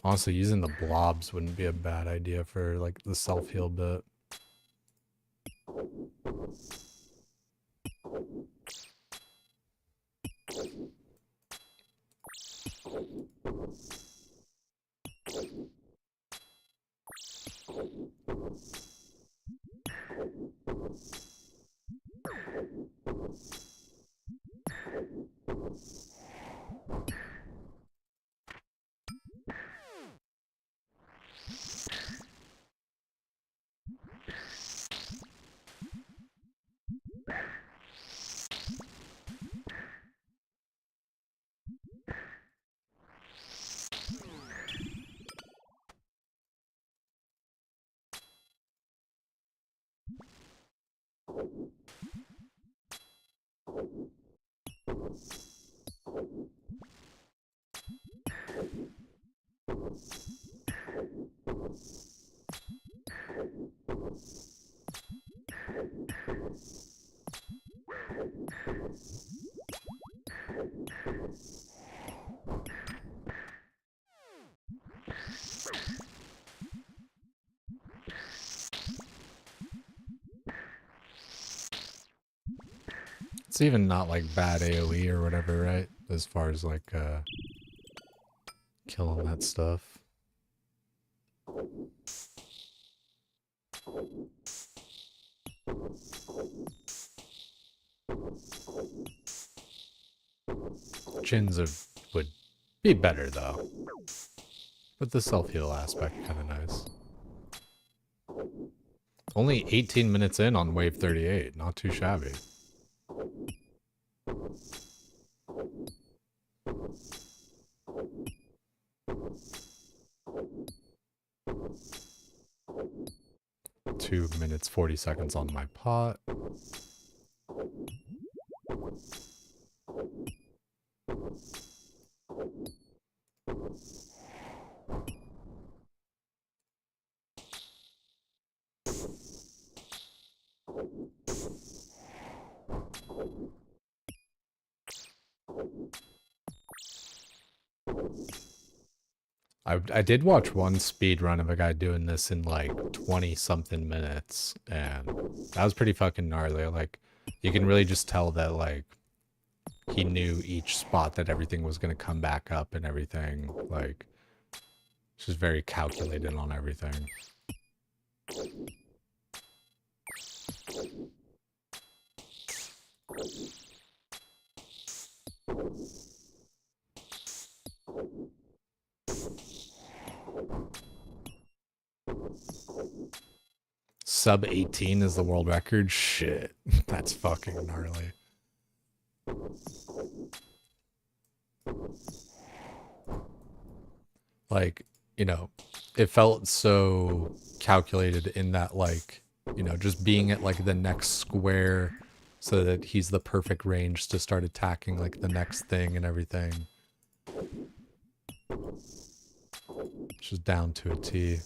Honestly, using the blobs wouldn't be a bad idea for like the self heal bit. It's even not like bad AoE or whatever, right? As far as like killing that stuff. Would be better though. But the self-heal aspect kind of nice. Only 18 minutes in on wave 38, not too shabby. (2 minutes 40 seconds on my pot. I did watch one speed run of a guy doing this in like 20 something minutes, and that was pretty fucking gnarly. Like, you can really just tell that like he knew each spot that everything was gonna come back up and everything. Like, it's just very calculated on everything. Sub 18 is the world record? Shit. That's fucking gnarly. Like, you know, it felt so calculated in that, like, you know, just being at like the next square so that he's the perfect range to start attacking like the next thing and everything. Just down to a T.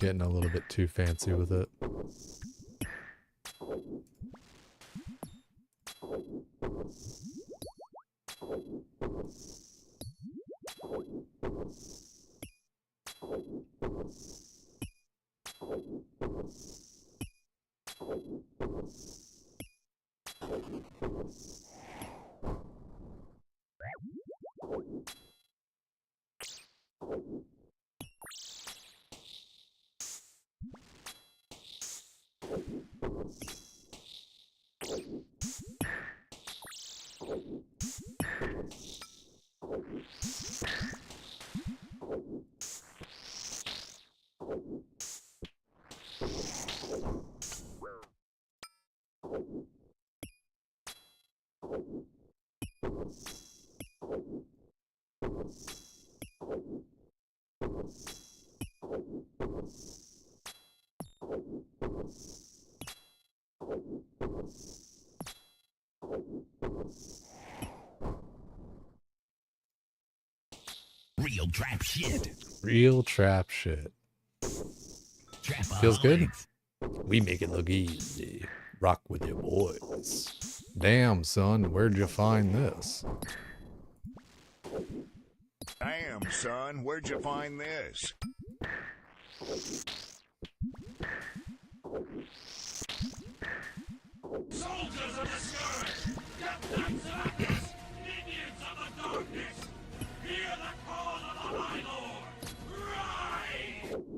getting a little bit too fancy with it. Real trap shit. Real trap shit. Feels good. We make it look easy. Rock with your boys. Damn, son, where'd you find this? Damn, son, where'd you find this? Soldiers of the Scourge! Death Knights of Atlas! Minions of the Darkness! Hear the call of the High Lord! Rise!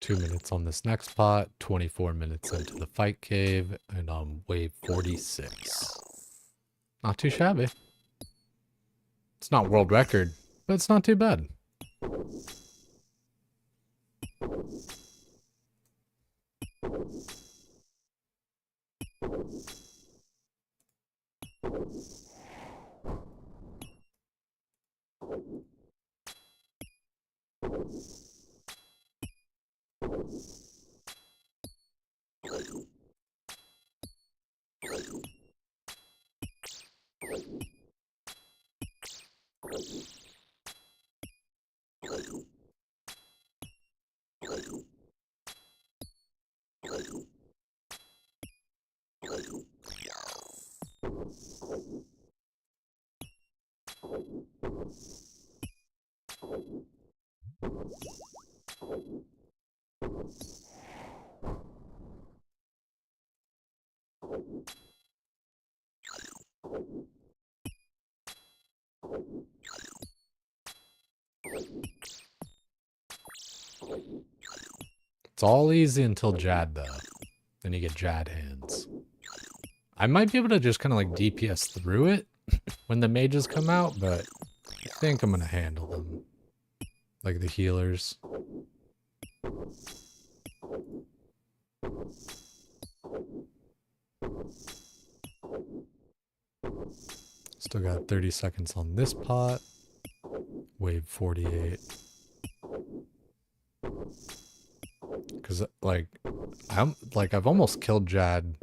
Two minutes on this next pot, 24 minutes into the fight cave, and on wave 46. Not too shabby. It's not world record, but it's not too bad. It's all easy until Jad, though. Then you get Jad hands. I might be able to just kind of like DPS through it when the mages come out, but I think I'm going to handle them. Like the healers. Still got 30 seconds on this pot. Wave 48. Because, like, I've almost killed Jad,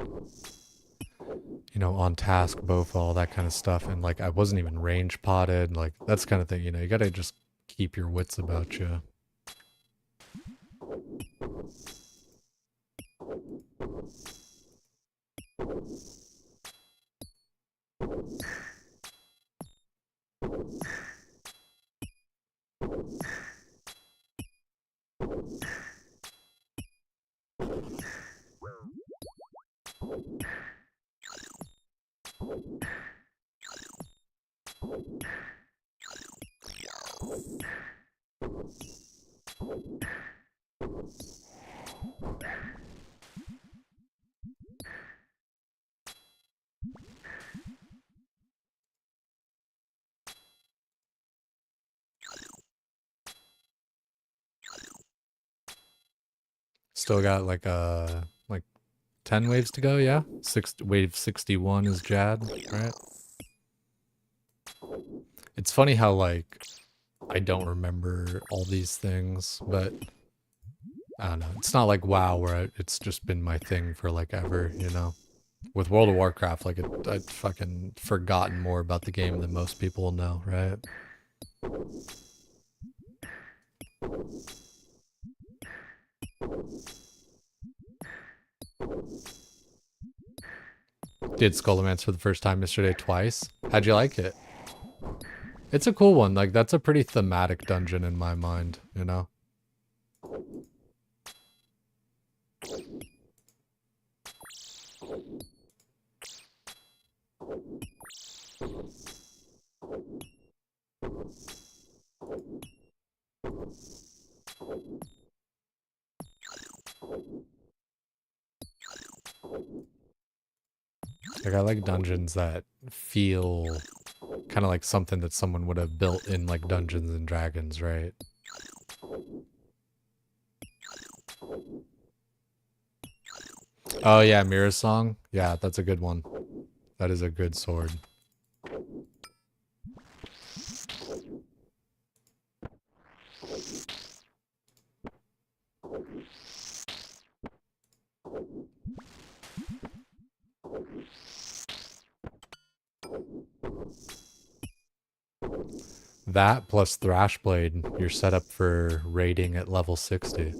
on task, both all that kind of stuff. And like, I wasn't even range potted. Like, that's the kind of thing, you gotta just keep your wits about you. Still got like 10 waves to go, yeah? Wave 61 is Jad, right? It's funny how like I don't remember all these things, but I don't know. It's not like WoW where it's just been my thing for like ever, With World of Warcraft, like I'd fucking forgotten more about the game than most people know, right? Did Skullomance for the first time yesterday twice. How'd you like it? It's a cool one. Like, that's a pretty thematic dungeon in my mind, Like, I like dungeons that feel kind of like something that someone would have built in, like, Dungeons and Dragons, right? Oh, yeah, Mirror Song? Yeah, that's a good one. That is a good sword. That plus Thrashblade, you're set up for raiding at level 60.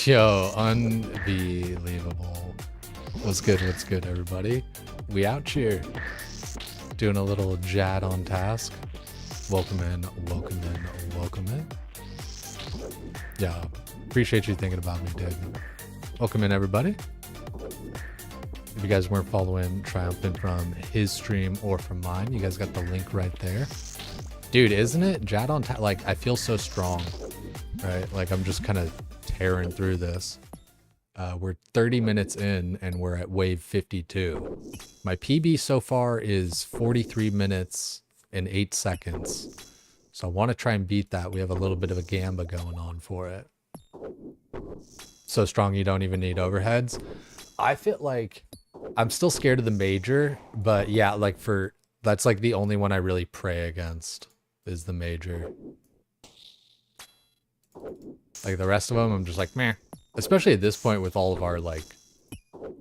Yo, unbelievable. What's good, everybody? We out here. Doing a little Jad on task. Welcome in, welcome in, welcome in. Yeah, appreciate you thinking about me, dude. Welcome in, everybody. If you guys weren't following Triumphant from his stream or from mine, you guys got the link right there. Dude, isn't it? Jad on task, like, I feel so strong, right? Like, I'm just kind of tearing through this. We're 30 minutes in and we're at wave 52. My PB so far is 43 minutes and 8 seconds. So I want to try and beat that. We have a little bit of a gamba going on for it. So strong you don't even need overheads. I feel like I'm still scared of the major, but yeah, like that's like the only one I really pray against is the major. Like the rest of them, I'm just like, meh. Especially at this point with all of our, like,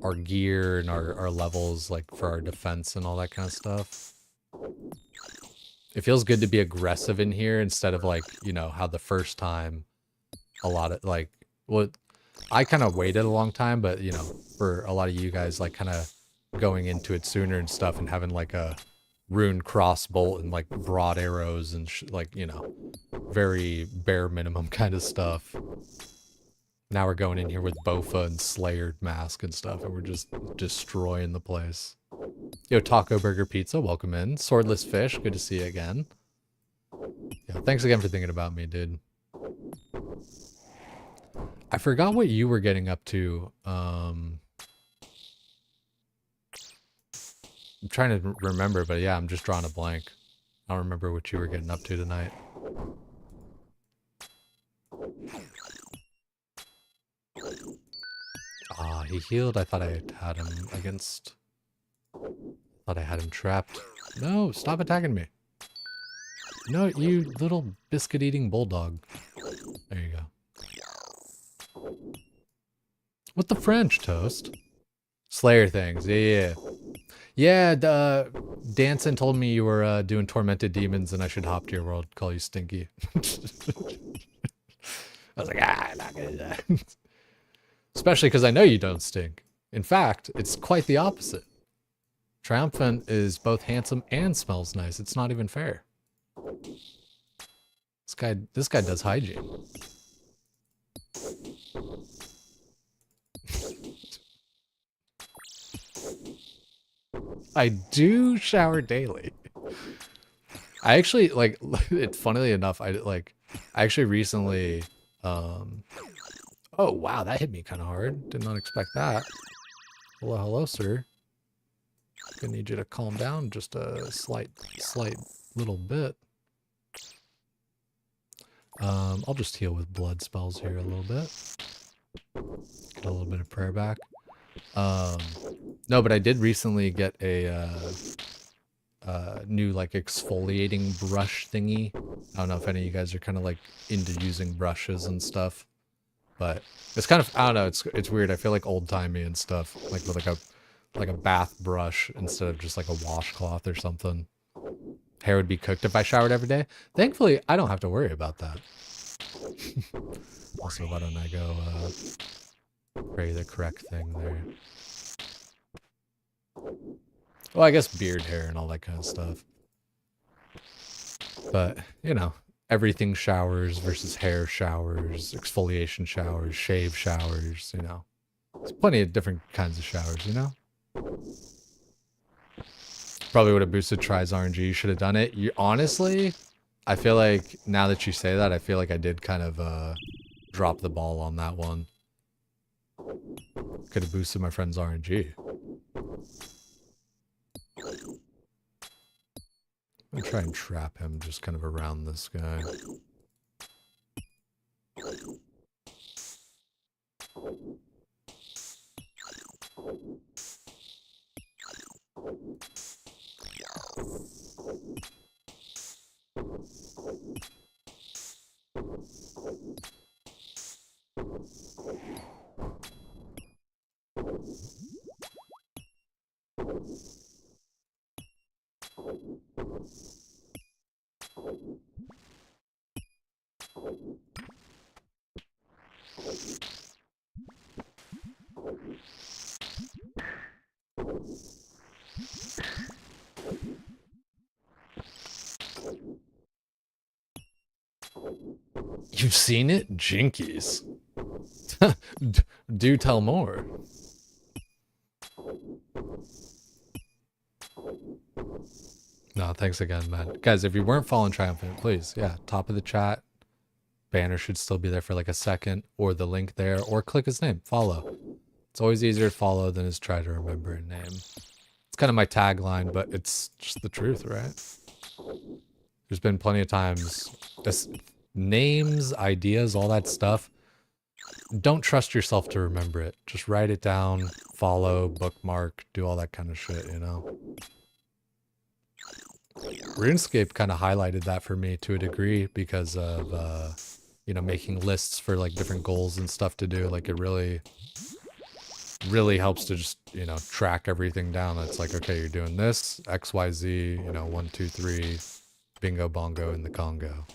our gear and our levels, like, for our defense and all that kind of stuff. It feels good to be aggressive in here instead of, like, how the first time a lot of, like, well, I kind of waited a long time, but, for a lot of you guys, like, kind of going into it sooner and stuff and having, like, a rune crossbolt and, like, broad arrows and, like, very bare minimum kind of stuff. Now we're going in here with Bofa and Slayer mask and stuff, and we're just destroying the place. Yo, Taco Burger Pizza, welcome in. Swordless Fish, good to see you again. Yeah, thanks again for thinking about me, dude. I forgot what you were getting up to. I'm trying to remember, but yeah, I'm just drawing a blank. I don't remember what you were getting up to tonight. Ah, he healed. I thought I had him against... Thought I had him trapped. No, stop attacking me. No, you little biscuit-eating bulldog. There you go. What the French, Toast? Slayer things, yeah. Yeah, Danson told me you were doing Tormented Demons and I should hop to your world, call you Stinky. I was like, I'm not gonna do that. Especially because I know you don't stink. In fact, it's quite the opposite. Triumphant is both handsome and smells nice. It's not even fair. This guy does hygiene. I do shower daily. I actually like it. Funnily enough, I actually recently. Oh wow, that hit me kind of hard. Did not expect that. Hello, hello, sir. Gonna need you to calm down just a slight little bit. I'll just heal with blood spells here a little bit. Get a little bit of prayer back. No, but I did recently get a new like exfoliating brush thingy. I don't know if any of you guys are kind of like into using brushes and stuff, but it's kind of, I don't know, it's weird. I feel like old-timey and stuff, like with like a bath brush instead of just like a washcloth or something. Hair would be cooked if I showered every day. Thankfully, I don't have to worry about that. Also, why don't I go pray the correct thing there? Well, I guess beard hair and all that kind of stuff. But, you know, everything showers versus hair showers, exfoliation showers, shave showers, you know. There's plenty of different kinds of showers, you know? Probably would have boosted Tries RNG. You should have done it. Honestly, I feel like now that you say that, I feel like I did kind of drop the ball on that one. Could have boosted my friend's RNG. I'm gonna try and trap him just kind of around this guy. You've seen it? Jinkies. Do tell more. No, thanks again, man. Guys, if you weren't following Triumphant, please, yeah, top of the chat. Banner should still be there for like a second, or the link there, or click his name. Follow. It's always easier to follow than is try to remember a name. It's kind of my tagline, but it's just the truth, right? There's been plenty of times, names, ideas, all that stuff. Don't trust yourself to remember it. Just write it down, follow, bookmark, do all that kind of shit, you know? RuneScape kind of highlighted that for me to a degree because of, you know, making lists for like different goals and stuff to do. Like it really helps to just, you know, track everything down. It's like, okay, you're doing this, X, Y, Z, you know, 1, 2, 3, bingo, bongo in the Congo.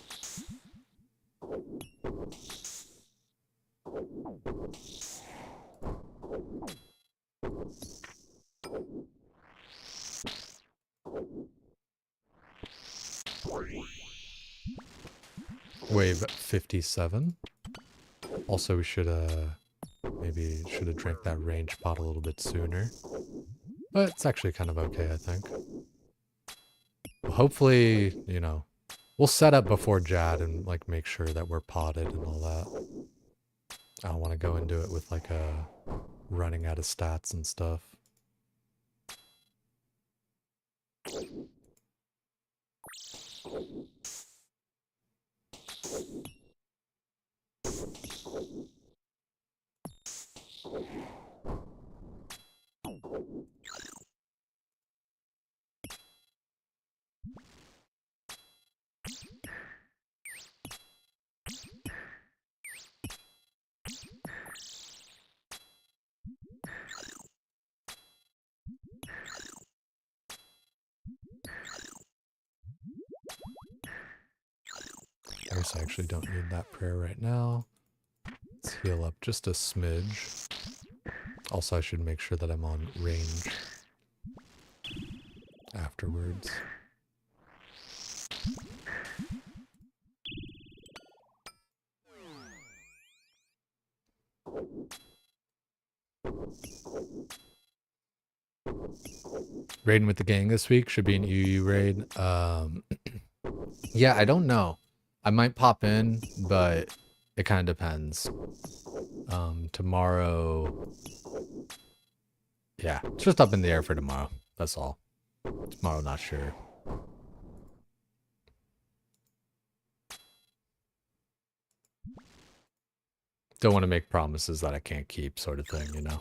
Wave 57. Also, we should maybe should have drank that range pot a little bit sooner. But it's actually kind of okay, I think. Hopefully, you know, we'll set up before Jad and like make sure that we're potted and all that. I don't want to go into it with like running out of stats and stuff. I guess I actually don't need that prayer right now. Let's heal up just a smidge. Also, I should make sure that I'm on range afterwards. Raiding with the gang this week should be an UU raid. Yeah, I don't know. I might pop in, but it kind of depends. Tomorrow, yeah, it's just up in the air for tomorrow. That's all. Tomorrow, not sure. Don't want to make promises that I can't keep, sort of thing, you know?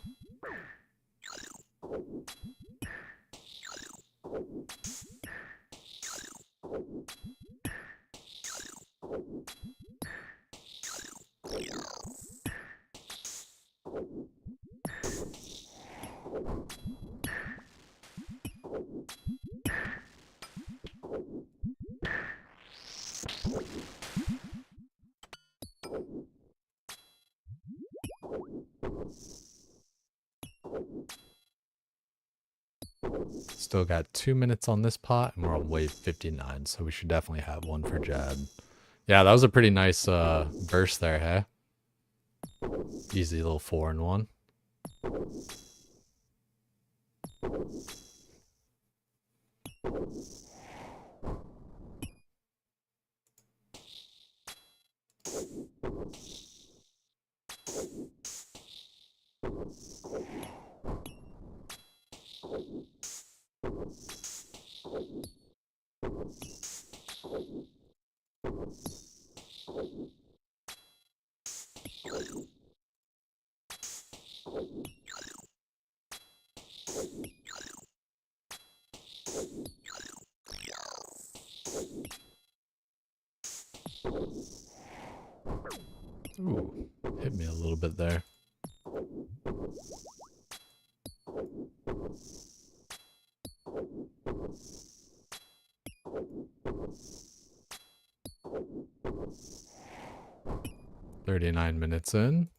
Still got 2 minutes on this pot, and we're on wave 59, so we should definitely have one for Jad. Yeah, that was a pretty nice burst there, hey? Easy little 4-in-1. Ooh, hit me a little bit there. "39 minutes in.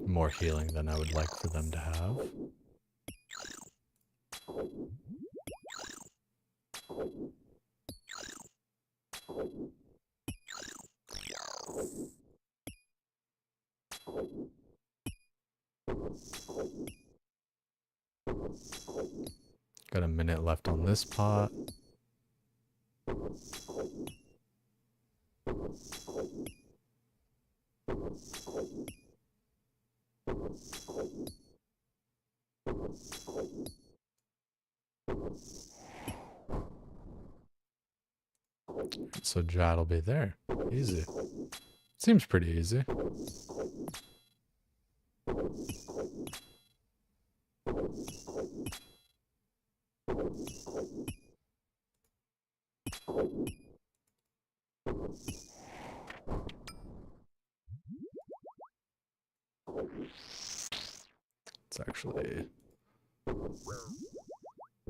More healing than I would like for them to have. Got a minute left on this pot. So Jad will be there. Easy. Seems pretty easy. Let's actually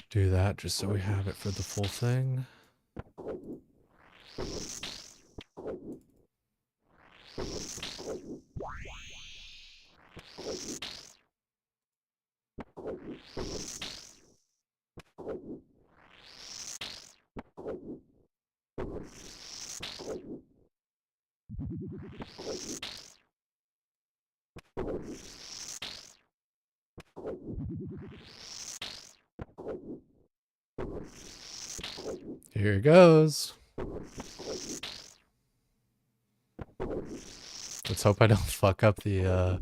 do that just so we have it for the full thing. Here it goes. Let's hope I don't fuck up the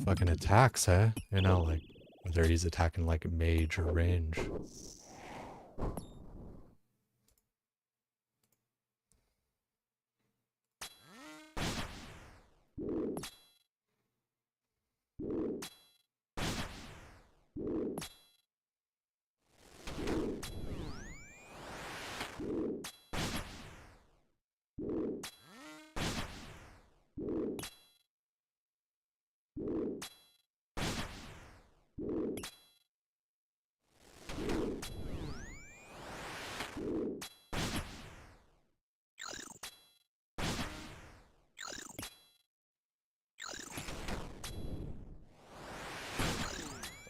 fucking attacks, eh? You know, like whether he's attacking like mage or range.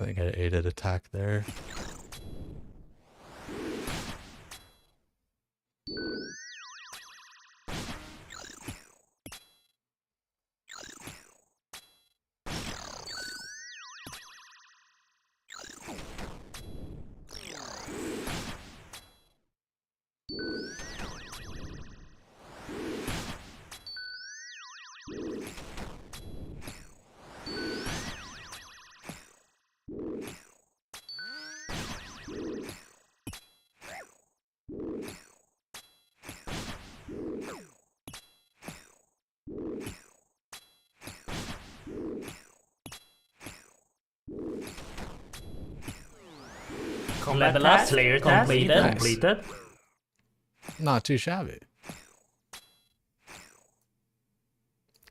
I think I aided attack there. Level up, Slayer task Nice. completed. Not too shabby.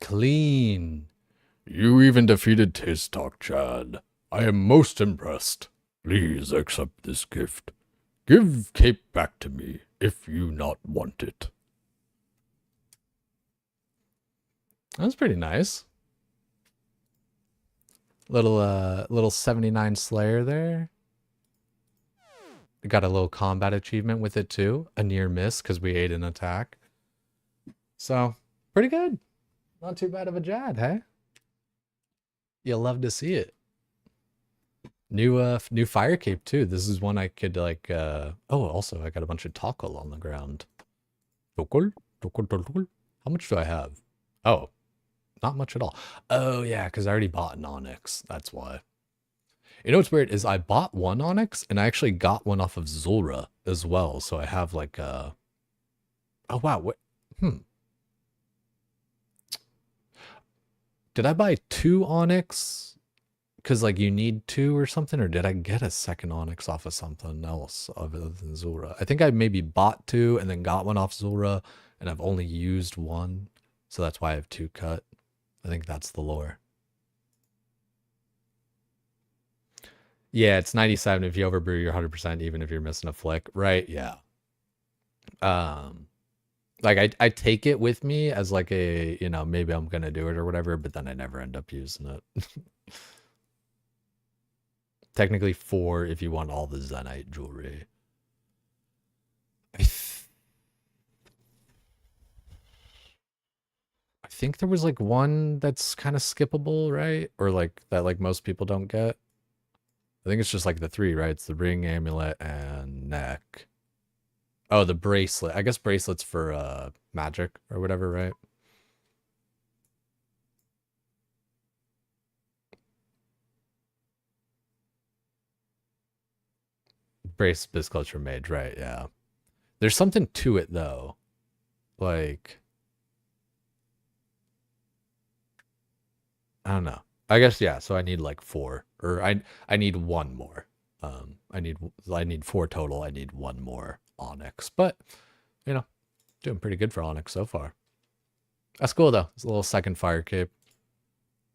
Clean. You even defeated Taste Talk, Chad. I am most impressed. Please accept this gift. Give Cape back to me if you not want it. That was pretty nice. Little 79 Slayer there. We got a little combat achievement with it too. A near miss because we ate an attack. So, pretty good. Not too bad of a Jad, hey? You'll love to see it. New fire cape too. This is one I could like oh, also I got a bunch of toggle on the ground. Toggle? How much do I have? Oh, not much at all. Oh yeah, because I already bought an Onyx. That's why. You know what's weird is I bought one Onyx and I actually got one off of Zulra as well. So I have like oh wow, what Did I buy 2 Onyx? Because like you need 2 or something, or did I get a second Onyx off of something else other than Zulra? I think I maybe bought 2 and then got one off Zulra, and I've only used 1. So that's why I have 2 cut. I think that's the lore. Yeah, it's 97 if you overbrew, you're 100% even if you're missing a flick. Right, yeah. Like I take it with me as like a, you know, maybe I'm gonna do it or whatever, but then I never end up using it. Technically 4 if you want all the Zenite jewelry. I think there was like one that's kind of skippable, right? Or like that like most people don't get. I think it's just like the 3, right? It's the ring, amulet, and neck. Oh, the bracelet. I guess bracelets for magic or whatever, right? Bracelets for mage, right? Yeah. There's something to it though. Like, I don't know. I guess yeah, so I need like 4. Or I need 1 more. I need 4 total. I need 1 more Onyx. But, you know, doing pretty good for Onyx so far. That's cool though. It's a little second fire cape.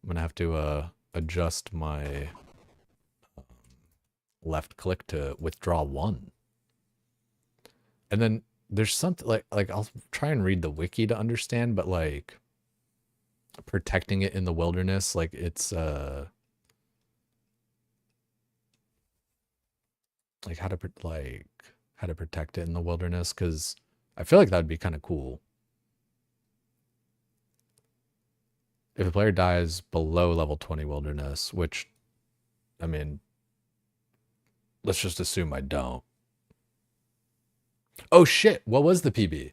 I'm gonna have to adjust my left click to withdraw 1. And then there's something like I'll try and read the wiki to understand, but like protecting it in the wilderness, like it's like how to protect it in the wilderness, because I feel like that'd be kind of cool. If a player dies below level 20 wilderness, which, I mean, let's just assume I don't. Oh shit, what was the PB?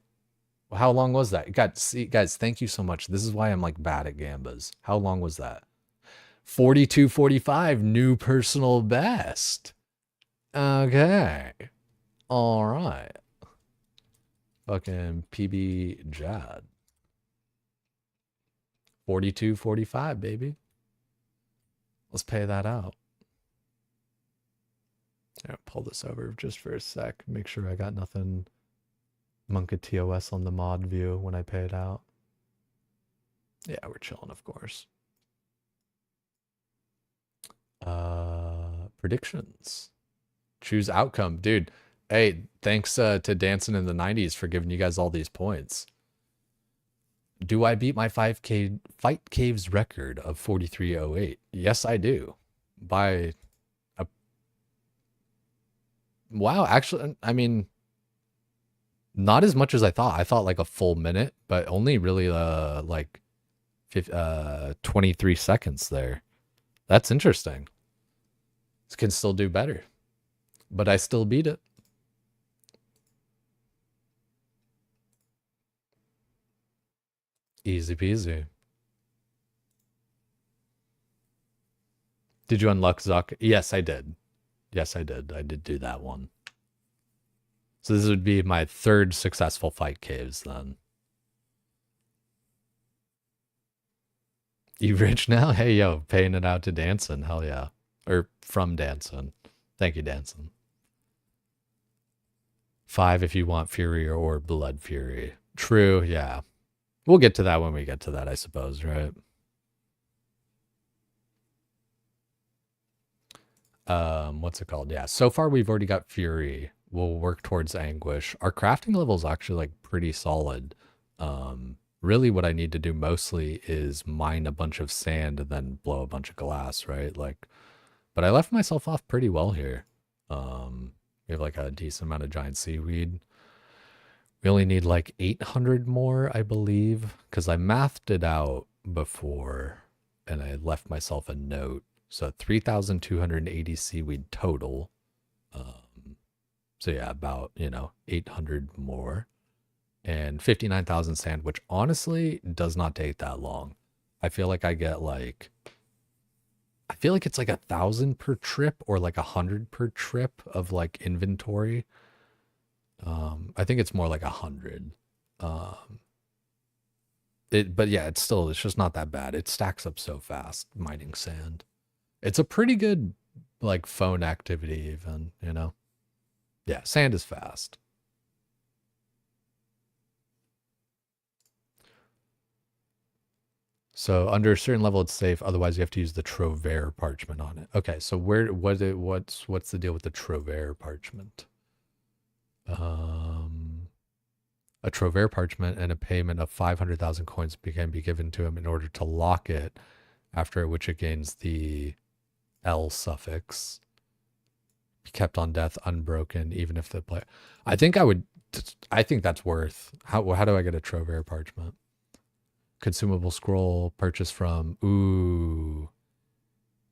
How long was that? Guys, thank you so much. This is why I'm like bad at Gambas. How long was that? 42:45, new personal best. Okay. All right. Fucking PB Jad. 42:45, baby. Let's pay that out. Yeah, pull this over just for a sec. Make sure I got nothing Monka TOS on the mod view when I pay it out. Yeah, we're chilling, of course. Predictions. Choose outcome. Dude, hey, thanks to Dancing in the 90s for giving you guys all these points. Do I beat my 5K Fight Caves record of 43:08? Yes, I do. By wow, actually, I mean, not as much as I thought. I thought like a full minute, but only really like 23 seconds there. That's interesting. This can still do better, but I still beat it. Easy peasy. Did you unlock Zuck? Yes, I did. Yes, I did. I did do that one. So this would be my third successful fight caves then. You rich now? Hey, yo, paying it out to Danson. Hell yeah. Or from Danson. Thank you, Danson. 5 if you want Fury or Blood Fury. True, yeah. We'll get to that when we get to that, I suppose, right? What's it called? Yeah, so far we've already got Fury. We'll work towards Anguish. Our crafting level is actually like pretty solid. Really what I need to do mostly is mine a bunch of sand and then blow a bunch of glass, right? Like, but I left myself off pretty well here. We have like a decent amount of giant seaweed. We only need like 800 more, I believe, because I mathed it out before and I left myself a note. So 3,280 seaweed total. So yeah, about, 800 more. And 59,000 sand, which honestly does not take that long. I feel like I get like, I feel like it's like 1,000 per trip or like 100 per trip of like inventory. I think it's more like 100. But yeah, it's just not that bad. It stacks up so fast, mining sand. It's a pretty good like phone activity even, Yeah, sand is fast. So under a certain level, it's safe. Otherwise, you have to use the Trover parchment on it. Okay, so what's the deal with the Trover parchment? A Trover parchment and a payment of 500,000 coins can be given to him in order to lock it, after which it gains the L suffix. Kept on death, unbroken, even if the player... I think that's worth... How do I get a Trover parchment? Consumable scroll purchased from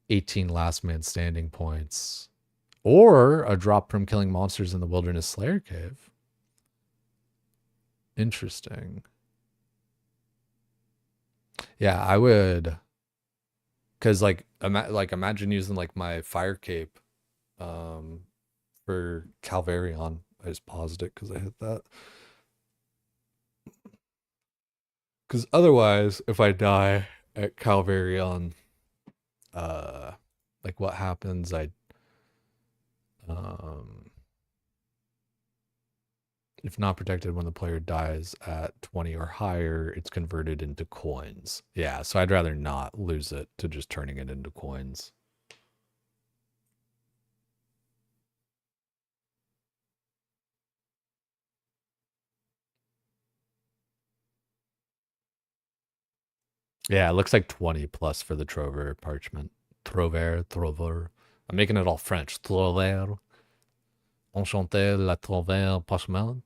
18 last man standing points, or a drop from killing monsters in the Wilderness Slayer Cave. Interesting. Yeah, I would, because like imagine using like my fire cape for Calvarion. I just paused it because I hit that. Because otherwise, if I die at Calvarion, like what happens? If not protected when the player dies at 20 or higher, it's converted into coins. Yeah, so I'd rather not lose it to just turning it into coins. Yeah, it looks like 20 plus for the Trover parchment. Trover. I'm making it all French. Trover. Enchanté la Trover parchment.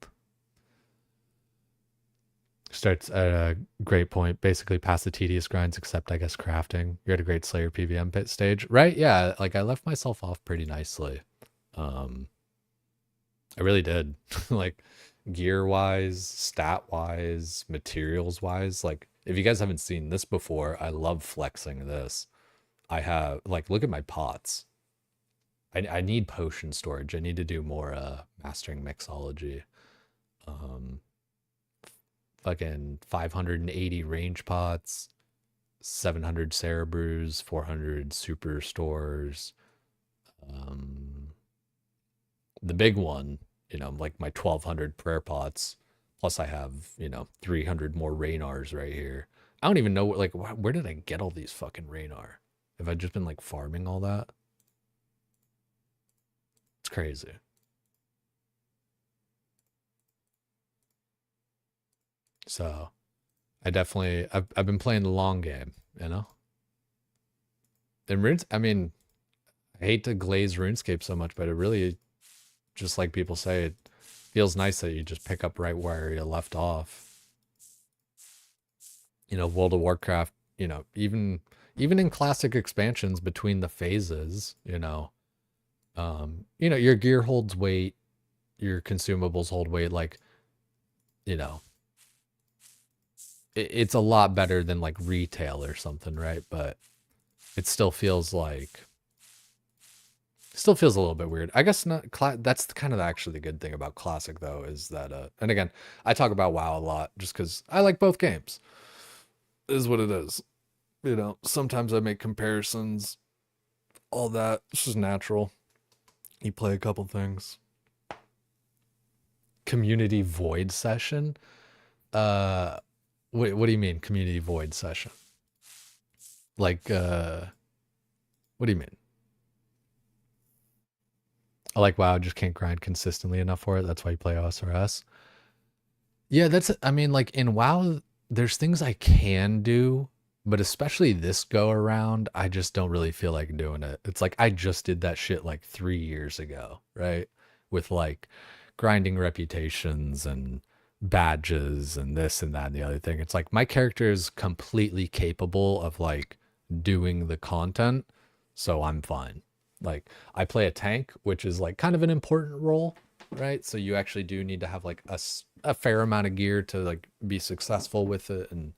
Starts at a great point, basically past the tedious grinds, except I guess crafting. You're at a great Slayer PVM pit stage, right? Yeah, like I left myself off pretty nicely. I really did. Like gear wise, stat wise, materials wise. Like if you guys haven't seen this before, I love flexing this. I have like look at my pots. I need potion storage. I need to do more mastering mixology. Fucking 580 range pots, 700 Cerebrews, 400 super stores. The big one, like my 1200 prayer pots. Plus I have, 300 more Raynars right here. I don't even know like where did I get all these fucking Raynar? Have I just been like farming all that? It's crazy. So I've been playing the long game, And I hate to glaze RuneScape so much, but it really just like people say, it feels nice that you just pick up right where you left off. You know, World of Warcraft, you know, even in classic expansions between the phases, you know, your gear holds weight, your consumables hold weight, like, you know, it's a lot better than like retail or something, right? But it still feels like, still feels a little bit weird. I guess not. That's kind of actually the good thing about classic though, is that, and again, I talk about WoW a lot just because I like both games. Is what it is. You know, sometimes I make comparisons, all that. It's just natural. You play a couple things. Community void session? What do you mean community void session? Like, what do you mean? I like WoW, just can't grind consistently enough for it. That's why you play OSRS. Yeah, I mean, like in WoW, there's things I can do, but especially this go around, I just don't really feel like doing it. It's like I just did that shit like 3 years ago, right? With like grinding reputations and badges and this and that and the other thing. It's like my character is completely capable of like doing the content, so I'm fine. Like I play a tank, which is like kind of an important role, right? So you actually do need to have like a fair amount of gear to like be successful with it and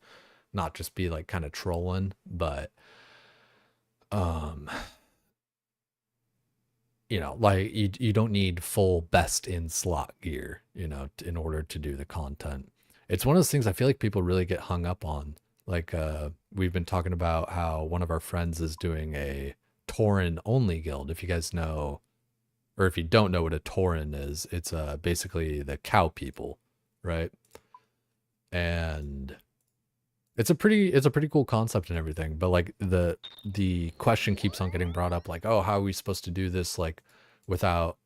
not just be like kind of trolling. But you know, like you don't need full best in slot gear, you know, in order to do the content. It's one of those things I feel like people really get hung up on. Like we've been talking about how one of our friends is doing a Tauren only guild. If you guys know, or if you don't know what a Tauren is, it's basically the cow people, right? And it's a pretty cool concept and everything, but like the question keeps on getting brought up, like, oh, how are we supposed to do this like without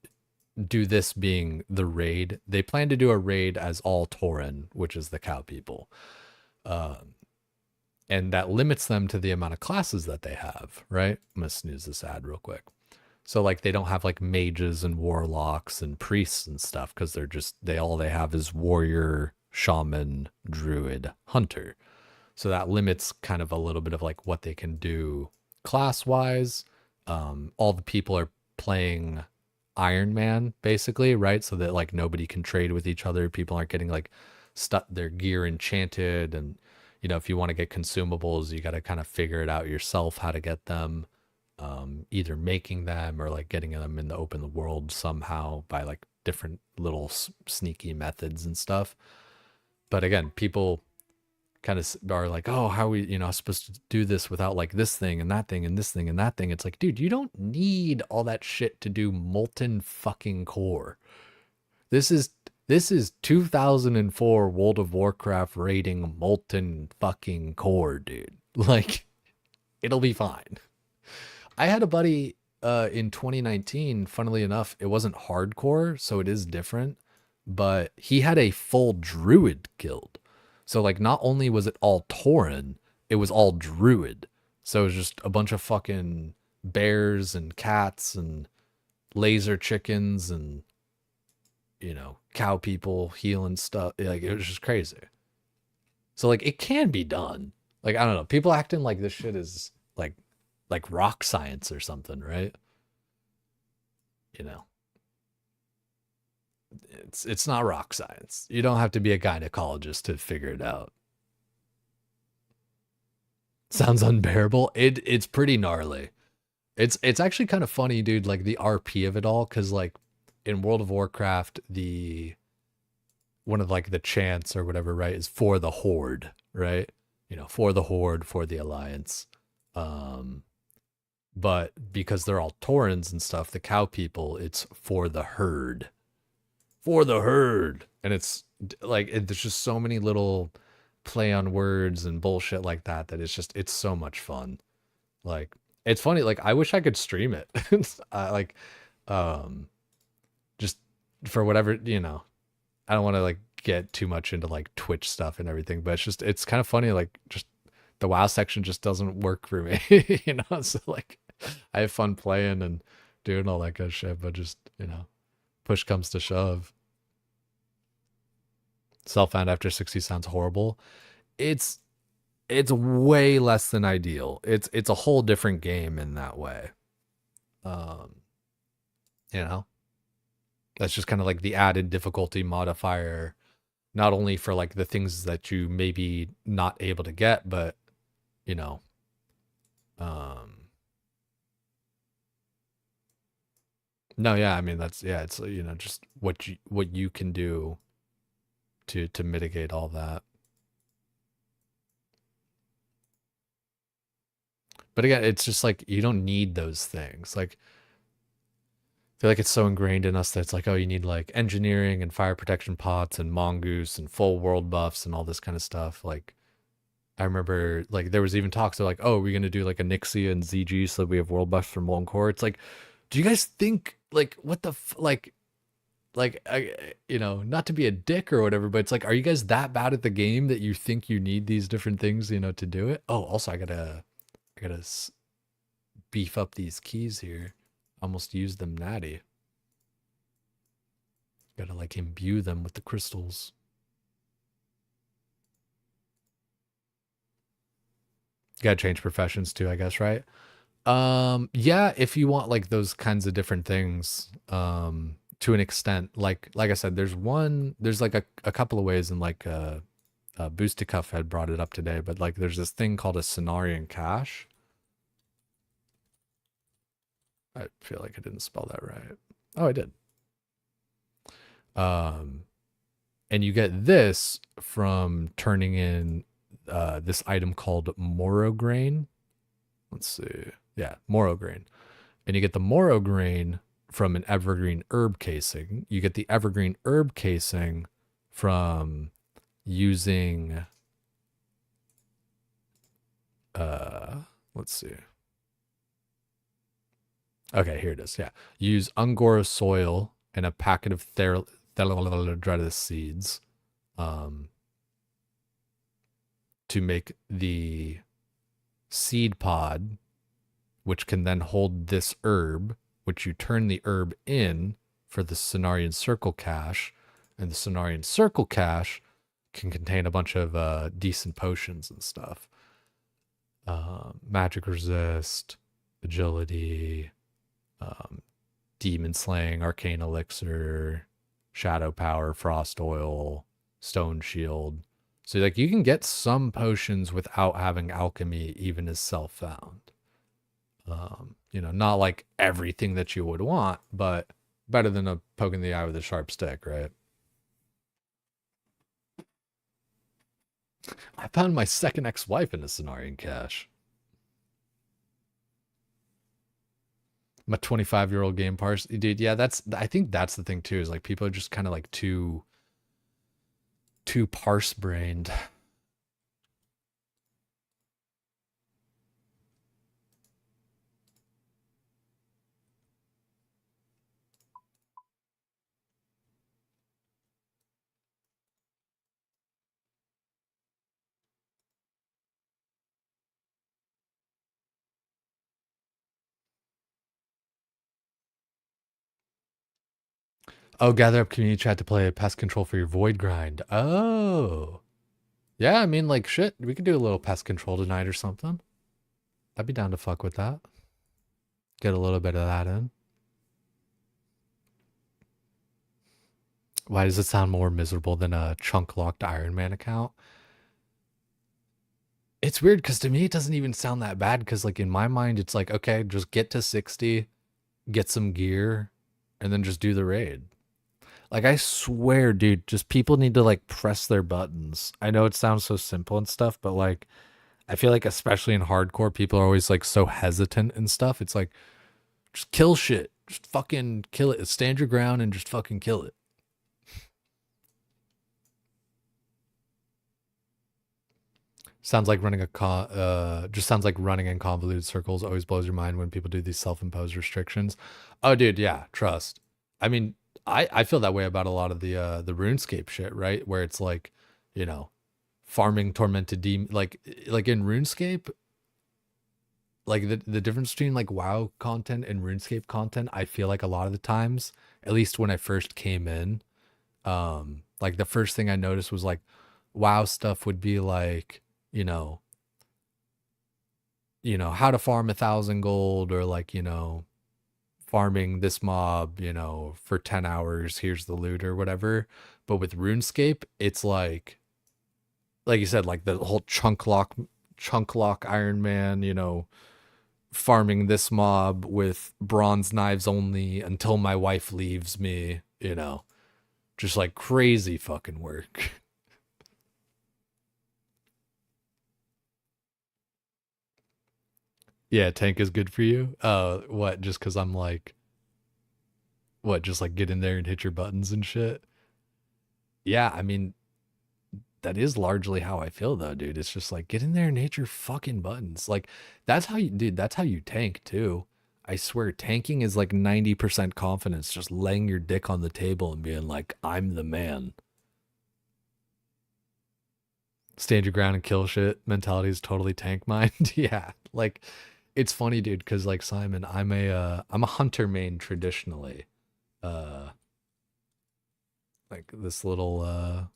do this being the raid? They plan to do a raid as all Tauren, which is the cow people. And that limits them to the amount of classes that they have, right? I'm gonna snooze this ad real quick. So like they don't have like mages and warlocks and priests and stuff because they're just all they have is warrior, shaman, druid, hunter. So that limits kind of a little bit of like what they can do class wise. All the people are playing Iron Man basically, right? So that like nobody can trade with each other. People aren't getting like their gear enchanted, and you know, if you want to get consumables, you got to kind of figure it out yourself how to get them. Either making them or like getting them in the open world somehow by like different little sneaky methods and stuff. But again, people kind of are like, oh, how are we, you know, supposed to do this without like this thing and that thing and this thing and that thing. It's like, dude, you don't need all that shit to do molten fucking core. This is 2004 World of Warcraft rating molten fucking core, dude. Like, it'll be fine. I had a buddy in 2019, funnily enough, it wasn't hardcore, so it is different, but he had a full druid guild. So like not only was it all Tauren, it was all druid. So it was just a bunch of fucking bears and cats and laser chickens and, you know, cow people healing stuff. Like it was just crazy. So like it can be done. Like, I don't know, people acting like this shit is like rock science or something, right? You know, it's not rock science. You don't have to be a gynecologist to figure it out. Sounds unbearable. It's pretty gnarly. It's actually kind of funny, dude, like the RP of it all, because like in World of Warcraft, one of like the chants or whatever, right, is for the Horde, right? You know, for the Horde, for the Alliance. But because they're all Taurens and stuff, the cow people, it's for the herd. For the herd. And it's like, there's just so many little play on words and bullshit like that it's so much fun. Like, it's funny, like I wish I could stream it. Just for whatever, you know, I don't want to like get too much into like Twitch stuff and everything, but it's kind of funny, like just the WoW section just doesn't work for me, you know? So like I have fun playing and doing all that good shit, but just, you know, push comes to shove. Self-found after 60 sounds horrible. It's way less than ideal. It's a whole different game in that way. You know, that's just kind of like the added difficulty modifier, not only for like the things that you maybe not able to get, but you know, no, yeah, I mean that's it's you know just what you can do to mitigate all that. But again, it's just like you don't need those things. Like I feel like it's so ingrained in us that it's like, oh, you need like engineering and fire protection pots and mongoose and full world buffs and all this kind of stuff. Like I remember like there was even talks of like, oh, we're gonna do like a Nixia and ZG so that we have world buffs from Molten Core. It's like, do you guys think like what the like you know, not to be a dick or whatever, but it's like, are you guys that bad at the game that you think you need these different things, you know, to do it? Oh, also I gotta beef up these keys here. Almost used them natty. Gotta like imbue them with the crystals. Gotta change professions too, I guess, right? Yeah, if you want like those kinds of different things, to an extent. Like I said, there's like a couple of ways, and like Boosted Cuff had brought it up today, but like there's this thing called a Cenarian cache. I feel like I didn't spell that right. Oh, I did. And you get this from turning in this item called Moro Grain. Let's see. Yeah, Moro Grain. And you get the Moro Grain from an evergreen herb casing. You get the evergreen herb casing from using let's see. Okay, here it is. Yeah. Use Angora soil and a packet of Thelodredis seeds to make the seed pod, which can then hold this herb, which you turn the herb in for the Cenarian Circle cache, and the Cenarian Circle cache can contain a bunch of decent potions and stuff. Magic resist, agility, demon slaying, arcane elixir, shadow power, frost oil, stone shield. So like you can get some potions without having alchemy, even as self-found. You know, not like everything that you would want, but better than a poke in the eye with a sharp stick, right? I found my second ex-wife in a Cenarian cache. My 25-year-old game parse, dude. Yeah, I think that's the thing too. Is like people are just kind of like too parse brained. Oh, gather up community chat to play a pest control for your void grind. Oh. Yeah, I mean, like, shit, we could do a little pest control tonight or something. I'd be down to fuck with that. Get a little bit of that in. Why does it sound more miserable than a chunk-locked Iron Man account? It's weird, because to me, it doesn't even sound that bad, because, like, in my mind, it's like, okay, just get to 60, get some gear, and then just do the raid. Like, I swear, dude, just people need to, like, press their buttons. I know it sounds so simple and stuff, but, like, I feel like especially in hardcore, people are always, like, so hesitant and stuff. It's like, just kill shit. Just fucking kill it. Stand your ground and just fucking kill it. Sounds like running just sounds like running in convoluted circles. Always blows your mind when people do these self-imposed restrictions. Oh, dude, yeah, trust. I mean, I feel that way about a lot of the RuneScape shit, right? Where it's like, you know, farming tormented demon, like in RuneScape, like the difference between like WoW content and RuneScape content, I feel like a lot of the times, at least when I first came in, like the first thing I noticed was like WoW stuff would be like, you know, how to farm 1,000 gold, or like, farming this mob, for 10 hours, here's the loot or whatever. But with RuneScape, it's like you said, like the whole chunk lock Iron Man, farming this mob with bronze knives only until my wife leaves me, just like crazy fucking work. Yeah, tank is good for you. What? Just because I'm like, what? Just like get in there and hit your buttons and shit. Yeah, I mean, that is largely how I feel though, dude. It's just like get in there and hit your fucking buttons. Like that's how you, dude. That's how you tank too. I swear, tanking is like 90% confidence, just laying your dick on the table and being like, "I'm the man." Stand your ground and kill shit mentality is totally tank mind. Yeah, like it's funny, dude, because like Simon, I'm a hunter main traditionally. Uh, like this little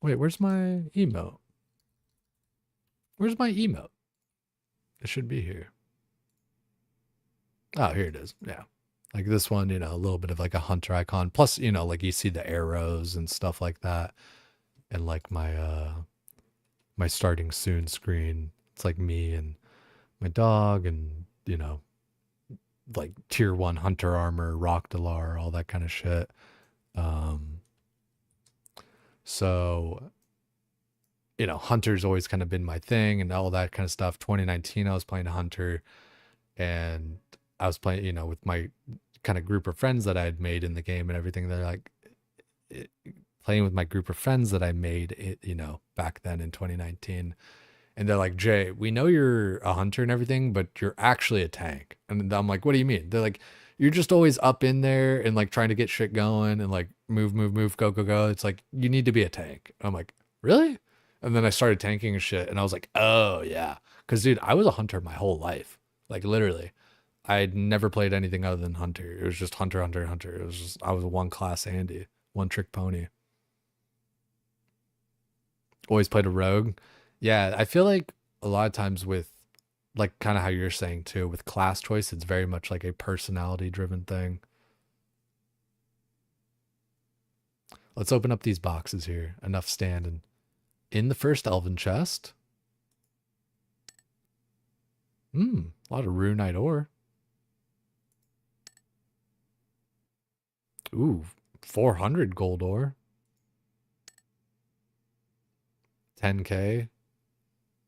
wait, where's my emote? Where's my emote? It should be here. Oh, here it is. Yeah. Like this one, a little bit of like a hunter icon. Plus, like you see the arrows and stuff like that. And like my starting soon screen. It's like me and my dog and, like tier 1 hunter armor, rock Dalar, all that kind of shit. So hunter's always kind of been my thing and all that kind of stuff. 2019 I was playing hunter, and I was playing, with my kind of group of friends that I had made in the game and everything. They're like playing with my group of friends that I made it, back then in 2019. And they're like, "Jay, we know you're a hunter and everything, but you're actually a tank." And I'm like, "What do you mean?" They're like, "You're just always up in there and like trying to get shit going and like move, go, go, go. It's like, you need to be a tank." I'm like, "Really?" And then I started tanking and shit. And I was like, "Oh yeah." Cause dude, I was a hunter my whole life. Like literally. I'd never played anything other than hunter. It was just hunter, hunter, hunter. It was just, I was a one class Andy, one trick pony. Always played a rogue. Yeah, I feel like a lot of times with like kind of how you're saying too, with class choice, it's very much like a personality driven thing. Let's open up these boxes here. Enough standing. In the first elven chest. A lot of runite ore. Ooh, 400 gold ore. 10k.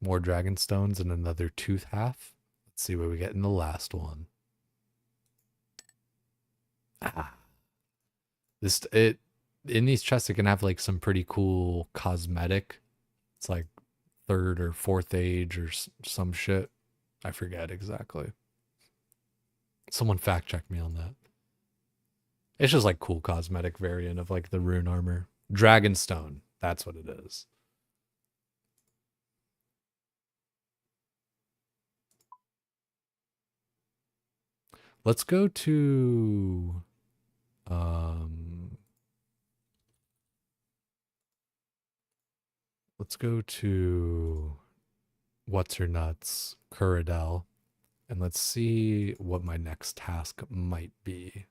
More dragon stones and another tooth half. Let's see what we get in the last one. In these chests it can have like some pretty cool cosmetic. It's like 3rd or 4th age or some shit. I forget exactly. Someone fact check me on that. It's just like cool cosmetic variant of like the rune armor. Dragonstone. That's what it is. Let's go to what's her nuts, Kuradel, and let's see what my next task might be.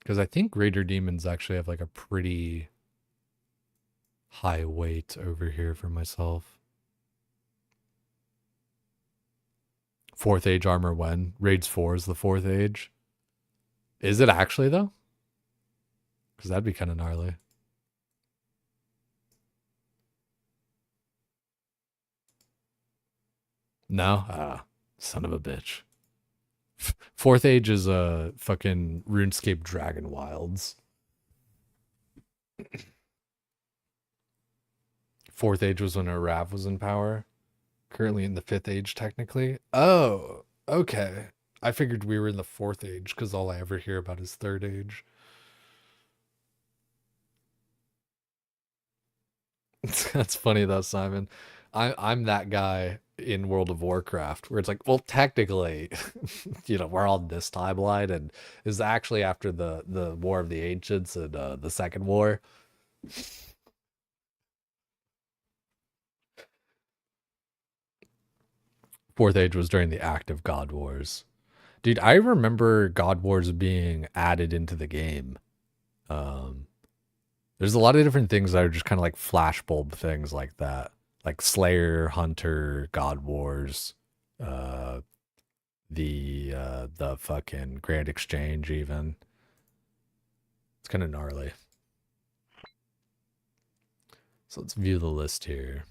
Because I think Raider Demons actually have like a pretty high weight over here for myself. 4th age armor when? Raids 4 is the 4th age. Is it actually though? Because that'd be kind of gnarly. No? Ah, son of a bitch. 4th age is a fucking RuneScape Dragon Wilds. 4th age was when Arav was in power. Currently in the 5th age, technically. Oh, okay. I figured we were in the 4th age because all I ever hear about is 3rd age. That's funny though, Simon. I'm that guy in World of Warcraft where it's like, well, technically, we're on this timeline, and is actually after the War of the Ancients and the Second War. Fourth Age was during the active God Wars. Dude, I remember God Wars being added into the game. There's a lot of different things that are just kind of like flashbulb things like that. Like Slayer, Hunter, God Wars, the fucking Grand Exchange even. It's kind of gnarly. So let's view the list here.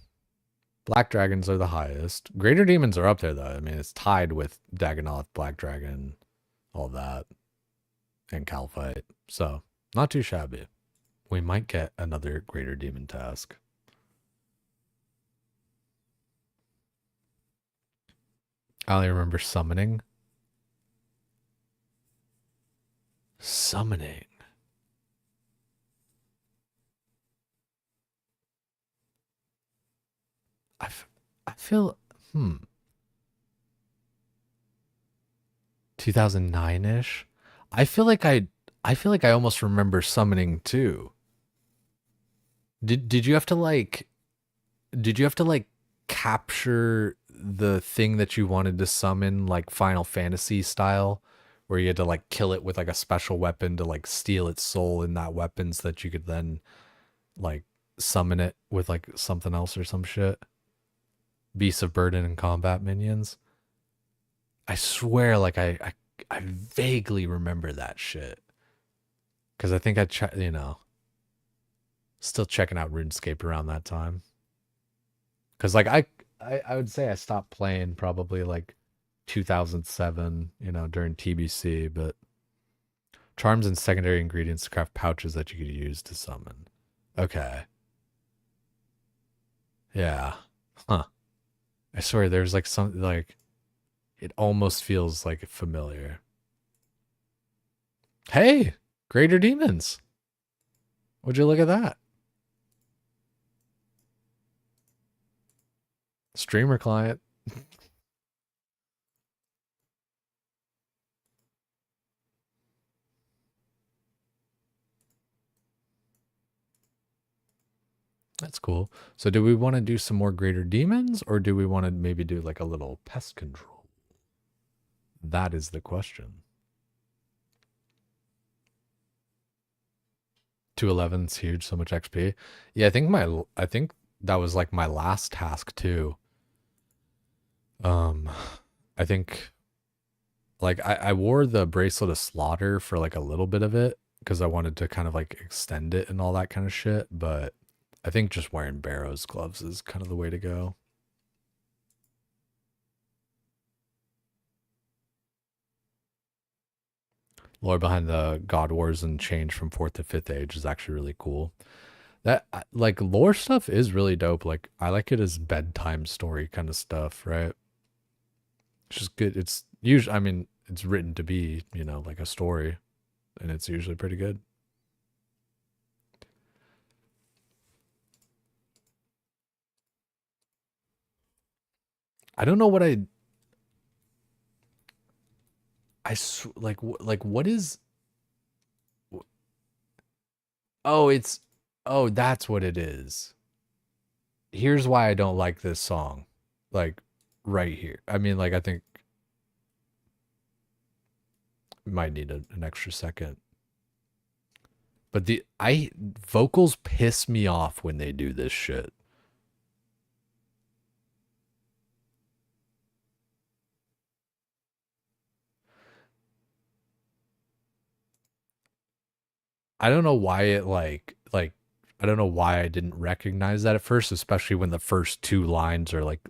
Black Dragons are the highest. Greater Demons are up there though. I mean, it's tied with Dagonoth, Black Dragon, all that, and Calphite. So not too shabby. We might get another Greater Demon task. I only remember summoning. Summoning. I feel 2009-ish. I feel like I almost remember summoning too. Did you have to like capture the thing that you wanted to summon like Final Fantasy style, where you had to like kill it with like a special weapon to like steal its soul in that weapon so that you could then like summon it with like something else or some shit? Beasts of Burden and combat minions. I swear, like I vaguely remember that shit because I think still checking out RuneScape around that time. Because like I would say I stopped playing probably like 2007, during TBC, but charms and secondary ingredients to craft pouches that you could use to summon. Okay. Yeah. Huh. I swear there's like something like it almost feels like familiar. Hey, Greater Demons. Would you look at that? Streamer client. That's cool. So do we want to do some more Greater Demons, or do we want to maybe do like a little pest control? That is the question. 211's huge, so much XP. Yeah, I think that was like my last task too. I think like I wore the Bracelet of Slaughter for like a little bit of it because I wanted to kind of like extend it and all that kind of shit, but I think just wearing Barrow's gloves is kind of the way to go. Lore behind the God Wars and change from 4th to 5th age is actually really cool. That like lore stuff is really dope. Like I like it as bedtime story kind of stuff, right? It's just good. It's usually, I mean, it's written to be, like a story, and it's usually pretty good. I don't know what like what is oh, that's what it is. Here's why I don't like this song. Like right here. I mean, like I think we might need an extra second. But vocals piss me off when they do this shit. I don't know why it like I don't know why I didn't recognize that at first, especially when the first two lines are like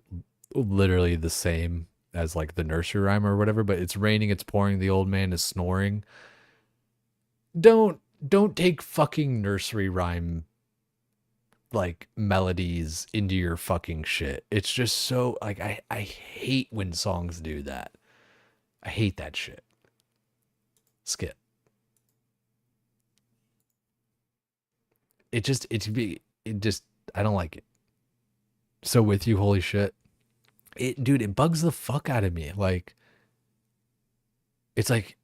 literally the same as like the nursery rhyme or whatever, but it's raining, it's pouring, the old man is snoring. Don't take fucking nursery rhyme like melodies into your fucking shit. It's just so like I hate when songs do that. I hate that shit. Skip. It just I don't like it. So with you, holy shit. Dude, it bugs the fuck out of me. Like, it's like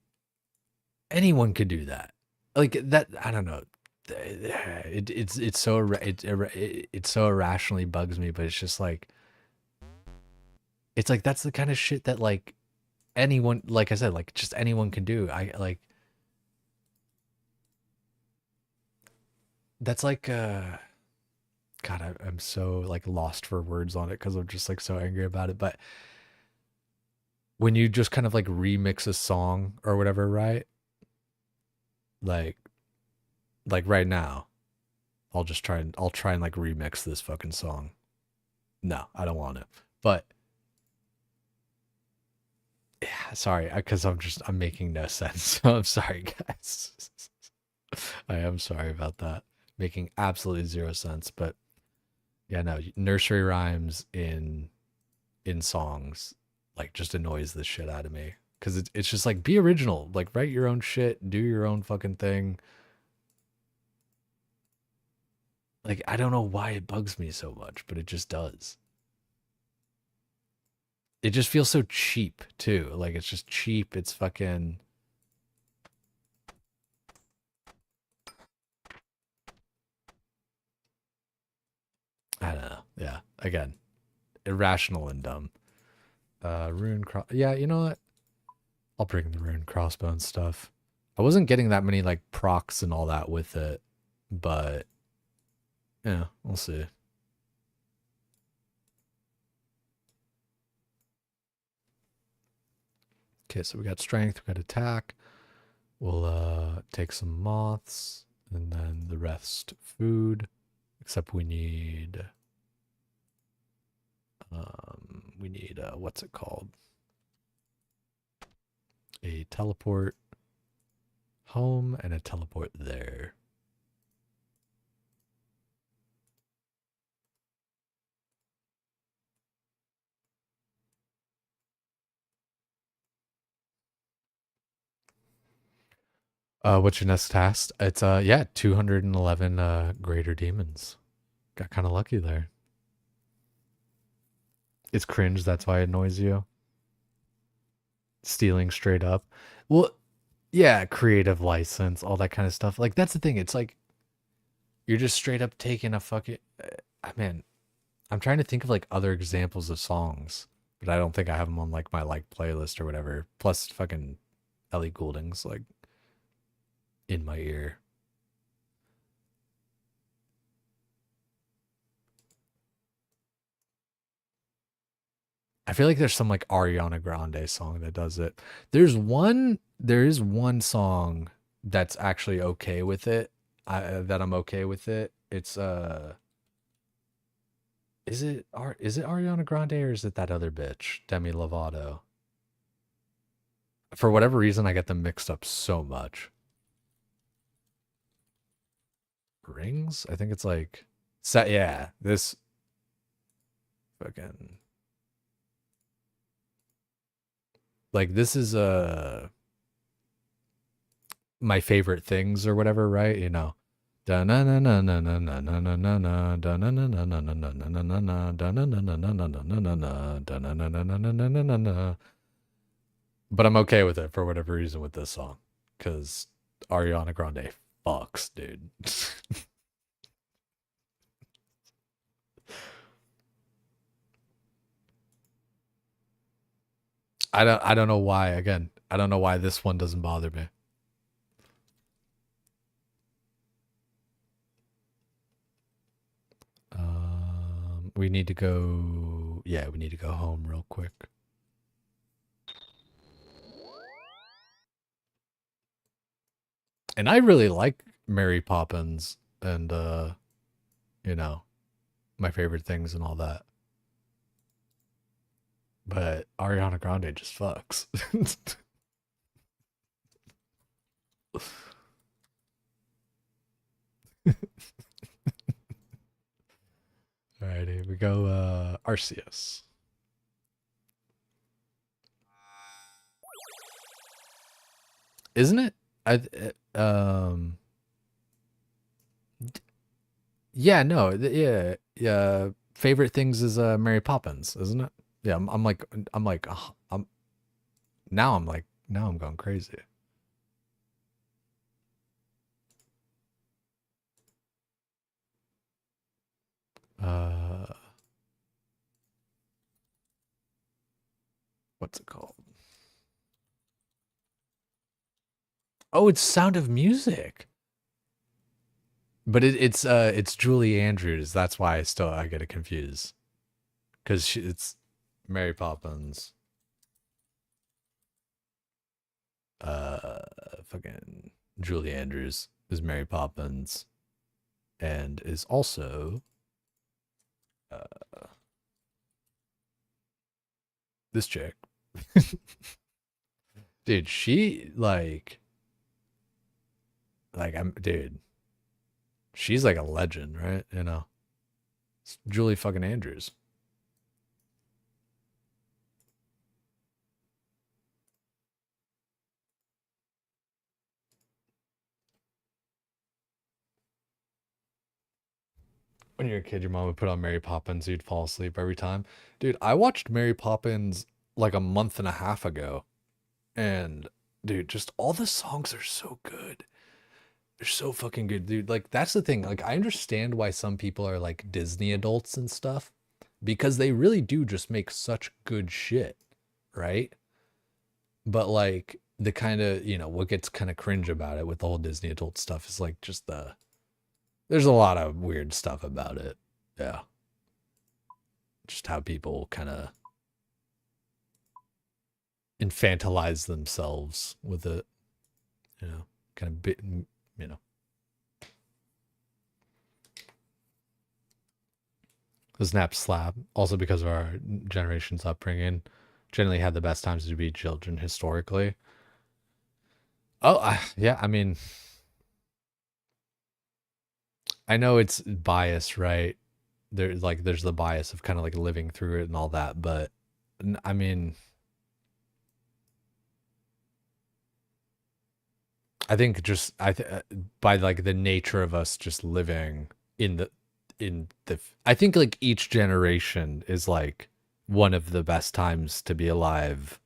anyone could do that. Like that, I don't know. It's so it so irrationally bugs me, but it's just like it's like that's the kind of shit that like anyone, like I said, like just anyone can do. I like that's like God, I'm so like lost for words on it because I'm just like so angry about it. But when you just kind of like remix a song or whatever, right? Like right now, I'll try and like remix this fucking song. No, I don't want to. But yeah, sorry, because I'm making no sense. I'm sorry, guys. I am sorry about that. Making absolutely zero sense. But yeah, no, nursery rhymes in songs like just annoys the shit out of me. Cause it's just like be original. Like write your own shit, do your own fucking thing. Like I don't know why it bugs me so much, but it just does. It just feels so cheap too. Like it's just cheap. It's fucking I don't know. Yeah. Again, irrational and dumb. Rune cross. Yeah, you know what? I'll bring the rune crossbones stuff. I wasn't getting that many like procs and all that with it, but yeah, we'll see. Okay, so we got strength, we got attack. We'll take some moths and then the rest food. Except we need what's it called? A teleport home and a teleport there. What's your next task? It's yeah, 211 greater demons. Got kind of lucky there. It's cringe, that's why it annoys you. Stealing straight up. Well, yeah, creative license, all that kind of stuff. Like that's the thing. It's like you're just straight up taking a fucking I mean, I'm trying to think of like other examples of songs, but I don't think I have them on like my like playlist or whatever. Plus fucking Ellie Goulding's like in my ear. I feel like there's some like Ariana Grande song that does it. There is one song that's actually okay with it. That I'm okay with it. It's is it Ariana Grande or is it that other bitch, Demi Lovato? For whatever reason, I get them mixed up so much. Rings? I think it's like yeah, this fucking like this is my favorite things or whatever, right? You know. But I'm okay with it for whatever reason with this song. Cause Ariana Grande fucks, dude. I don't know why. Again, I don't know why this one doesn't bother me. We need to go. Yeah, we need to go home real quick. And I really like Mary Poppins and you know, my favorite things and all that. But Ariana Grande just fucks. Alrighty, here we go. Arceus. Isn't it? Yeah, no, yeah, yeah. favorite things is Mary Poppins, isn't it? Yeah, now I'm going crazy. What's it called? Oh, it's Sound of Music. But it's Julie Andrews. That's why I get it confused. Because it's Mary Poppins. Fucking Julie Andrews is Mary Poppins, and is also this chick. Dude, she dude, she's like a legend, right? You know, it's Julie fucking Andrews. When you're a kid, your mom would put on Mary Poppins, you'd fall asleep every time. Dude, I watched Mary Poppins like a month and a half ago. And dude, just all the songs are so good. They're so fucking good, dude. Like, that's the thing. Like, I understand why some people are like Disney adults and stuff, because they really do just make such good shit, right? But like the kind of, what gets kind of cringe about it with the whole Disney adult stuff is like just there's a lot of weird stuff about it. Yeah. Just how people kind of infantilize themselves with it, kind of bit, The Synapse slap, also because of our generation's upbringing, generally had the best times to be children historically. Oh, yeah, I mean, I know it's bias, right? There's the bias of kind of like living through it and all that, but I mean, I think just by like the nature of us just living in the I think like each generation is like one of the best times to be alive.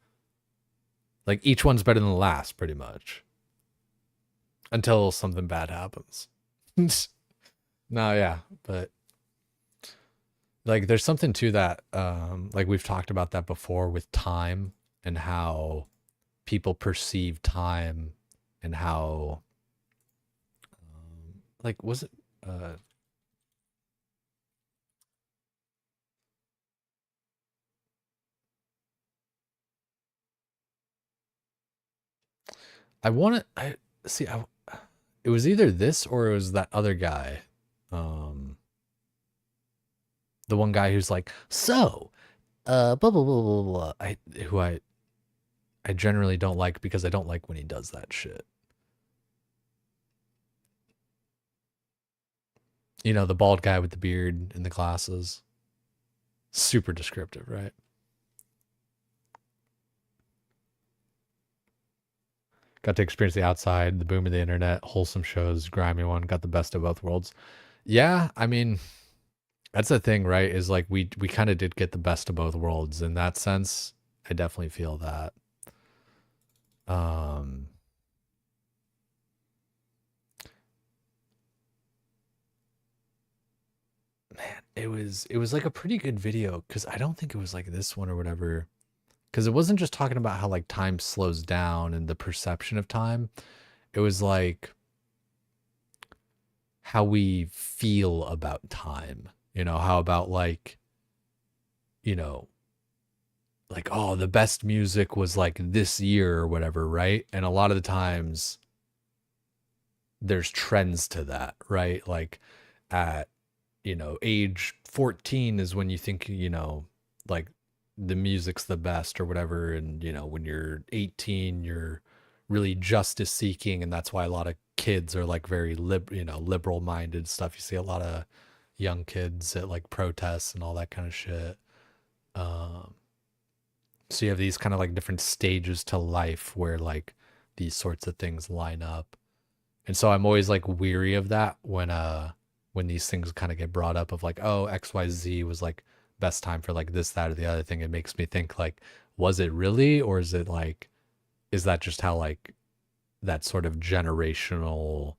Like each one's better than the last, pretty much, until something bad happens. No, yeah, but like there's something to that. Like we've talked about that before with time and how people perceive time and how like was it it was either this or it was that other guy. The one guy who's like, so, blah, blah, blah, blah, blah. I generally don't like because I don't like when he does that shit. The bald guy with the beard and the glasses. Super descriptive, right? Got to experience the outside, the boom of the internet, wholesome shows, grimy one, got the best of both worlds. Yeah, I mean, that's the thing, right? Is like we kind of did get the best of both worlds in that sense. I definitely feel that. Man, it was like a pretty good video because I don't think it was like this one or whatever. Because it wasn't just talking about how like time slows down and the perception of time. It was like how we feel about time. How about like, like, oh, the best music was like this year or whatever, right? And a lot of the times there's trends to that, right? Like at, age 14 is when you think, like the music's the best or whatever. And, when you're 18, you're really justice seeking. And that's why a lot of kids are like very liberal minded stuff. You see a lot of young kids at like protests and all that kind of shit. So you have these kind of like different stages to life where like these sorts of things line up. And so I'm always like weary of that when when these things kind of get brought up of like, oh, XYZ was like best time for like this, that, or the other thing, it makes me think like, was it really, or is it like, is that just how like that sort of generational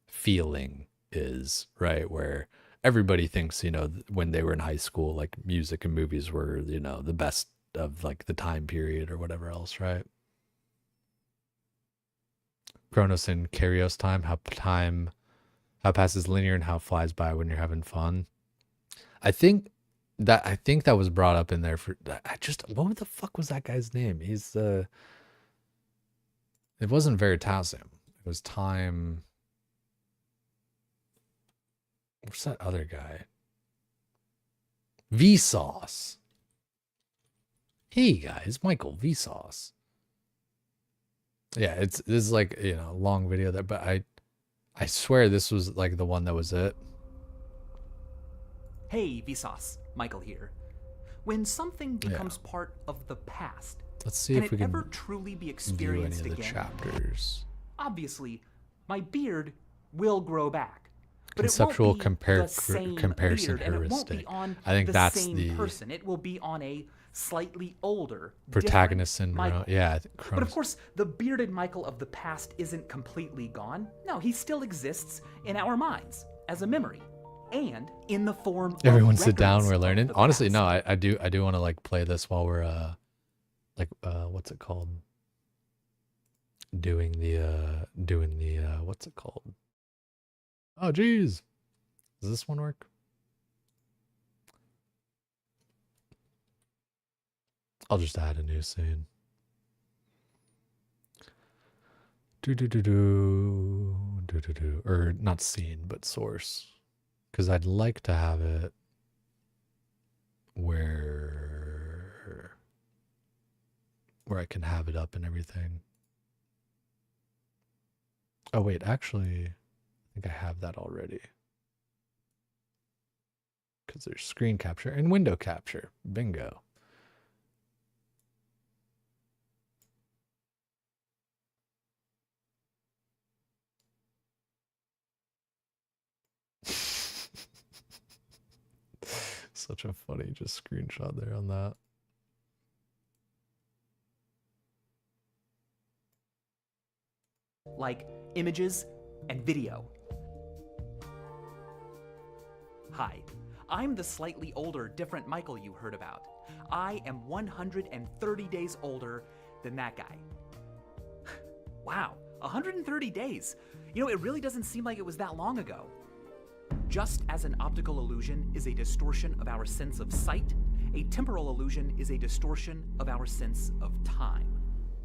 feeling is, right? Where everybody thinks, you know, when they were in high school, like music and movies were, you know, the best of like the time period or whatever else, right? Chronos and Kairos time, how passes linear and how flies by when you're having fun. I think that was brought up in there for, what the fuck was that guy's name? He's it wasn't Veritasium. It was Time. What's that other guy? Vsauce. Hey guys, Michael Vsauce. Yeah, this is like, you know, a long video there, but I swear this was like the one that was it. Hey, Vsauce, Michael here. When something becomes part of the past, Let's see can if we it can ever truly be view any experienced of the again? chapters. Obviously, my beard will grow back. But Conceptual it won't be the same comparison beard, and it won't be heuristic. on I think the that's same the person. It will be on a slightly older, protagonist different syndrome. Michael. Yeah, But of course, the bearded Michael of the past isn't completely gone. No, he still exists in our minds as a memory, and in the form of everyone sit down. records We're of learning. the Honestly, past. no, I do want to like play this while we're what's it called? Doing the what's it called? Oh, geez. Does this one work? I'll just add a new scene. Or not scene, but source. Because I'd like to have it where I can have it up and everything. Oh wait, actually, I think I have that already. Because there's screen capture and window capture. Bingo. Such a funny just screenshot there on that. Like images and video. Hi, I'm the slightly older, different Michael you heard about. I am 130 days older than that guy. Wow, 130 days. You know, it really doesn't seem like it was that long ago. Just as an optical illusion is a distortion of our sense of sight, a temporal illusion is a distortion of our sense of time.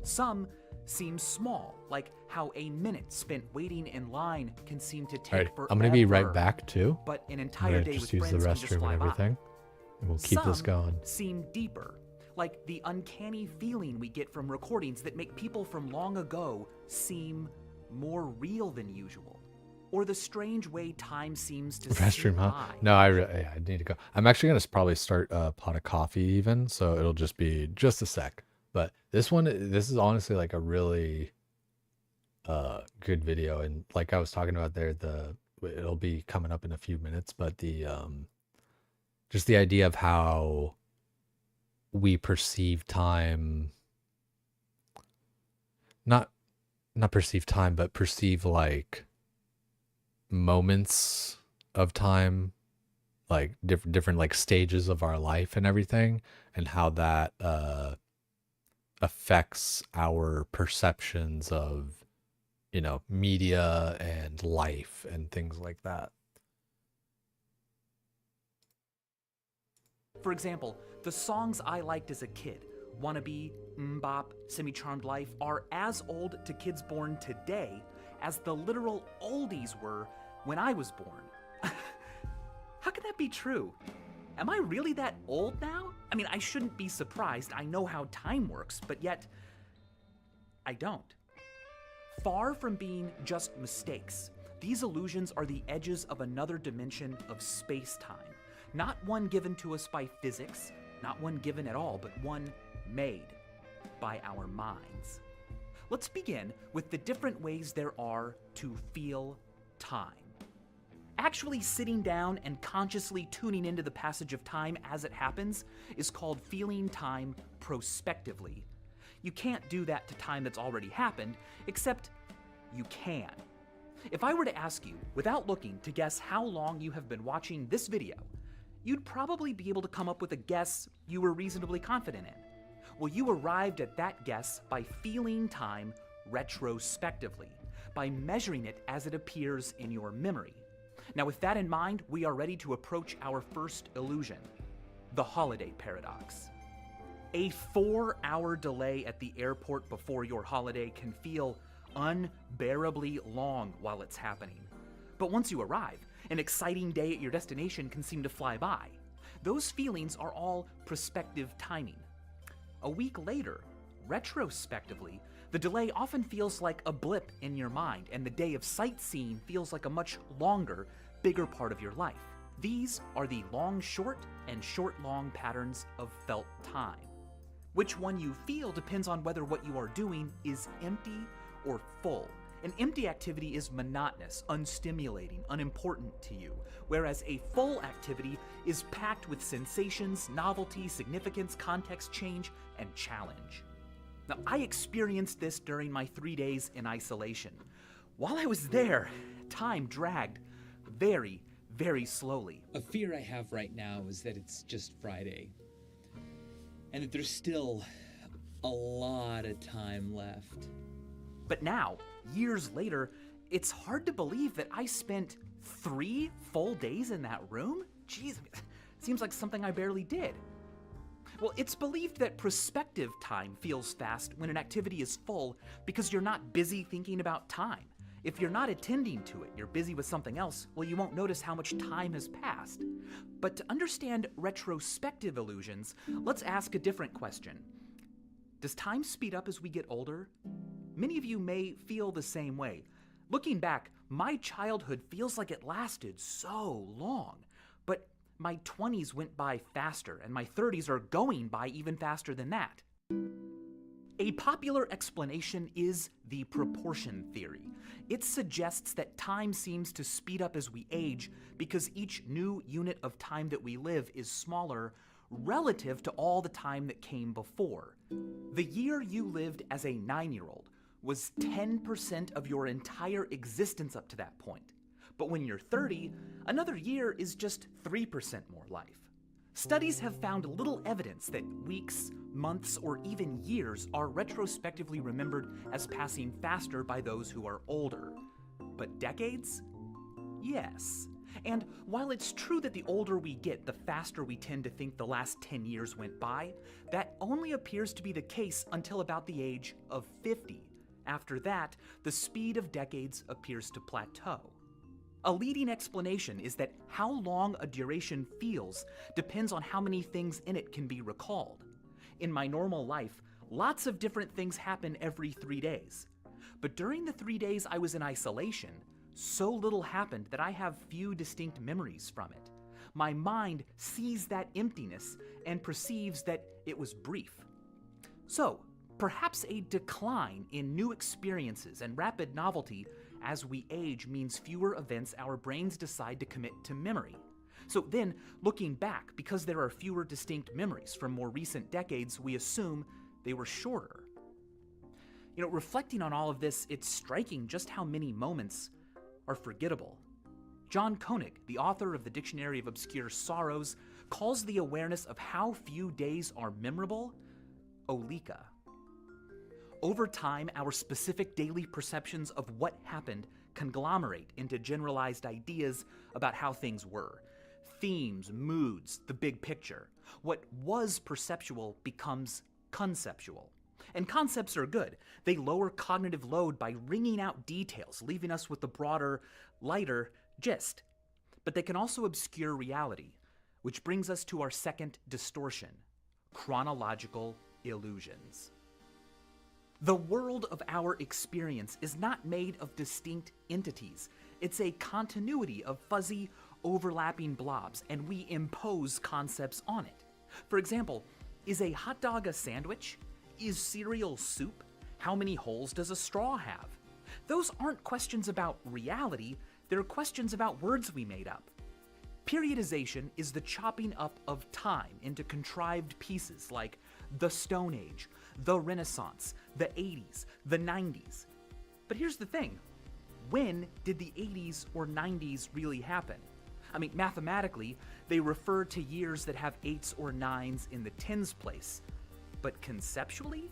Some seem small, like how a minute spent waiting in line can seem to take Alright, forever. I'm gonna be right back too. But an I'm entire gonna day just with use the friends can just restroom fly and by. everything. And we'll keep this Some going. seem deeper, like the uncanny feeling we get from recordings that make people from long ago seem more real than usual. Or the strange way time seems to Restroom, huh? by. No, I need to go. I'm actually gonna probably start a pot of coffee even, so it'll just be just a sec. But this is honestly like a really good video, and like I was talking about there, it'll be coming up in a few minutes, but the just the idea of how we perceive time, not perceive time, but perceive like moments of time, like different like stages of our life and everything, and how that affects our perceptions of, you know, media and life and things like that. For example, the songs I liked as a kid, Wannabe, Mbop, Semi-Charmed Life, are as old to kids born today as the literal oldies were when I was born. How can that be true? Am I really that old now? I mean, I shouldn't be surprised. I know how time works, but yet I don't. Far from being just mistakes, these illusions are the edges of another dimension of space-time. Not one given to us by physics, not one given at all, but one made by our minds. Let's begin with the different ways there are to feel time. Actually sitting down and consciously tuning into the passage of time as it happens is called feeling time prospectively. You can't do that to time that's already happened, except you can. If I were to ask you, without looking, to guess how long you have been watching this video, you'd probably be able to come up with a guess you were reasonably confident in. Well, you arrived at that guess by feeling time retrospectively, by measuring it as it appears in your memory. Now, with that in mind, we are ready to approach our first illusion, the holiday paradox. A 4-hour delay at the airport before your holiday can feel unbearably long while it's happening. But once you arrive, an exciting day at your destination can seem to fly by. Those feelings are all prospective timing. A week later, retrospectively, the delay often feels like a blip in your mind, and the day of sightseeing feels like a much longer, bigger part of your life. These are the long-short and short-long patterns of felt time. Which one you feel depends on whether what you are doing is empty or full. An empty activity is monotonous, unstimulating, unimportant to you, whereas a full activity is packed with sensations, novelty, significance, context change, and challenge. Now, I experienced this during my 3 days in isolation. While I was there, time dragged very, very slowly. A fear I have right now is that it's just Friday, and that there's still a lot of time left. But now, years later, it's hard to believe that I spent 3 full days in that room? Jeez, seems like something I barely did. Well, it's believed that prospective time feels fast when an activity is full because you're not busy thinking about time. If you're not attending to it, you're busy with something else, well, you won't notice how much time has passed. But to understand retrospective illusions, let's ask a different question. Does time speed up as we get older? Many of you may feel the same way. Looking back, my childhood feels like it lasted so long, but my 20s went by faster, and my 30s are going by even faster than that. A popular explanation is the proportion theory. It suggests that time seems to speed up as we age because each new unit of time that we live is smaller relative to all the time that came before. The year you lived as a 9-year-old was 10% of your entire existence up to that point. But when you're 30, another year is just 3% more life. Studies have found little evidence that weeks, months, or even years are retrospectively remembered as passing faster by those who are older. But decades? Yes. And while it's true that the older we get, the faster we tend to think the last 10 years went by, that only appears to be the case until about the age of 50. After that, the speed of decades appears to plateau. A leading explanation is that how long a duration feels depends on how many things in it can be recalled. In my normal life, lots of different things happen every 3 days. But during the 3 days I was in isolation, so little happened that I have few distinct memories from it. My mind sees that emptiness and perceives that it was brief. So, perhaps a decline in new experiences and rapid novelty as we age means fewer events our brains decide to commit to memory. So then, looking back, because there are fewer distinct memories from more recent decades, we assume they were shorter. Reflecting on all of this, it's striking just how many moments are forgettable. John Koenig, the author of the Dictionary of Obscure Sorrows, calls the awareness of how few days are memorable oleka. Over time, our specific daily perceptions of what happened conglomerate into generalized ideas about how things were. Themes, moods, the big picture. What was perceptual becomes conceptual. And concepts are good. They lower cognitive load by wringing out details, leaving us with the broader, lighter gist. But they can also obscure reality, which brings us to our second distortion, chronological illusions. The world of our experience is not made of distinct entities. It's a continuity of fuzzy, overlapping blobs, and we impose concepts on it. For example, is a hot dog a sandwich? Is cereal soup? How many holes does a straw have? Those aren't questions about reality, there are questions about words we made up. Periodization is the chopping up of time into contrived pieces like the Stone Age, the Renaissance, the 80s, the 90s. But here's the thing. When did the 80s or 90s really happen? I mean, mathematically, they refer to years that have 8s or 9s in the tens place. But conceptually?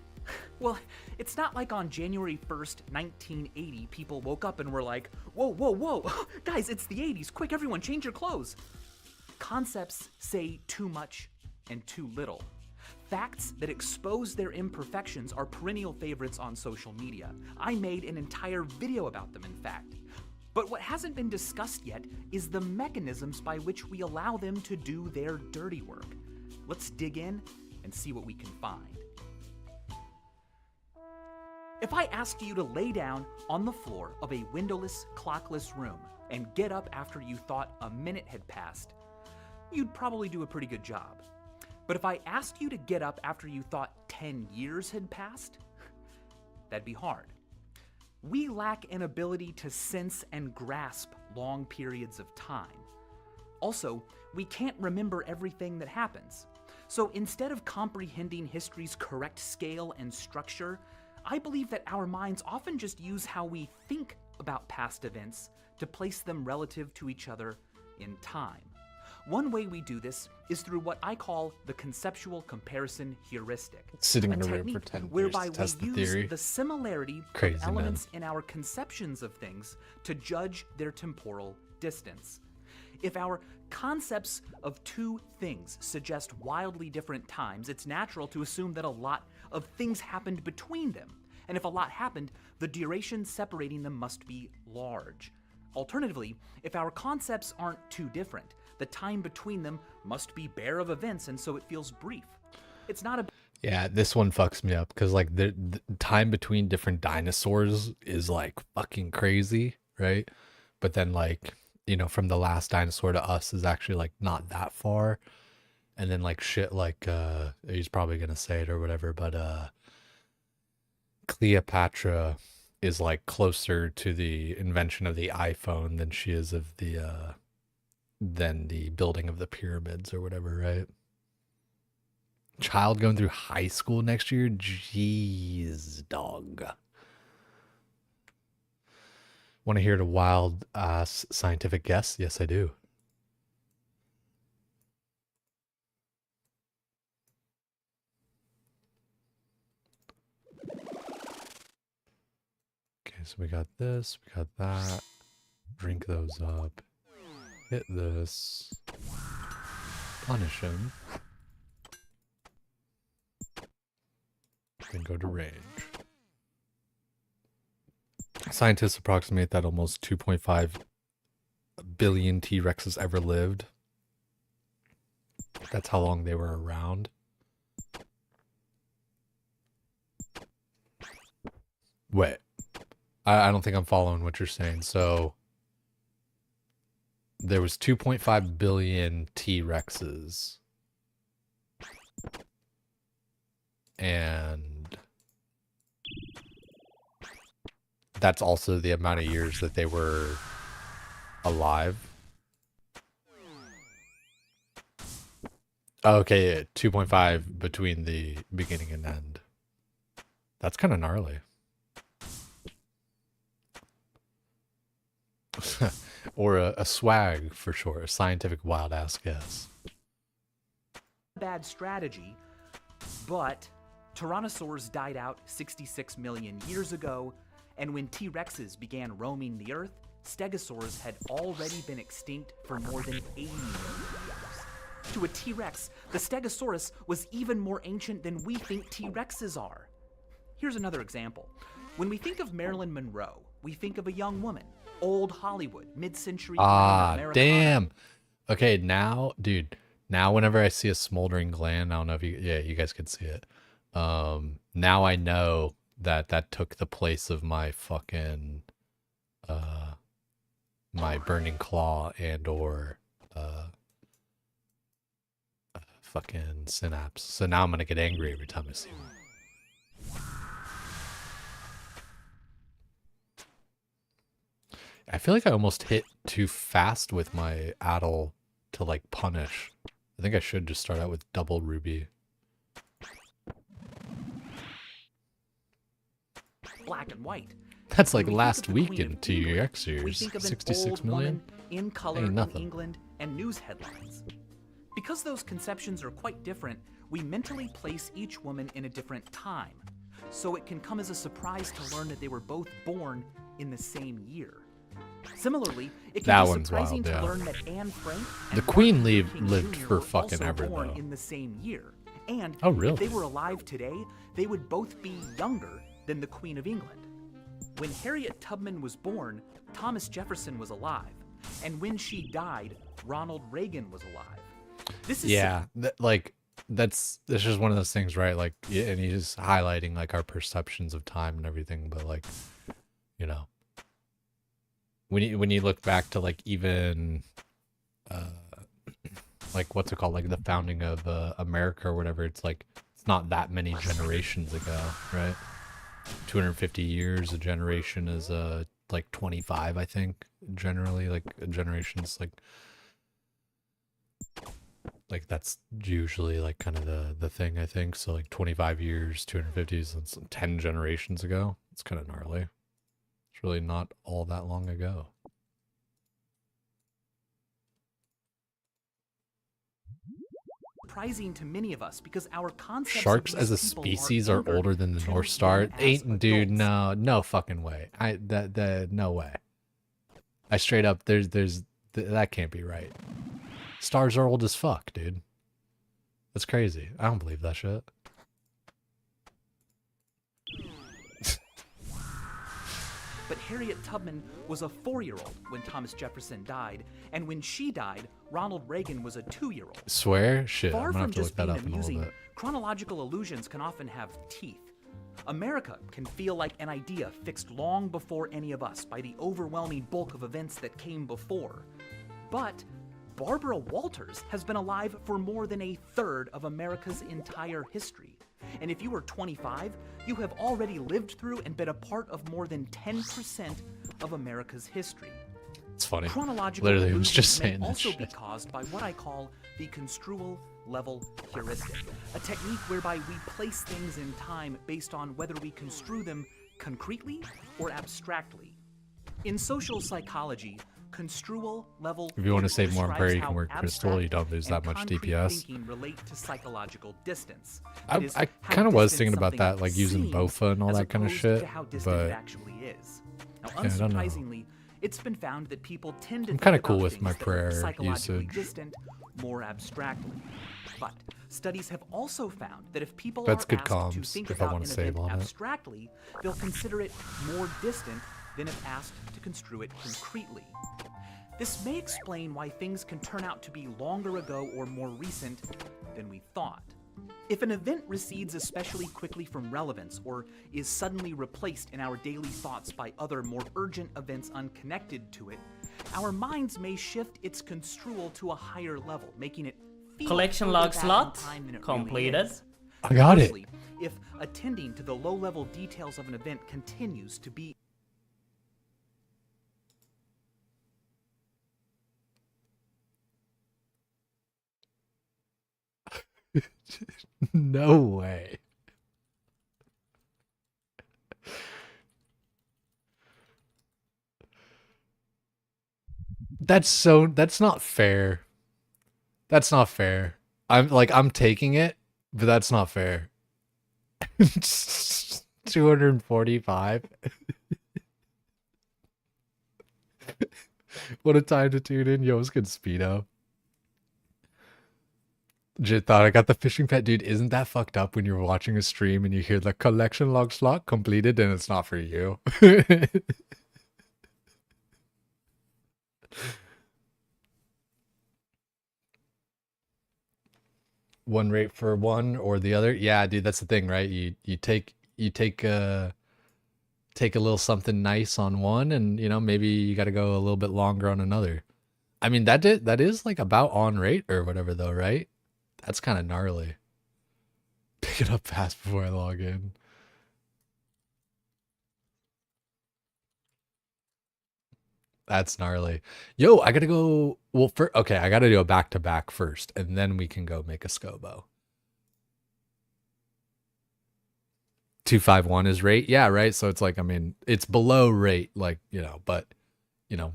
Well, it's not like on January 1st, 1980, people woke up and were like, whoa, whoa, whoa, guys, it's the 80s, quick, everyone, change your clothes. Concepts say too much and too little. Facts that expose their imperfections are perennial favorites on social media. I made an entire video about them, in fact. But what hasn't been discussed yet is the mechanisms by which we allow them to do their dirty work. Let's dig in and see what we can find. If I asked you to lay down on the floor of a windowless, clockless room and get up after you thought a minute had passed, you'd probably do a pretty good job. But if I asked you to get up after you thought 10 years had passed, that'd be hard. We lack an ability to sense and grasp long periods of time. Also, we can't remember everything that happens. So instead of comprehending history's correct scale and structure, I believe that our minds often just use how we think about past events to place them relative to each other in time. One way we do this is through what I call the conceptual comparison heuristic. Sitting in a a room for technique 10 years whereby to test we the use theory. the similarity Crazy, of man. elements in our conceptions of things to judge their temporal distance. If our concepts of two things suggest wildly different times, it's natural to assume that a lot of things happened between them. And if a lot happened, the duration separating them must be large. Alternatively, if our concepts aren't too different, the time between them must be bare of events, and so it feels brief. It's not a... Yeah, this one fucks me up because like the time between different dinosaurs is like fucking crazy, right? But then like, you know, from the last dinosaur to us is actually like not that far. And then like shit like he's probably gonna say it or whatever, but Cleopatra is like closer to the invention of the iPhone than she is of the than the building of the pyramids or whatever, right? Child going through high school next year? Jeez, dog. Want to hear the wild ass scientific guess? Yes, I do. Okay, so we got this, we got that. Drink those up. Hit this. Punish him. Then go to range. Scientists approximate that almost 2.5 billion T-Rexes ever lived. That's how long they were around. Wait. I don't think I'm following what you're saying. So there was 2.5 billion T-Rexes. And that's also the amount of years that they were alive. Okay, yeah, 2.5 between the beginning and end. That's kind of gnarly. Or a swag for sure, a scientific wild ass guess. bad strategy, but tyrannosaurs died out 66 million years ago, and when T-Rexes began roaming the Earth, stegosaurs had already been extinct for more than 80 million years. To a T-Rex, the Stegosaurus was even more ancient than we think T-Rexes are. Here's another example. When we think of Marilyn Monroe, we think of a young woman, old Hollywood, mid-century Americana. Damn. Okay, now, dude, now whenever I see a smoldering gland, I don't know if you, yeah, you guys can see it. Now I know that that took the place of my fucking, my burning claw and or, fucking synapse. So now I'm gonna get angry every time I see one. I feel like I almost hit too fast with my Addle to like punish. I think I should just start out with double ruby. Black and white. That's When like we think last of the week Queen in of 2 England, UX we years. think of an 66 old million? woman in color Ain't in nothing. England and news headlines. Because those conceptions are quite different, we mentally place each woman in a different time. So it can come as a surprise to learn that they were both born in the same year. Similarly, it can That be one's surprising wild, to yeah. learn that Anne Frank The and Queen Martin Luther King lived Jr. for were fucking also ever, born though. in the same year. And Oh, really? if they were alive today, they would both be younger than the Queen of England. When Harriet Tubman was born, Thomas Jefferson was alive. And when she died, Ronald Reagan was alive. This is Yeah, that's just one of those things, right? Like, yeah, and he's highlighting like our perceptions of time and everything, but like, you know, when you look back to like even like what's it called, like the founding of America or whatever, it's like it's not that many generations ago, right? 250 years a generation is like 25, I think. Generally, like a generation's like that's usually like kind of the thing, I think. So like 25 years, 250 is 10 generations ago. It's kind of gnarly. It's really not all that long ago. surprising to many of us because our concepts Sharks of as a these people species are anchored older than the to North them Star. as Ain't, dude, adults. no fucking way. No way. I straight up, that can't be right. Stars are old as fuck, dude. That's crazy. I don't believe that shit. But Harriet Tubman was a 4-year-old when Thomas Jefferson died, and when she died, Ronald Reagan was a 2-year-old. Swear? Shit, Far I'm gonna from have to look just that being up in a amusing, little bit. chronological illusions can often have teeth. America can feel like an idea fixed long before any of us by the overwhelming bulk of events that came before. But Barbara Walters has been alive for more than a third of America's entire history. And if you were 25, you have already lived through and been a part of more than 10% of America's history. It's funny. Chronological Literally, I was illusions just may saying that also be shit. caused by what I call the construal level heuristic, a technique whereby we place things in time based on whether we construe them concretely or abstractly. In social psychology, construal level If you want to save more on describes prayer, you how can work crystal. abstract You don't lose and that much concrete DPS. thinking relate to psychological distance. I That is, I how kind of was distant thinking about something that, like using seems BOFA and all as that kind of opposed shit. to how distant it But actually is. Now, yeah, I don't know. unsurprisingly, it's been found that people tend to I'm think kinda about cool with things my that are prayer psychologically usage. distant more abstractly. But studies have also found that if people That's are good asked to comms, think if I about wanna an save event on it. abstractly, they'll consider it more distant than if asked to construe it concretely. This may explain why things can turn out to be longer ago or more recent than we thought. If an event recedes especially quickly from relevance or is suddenly replaced in our daily thoughts by other more urgent events unconnected to it, our minds may shift its construal to a higher level, making it feel Collection further log back in slot time than it completed. Really is. I got it. Conversely, if attending to the low-level details of an event continues to be No way. That's not fair. That's not fair. I'm taking it, but that's not fair. 245. What a time to tune in. Yo, it's good speedo. Legit thought I got the fishing pet, dude. Isn't that fucked up when you're watching a stream and you hear the collection log slot completed and it's not for you? One rate for one or the other? Yeah, dude, that's the thing, right? You take a little something nice on one, and you know maybe you got to go a little bit longer on another. I mean that is like about on rate or whatever though, right? That's kind of gnarly. Pick it up fast before I log in. That's gnarly. Yo, I gotta go. Well, okay, I gotta do a back-to-back first, and then we can go make a Scobo. 251 is rate, yeah, right. So it's like, I mean, it's below rate, like, you know, but you know,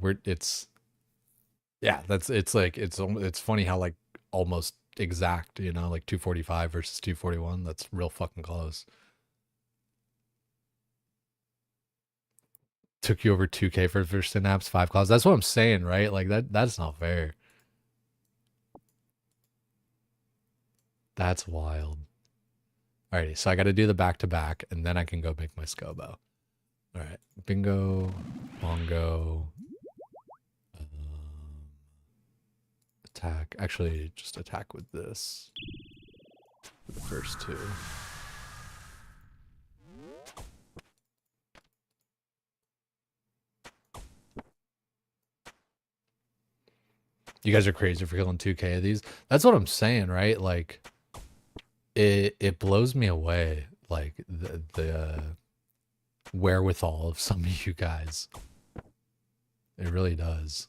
yeah, it's funny how like almost exact, you know, like 245 versus 241. That's real fucking close. Took you over 2K for Synapse 5 claws. That's what I'm saying, right? Like that's not fair. That's wild. Alrighty, so I got to do the back-to-back, and then I can go make my Scobo. Alright, bingo, bongo, attack. Actually, just attack with this. For the first two. You guys are crazy for killing 2K of these. That's what I'm saying, right? Like, it blows me away, like the wherewithal of some of you guys. It really does.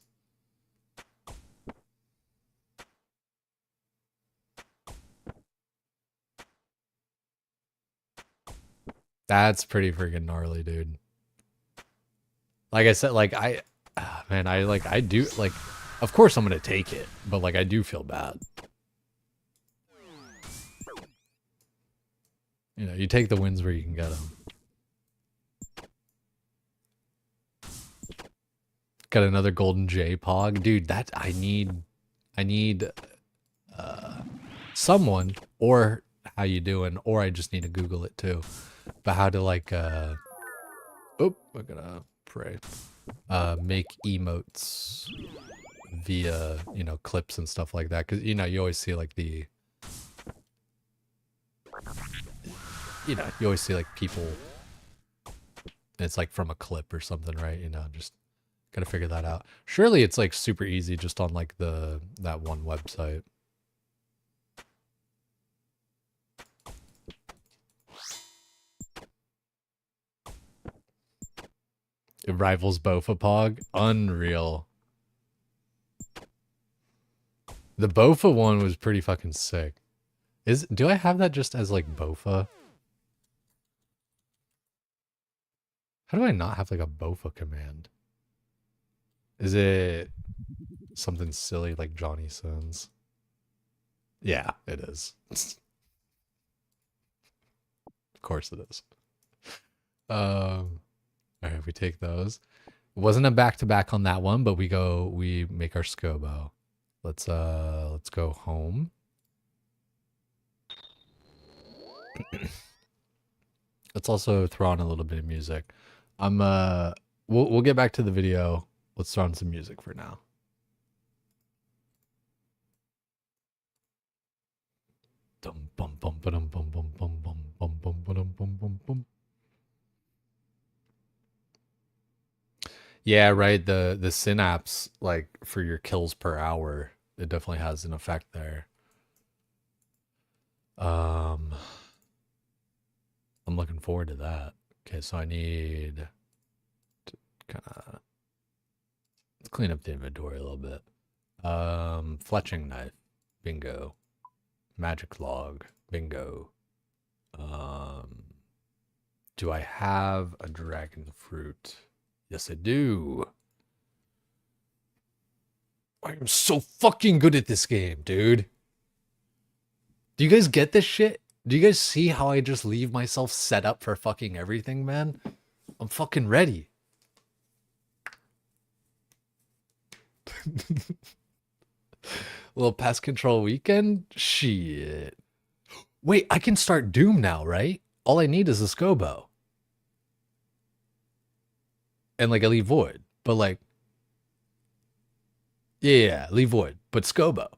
That's pretty freaking gnarly, dude. Like I said, like man, I do, like, of course I'm gonna take it, but like I do feel bad. You know, you take the wins where you can get them. Got another golden J Pog, dude. That I need someone, or how you doing, or I just need to Google it too. But how to like oh, we're gonna pray. Make emotes via, you know, clips and stuff like that, because you know you always see like the, you know, you always see like people, it's like from a clip or something, right? You know, just gotta figure that out. Surely it's like super easy just on like that one website. It rivals Bofa Pog. Unreal. The Bofa one was pretty fucking sick. Do I have that just as like Bofa? How do I not have like a Bofa command? Is it something silly like Johnny Sins? Yeah, it is. Of course it is. Alright, we take those. It wasn't a back-to-back on that one, but we make our Scobo. Let's go home. Let's also throw on a little bit of music. We'll get back to the video. Let's throw on some music for now. Dum bum bum bum bum bum bum bum bum bum bum bum bum. Yeah, right. The Synapse, like for your kills per hour, it definitely has an effect there. I'm looking forward to that. Okay, so I need to kind of clean up the inventory a little bit. Fletching knife, bingo. Magic log, bingo. Do I have a dragon fruit? Yes, I do. I am so fucking good at this game, dude. Do you guys get this shit? Do you guys see how I just leave myself set up for fucking everything, man? I'm fucking ready. Little pest control weekend? Shit. Wait, I can start Doom now, right? All I need is a Scobo. And like I leave Void. But like, yeah, leave Void. But Scobo.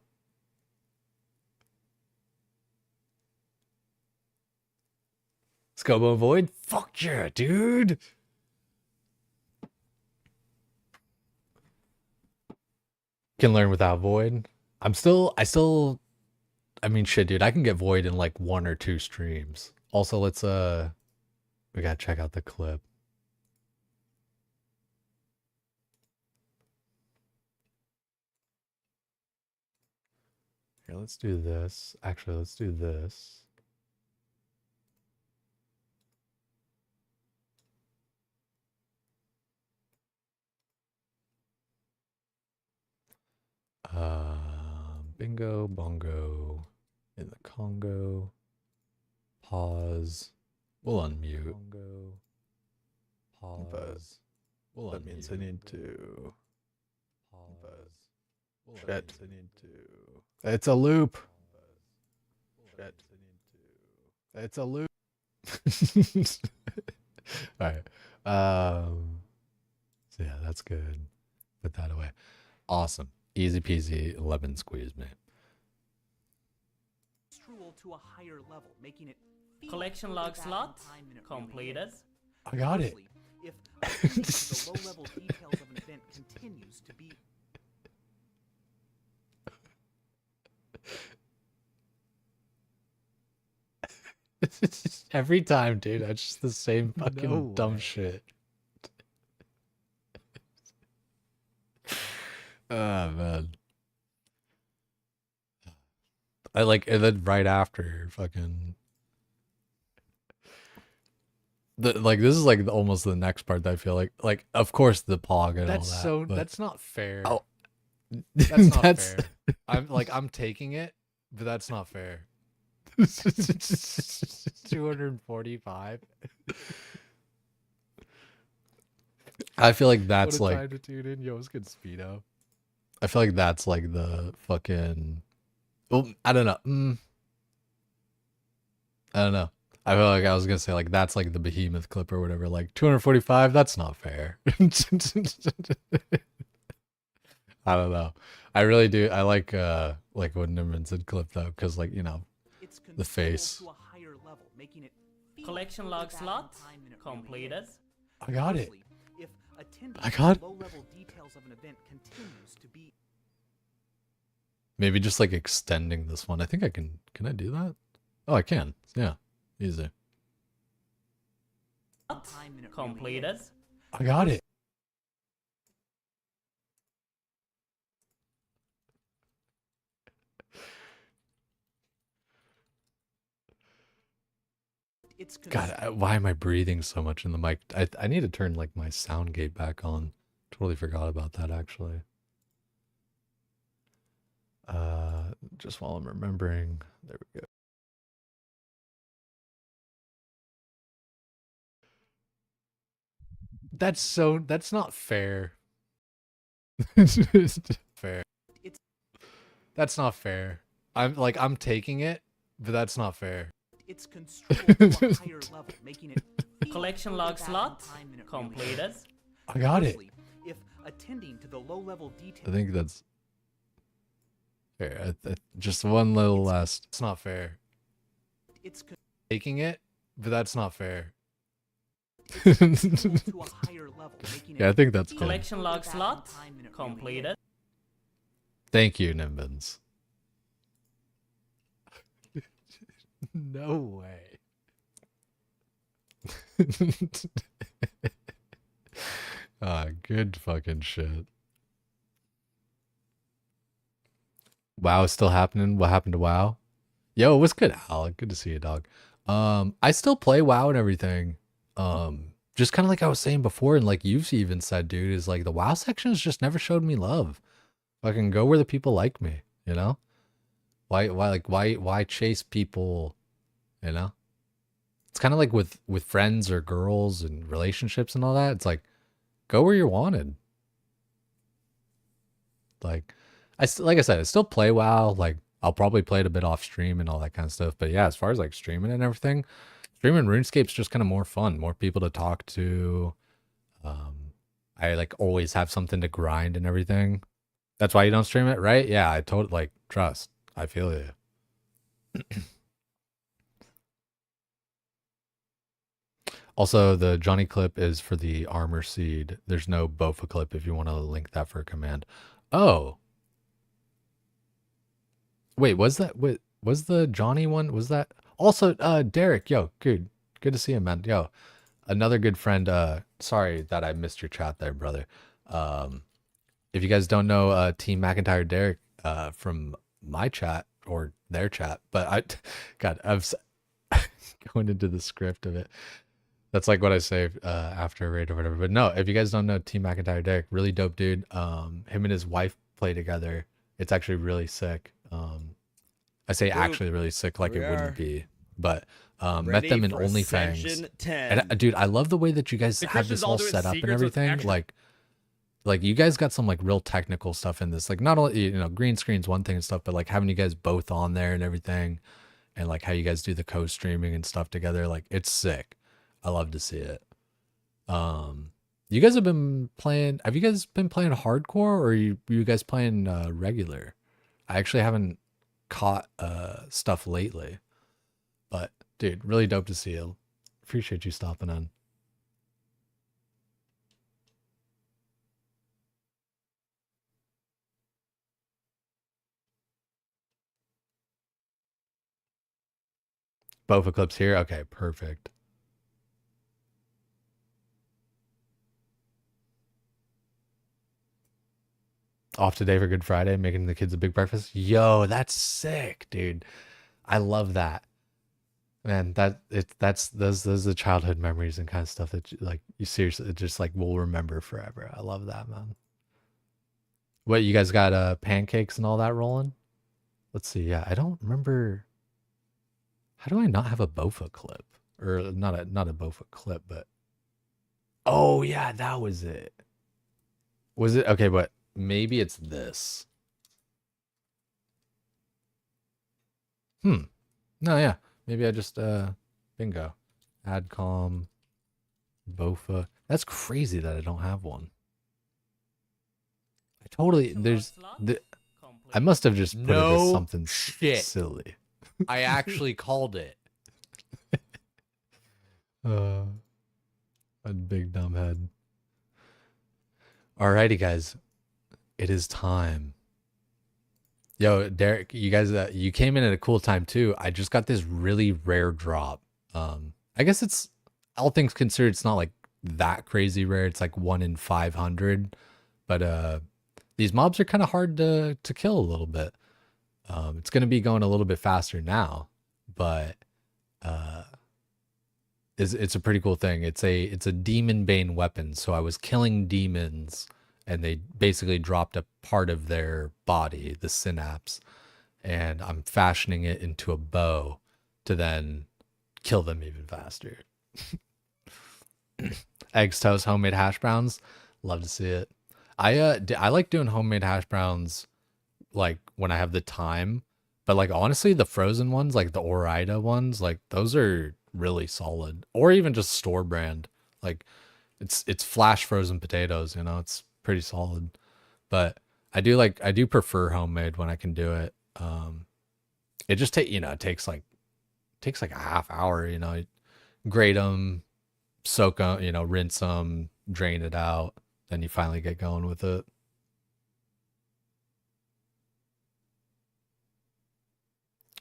Scobo and Void? Fuck yeah, dude. Can learn without Void. I mean, shit, dude, I can get Void in like 1 or 2 streams. Also, let's, we gotta check out the clip. Here, let's do this. Actually, let's do this. Bingo, bongo, in the Congo. Pause. We'll unmute. Congo. Pause. We'll that means I need to. Pause. Shit. I need to. It's a loop. Shit. It's a loop. All right. So yeah, that's good. Put that away. Awesome. Easy peasy lemon squeeze, man. To a higher level, making it Collection log slot completed. I got it. If the low-level details of an event continues to be Every time, dude, that's just the same fucking dumb shit. Oh man. I like, and then right after fucking like this is like almost the next part that I feel like of course the pog and That's all that. so but that's not fair. Oh. That's not That's- fair. I'm taking it, but that's not fair. 245. I feel like that's what a like time to tune in. Yo, it's good speedo. I feel like that's like the fucking. Well, I don't know. I don't know. I feel like I was gonna say like that's like the behemoth clip or whatever. Like 245. That's not fair. I don't know. I really do. I like when Nimrin said clip though, because like the face. to a higher level, making it Collection log slot completed. I got it. If attending I got- low-level details of an event continues to be Maybe just like extending this one. I think I can. Can I do that? Oh, I can. Yeah, easy. Completed. I got it. it's God, why am I breathing so much in the mic? I need to turn like my sound gate back on. Totally forgot about that actually. Just while I'm remembering. There we go. That's not fair. Fair. That's not fair. I'm taking it, but that's not fair. it's construed to a higher level, making it Collection log slot completed. I got it. If attending to the low-level I details think that's fair. Just one little last. It's not fair. it's Taking it, but that's not fair. construed to a higher level, making Yeah, I it think that's good. Collection log slot completed. Thank you, Nimbins. No way. Good fucking shit. WoW is still happening. What happened to WoW? Yo, what's good, Alec? Good to see you, dog. I still play WoW and everything. Just kind of like I was saying before, and like you've even said, dude, is like the WoW sections just never showed me love. Fucking go where the people like me, you know? Why chase people, you know? It's kind of like with friends or girls and relationships and all that. It's like, go where you're wanted. Like, like I said, I still play WoW. Like, I'll probably play it a bit off stream and all that kind of stuff. But yeah, as far as like streaming and everything, streaming RuneScape's just kind of more fun, more people to talk to. I like always have something to grind and everything. That's why you don't stream it, right? Yeah, I totally like trust. I feel you. Also, the Johnny clip is for the armor seed. There's no Bofa clip if you want to link that for a command. Oh. Wait, was the Johnny one? Was that also Derek? Yo, good to see you, man. Yo, another good friend. Sorry that I missed your chat there, brother. If you guys don't know Team McIntyre Derek from my chat or their chat. But God, going into the script of it. That's like what I say after a raid or whatever. But no, if you guys don't know T McIntyre Derek, really dope dude. Him and his wife play together. It's actually really sick. I say actually really sick like it wouldn't be. But met them in OnlyFans. And dude, I love the way that you guys have this all set up and everything. Like you guys got some like real technical stuff in this. Like not only green screen's one thing and stuff, but like having you guys both on there and everything, and like how you guys do the co-streaming and stuff together. Like it's sick. I love to see it. You guys have been playing. Have you guys been playing hardcore, or you guys playing regular? I actually haven't caught stuff lately, but dude, really dope to see you. Appreciate you stopping in. Both clips here. Okay, perfect. Off today for Good Friday, making the kids a big breakfast. Yo, that's sick, dude. I love that. Man, that's those are the childhood memories and kind of stuff that you seriously just like will remember forever. I love that, man. What, you guys got pancakes and all that rolling? Let's see. Yeah, I don't remember. How do I not have a Bofa clip? Or not a Bofa clip, but oh yeah, that was it. Was it okay, but maybe it's this. No, yeah. Maybe I just bingo. Adcom Bofa. That's crazy that I don't have one. I totally I must have just put it as something silly. I actually called it. A big dumb head. Alrighty, guys. It is time. Yo, Derek, you guys, you came in at a cool time too. I just got this really rare drop. I guess it's, all things considered, it's not like that crazy rare. It's like 1 in 500. But these mobs are kind of hard to kill a little bit. It's going to be going a little bit faster now, but it's a pretty cool thing. It's a demon bane weapon. So I was killing demons, and they basically dropped a part of their body, the synapse, and I'm fashioning it into a bow to then kill them even faster. Eggs, toast, homemade hash browns. Love to see it. I like doing homemade hash browns like when I have the time, but like honestly, the frozen ones, like the Ore-Ida ones, like those are really solid. Or even just store brand. Like it's flash frozen potatoes, it's pretty solid. But I do prefer homemade when I can do it. It just it takes like a half hour, grate them, soak them, rinse them, drain it out, then you finally get going with it.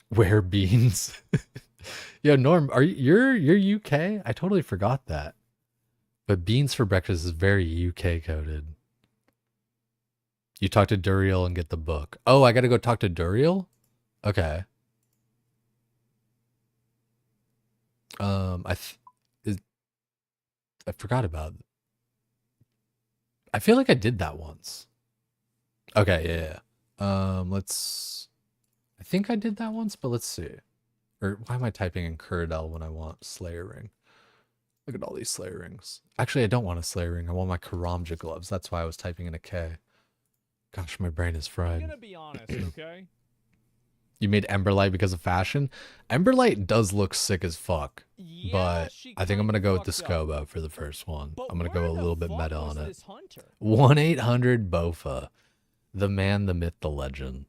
Where beans? Yo, Norm, you're UK? I totally forgot that. But beans for breakfast is very UK coded. You talk to Duriel and get the book. Oh, I gotta go talk to Duriel? Okay. I forgot about it. I feel like I did that once. Okay, yeah. I think I did that once, but let's see. Or why am I typing in Kuradel when I want Slayer Ring? Look at all these Slayer Rings. Actually, I don't want a Slayer Ring. I want my Karamja gloves. That's why I was typing in a K. Gosh, my brain is fried. I'm gonna be honest, okay? You made Emberlight because of fashion? Emberlight does look sick as fuck. Yeah, but I think I'm going to go with the Scobo for the first one. I'm going to go a little bit meta on it. 1-800 Bofa. The man, the myth, the legend.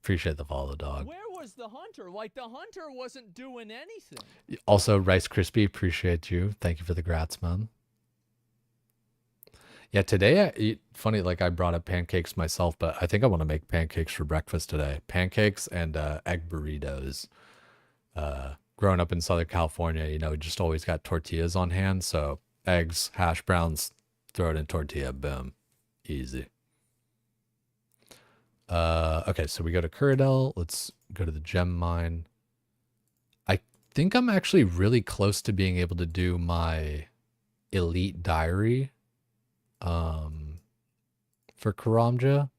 Appreciate the follow, dog. Where was the hunter? Like, the hunter wasn't doing anything. Also, Rice Krispie, appreciate you. Thank you for the grats, man. Yeah, today, funny, like I brought up pancakes myself, but I think I want to make pancakes for breakfast today. Pancakes and egg burritos. Growing up in Southern California, just always got tortillas on hand. So eggs, hash browns, throw it in tortilla, boom. Easy. Okay, so we go to Kuradel. Let's go to the gem mine. I think I'm actually really close to being able to do my elite diary for Karamja.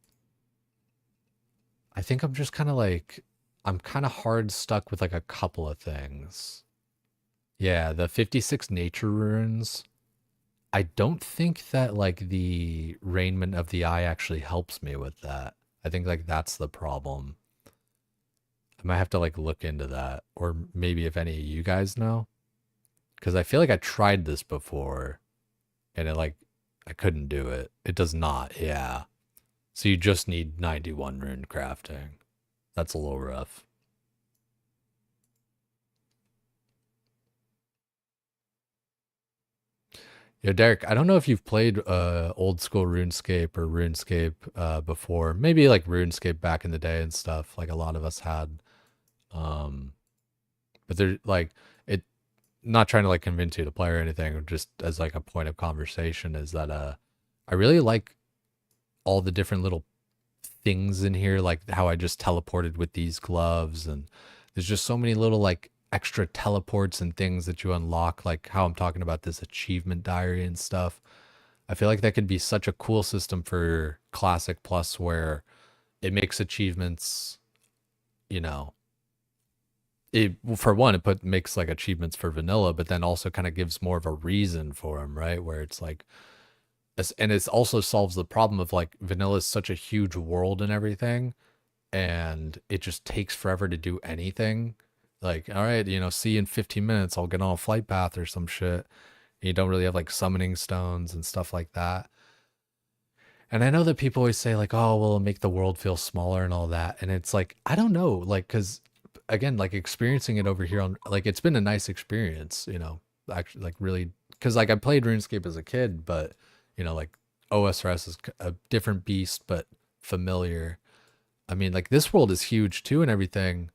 I think I'm just kind of like, I'm kind of hard stuck with like a couple of things. Yeah, the 56 nature runes. I don't think that like the raiment of the eye actually helps me with that. I think like that's the problem. I might have to like look into that, or maybe if any of you guys know, because I feel like I tried this before and it like, I couldn't do it. It does not. Yeah. So you just need 91 rune crafting. That's a little rough. Yo, Derek, I don't know if you've played old school RuneScape or RuneScape before. Maybe like RuneScape back in the day and stuff, like a lot of us had. But they're like, it, not trying to like convince you to play or anything, just as like a point of conversation, is that I really like all the different little things in here, like how I just teleported with these gloves, and there's just so many little like extra teleports and things that you unlock, like how I'm talking about this achievement diary and stuff. I feel like that could be such a cool system for Classic Plus, where it makes achievements, you know, it, for one, it makes like achievements for vanilla, but then also kind of gives more of a reason for them, right? Where it's like, and it also solves the problem of like vanilla is such a huge world and everything, and it just takes forever to do anything. Like, all right, you know, see you in 15 minutes, I'll get on a flight path or some shit. And you don't really have like summoning stones and stuff like that. And I know that people always say like, oh, well, it'll make the world feel smaller and all that. And it's like, I don't know, like, cause again, like experiencing it over here on, like, it's been a nice experience, you know, actually like really, cause like I played RuneScape as a kid, but you know, like OSRS is a different beast, but familiar. I mean, like this world is huge too and everything.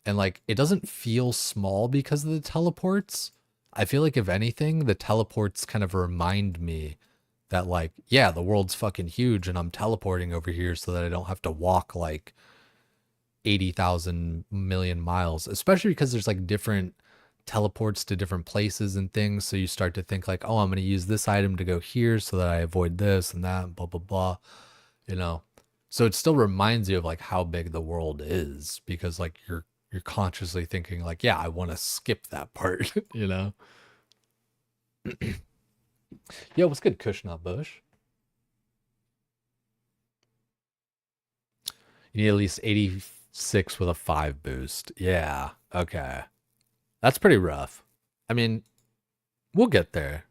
And like, it doesn't feel small because of the teleports. I feel like if anything, the teleports kind of remind me that like, yeah, the world's fucking huge and I'm teleporting over here so that I don't have to walk like 80,000 million miles, especially because there's like different teleports to different places and things. So you start to think like, oh, I'm going to use this item to go here so that I avoid this and that, and blah, blah, blah, you know? So it still reminds you of like how big the world is, because like you're consciously thinking like, yeah, I want to skip that part, you know? Yo, what's good, Kush Not Bush? You need at least 86 with a 5 boost. Yeah, okay. That's pretty rough. I mean, we'll get there.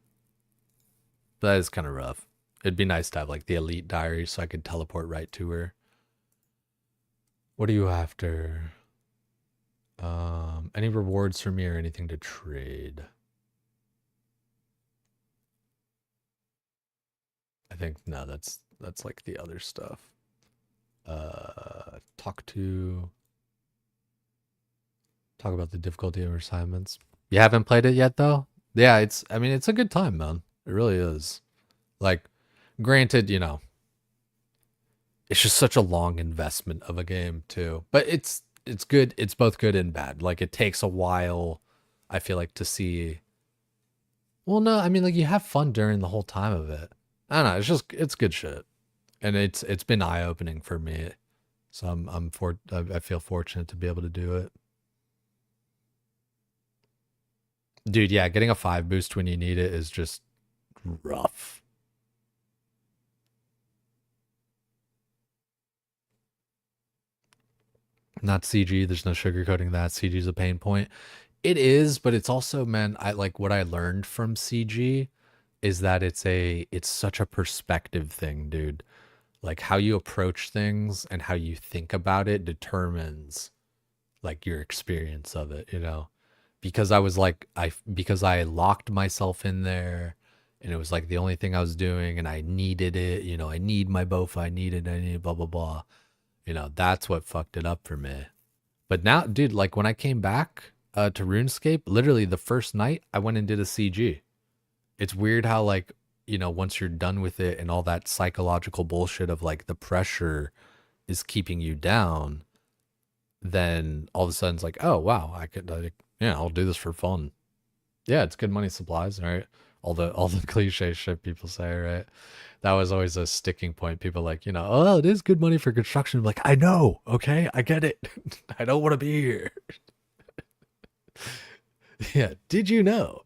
But that is kind of rough. It'd be nice to have like the elite diary so I could teleport right to her. What are you after? Any rewards for me or anything to trade? I think no, that's like the other stuff. Talk about the difficulty of assignments. You haven't played it yet though? Yeah, I mean, it's a good time, man. It really is. Like, granted, you know, it's just such a long investment of a game too. But it's good. It's both good and bad. Like, it takes a while, I feel like, to see. Well, no, I mean, like, you have fun during the whole time of it. I don't know. It's good shit, and it's been eye opening for me. So I feel fortunate to be able to do it. Dude, yeah, getting a 5 boost when you need it is just rough. Not CG, there's no sugarcoating that. CG is a pain point. It is, but it's also, man, I like what I learned from CG is that it's such a perspective thing, dude. Like how you approach things and how you think about it determines like your experience of it, you know? Because I was like, because I locked myself in there and it was like the only thing I was doing and I needed it, you know, I need my bofa, I need blah, blah, blah. You know, that's what fucked it up for me. But now, dude, like when I came back to RuneScape, literally the first night I went and did a CG. It's weird how like, you know, once you're done with it and all that psychological bullshit of like the pressure is keeping you down, then all of a sudden it's like, oh wow, I could, yeah, I'll do this for fun. Yeah, it's good money supplies, right? All the cliche shit people say, right? That was always a sticking point. People like, oh, it is good money for construction. I'm like, I know, okay, I get it. I don't want to be here. Yeah, did you know?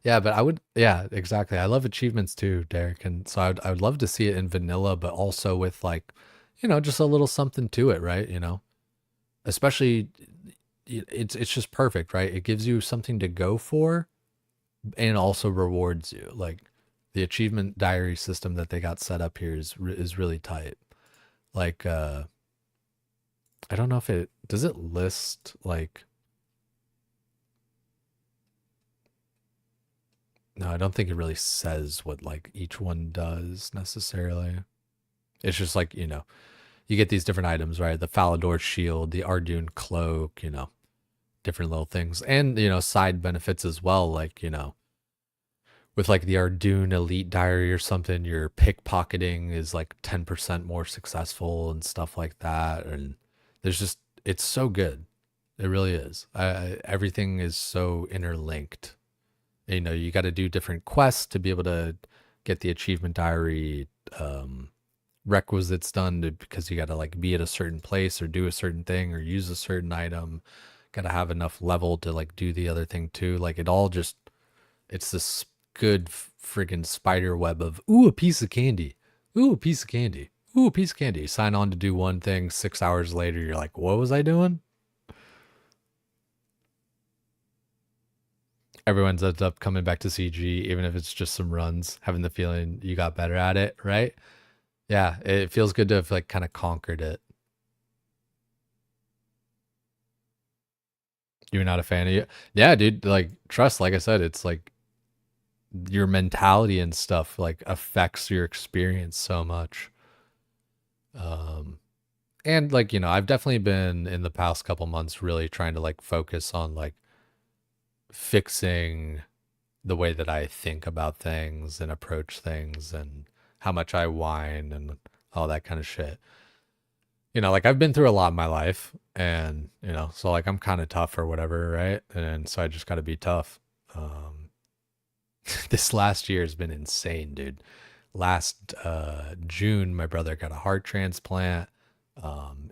Yeah, but I would, yeah, exactly. I love achievements too, Derek. And so I would love to see it in vanilla, but also with like, just a little something to it, right? Especially it's just perfect, right? It gives you something to go for and also rewards you. Like the achievement diary system that they got set up here is really tight. Like, I don't know if does it list like, no, I don't think it really says what like each one does necessarily. It's just like, you get these different items, right? The Falador shield, the Ardoon cloak, different little things. And, side benefits as well. Like, with like the Ardoon Elite Diary or something, your pickpocketing is like 10% more successful and stuff like that. And there's just, it's so good. It really is. Everything is so interlinked. You got to do different quests to be able to get the achievement diary requisites done because you got to like be at a certain place or do a certain thing or use a certain item. Got to have enough level to like do the other thing too. Like it all just, it's this good friggin' spider web of, ooh, a piece of candy. Ooh, a piece of candy. Ooh, a piece of candy. Sign on to do one thing. 6 hours later, you're like, what was I doing? Everyone's ends up coming back to CG, even if it's just some runs, having the feeling you got better at it, right? Yeah, it feels good to have like kind of conquered it. You're not a fan of it? Yeah, dude, like trust, like I said, it's like your mentality and stuff like affects your experience so much. And like, I've definitely been in the past couple months really trying to like focus on like fixing the way that I think about things and approach things and how much I whine and all that kind of shit. Like I've been through a lot in my life and, so like I'm kind of tough or whatever, right? And so I just got to be tough. This last year has been insane, dude. Last June, my brother got a heart transplant.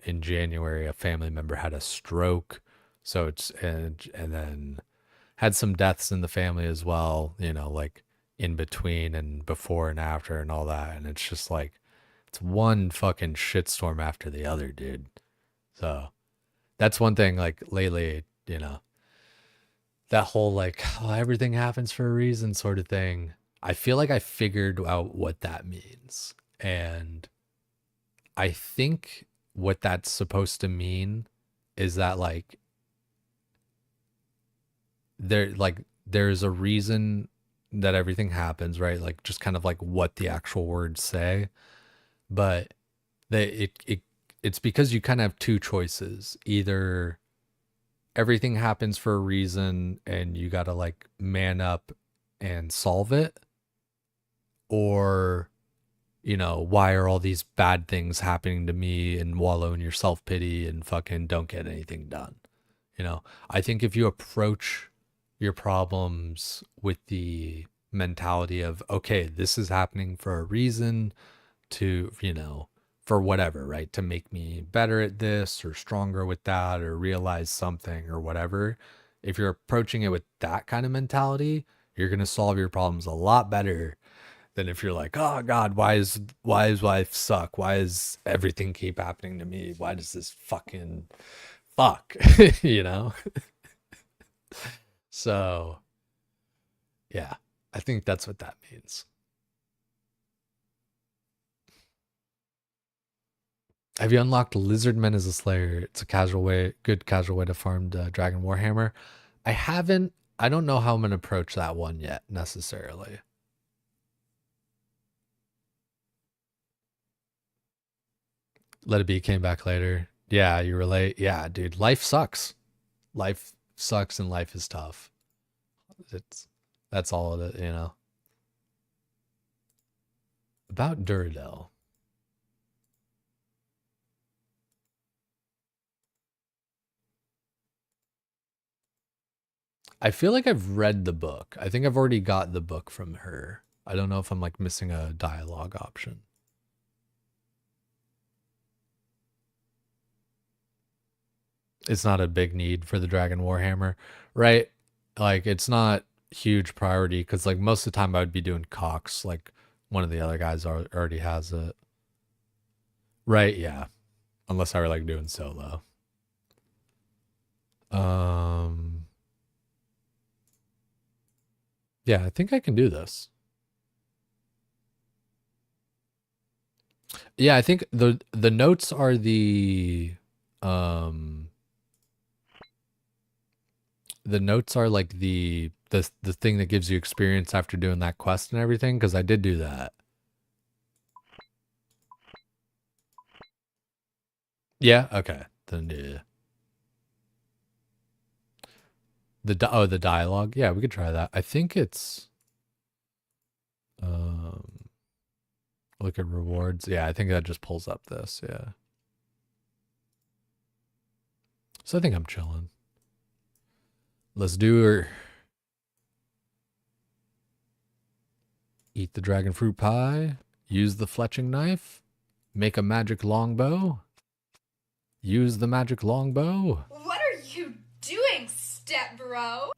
In January, a family member had a stroke. So and then had some deaths in the family as well, like in between and before and after and all that. And it's just like, it's one fucking shitstorm after the other, dude. So that's one thing, like lately, that whole like, oh, everything happens for a reason sort of thing. I feel like I figured out what that means. And I think what that's supposed to mean is that like, there's a reason that everything happens, right? Like just kind of like what the actual words say. But it's because you kind of have two choices. Either everything happens for a reason and you got to like man up and solve it, or why are all these bad things happening to me, and wallow in your self-pity and fucking don't get anything done. I think if you approach your problems with the mentality of, okay, this is happening for a reason, to, for whatever, right? To make me better at this or stronger with that or realize something or whatever. If you're approaching it with that kind of mentality, you're going to solve your problems a lot better than if you're like, oh God, why is life suck? Why does everything keep happening to me? Why does this fucking fuck, So yeah, I think that's what that means. Have you unlocked Lizardmen as a Slayer? It's a good casual way to farm Dragon Warhammer. I haven't. I don't know how I'm going to approach that one yet, necessarily. Let It Be came back later. Yeah, you relate. Yeah, dude, life sucks. Life sucks and life is tough. That's all of it, About Duradel. I feel like I've read the book. I think I've already got the book from her. I don't know if I'm like missing a dialogue option. It's not a big need for the Dragon Warhammer, right? Like it's not huge priority because like most of the time I would be doing Cox, like one of the other guys already has it. Right, yeah. Unless I were like doing solo. Yeah, I think I can do this. Yeah, I think the notes are the notes are like the thing that gives you experience after doing that quest and everything, because I did do that. Yeah, okay. Then yeah. The dialogue. Yeah, we could try that. I think it's look at rewards. Yeah, I think that just pulls up this, yeah. So I think I'm chilling. Let's do her. Eat the dragon fruit pie. Use the fletching knife. Make a magic longbow. Use the magic longbow. What are you doing, step bro?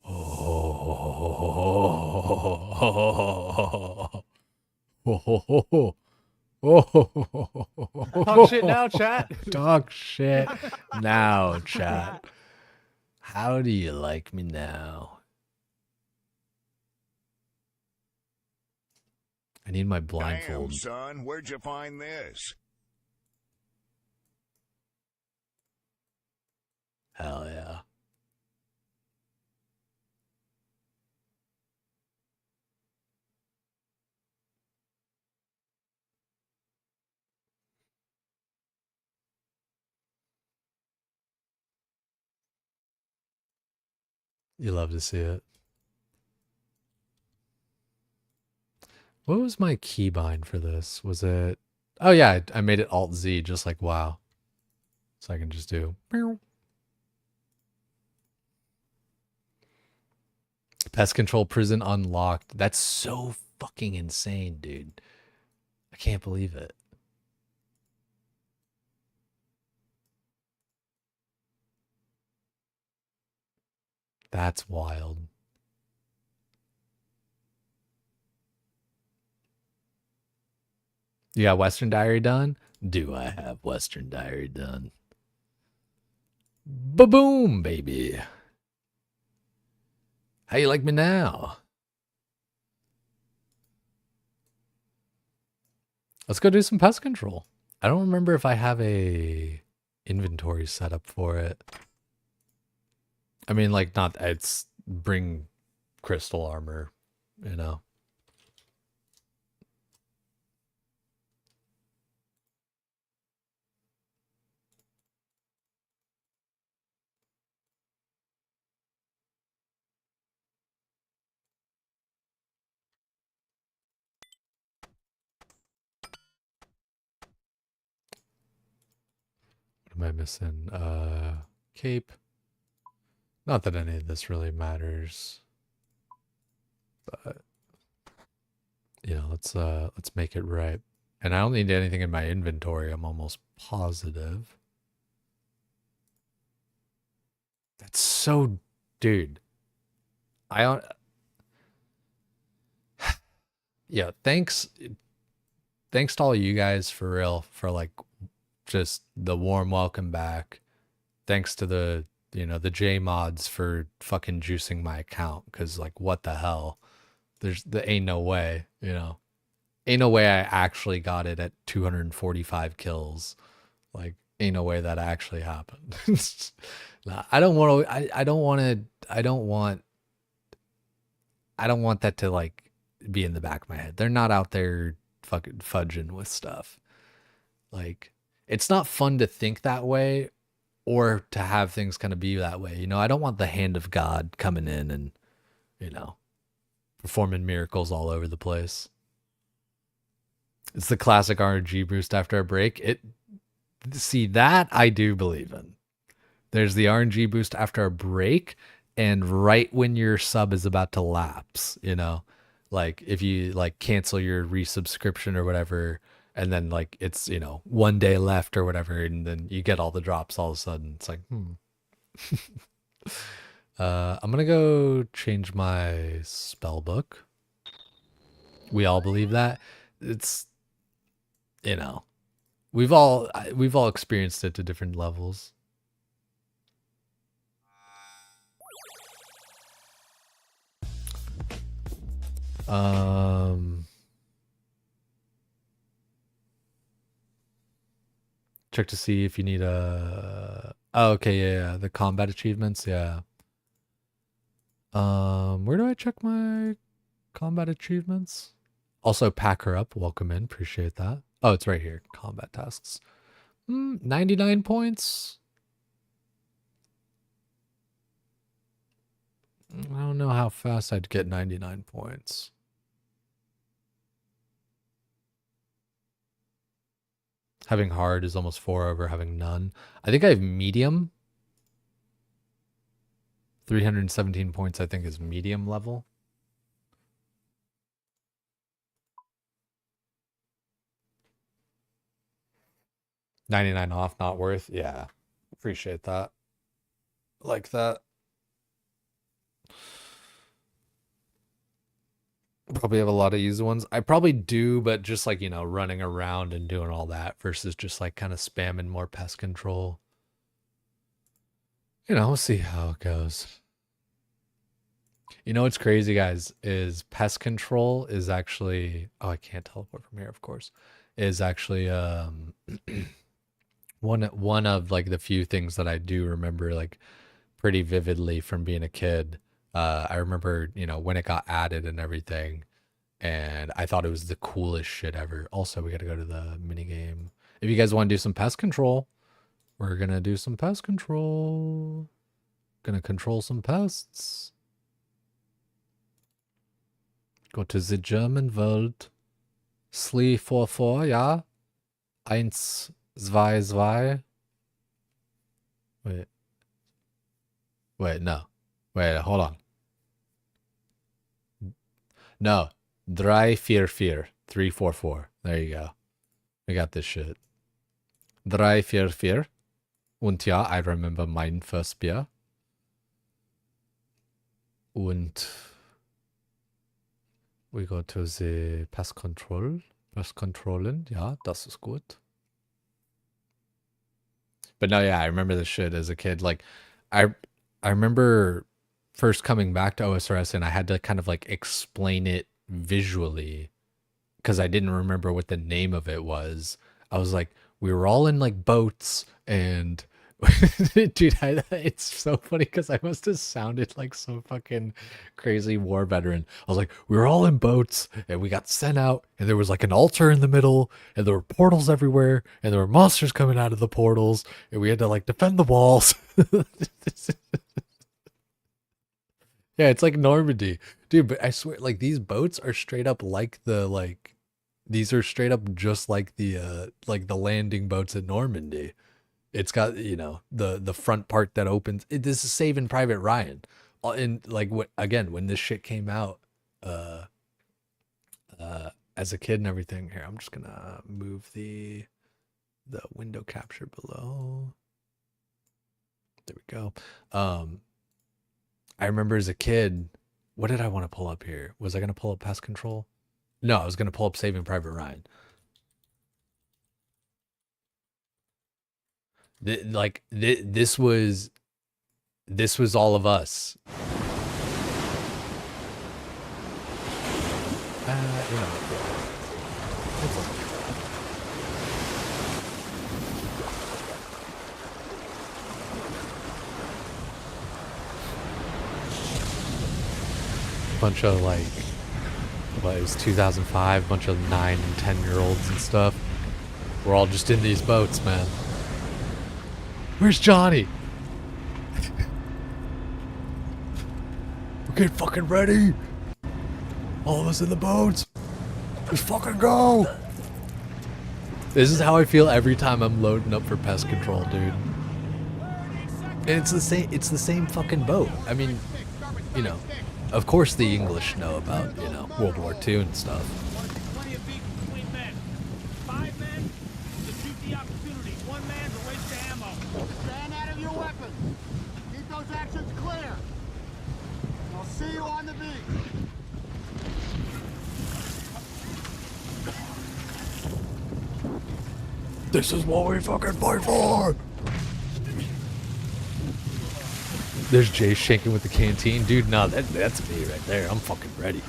Talk shit now, chat. Talk shit now, chat. How do you like me now? I need my blindfold. Damn, son, where'd you find this? Hell yeah. You love to see it. What was my keybind for this? Was it... Oh yeah, I made it Alt-Z, just like WoW. So I can just do... Pest control prison unlocked. That's so fucking insane, dude. I can't believe it. That's wild. You got Western Diary done? Do I have Western Diary done? Ba-boom, baby. How you like me now? Let's go do some pest control. I don't remember if I have a inventory set up for it. I mean, like, not, it's bring crystal armor, you know. What am I missing? Cape. Not that any of this really matters, but you know, let's make it right. And I don't need anything in my inventory. I'm almost positive. That's so, dude. I don't. Yeah, thanks to all you guys for real for like just the warm welcome back. Thanks to the the J mods for fucking juicing my account, because like what the hell, there ain't no way, ain't no way I actually got it at 245 kills. Like ain't no way that actually happened. Nah, I don't want that to like be in the back of my head. They're not out there fucking fudging with stuff. Like it's not fun to think that way or to have things kind of be that way. I don't want the hand of God coming in and, performing miracles all over the place. It's the classic RNG boost after a break. See, that I do believe in. There's the RNG boost after a break, and right when your sub is about to lapse, you know, like if you like cancel your resubscription or whatever, and then like it's, you know, 1 day left or whatever, and then you get all the drops all of a sudden. It's like, I'm gonna go change my spell book. We all believe that. It's, you know, we've all experienced it to different levels. Check to see if you need a. Oh, okay, yeah, the combat achievements, yeah. Where do I check my combat achievements? Also, pack her up. Welcome in. Appreciate that. Oh, it's right here. Combat tasks. 99 points. I don't know how fast I'd get 99 points. Having hard is almost 4 over having none. I think I have medium. 317 points, I think, is medium level. $99 off, not worth. Yeah, appreciate that. Like that. Probably have a lot of easy ones. I probably do, but just like, you know, running around and doing all that versus just like kind of spamming more pest control. You know, we'll see how it goes. You know what's crazy, guys, is pest control is actually, oh, I can't teleport from here, of course, is actually one of like the few things that I do remember like pretty vividly from being a kid. I remember, you know, when it got added and everything, and I thought it was the coolest shit ever. Also, we got to go to the mini game. If you guys want to do some pest control, we're going to do some pest control. Gonna control some pests. Go to the German world. 344, ja. 1, 2, 2. Wait, no. Wait, hold on. No. 344. 344. There you go. We got this shit. 344. Und ja, I remember mine first beer. Und we go to the pest control. Pest controlling. Ja, das ist gut. But no, yeah, I remember this shit as a kid. Like, I remember first coming back to OSRS and I had to kind of like explain it visually because I didn't remember what the name of it was. I was like, we were all in like boats and dude, it's so funny because I must have sounded like some fucking crazy war veteran. I was like, we were all in boats and we got sent out and there was like an altar in the middle and there were portals everywhere and there were monsters coming out of the portals and we had to like defend the walls. Yeah, it's like Normandy. Dude, but I swear, like, these boats are straight up like the, like, these are straight up just like the landing boats at Normandy. It's got, you know, the front part that opens. This is Saving Private Ryan. And, like, again, when this shit came out, as a kid and everything. Here, I'm just gonna move the window capture below. There we go. I remember as a kid, what did I want to pull up here? Was I going to pull up Pest Control? No, I was going to pull up Saving Private Ryan. This was all of us. You know, it's okay. Bunch of like, what, it was 2005, bunch of 9 and 10-year-olds and stuff. We're all just in these boats, man. Where's Johnny? We're getting fucking ready. All of us in the boats. Let's fucking go. This is how I feel every time I'm loading up for pest control, dude. And it's the same fucking boat. I mean, you know, of course the English know about, you know, World War II and stuff. Plenty of beef between men. 5 men to shoot the opportunity. 1 man to waste the ammo. Stand out of your weapons. Keep those actions clear. I'll see you on the beach. This is what we fucking fight for! There's Jay shaking with the canteen. Dude, no, that's me right there. I'm fucking ready.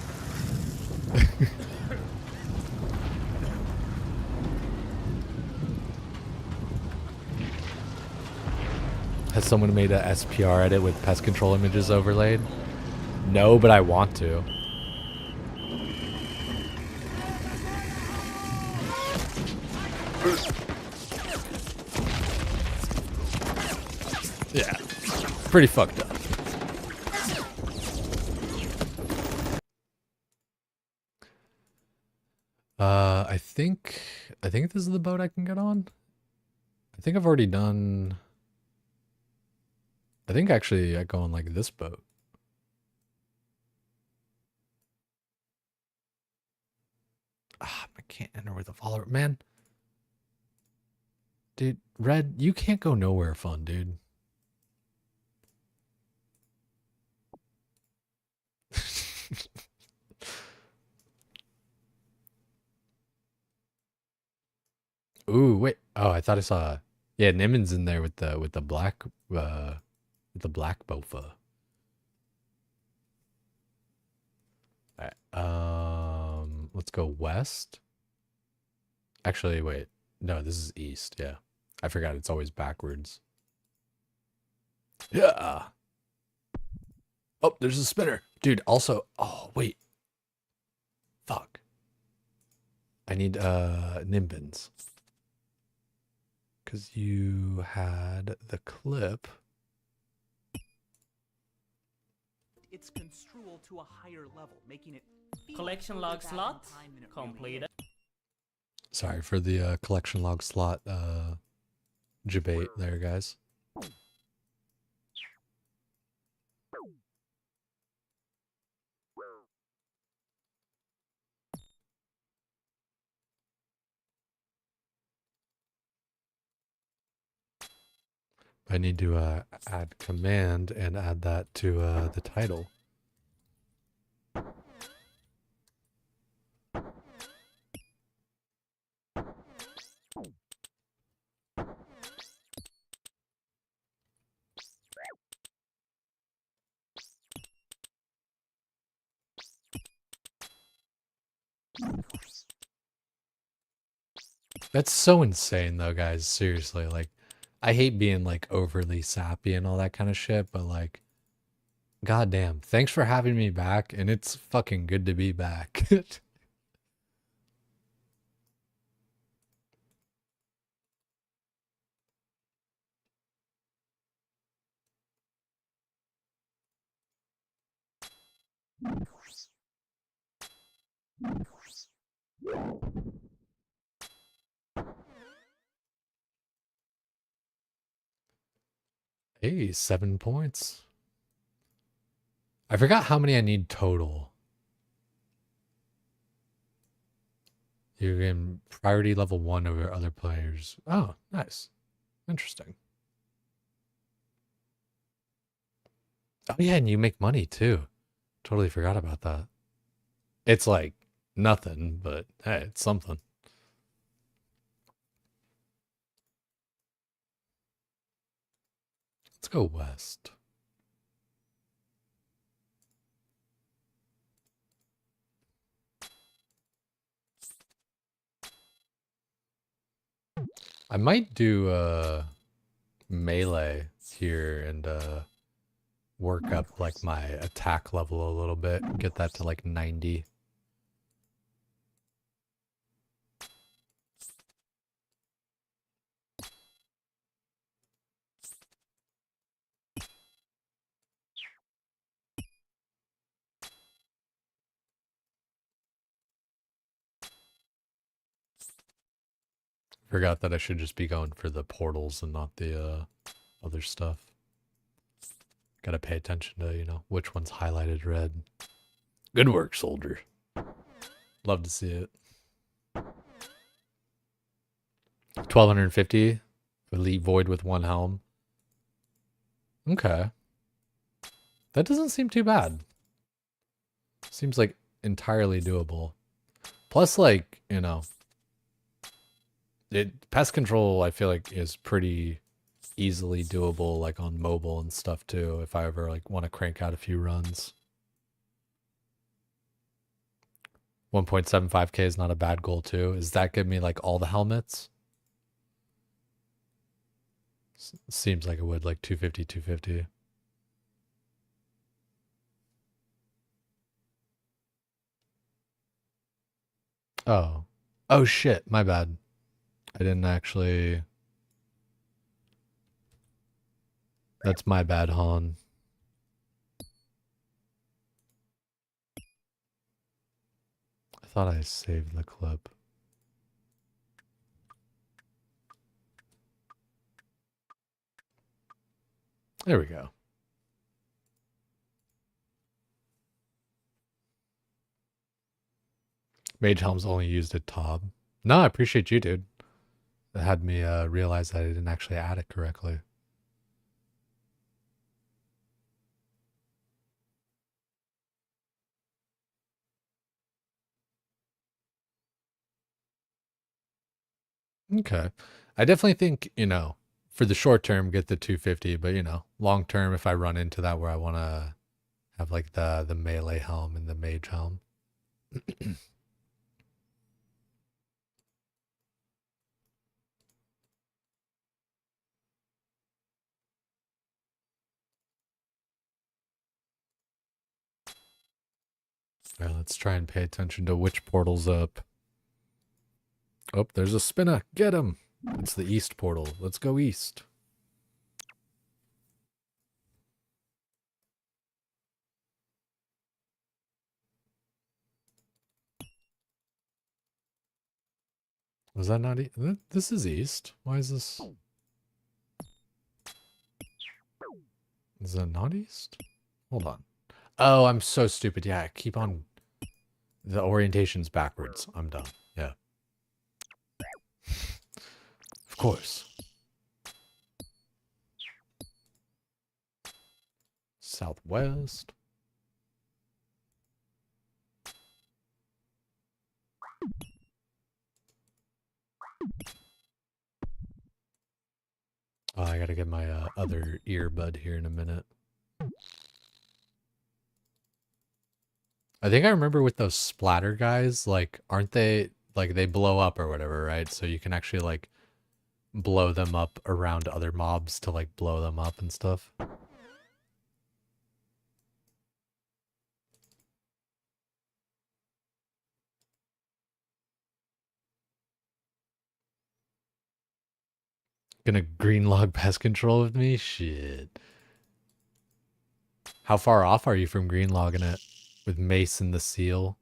Has someone made a SPR edit with pest control images overlaid? No, but I want to. Yeah, pretty fucked up. I think this is the boat I can get on. I think I've already done. I think actually I go on like this boat. Ah, I can't enter with a follower, man. Dude, Red, you can't go nowhere fun, dude. Ooh, wait. Oh, I thought I saw. Yeah, Nimon's in there with the black bofa. Alright, let's go west. Actually, wait. No, this is east. Yeah, I forgot it's always backwards. Yeah. Oh, there's a spinner, dude. Also, oh wait. Fuck. I need Nimbins. Because you had the clip. Its construal to a higher level, making it Collection log slot completed. Sorry for the collection log slot debate there, guys. I need to add command and add that to the title. That's so insane though, guys. Seriously, like, I hate being like overly sappy and all that kind of shit, but like, goddamn, thanks for having me back, and it's fucking good to be back. Hey, 7 points. I forgot how many I need total. You're in priority level 1 over other players. Oh, nice. Interesting. Oh yeah, and you make money too. Totally forgot about that. It's like nothing, but hey, it's something. Let's go west. I might do melee here and work up like my attack level a little bit. Get that to like 90. Forgot that I should just be going for the portals and not the other stuff. Gotta pay attention to, you know, which one's highlighted red. Good work, soldier. Love to see it. 1250. Elite Void with 1 helm. Okay. That doesn't seem too bad. Seems like entirely doable. Plus, like, you know, pest control, I feel like, is pretty easily doable, like on mobile and stuff too, if I ever like want to crank out a few runs. 1.75k is not a bad goal too. Does that give me like all the helmets? Seems like it would, like 250, 250. Oh. Oh shit, my bad. I didn't actually... That's my bad, Han. I thought I saved the clip. There we go. Mage Helm's only used at top. No, I appreciate you, dude. It had me realize that I didn't actually add it correctly. Okay. I definitely think, you know, for the short term, get the 250, but, you know, long term, if I run into that where I want to have like the melee helm and the mage helm. All right, let's try and pay attention to which portal's up. Oh, there's a spinner. Get him. It's the east portal. Let's go east. Was that not east? This is east. Why is this? Is that not east? Hold on. Oh, I'm so stupid. Yeah, keep on. The orientation's backwards. I'm done. Yeah. Of course. Southwest. Oh, I gotta get my other earbud here in a minute. I think I remember with those splatter guys, like, aren't they, like, they blow up or whatever, right? So you can actually, like, blow them up around other mobs to, like, blow them up and stuff. Gonna green log pest control with me? Shit. How far off are you from green logging it with Mace and the seal?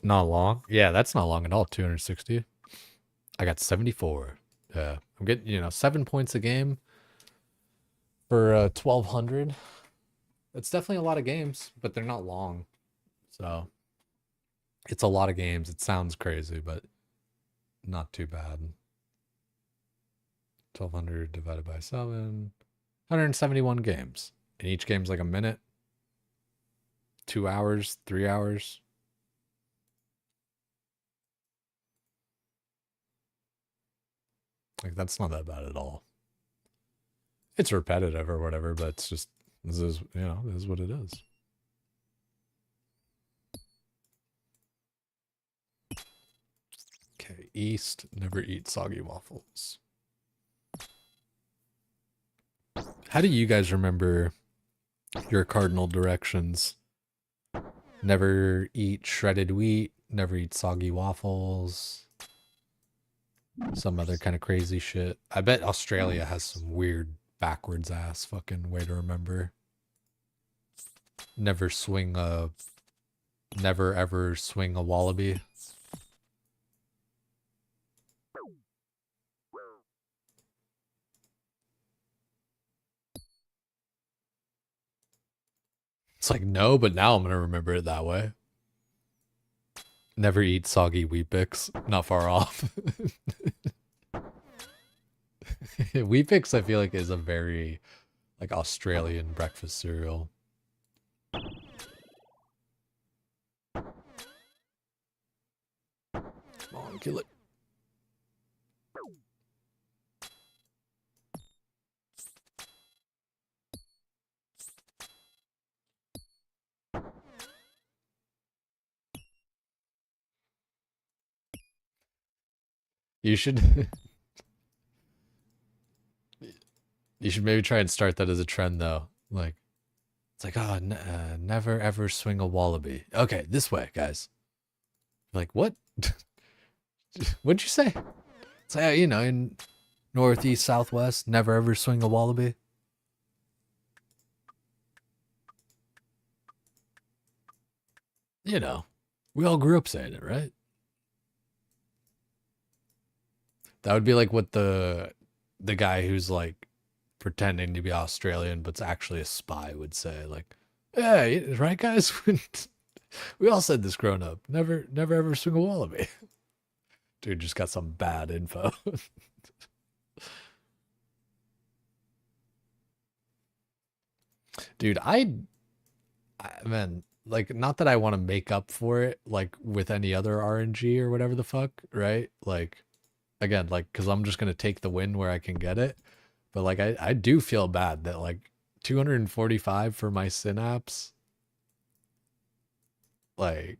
Not long. Yeah, that's not long at all. 260. I got 74. I'm getting, you know, 7 points a game for 1200. It's definitely a lot of games, but they're not long. So it's a lot of games. It sounds crazy, but not too bad. 1200 divided by 7. 171 games. And each game's like a minute. 2 hours, 3 hours. Like, that's not that bad at all. It's repetitive or whatever, but it's just, this is, you know, this is what it is. Okay, east, never eat soggy waffles. How do you guys remember your cardinal directions? Never eat shredded wheat, never eat soggy waffles. Some other kind of crazy shit. I bet Australia has some weird backwards ass fucking way to remember. Never ever swing a wallaby. It's like, no, but now I'm gonna remember it that way. Never eat soggy Weet-Bix. Not far off. Weet-Bix, I feel like, is a very like Australian breakfast cereal. Come on, kill it. You should you should maybe try and start that as a trend though. Like it's like, oh, never ever swing a wallaby. Okay, this way, guys. Like, what? What'd you say? It's like, you know, in northeast, southwest, never ever swing a wallaby. You know, we all grew up saying it, right? That would be like what the guy who's like pretending to be Australian but's actually a spy would say. Like, yeah, right, guys? We all said this growing up. Never ever swing a wallaby. Dude just got some bad info. Dude, man, like, not that I want to make up for it, like, with any other RNG or whatever the fuck, right? Like, again, like, because I'm just going to take the win where I can get it. But, like, I do feel bad that, like, 245 for my Synapse, like,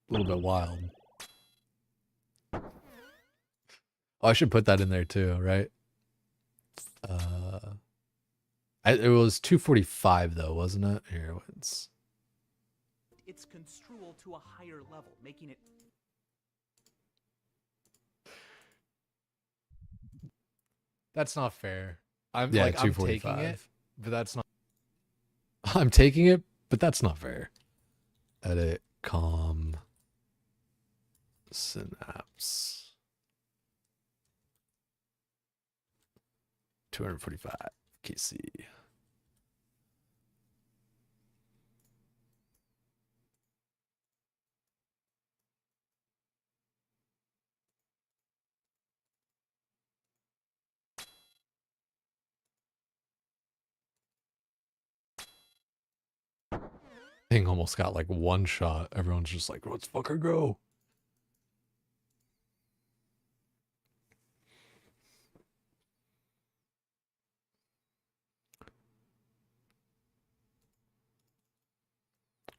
a little bit wild. Oh, I should put that in there too, right? It was 245 though, wasn't it? Here, it's construal to a higher level, making it. That's not fair. I'm Yeah, like, I'm taking 245. it, but that's not. I'm taking it, but that's not fair. Edit Synapse 245 KC. Thing almost got like one shot. Everyone's just like, let's fucking go.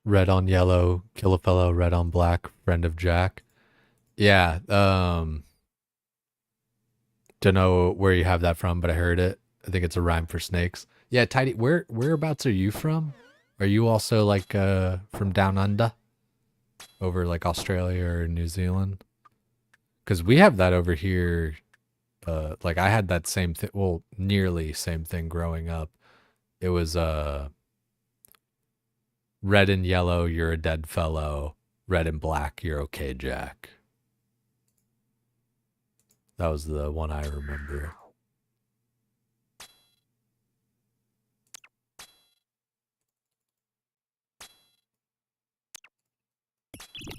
Red on yellow, kill a fellow, red on black, friend of Jack. Yeah, don't know where you have that from, but I heard it. I think it's a rhyme for snakes. Yeah, Tidy, whereabouts are you from? Are you also like from down under? Over like Australia or New Zealand? Because we have that over here. Like I had that same thing, well, nearly same thing growing up. It was red and yellow, you're a dead fellow. Red and black, you're okay, Jack. That was the one I remember.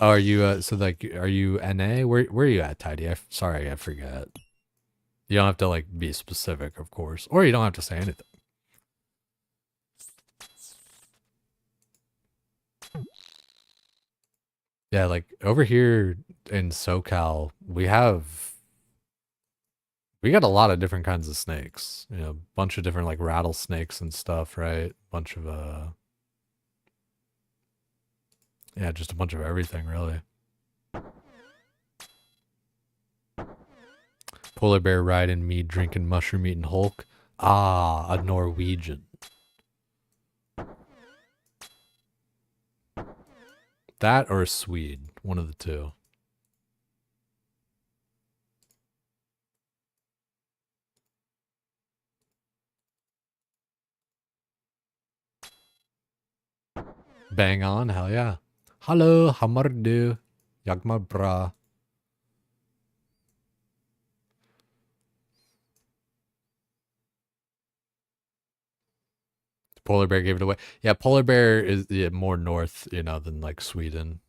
Oh, are you so like are you NA? Where are you at, Tidy? Sorry, I forget. You don't have to like be specific, of course, or you don't have to say anything. Yeah, like over here in SoCal, we got a lot of different kinds of snakes. You know, a bunch of different like rattlesnakes and stuff, right? Bunch of yeah, just a bunch of everything, really. Polar bear riding, me drinking mushroom eating Hulk. Ah, a Norwegian. That or a Swede, one of the two. Bang on, hell yeah. Hallo, hamardu. Yagmar bra. Polar bear gave it away. Yeah, polar bear is more north, you know, than like Sweden.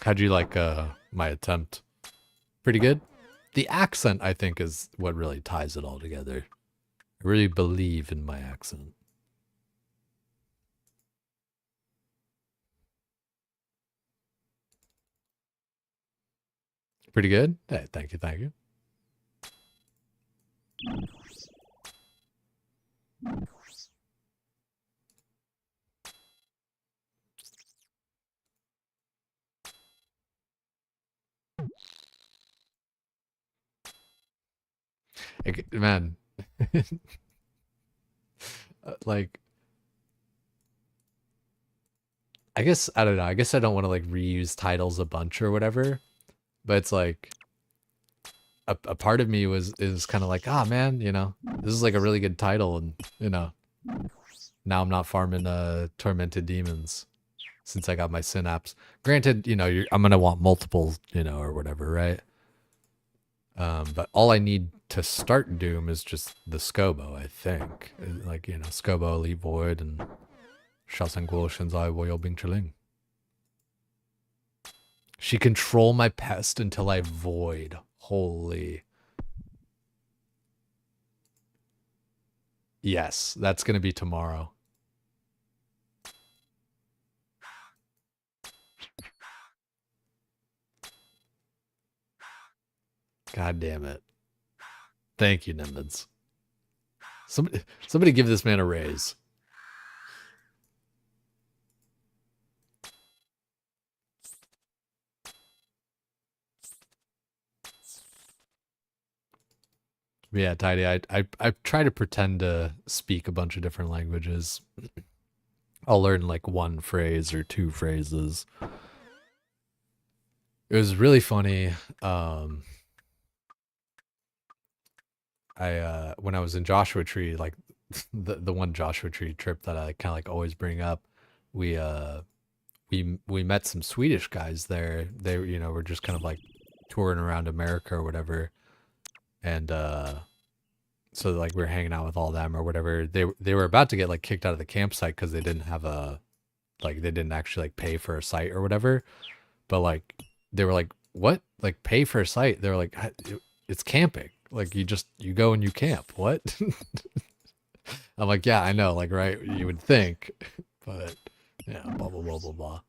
How'd you like my attempt? Pretty good? The accent, I think, is what really ties it all together. I really believe in my accent. Pretty good? Hey, thank you, thank you. Man, like, I guess, I don't know. I guess I don't want to like reuse titles a bunch or whatever, but it's like a part of me is kind of like, ah, man, you know, this is like a really good title, and you know, now I'm not farming tormented demons since I got my Synapse. Granted, you know, I'm gonna want multiple, you know, or whatever, right? But all I need to start Doom is just the Scobo, I think. Like, you know, Scobo, Elite Void, and Shasangul Shinzai Woyo Bing Chiling. She control my pest until I void. Holy. Yes, that's gonna be tomorrow. God damn it. Thank you, Nimbins. Somebody give this man a raise. Yeah, Tidy, I try to pretend to speak a bunch of different languages. I'll learn like one phrase or two phrases. It was really funny. When I was in Joshua Tree, like the one Joshua Tree trip that I kind of like always bring up, we met some Swedish guys there. They, you know, were just kind of like touring around America or whatever. And so like we were hanging out with all them or whatever. They were about to get like kicked out of the campsite because they didn't have they didn't actually like pay for a site or whatever. But like they were like, what? Like pay for a site? They were like, it's camping. Like you go and you camp. What? I'm like, yeah, I know, like, right, you would think, but yeah, blah blah blah blah blah.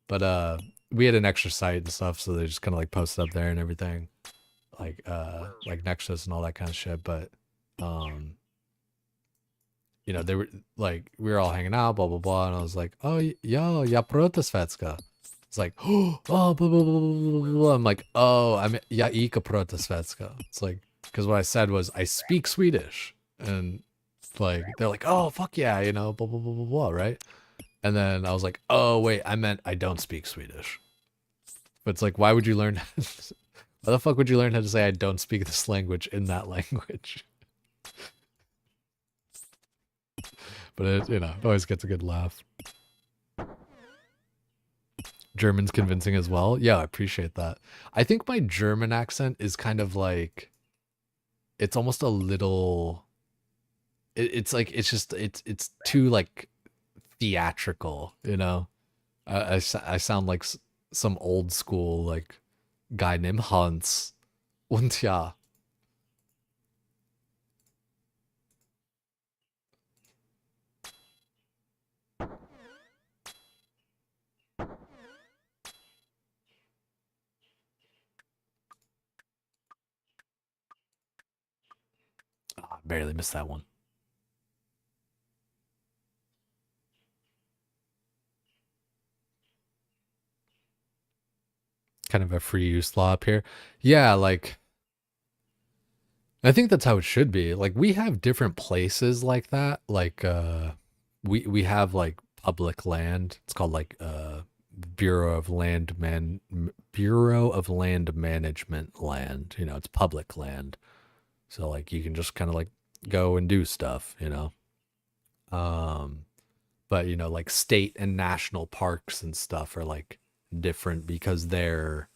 But we had an extra site and stuff, so they just kind of like posted up there and everything, like Nexus and all that kind of shit. But you know, they were like, we were all hanging out, blah blah blah, and I was like, oh yo, ja protesvetska. It's like, oh, blah blah blah blah blah blah. I'm like, oh, I'm ja ika protesvetska. It's like, because what I said was I speak Swedish, and like they're like, oh fuck yeah, you know, blah blah blah blah blah, right? And then I was like, oh wait, I meant I don't speak Swedish. But it's like, why would you learn? Why the fuck would you learn how to say I don't speak this language in that language? But it, you know, it always gets a good laugh. German's convincing as well. Yeah, I appreciate that. I think my German accent is kind of like, it's almost a little, it's like, it's too like theatrical, you know? I sound like some old school like guy named Hans. Und ja. Oh, I barely missed that one. Kind of a free use law up here. Yeah, like, I think that's how it should be. Like, we have different places like that. Like, we have like public land. It's called like Bureau of Land Management land. You know, it's public land. So like you can just kind of like go and do stuff, you know. But you know, like state and national parks and stuff are like different because they're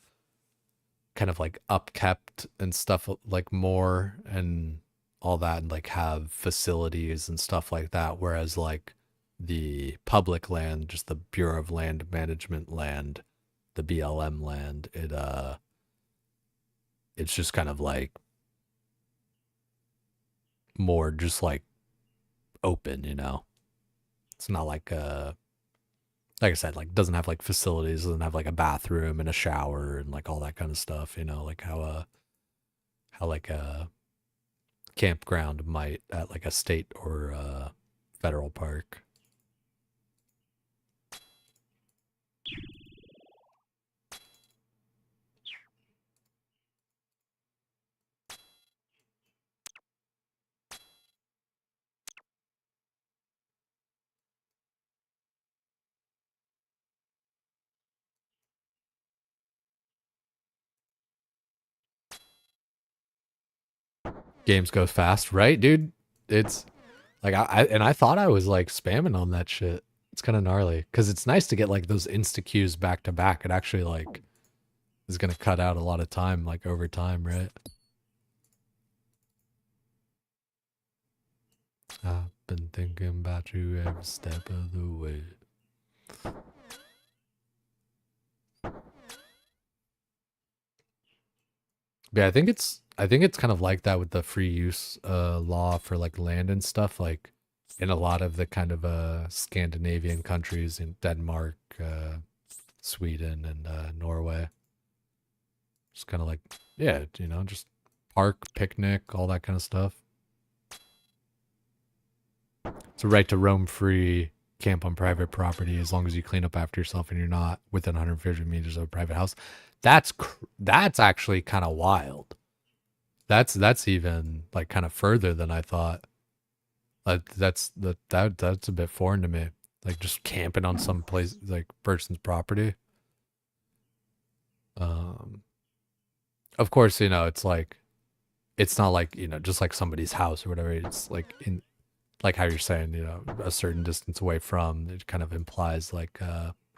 kind of like upkept and stuff like more and all that, and like have facilities and stuff like that. Whereas like the public land, just the Bureau of Land Management land, the BLM land, it's just kind of like more just like open, you know. It's not like I said, like doesn't have like facilities, doesn't have like a bathroom and a shower and like all that kind of stuff, you know, like how like a campground might at like a state or federal park. Games go fast, right, dude? It's like I thought I was like spamming on that shit. It's kind of gnarly because it's nice to get like those insta queues back to back. It actually like is gonna cut out a lot of time like over time, right? I've been thinking about you every step of the way. Yeah, I think it's kind of like that with the free use law for like land and stuff, like in a lot of the kind of Scandinavian countries, in Denmark, Sweden, and Norway. Just kind of like, yeah, you know, just park, picnic, all that kind of stuff. It's a right to roam free, camp on private property as long as you clean up after yourself and you're not within 150 meters of a private house. That's actually kind of wild. That's even like kind of further than I thought. That's a bit foreign to me. Like just camping on some place, like person's property. Of course, you know, it's like, it's not like, you know, just like somebody's house or whatever. It's like in, like how you're saying, you know, a certain distance away from, it kind of implies like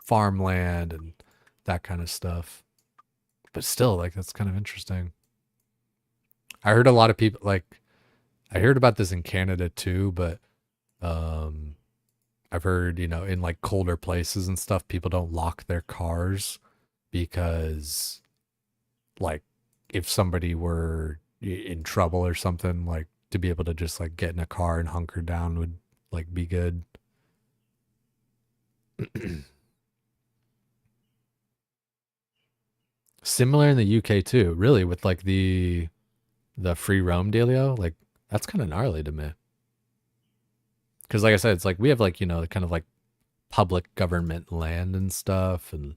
farmland and that kind of stuff. But still, like, that's kind of interesting. I heard a lot of people, like, I heard about this in Canada too, but I've heard, you know, in like colder places and stuff, people don't lock their cars because, like, if somebody were in trouble or something, like, to be able to just like get in a car and hunker down would like be good. Similar in the UK too, really, with like the free roam dealio. Like that's kind of gnarly to me. Because like I said, it's like we have like, you know, kind of like public government land and stuff, and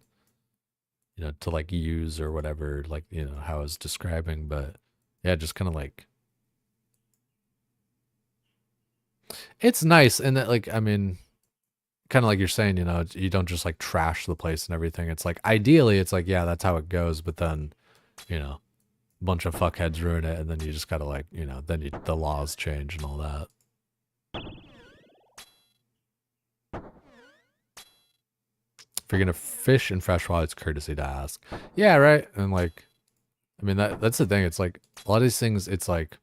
you know, to like use or whatever, like, you know, how I was describing. But yeah, just kind of like, it's nice. And that, like, I mean, kind of like you're saying, you know, you don't just like trash the place and everything. It's like, ideally, it's like, yeah, that's how it goes. But then, you know, a bunch of fuckheads ruin it. And then you just got to like, you know, then the laws change and all that. If you're going to fish in freshwater, it's courtesy to ask. Yeah, right. And like, I mean, that's the thing. It's like a lot of these things, it's like,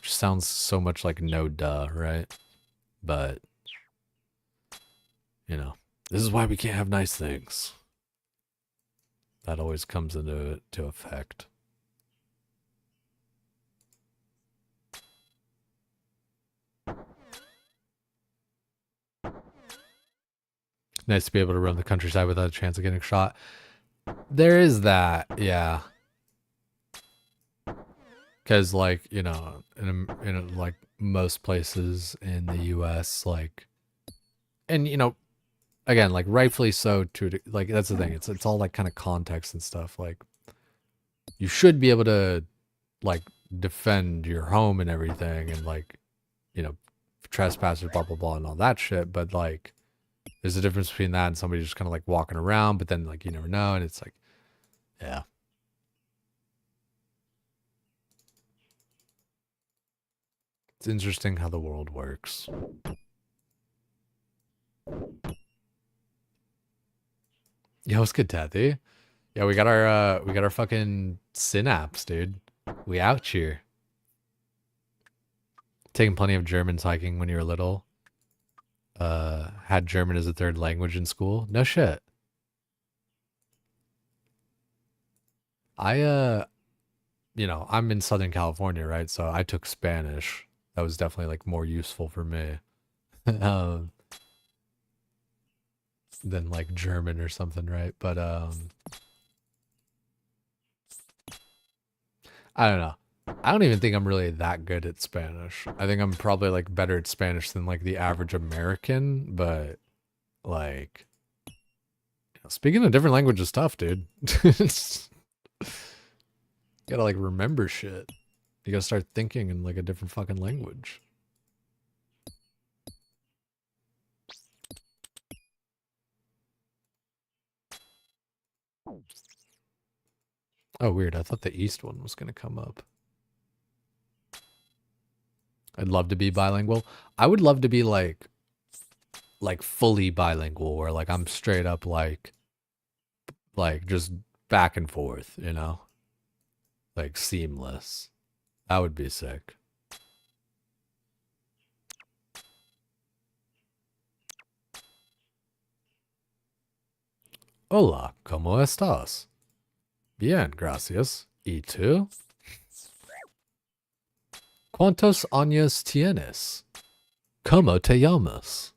just sounds so much like no duh, right? But, you know, this is why we can't have nice things. That always comes into effect. Nice to be able to roam the countryside without a chance of getting shot. There is that, yeah. Because, like, you know, in like most places in the U.S., like, and you know, again, like rightfully so. Like that's the thing. It's all like kind of context and stuff. Like, you should be able to like defend your home and everything, and like, you know, trespassers, blah blah blah, and all that shit. But like, There's a difference between that and somebody just kind of like walking around, but then like you never know, and it's like, yeah. It's interesting how the world works. Yeah, what's good, Tathy? Yeah, we got our fucking Synapse, dude. We out here. Taking plenty of Germans hiking when you were little. Had German as a third language in school. No shit. You know, I'm in Southern California, right? So I took Spanish. That was definitely like more useful for me. Than like German or something, right? But I don't know. I don't even think I'm really that good at Spanish. I think I'm probably like better at Spanish than like the average American, but like speaking a different language is tough, dude. You gotta like remember shit. You gotta start thinking in like a different fucking language. Oh, weird. I thought the East one was gonna come up. I'd love to be bilingual. I would love to be like fully bilingual, where like I'm straight up like just back and forth, you know? Like seamless. That would be sick. Hola, ¿cómo estás? Bien, gracias. ¿Y tú? ¿Cuántos años tienes? ¿Cómo te llamas?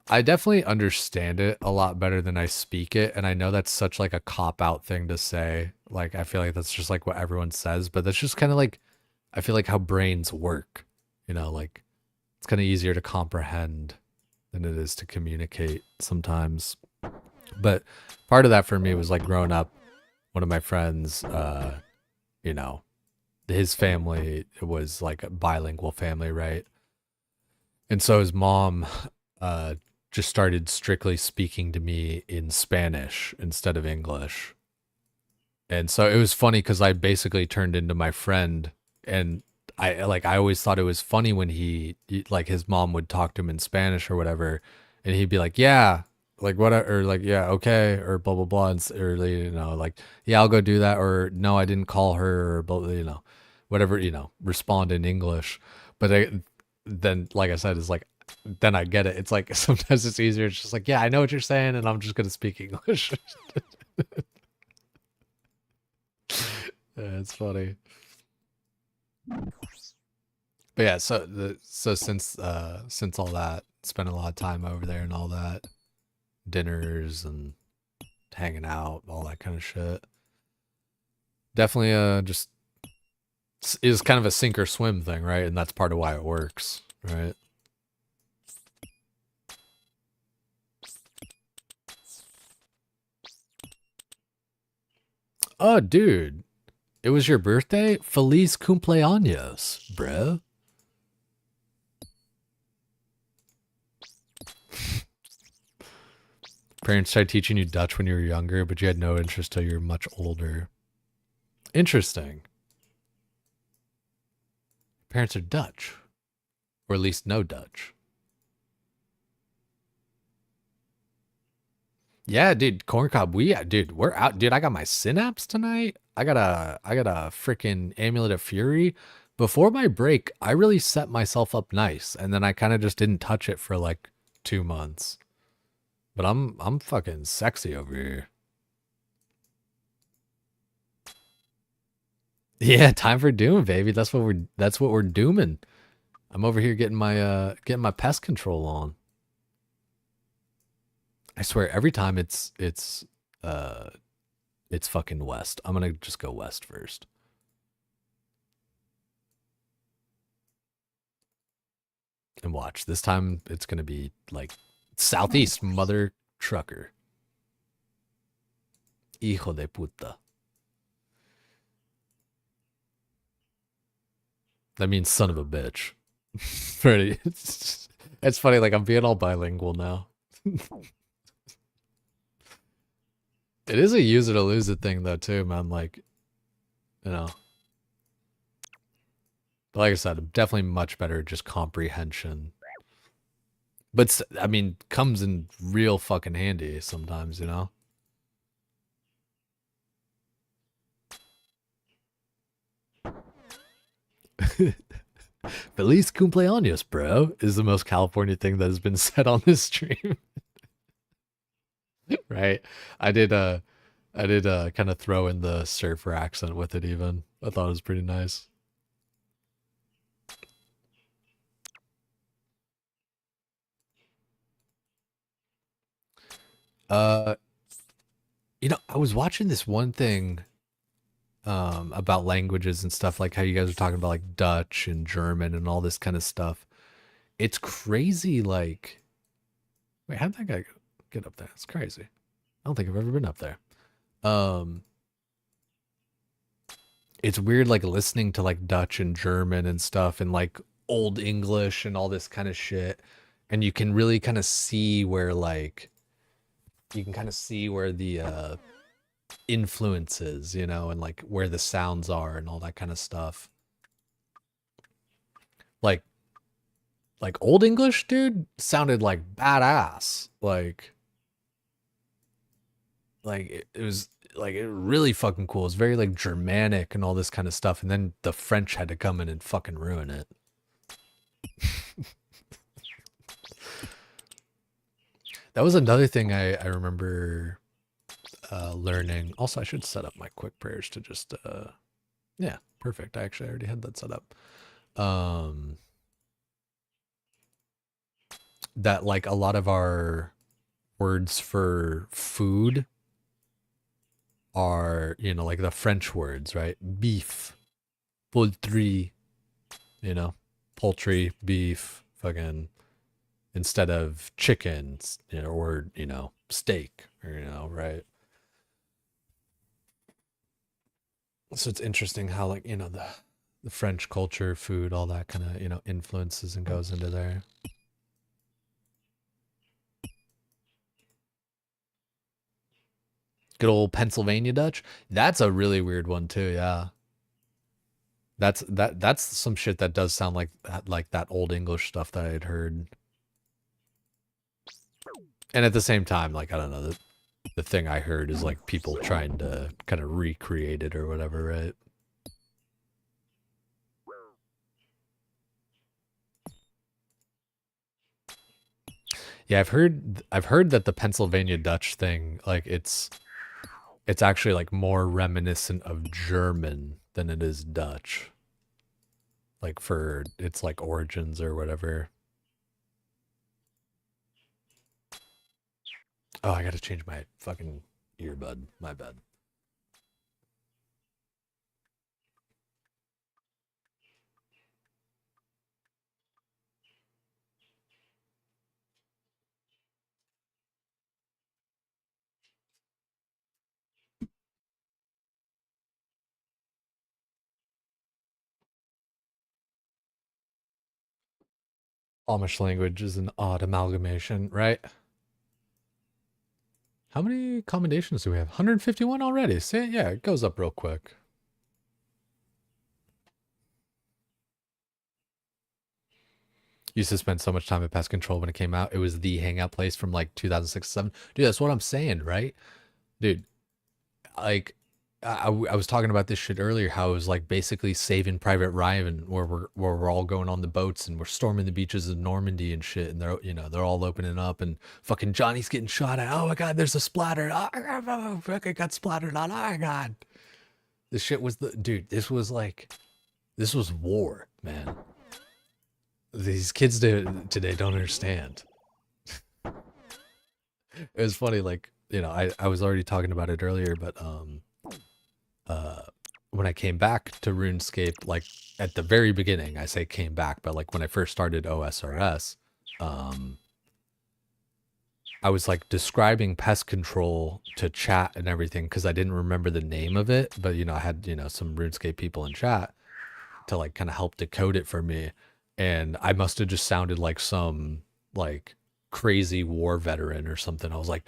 I definitely understand it a lot better than I speak it, and I know that's such like a cop-out thing to say. Like, I feel like that's just like what everyone says, but that's just kind of like, I feel like how brains work, you know, like it's kind of easier to comprehend than it is to communicate sometimes. But part of that for me was like growing up, one of my friends, you know, his family was like a bilingual family, right? And so his mom just started strictly speaking to me in Spanish instead of English. And so it was funny because I basically turned into my friend, and I always thought it was funny when he like his mom would talk to him in Spanish or whatever, and he'd be like, yeah, like what, or like, yeah, okay, or blah blah blah, and or you know, like, yeah, I'll go do that, or no, I didn't call her, or blah, you know, whatever, you know, respond in English. But then, like I said, it's like, then I get it. It's like sometimes it's easier. It's just like, yeah, I know what you're saying, and I'm just gonna speak English. Yeah, it's funny. But yeah, so since all that, spent a lot of time over there and all that, dinners and hanging out, all that kind of shit. Definitely just is kind of a sink or swim thing, right? And that's part of why it works, right? Oh, dude, it was your birthday? Feliz cumpleaños, bro. Parents tried teaching you Dutch when you were younger, but you had no interest till you were much older. Interesting. Parents are Dutch. Or at least know Dutch. Yeah, dude, corncob, dude, we're out. Dude, I got my Synapse tonight. I got a freaking Amulet of Fury. Before my break, I really set myself up nice, and then I kind of just didn't touch it for like 2 months. But I'm fucking sexy over here. Yeah, time for doom, baby. That's what we're dooming. I'm over here getting my pest control on. I swear every time it's fucking west. I'm gonna just go west first. And watch. This time it's gonna be like southeast, mother trucker. Hijo de puta. That means son of a bitch. Pretty. It's funny, like I'm being all bilingual now. It is a use it or lose it thing though too, man. Like, you know. But like I said, definitely much better just comprehension. But I mean, comes in real fucking handy sometimes, you know. Feliz cumpleaños, bro, is the most California thing that has been said on this stream. Right? I did kind of throw in the surfer accent with it even. I thought it was pretty nice. You know, I was watching this one thing about languages and stuff, like how you guys are talking about like Dutch and German and all this kind of stuff. It's crazy, like, wait, how did that guy get up there? It's crazy. I don't think I've ever been up there. It's weird, like listening to like Dutch and German and stuff and like Old English and all this kind of shit. And you can really kind of see where like, you can kind of see where the influences, you know, and like where the sounds are and all that kind of stuff. Like Old English, dude, sounded like badass. Like it was like it really fucking cool. It's very like Germanic and all this kind of stuff. And then the French had to come in and fucking ruin it. That was another thing I remember learning. Also, I should set up my quick prayers to just yeah, perfect. I actually already had that set up. That like a lot of our words for food are, you know, like the French words, right? Beef, poultry, you know, poultry, beef, fucking, instead of chickens, you know, or, you know, steak, or, you know, right? So it's interesting how, like, you know, the French culture, food, all that kind of, you know, influences and goes into there. Good old Pennsylvania Dutch. That's a really weird one too, yeah. That's some shit that does sound like that Old English stuff that I had heard. And at the same time, like, I don't know, the thing I heard is like people trying to kind of recreate it or whatever, right? Yeah, I've heard that the Pennsylvania Dutch thing, like it's actually like more reminiscent of German than it is Dutch. Like for its like origins or whatever. Oh, I gotta change my fucking earbud. My bad. Amish language is an odd amalgamation, right? How many commendations do we have? 151 already. See, yeah, it goes up real quick. Used to spend so much time at Pest Control when it came out. It was the hangout place from like 2006 7. Dude, that's what I'm saying, right? Dude, like, I was talking about this shit earlier, how it was like basically Saving Private Ryan, where we're all going on the boats and we're storming the beaches of Normandy and shit, and they're, you know, they're all opening up and fucking Johnny's getting shot at. Oh my god, there's a splatter. Oh, fucking got splattered on. Oh my god. This shit was dude, this was war, man. These kids today don't understand. It was funny, like, you know, I was already talking about it earlier, but when I came back to RuneScape, like at the very beginning, I say came back, but like when I first started OSRS, I was like describing pest control to chat and everything because I didn't remember the name of it, but you know, I had, you know, some RuneScape people in chat to like kind of help decode it for me. and I must have just sounded like some like crazy war veteran or something. I was like,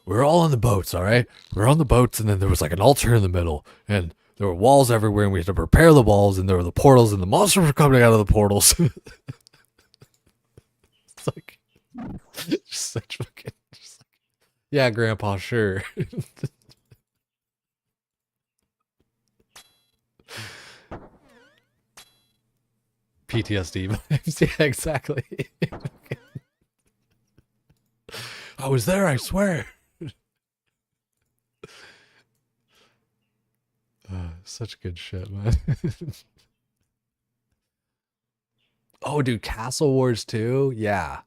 we're all on the boats, all right? We're on the boats, and then there was like an altar in the middle, and there were walls everywhere, and we had to prepare the walls, and there were the portals, and the monsters were coming out of the portals. It's like just such fucking, just like, yeah, Grandpa, sure. PTSD vibes. Yeah, exactly. I was there, I swear. Such good shit, man. Oh, dude, Castle Wars 2? Yeah.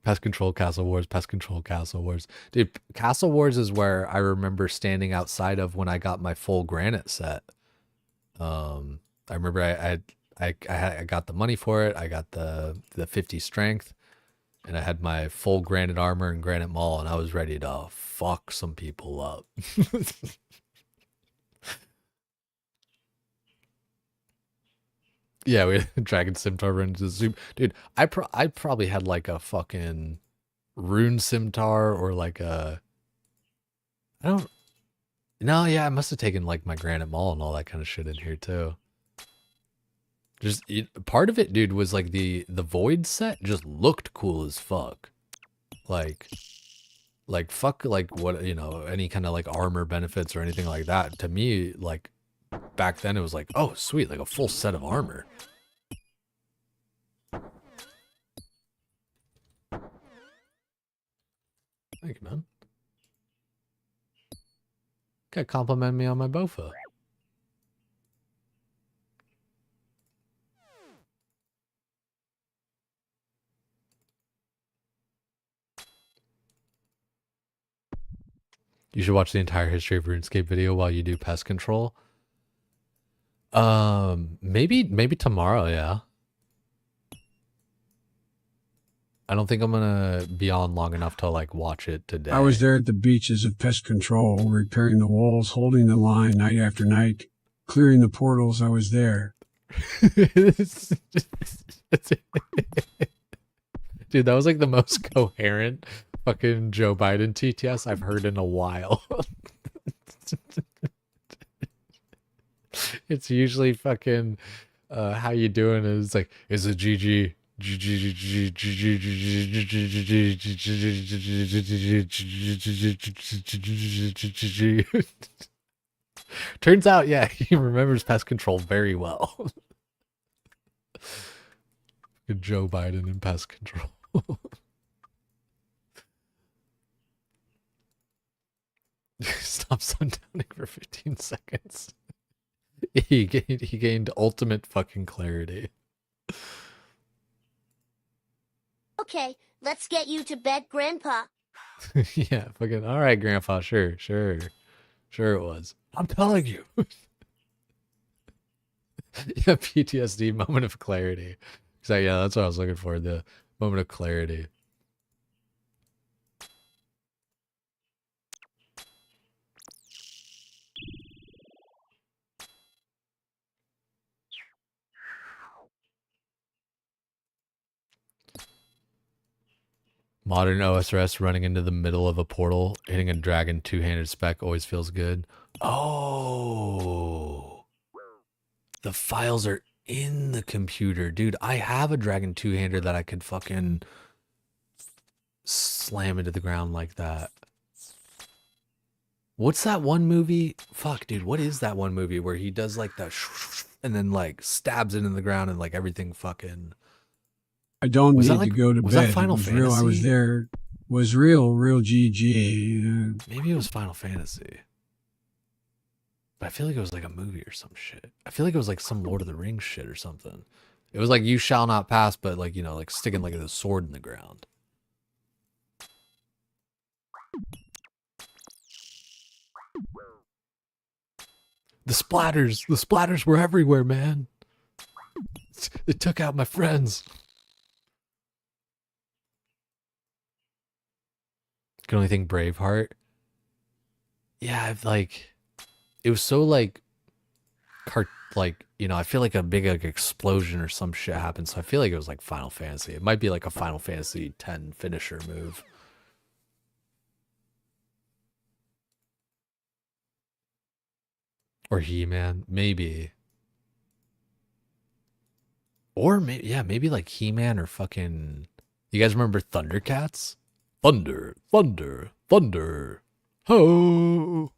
Pest Control Castle Wars, Pest Control Castle Wars. Dude, Castle Wars is where I remember standing outside of when I got my full granite set. I remember I got the money for it. I got the 50 strength, and I had my full granite armor and granite maul, and I was ready to fuck some people up. Yeah, we had Dragon Scimitar run into Zoom. Dude, I probably had like a fucking Rune Scimitar or like a, I don't, no, yeah, I must have taken like my Granite Maul and all that kind of shit in here too. Just part of it, dude, was like the Void set just looked cool as fuck. Like fuck, like what, you know, any kind of like armor benefits or anything like that. To me, like back then it was like, oh sweet, like a full set of armor. Thank you, man. Gotta compliment me on my Bofa. You should watch the entire history of RuneScape video while you do pest control. Maybe tomorrow, yeah. I don't think I'm gonna be on long enough to like watch it today. I was there at the beaches of pest control, repairing the walls, holding the line night after night, clearing the portals. I was there. Dude, that was like the most coherent fucking Joe Biden TTS I've heard in a while. It's usually fucking how you doing? It's like, it's a GG. Turns out, yeah, he remembers pest control very well. Good Joe Biden in pest control. Stop sundowning for 15 seconds. He gained ultimate fucking clarity. Okay, let's get you to bed, Grandpa. Yeah, fucking, all right, Grandpa, sure it was. I'm telling you. Yeah, PTSD, moment of clarity. So yeah, that's what I was looking for, the moment of clarity. Modern OSRS running into the middle of a portal, hitting a dragon two-handed spec always feels good. Oh, the files are in the computer. Dude, I have a dragon two-hander that I could fucking slam into the ground like that. What's that one movie? Fuck, dude, what is that one movie where he does like the and then like stabs it in the ground and like everything fucking... I don't need like, to go to was bed. That Final it was Fantasy? real. I was there. Was real GG. Maybe it was Final Fantasy. But I feel like it was like a movie or some shit. I feel like it was like some Lord of the Rings shit or something. It was like you shall not pass, but like, you know, like sticking like a sword in the ground. The splatters were everywhere, man. It took out my friends. Can only think Braveheart. Yeah, I've like, it was so like like, you know, I feel like a big like explosion or some shit happened. So I feel like it was like Final Fantasy. It might be like a Final Fantasy 10 finisher move. Or He-Man, maybe. Or maybe, yeah, maybe like He-Man or fucking. You guys remember Thundercats? Thunder, thunder, thunder. Ho!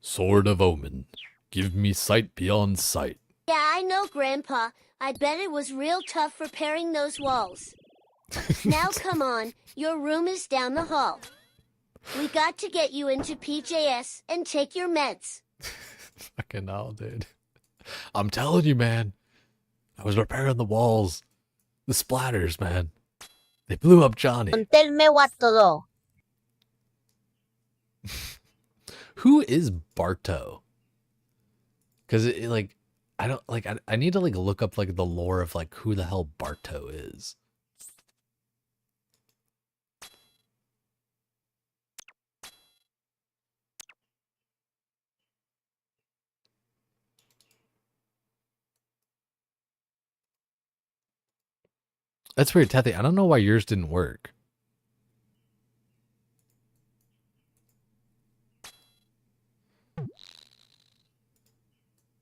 Sword of Omen. Give me sight beyond sight. Yeah, I know, Grandpa. I bet it was real tough repairing those walls. Now come on, your room is down the hall. We got to get you into PJS and take your meds. Fucking hell, dude. I'm telling you, man. I was repairing the walls. The splatters, man. They blew up Johnny. Who is Barto? Because it like, I don't like. I need to like look up like the lore of like who the hell Barto is. That's weird, Tethy. I don't know why yours didn't work.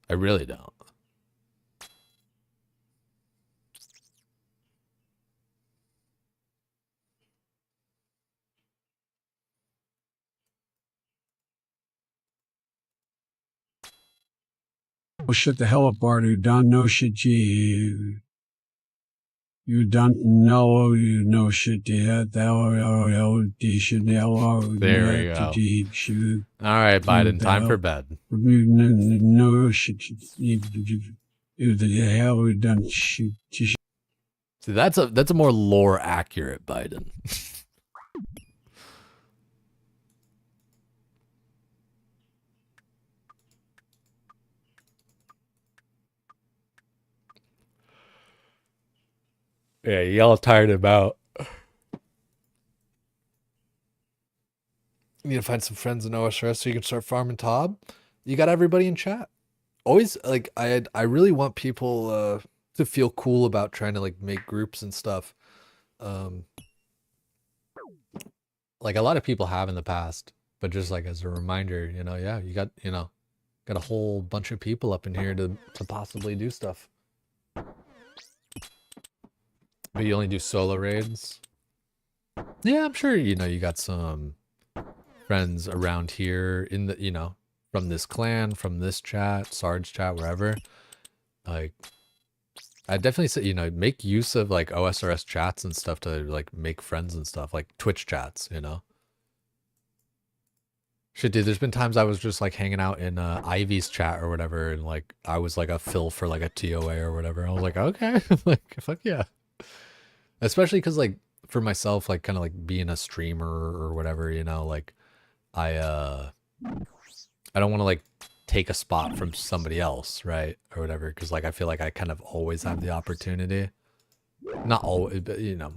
I really don't. Oh, shut the hell up, Bart. You don't know shit. You don't know, you know shit. There we go. All right, Biden, time for bed. No shit. You the hell we done shit. See, that's a more lore accurate Biden. Yeah, y'all tired about. You need to find some friends in OSRS so you can start farming Tob. You got everybody in chat. Always like I really want people to feel cool about trying to like make groups and stuff. Like a lot of people have in the past, but just like as a reminder, you know, yeah, you got a whole bunch of people up in here to possibly do stuff. But you only do solo raids? Yeah, I'm sure, you know, you got some friends around here in the, you know, from this clan, from this chat, Sarge chat, wherever. Like, I definitely say, you know, make use of like OSRS chats and stuff to like make friends and stuff, like Twitch chats, you know? Shit, dude, there's been times I was just like hanging out in Ivy's chat or whatever, and like I was like a fill for like a TOA or whatever. I was like, okay, like, fuck yeah. Especially because like for myself, like kind of like being a streamer or whatever, you know, like I don't want to like take a spot from somebody else, right, or whatever, because like I feel like I kind of always have the opportunity, not always, but you know,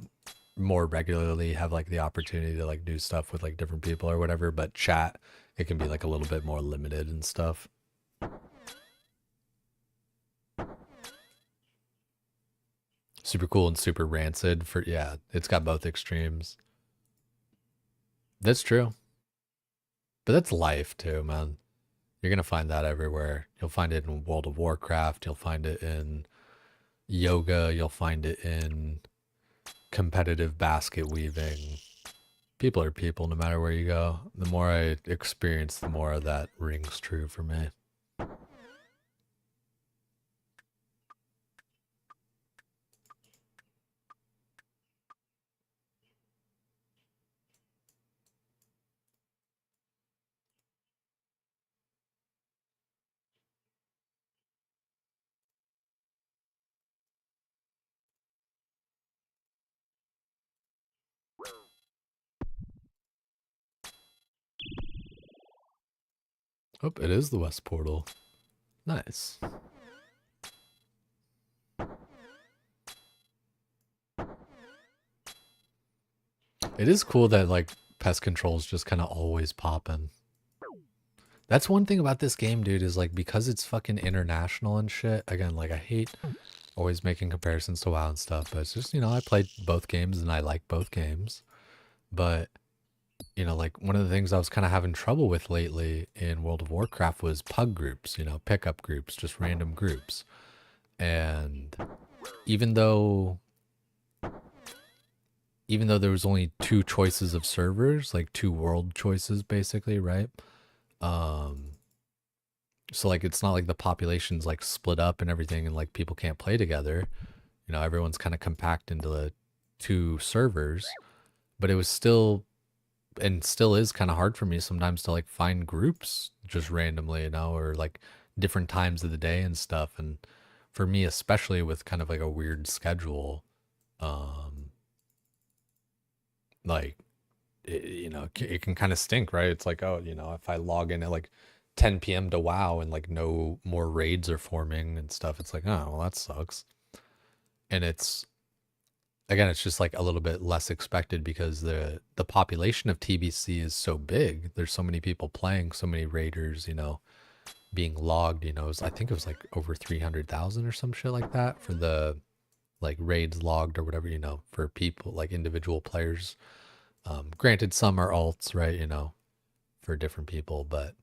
more regularly have like the opportunity to like do stuff with like different people or whatever. But chat, it can be like a little bit more limited and stuff. Super cool and super rancid for, yeah, it's got both extremes. That's true. But that's life too, man. You're going to find that everywhere. You'll find it in World of Warcraft. You'll find it in yoga. You'll find it in competitive basket weaving. People are people no matter where you go. The more I experience, the more that rings true for me. Oh, it is the West Portal. Nice. It is cool that like pest control is just kind of always popping. That's one thing about this game, dude, is like because it's fucking international and shit. Again, like I hate always making comparisons to WoW and stuff, but it's just, you know, I played both games and I like both games. But, you know, like one of the things I was kind of having trouble with lately in World of Warcraft was pug groups, you know, pickup groups, just random groups. And even though there was only 2 choices of servers, like 2 world choices basically, right? So like it's not like the population's like split up and everything and like people can't play together. You know, everyone's kind of compact into the 2 servers, but it was still and still is kind of hard for me sometimes to like find groups just randomly, you know, or like different times of the day and stuff. And for me, especially with kind of like a weird schedule, like you know, it can kind of stink, right? It's like, oh, you know, if I log in at like 10 p.m. to WoW and like no more raids are forming and stuff, it's like, oh, well, that sucks. And it's again, it's just like a little bit less expected because the population of TBC is so big. There's so many people playing, so many raiders, you know, being logged. You know, I think it was like over 300,000 or some shit like that for the like raids logged or whatever, you know, for people like individual players. Granted, some are alts, right? You know, for different people, but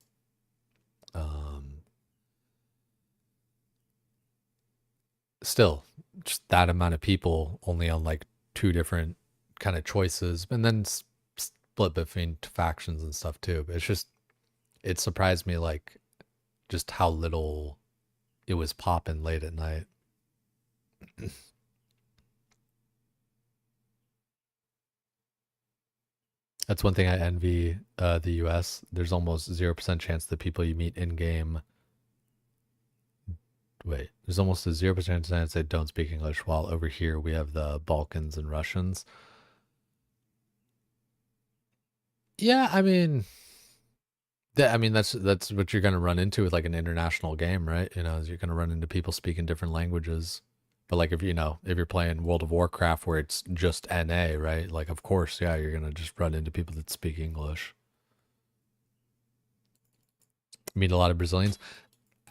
still, just that amount of people only on like 2 different kind of choices, and then split between factions and stuff too. But it's just, it surprised me like just how little it was popping late at night. That's one thing I envy the US. There's almost 0% chance that people you meet in game. Wait, there's almost a 0% chance they don't speak English, while over here we have the Balkans and Russians. Yeah, I mean, that's what you're gonna run into with like an international game, right? You know, you're gonna run into people speaking different languages. But like if you know, if you're playing World of Warcraft where it's just NA, right? Like of course, yeah, you're gonna just run into people that speak English. Meet a lot of Brazilians.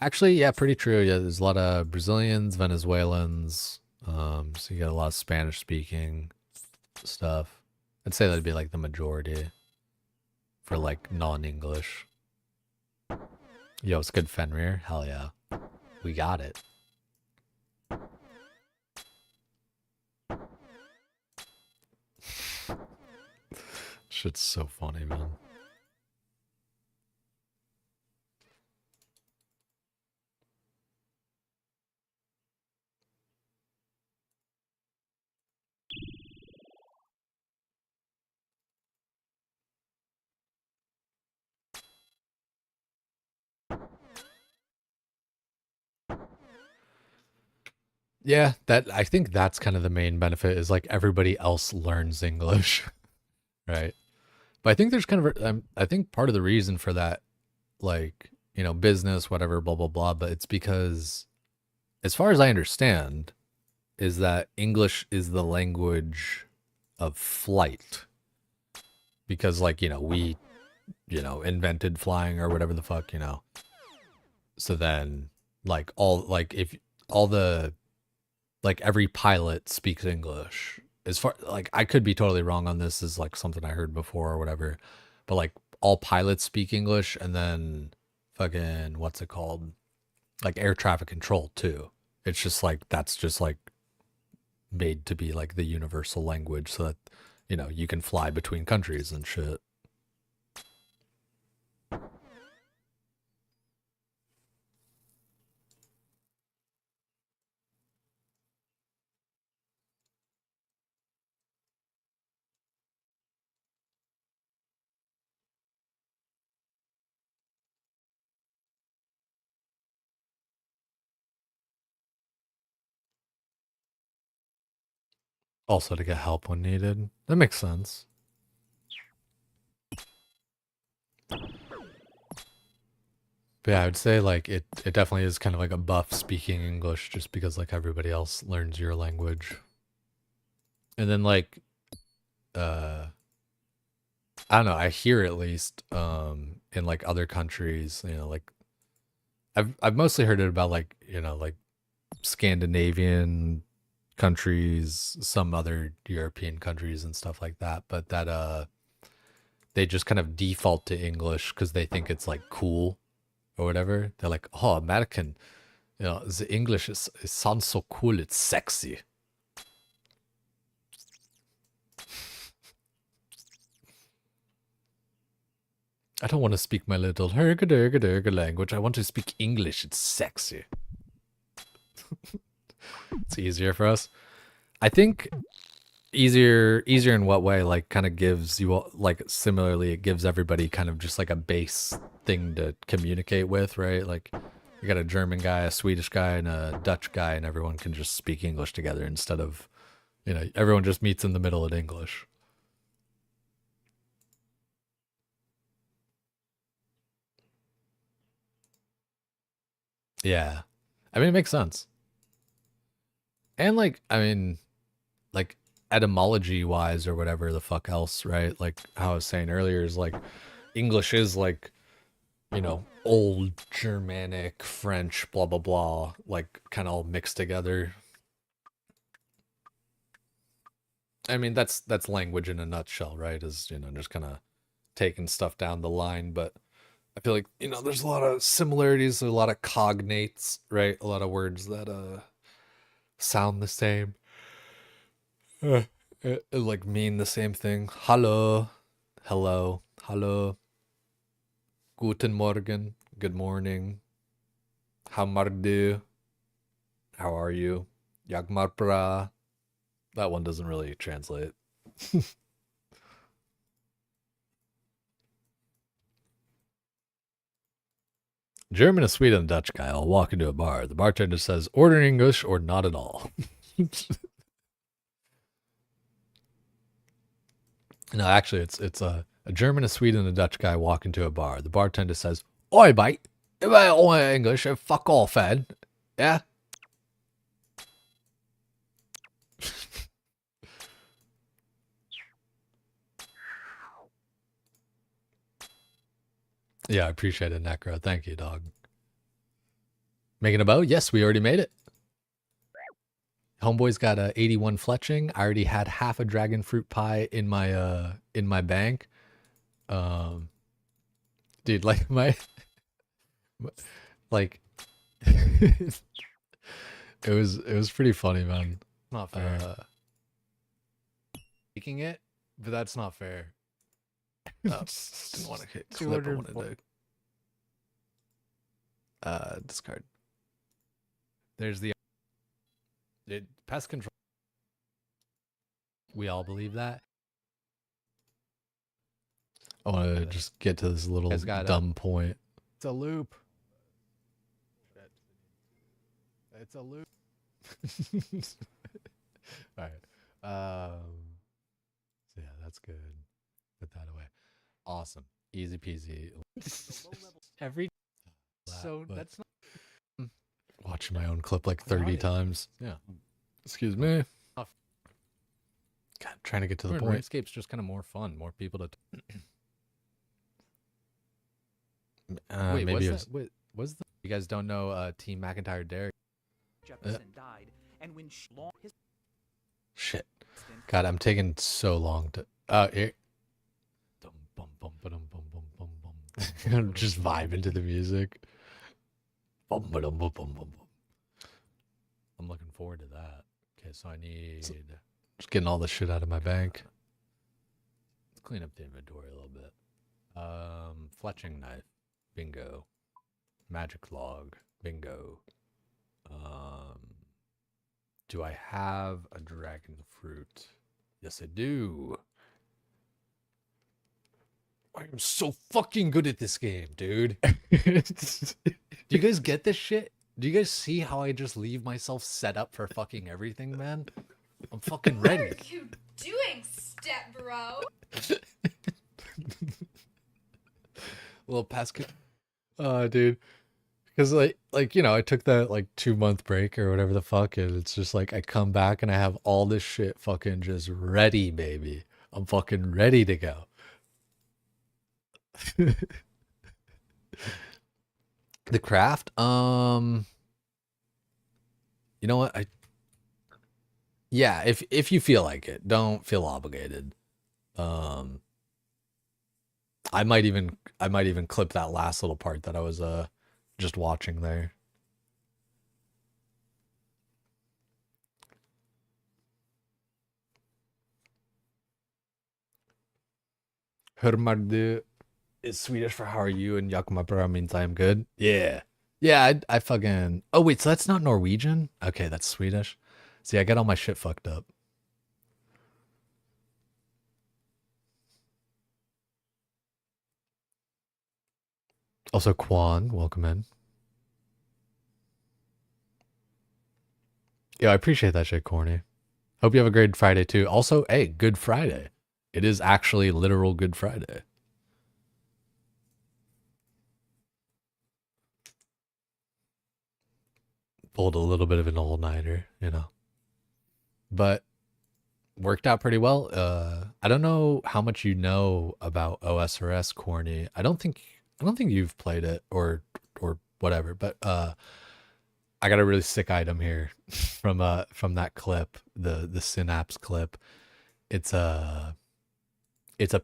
Actually, yeah, pretty true. Yeah, there's a lot of Brazilians, Venezuelans. So you got a lot of Spanish speaking stuff. I'd say that'd be like the majority for like non-English. Yo, it's good, Fenrir. Hell yeah. We got it. Shit's so funny, man. Yeah, I think that's kind of the main benefit is like everybody else learns English, right? But I think there's kind of I think part of the reason for that, like, you know, business, whatever, blah blah blah, but it's because, as far as I understand, is that English is the language of flight. Because like, you know, we, you know, invented flying or whatever the fuck, you know. So then like if all the like every pilot speaks English. As far like I could be totally wrong on this, is like something I heard before or whatever. But like all pilots speak English, and then fucking what's it called? Like air traffic control too. It's just like that's just like made to be like the universal language so that, you know, you can fly between countries and shit. Also to get help when needed. That makes sense. But yeah, I would say like it definitely is kind of like a buff speaking English just because like everybody else learns your language. And then like I don't know, I hear at least in like other countries, you know, like I've mostly heard it about like, you know, like Scandinavian countries, some other European countries and stuff like that, but that they just kind of default to English because they think it's like cool or whatever. They're like, oh, American, you know, the English is, it sounds so cool, it's sexy. I don't want to speak my little herga language. I want to speak English. It's sexy. It's easier for us. I think easier in what way? Like kind of gives you like similarly it gives everybody kind of just like a base thing to communicate with, right? Like you got a German guy, a Swedish guy, and a Dutch guy, and everyone can just speak English together instead of, you know, everyone just meets in the middle in English. Yeah. I mean, it makes sense. And like, I mean, like etymology wise or whatever the fuck else, right? Like how I was saying earlier is like English is like, you know, old Germanic, French, blah, blah, blah, like kind of all mixed together. I mean, that's language in a nutshell, right? Is, you know, just kind of taking stuff down the line, but I feel like, you know, there's a lot of similarities, a lot of cognates, right? A lot of words that sound the same. Like mean the same thing. Hallo, hello, hallo. Guten Morgen, good morning. How du? How are you? Jag mår bra. That one doesn't really translate. German, a Swede, and a Dutch guy all walk into a bar. The bartender says, order in English or not at all. No, actually, it's a German, a Swede, and a Dutch guy walk into a bar. The bartender says, oi, mate, if I don't want English, fuck off, Ed. Yeah? Yeah, I appreciate it, Necro. Thank you, dog. Making a bow? Yes, we already made it. Homeboy's got a 81 fletching. I already had half a dragon fruit pie in my bank. Dude, like like it was pretty funny, man. Not fair. Speaking it, but that's not fair. Didn't want to hit clip. I wanted to discard. There's the pest control. We all believe that. I want to just get to this little dumb point. It's a loop. It's a loop. All right. So yeah, that's good. Put that away. Awesome. Easy peasy. Every so that's not watching my own clip like 30 times. Yeah. Excuse me. God, trying to get to the point. RuneScape's just kind of more fun. More people to wait, maybe was the you guys don't know Team McIntyre Derek? Jefferson died, and when his shit. God, I'm taking so long to here. I'm just vibing to the music. I'm looking forward to that. Okay, so I need just getting all the shit out of my bank. Let's clean up the inventory a little bit. Fletching knife, bingo. Magic log, bingo. Do I have a dragon fruit? Yes, I do. I am so fucking good at this game, dude. Do you guys get this shit? Do you guys see how I just leave myself set up for fucking everything, man? I'm fucking ready. What are you doing, step bro? Little pesca. Dude. Because like you know, I took that like 2-month break or whatever the fuck, and it's just like I come back and I have all this shit fucking just ready, baby. I'm fucking ready to go. The craft, you know what? Yeah, if you feel like it, don't feel obligated. I might even clip that last little part that I was just watching there. Hörmardu is Swedish for how are you, and Yakumapura means I am good. Yeah. Yeah, I fucking... Oh, wait, so that's not Norwegian? Okay, that's Swedish. See, I got all my shit fucked up. Also, Quan, welcome in. Yeah, I appreciate that shit, Corny. Hope you have a great Friday, too. Also, hey, Good Friday. It is actually literal Good Friday. Pulled a little bit of an all-nighter, you know. But worked out pretty well. I don't know how much you know about OSRS, Corny. I don't think you've played it or whatever, but I got a really sick item here from that clip, the Synapse clip. It's a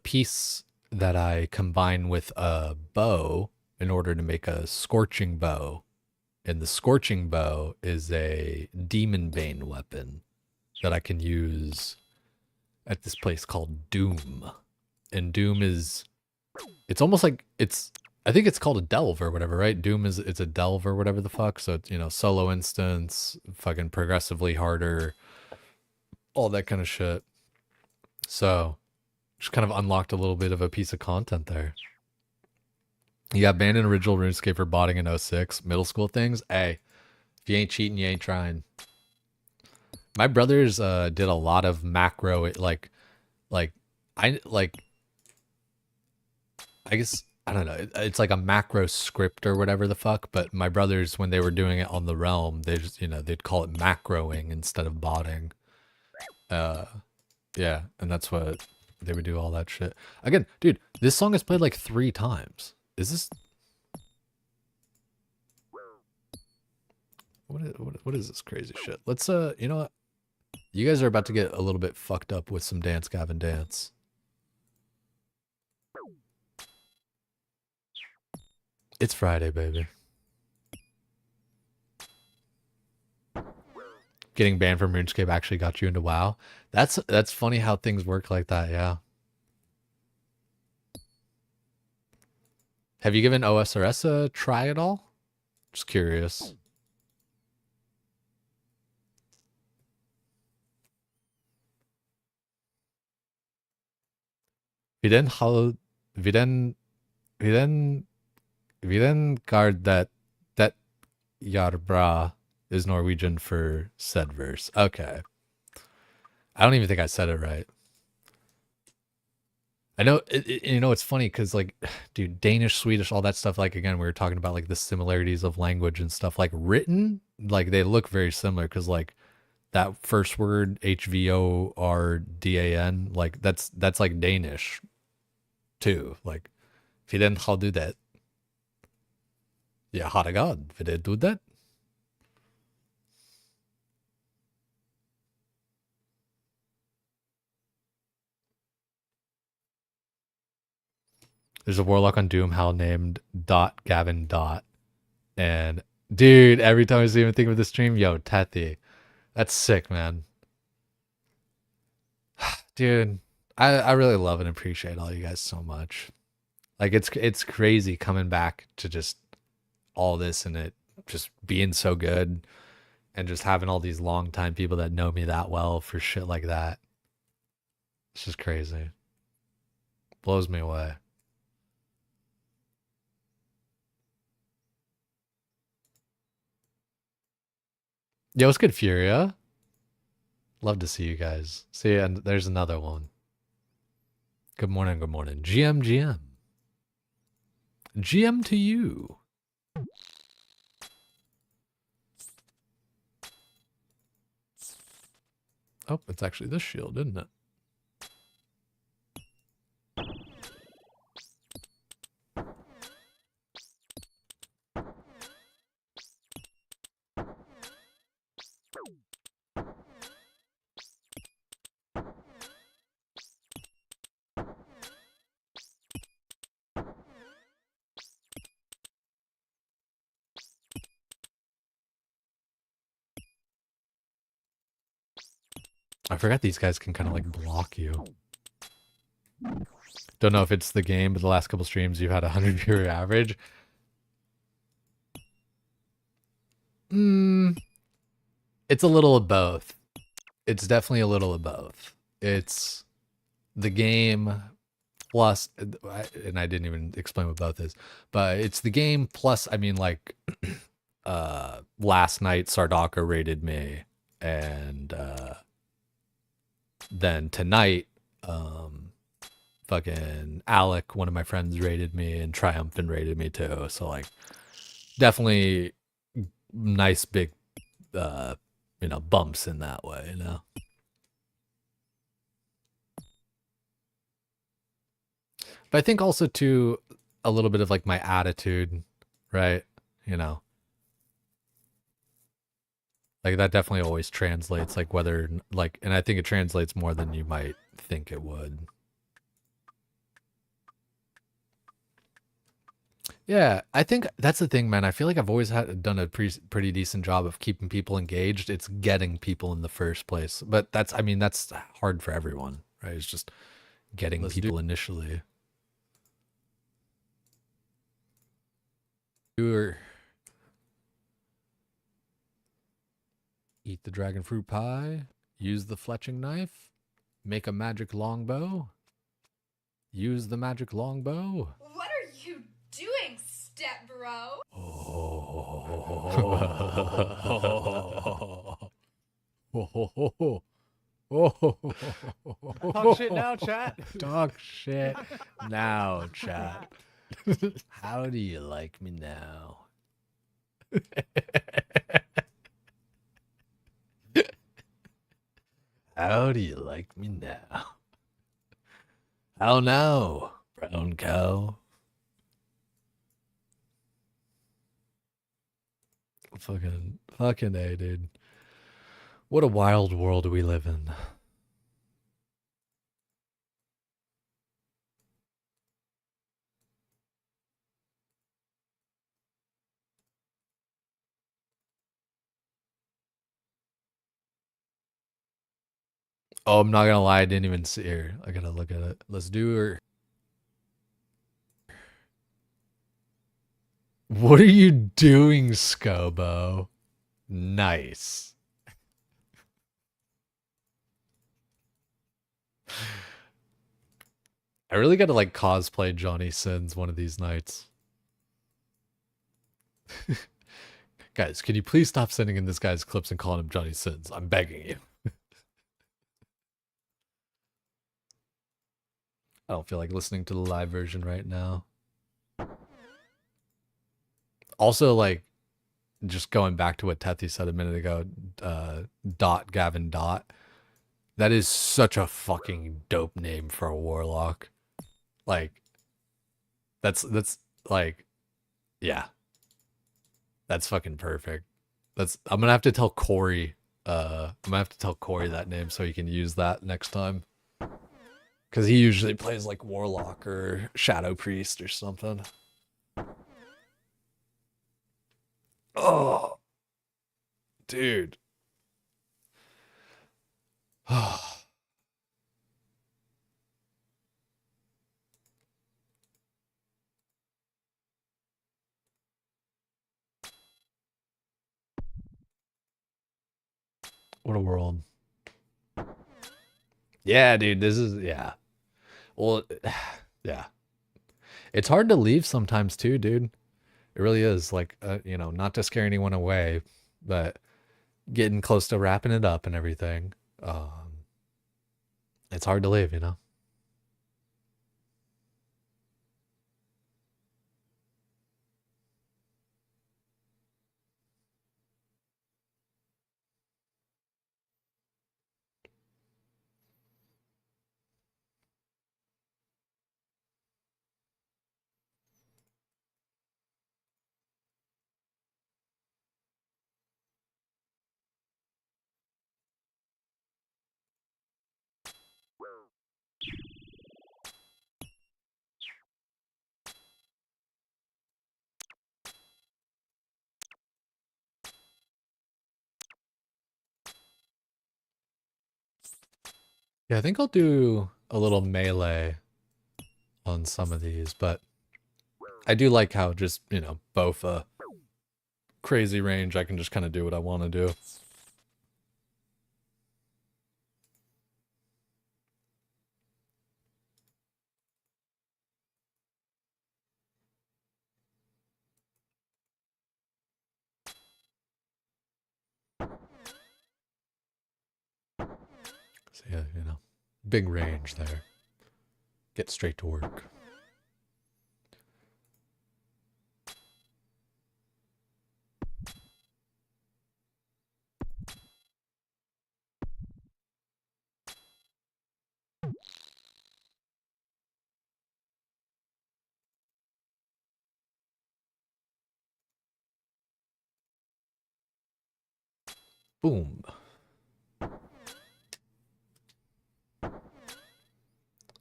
piece that I combine with a bow in order to make a scorching bow. And the scorching bow is a demon bane weapon that I can use at this place called Doom. And Doom it's almost like I think it's called a delve or whatever, right? Doom it's a delve or whatever the fuck. So it's, you know, solo instance, fucking progressively harder, all that kind of shit. So just kind of unlocked a little bit of a piece of content there. You got banned in original RuneScape for botting in 06, middle school things. Hey, if you ain't cheating, you ain't trying. My brothers did a lot of macro, I guess, I don't know. It's like a macro script or whatever the fuck. But my brothers, when they were doing it on the realm, they just, you know, they'd call it macroing instead of botting. Yeah, and that's what they would do, all that shit. Again, dude, this song is played like 3 times. Is this... What is this crazy shit? Let's, you know what? You guys are about to get a little bit fucked up with some Dance Gavin Dance. It's Friday, baby. Getting banned from RuneScape actually got you into WoW. That's funny how things work like that, yeah. Have you given OSRS a try at all? Just curious. Vi den guard that Jarbra is Norwegian for said verse. Okay. I don't even think I said it right. I know, you know, it's funny because, like, dude, Danish, Swedish, all that stuff, like, again, we were talking about, like, the similarities of language and stuff. Like, written, like, they look very similar because, like, that first word, HVORDAN, like, that's like, Danish, too. Like, if you didn't how do that. Yeah, herregud, vil det do that? There's a warlock on Doom Hell named Gavin . And dude, every time I see him think of the stream, yo, Tethy. That's sick, man. Dude, I really love and appreciate all you guys so much. Like, it's crazy coming back to just all this and it just being so good and just having all these longtime people that know me that well for shit like that. It's just crazy. Blows me away. Yo, what's good, Furia? Love to see you guys. See, and there's another one. Good morning, good morning. GM. GM to you. Oh, it's actually this shield, isn't it? I forgot these guys can kind of like block you. Don't know if it's the game, but the last couple streams you've had 100 viewer average. It's a little of both. It's definitely a little of both. It's the game plus, and I didn't even explain what both is, but it's the game plus, I mean, like, last night Sardaka rated me, and then tonight, fucking Alec, one of my friends, rated me, and Triumphant rated me too. So like, definitely nice big, you know, bumps in that way, you know. But I think also too, a little bit of like my attitude, right? You know, like that definitely always translates, like whether like, and I think it translates more than you might think it would. Yeah, I think that's the thing, man. I feel like I've always done a pretty decent job of keeping people engaged. It's getting people in the first place, but that's, I mean, that's hard for everyone, right? It's just getting people initially. Eat the dragon fruit pie. Use the fletching knife. Make a magic longbow. Use the magic longbow. What are you doing, step bro? Talk shit now, chat. Talk shit now, chat. How do you like me now? How do you like me now? How now, brown cow? Fucking A, dude. What a wild world we live in. Oh, I'm not gonna lie, I didn't even see her. I gotta look at it. Let's do her. What are you doing, Scobo? Nice. I really gotta like cosplay Johnny Sins one of these nights. Guys, can you please stop sending in this guy's clips and calling him Johnny Sins? I'm begging you. I don't feel like listening to the live version right now. Also, like, just going back to what Tethy said a minute ago, Dot Gavin Dot. That is such a fucking dope name for a warlock. Like, that's like, yeah. That's fucking perfect. I'm gonna have to tell Corey, I'm gonna have to tell Corey that name so he can use that next time. Cause he usually plays like Warlock or Shadow Priest or something. Oh, dude. What a world. Yeah, dude, this is, yeah. Well, yeah. It's hard to leave sometimes too, dude. It really is. Like, you know, not to scare anyone away, but getting close to wrapping it up and everything. It's hard to leave, you know? Yeah, I think I'll do a little melee on some of these, but I do like how just, you know, both crazy range, I can just kind of do what I want to do. So yeah, you know, big range there. Get straight to work. Boom.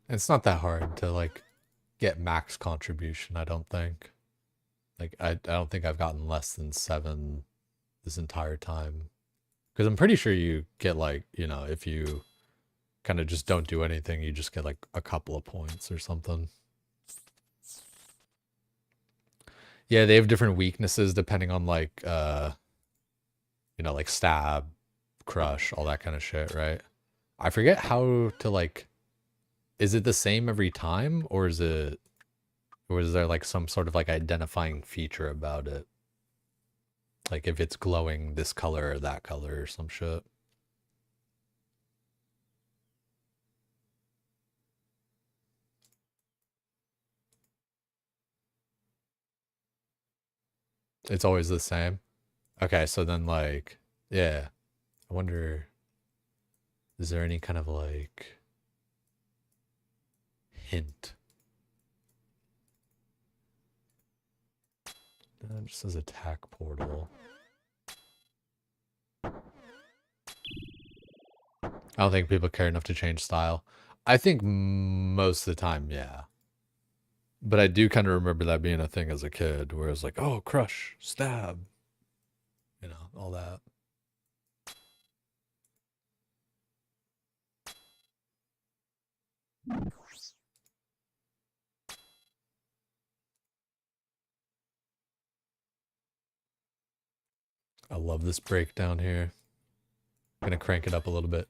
It's not that hard to like get max contribution, I don't think. Like I don't think I've gotten less than 7 this entire time. Because I'm pretty sure you get like, you know, if you kind of just don't do anything, you just get like a couple of points or something. Yeah, they have different weaknesses depending on like you know, like stab, crush, all that kind of shit, right? I forget how to like, is it the same every time or is there like some sort of like identifying feature about it? Like if it's glowing this color or that color or some shit. It's always the same. Okay, so then like, yeah. I wonder, is there any kind of like hint? It just says attack portal. I don't think people care enough to change style. I think most of the time, yeah. But I do kind of remember that being a thing as a kid, where it was like, oh, crush, stab, you know, all that. I love this breakdown here. Gonna crank it up a little bit.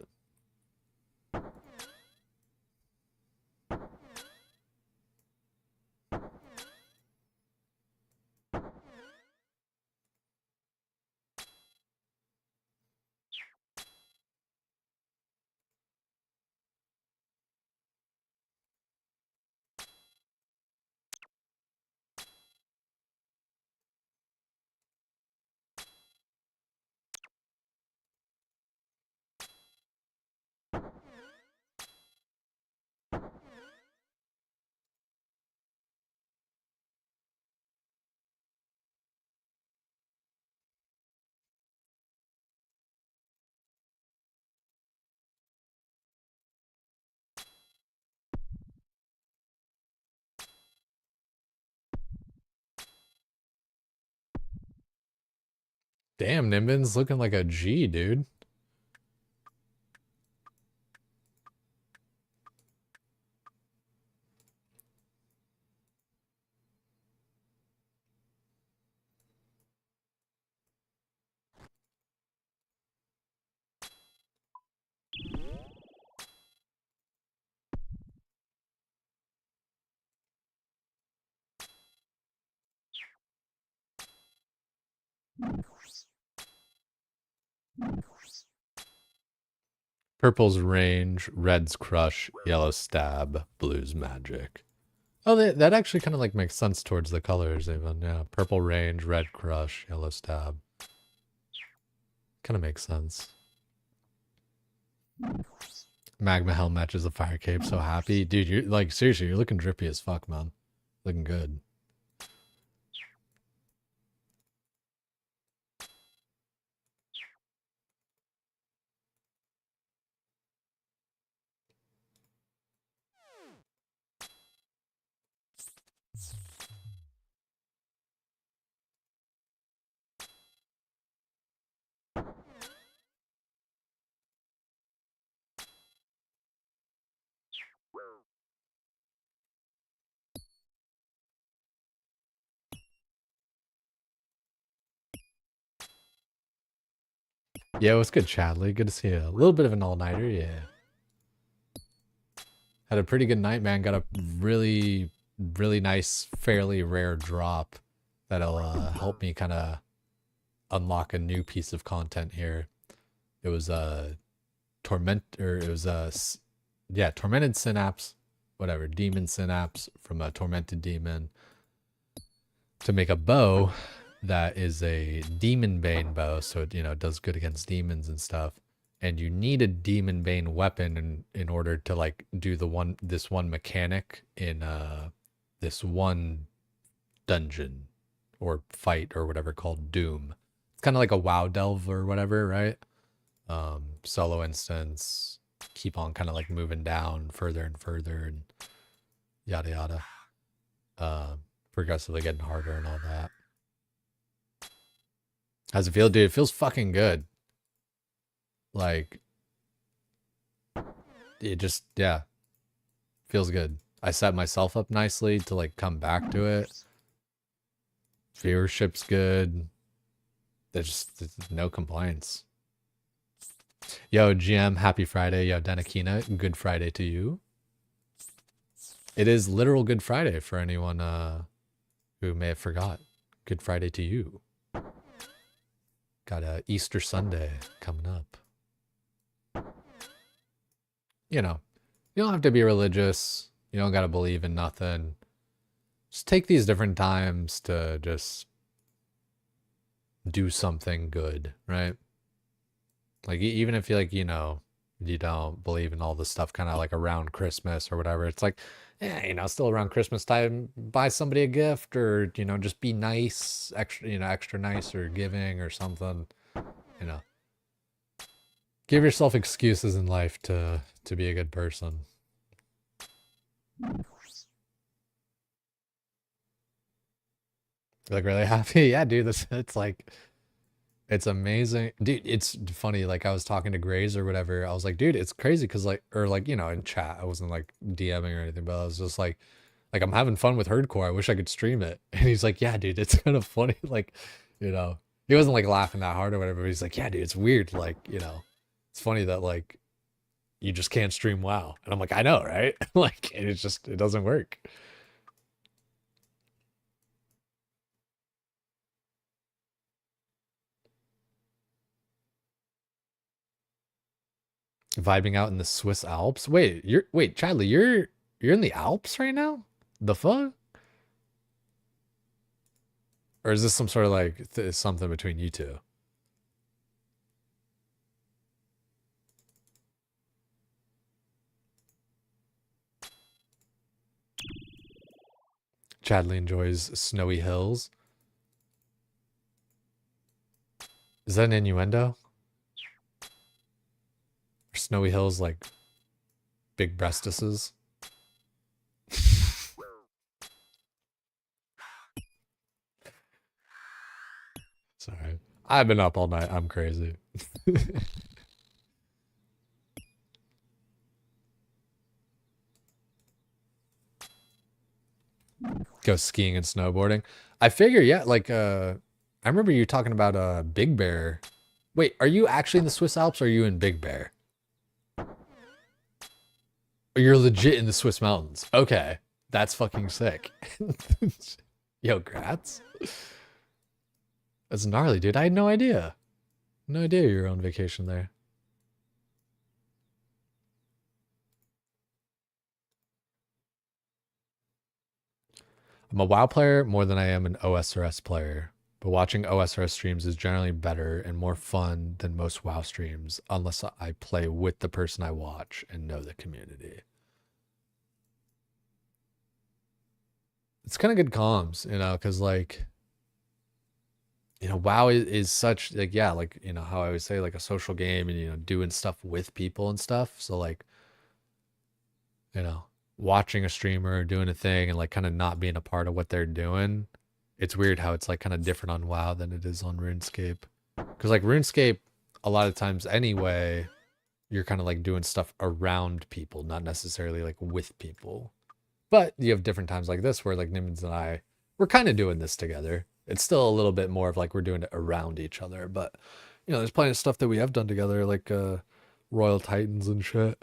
Damn, Nimbin's looking like a G, dude. Purple's range, red's crush, yellow stab, blue's magic. Oh, that actually kind of like makes sense towards the colors even. Yeah, purple range, red crush, yellow stab. Kind of makes sense. Magma Hell matches the fire cape. So happy, dude. You're like seriously, you're looking drippy as fuck, man. Looking good. Yeah, what's good, Chadley? Good to see you. A little bit of an all-nighter, yeah. Had a pretty good night, man. Got a really, really nice, fairly rare drop that'll help me kind of unlock a new piece of content here. It was tormented synapse, whatever, demon synapse from a tormented demon to make a bow that is a demon bane bow, so it, you know, does good against demons and stuff. And you need a demon bane weapon in order to like do this one mechanic in this one dungeon or fight or whatever called Doom. It's kind of like a WoW delve or whatever, right? Solo instance, keep on kind of like moving down further and further and yada yada. Progressively getting harder and all that. How's it feel, dude? It feels fucking good. Like, it just, yeah, feels good. I set myself up nicely to like come back to it. Viewership's good. There's no complaints. Yo, GM, happy Friday. Yo, Danakina, good Friday to you. It is literal Good Friday for anyone who may have forgot. Good Friday to you. Got a Easter Sunday coming up. You know, you don't have to be religious. You don't got to believe in nothing. Just take these different times to just do something good, right? Like, even if you like, you know, you don't believe in all this stuff kind of like around Christmas or whatever, it's like, yeah, you know, still around Christmas time, buy somebody a gift or, you know, just be nice, extra nice or giving or something, you know. Give yourself excuses in life to be a good person. Like, really happy? Yeah, dude, it's like, it's amazing. Dude, it's funny. Like, I was talking to Grays or whatever. I was like, dude, it's crazy because, like, or like, you know, in chat, I wasn't like DMing or anything, but I was just like, I'm having fun with Herdcore. I wish I could stream it. And he's like, yeah, dude, it's kind of funny. Like, you know, he wasn't like laughing that hard or whatever, but he's like, yeah, dude, it's weird. Like, you know, it's funny that like you just can't stream WoW. And I'm like, I know, right? Like, it doesn't work. Vibing out in the Swiss Alps. Wait, Chadley, you're in the Alps right now? The fuck? Or is this some sort of like something between you two? Chadley enjoys snowy hills. Is that an innuendo? Are snowy hills like big breastises? Sorry. I've been up all night. I'm crazy. Go skiing and snowboarding. I figure, yeah, like I remember you talking about Big Bear. Wait, are you actually in the Swiss Alps or are you in Big Bear? Or you're legit in the Swiss mountains. Okay. That's fucking sick. Yo, grats. That's gnarly, dude. I had no idea. No idea you were on vacation there. I'm a WoW player more than I am an OSRS player, but watching OSRS streams is generally better and more fun than most WoW streams, unless I play with the person I watch and know the community. It's kind of good comms, you know, because like, you know, WoW is such like, yeah, like, you know, how I always say, like a social game and, you know, doing stuff with people and stuff. So like, you know, watching a streamer doing a thing and like kind of not being a part of what they're doing. It's weird how it's like kind of different on WoW than it is on RuneScape. Because like RuneScape, a lot of times anyway, you're kind of like doing stuff around people, not necessarily like with people. But you have different times like this where like Nimmons and I, we're kind of doing this together. It's still a little bit more of like we're doing it around each other, but you know, there's plenty of stuff that we have done together, like Royal Titans and shit.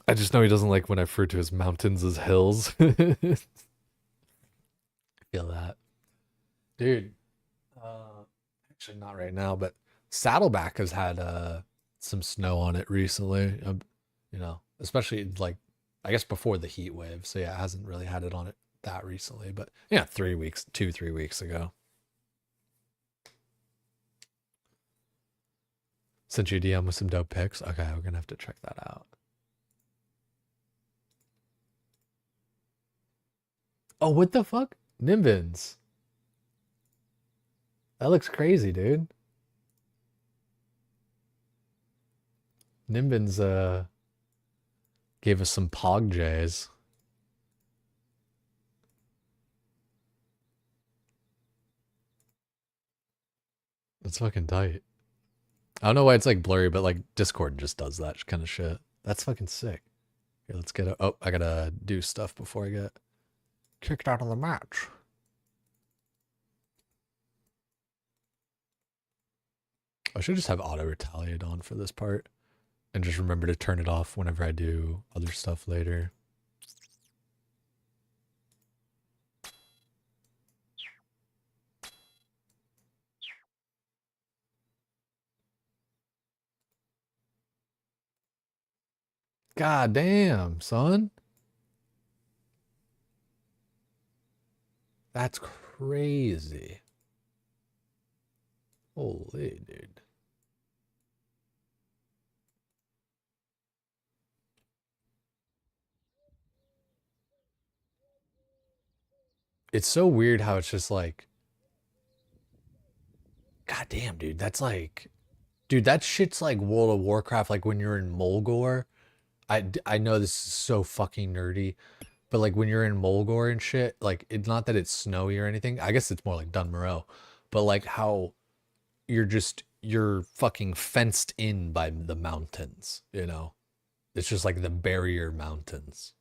I just know he doesn't like when I refer to his mountains as hills. I feel that. Dude, actually not right now, but Saddleback has had some snow on it recently. You know, especially like I guess before the heat wave. So yeah, it hasn't really had it on it that recently, but yeah, 3 weeks, 3 weeks ago. Sent you a DM with some dope pics. Okay, we're gonna have to check that out. Oh, what the fuck? Nimbins. That looks crazy, dude. Nimbins gave us some Pog Jays. That's fucking tight. I don't know why it's like blurry, but like Discord just does that kind of shit. That's fucking sick. Here, let's get a... Oh, I gotta do stuff before I get kicked out of the match. I should just have auto retaliate on for this part and just remember to turn it off whenever I do other stuff later. God damn, son. That's crazy. Holy dude. It's so weird how it's just like, God damn, dude. That's like, dude, that shit's like World of Warcraft, like when you're in Mulgore. I know this is so fucking nerdy, but like when you're in Mulgore and shit, like it's not that it's snowy or anything. I guess it's more like Dunmoreau, but like how you're fucking fenced in by the mountains, you know? It's just like the barrier mountains.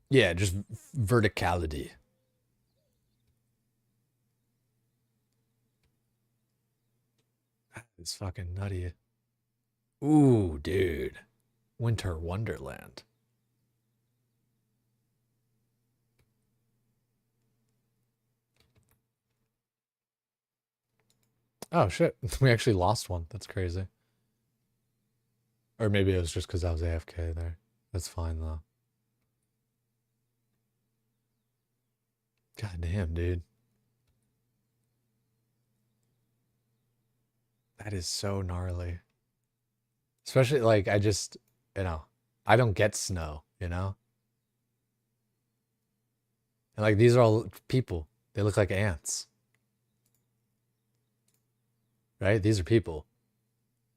Yeah, just verticality. It's fucking nutty. Ooh, dude. Winter Wonderland. Oh, shit. We actually lost one. That's crazy. Or maybe it was just because I was AFK there. That's fine, though. God damn, dude. That is so gnarly. Especially, like, I just, you know, I don't get snow, you know? And, like, these are all people. They look like ants. Right? These are people.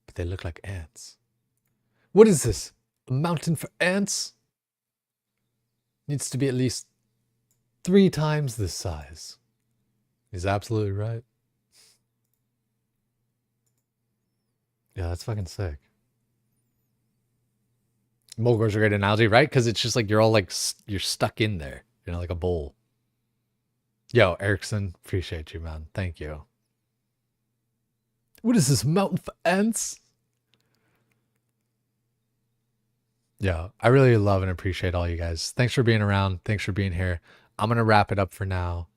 But they look like ants. What is this? A mountain for ants? Needs to be at least 3 times this size. He's absolutely right. Yeah, that's fucking sick. Mulgore's a great analogy, right? Because it's just like you're all like, you're stuck in there, you know, like a bowl. Yo, Erickson, appreciate you, man. Thank you. What is this, mountain for ants? Yeah, I really love and appreciate all you guys. Thanks for being around. Thanks for being here. I'm going to wrap it up for now.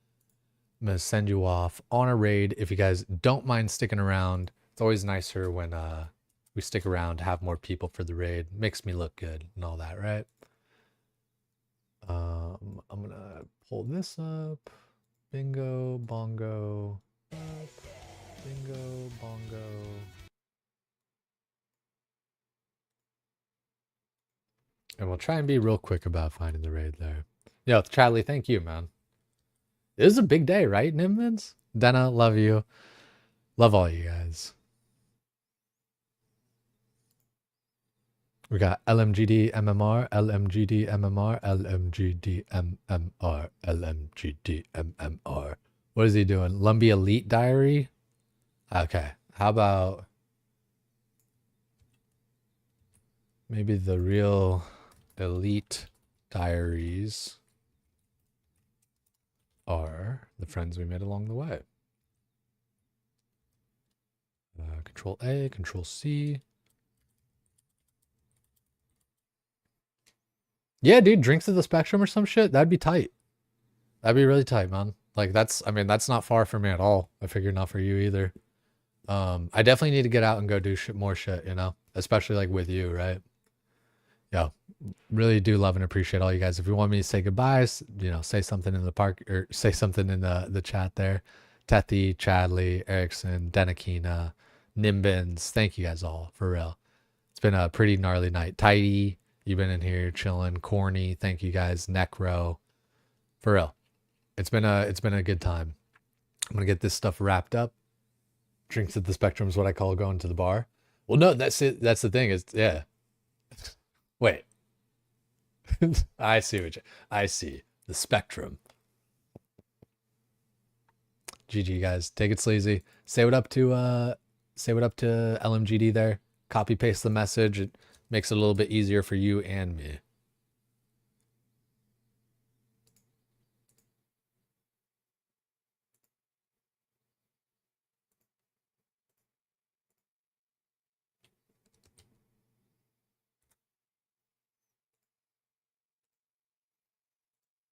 I'm going to send you off on a raid. If you guys don't mind sticking around, it's always nicer when we stick around, have more people for the raid. Makes me look good and all that, right? I'm going to pull this up. Bingo, bongo. Up. Bingo, bongo. And we'll try and be real quick about finding the raid there. Yo, Charlie, thank you, man. This is a big day, right, Nimbins? Denna, love you. Love all you guys. We got LMGD MMR, LMGD MMR, LMGD MMR, LMGD MMR. What is he doing? Lumbee Elite Diary? Okay. How about maybe the real elite diaries are the friends we made along the way. Control A, Control C. Yeah, dude, Drinks of the Spectrum or some shit. That'd be tight. That'd be really tight, man. Like that's, I mean, that's not far from me at all. I figure not for you either. I definitely need to get out and go do more shit, you know, especially like with you, right? Yeah, really do love and appreciate all you guys. If you want me to say goodbyes, you know, say something in the park or say something in the chat there. Tethy, Chadley, Erickson, Denakina, Nimbins. Thank you guys all for real. It's been a pretty gnarly night. Tidy, you've been in here chilling. Corny, thank you guys. Necro, for real. It's been a good time. I'm gonna get this stuff wrapped up. Drinks at the Spectrum is what I call going to the bar. Well, no, that's it. That's the thing. Is yeah. Wait. I see I see the spectrum. GG guys, take it sleazy. Say what up to LMGD there. Copy paste the message. It makes it a little bit easier for you and me.